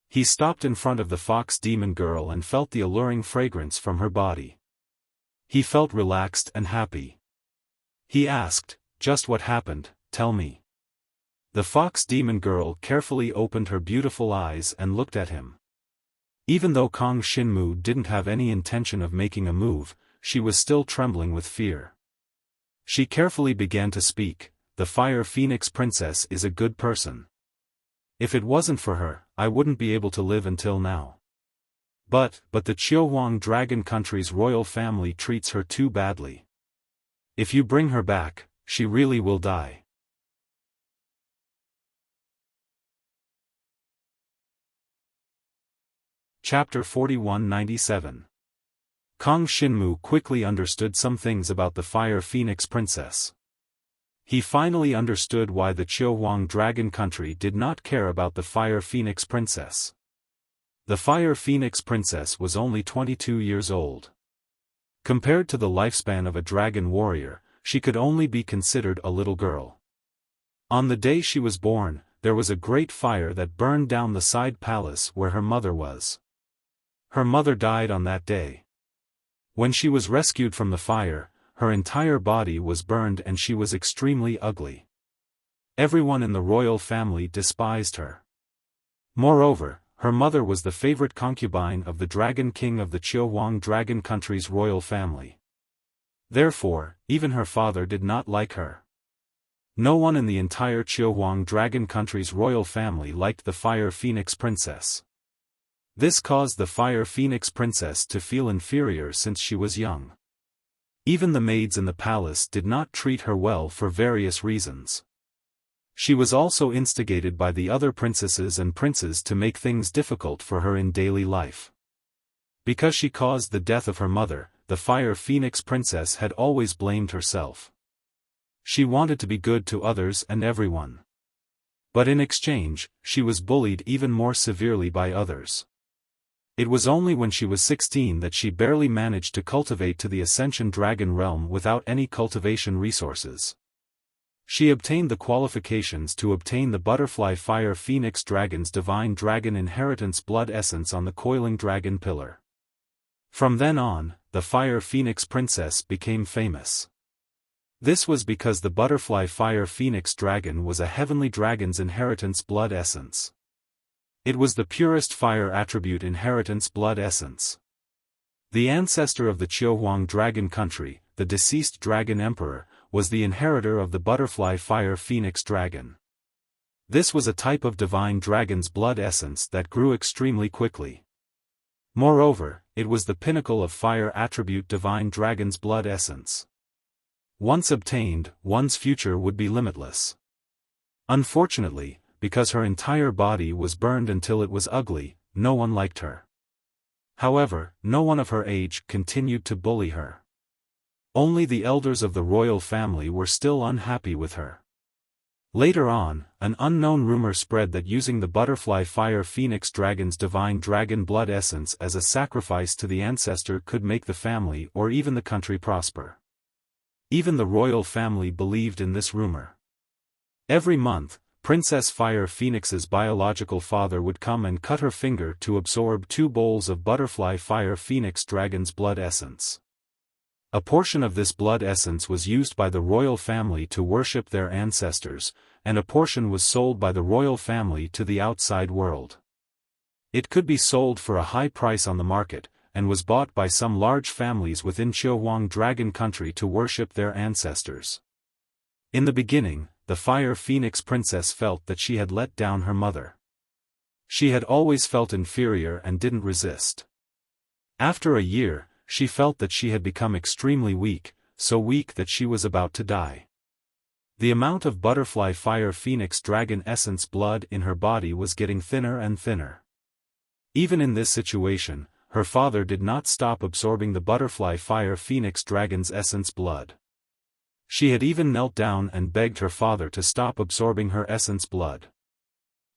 He stopped in front of the fox demon girl and felt the alluring fragrance from her body. He felt relaxed and happy. He asked, just what happened, tell me. The fox demon girl carefully opened her beautiful eyes and looked at him. Even though Kang Xinmu didn't have any intention of making a move, she was still trembling with fear. She carefully began to speak. The fire phoenix princess is a good person. If it wasn't for her, I wouldn't be able to live until now. But the Xiaofan dragon country's royal family treats her too badly. If you bring her back, she really will die. Chapter 4197. Kang Xinmu quickly understood some things about the fire phoenix princess. He finally understood why the Xiaofan dragon country did not care about the fire phoenix princess. The fire phoenix princess was only 22 years old. Compared to the lifespan of a dragon warrior, she could only be considered a little girl. On the day she was born, there was a great fire that burned down the side palace where her mother was. Her mother died on that day. When she was rescued from the fire, her entire body was burned and she was extremely ugly. Everyone in the royal family despised her. Moreover, her mother was the favorite concubine of the Dragon King of the Xiaofan dragon country's royal family. Therefore, even her father did not like her. No one in the entire Xiaofan dragon country's royal family liked the fire phoenix princess. This caused the fire phoenix princess to feel inferior since she was young. Even the maids in the palace did not treat her well for various reasons. She was also instigated by the other princesses and princes to make things difficult for her in daily life. Because she caused the death of her mother, the fire phoenix princess had always blamed herself. She wanted to be good to others and everyone. But in exchange, she was bullied even more severely by others. It was only when she was 16 that she barely managed to cultivate to the Ascension Dragon realm without any cultivation resources. She obtained the qualifications to obtain the Butterfly Fire Phoenix Dragon's Divine Dragon Inheritance Blood Essence on the Coiling Dragon Pillar. From then on, the Fire Phoenix Princess became famous. This was because the Butterfly Fire Phoenix Dragon was a Heavenly Dragon's Inheritance Blood Essence. It was the purest fire attribute inheritance blood essence. The ancestor of the Xiaofan dragon country, the deceased dragon emperor, was the inheritor of the butterfly fire phoenix dragon. This was a type of divine dragon's blood essence that grew extremely quickly. Moreover, it was the pinnacle of fire attribute divine dragon's blood essence. Once obtained, one's future would be limitless. Unfortunately, because her entire body was burned until it was ugly, no one liked her. However, no one of her age continued to bully her. Only the elders of the royal family were still unhappy with her. Later on, an unknown rumor spread that using the butterfly fire phoenix dragon's divine dragon blood essence as a sacrifice to the ancestor could make the family or even the country prosper. Even the royal family believed in this rumor. Every month, Princess Fire Phoenix's biological father would come and cut her finger to absorb 2 bowls of butterfly fire phoenix dragon's blood essence. A portion of this blood essence was used by the royal family to worship their ancestors, and a portion was sold by the royal family to the outside world. It could be sold for a high price on the market, and was bought by some large families within Xiaofan Dragon Country to worship their ancestors. In the beginning, the Fire Phoenix Princess felt that she had let down her mother. She had always felt inferior and didn't resist. After a year, she felt that she had become extremely weak, so weak that she was about to die. The amount of butterfly fire phoenix dragon essence blood in her body was getting thinner and thinner. Even in this situation, her father did not stop absorbing the butterfly fire phoenix dragon's essence blood. She had even knelt down and begged her father to stop absorbing her essence blood.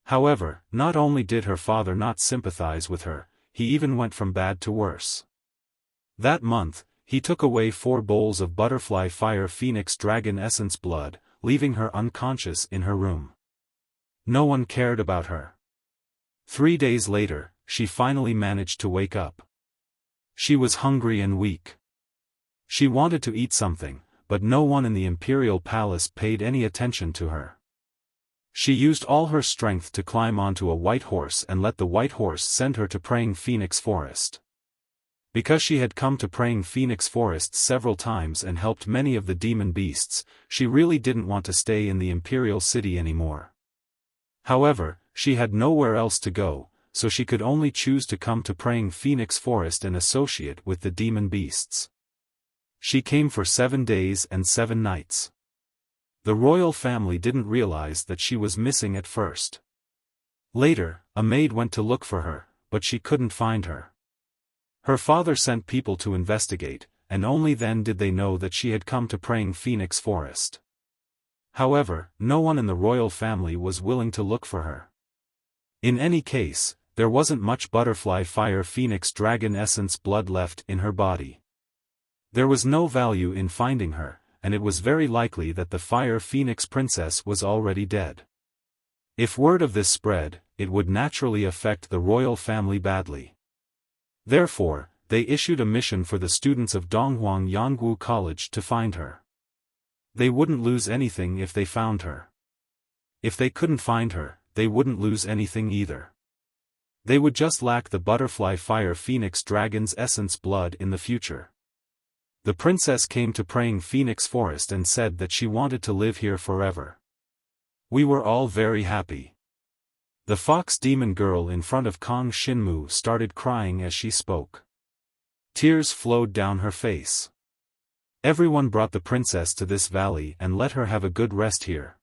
However, not only did her father not sympathize with her, he even went from bad to worse. That month, he took away 4 bowls of butterfly fire phoenix dragon essence blood, leaving her unconscious in her room. No one cared about her. 3 days later, she finally managed to wake up. She was hungry and weak. She wanted to eat something, but no one in the imperial palace paid any attention to her. She used all her strength to climb onto a white horse and let the white horse send her to Praying Phoenix Forest. Because she had come to Praying Phoenix Forest several times and helped many of the demon beasts, she really didn't want to stay in the imperial city anymore. However, she had nowhere else to go, so she could only choose to come to Praying Phoenix Forest and associate with the demon beasts. She came for 7 days and 7 nights. The royal family didn't realize that she was missing at first. Later, a maid went to look for her, but she couldn't find her. Her father sent people to investigate, and only then did they know that she had come to Praying Phoenix Forest. However, no one in the royal family was willing to look for her. In any case, there wasn't much butterfly fire phoenix dragon essence blood left in her body. There was no value in finding her, and it was very likely that the Fire Phoenix Princess was already dead. If word of this spread, it would naturally affect the royal family badly. Therefore, they issued a mission for the students of Donghuang Yangwu College to find her. They wouldn't lose anything if they found her. If they couldn't find her, they wouldn't lose anything either. They would just lack the butterfly fire phoenix dragon's essence blood in the future. The princess came to Praying Phoenix Forest and said that she wanted to live here forever. We were all very happy. The fox demon girl in front of Kong Shinmu started crying as she spoke. Tears flowed down her face. Everyone brought the princess to this valley and let her have a good rest here.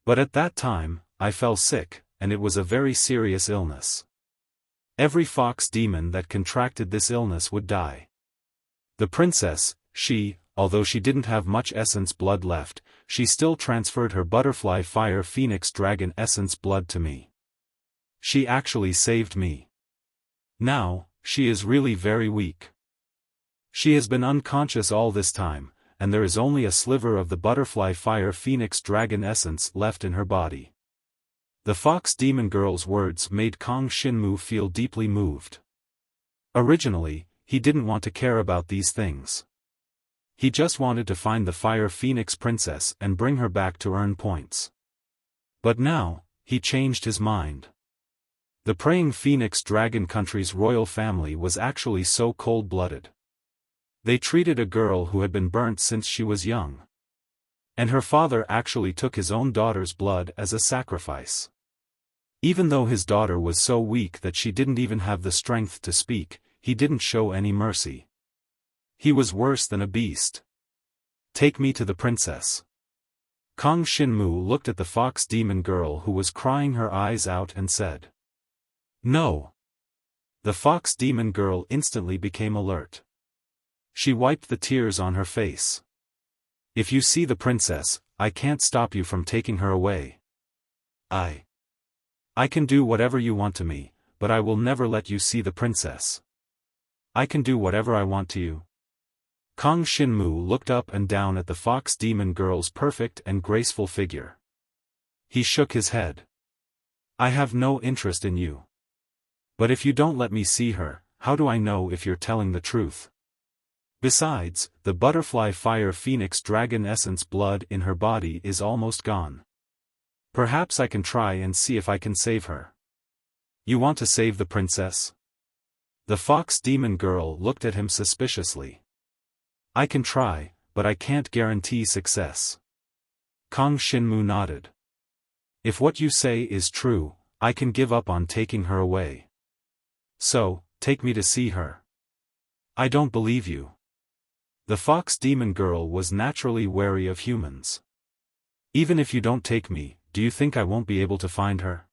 But at that time, I fell sick, and it was a very serious illness. Every fox demon that contracted this illness would die. The princess, although she didn't have much essence blood left, she still transferred her butterfly fire phoenix dragon essence blood to me. She actually saved me. Now, she is really very weak. She has been unconscious all this time, and there is only a sliver of the butterfly fire phoenix dragon essence left in her body. The fox demon girl's words made Kong Shinmu feel deeply moved. Originally, he didn't want to care about these things. He just wanted to find the Fire Phoenix Princess and bring her back to earn points. But now, he changed his mind. The Praying Phoenix Dragon Country's royal family was actually so cold-blooded. They treated a girl who had been burnt since she was young. And her father actually took his own daughter's blood as a sacrifice. Even though his daughter was so weak that she didn't even have the strength to speak, he didn't show any mercy. He was worse than a beast. Take me to the princess. Kong Shinmu looked at the fox demon girl who was crying her eyes out and said, "No." The fox demon girl instantly became alert. She wiped the tears on her face. "If you see the princess, I can't stop you from taking her away. I can do whatever you want to me, but I will never let you see the princess. I can do whatever I want to you. Kang Xinmu looked up and down at the fox demon girl's perfect and graceful figure. He shook his head. I have no interest in you. But if you don't let me see her, how do I know if you're telling the truth? Besides, the butterfly fire phoenix dragon essence blood in her body is almost gone. Perhaps I can try and see if I can save her. You want to save the princess? The fox demon girl looked at him suspiciously. I can try, but I can't guarantee success. Kang Xinmu nodded. If what you say is true, I can give up on taking her away. So, take me to see her. I don't believe you. The fox demon girl was naturally wary of humans. Even if you don't take me, do you think I won't be able to find her?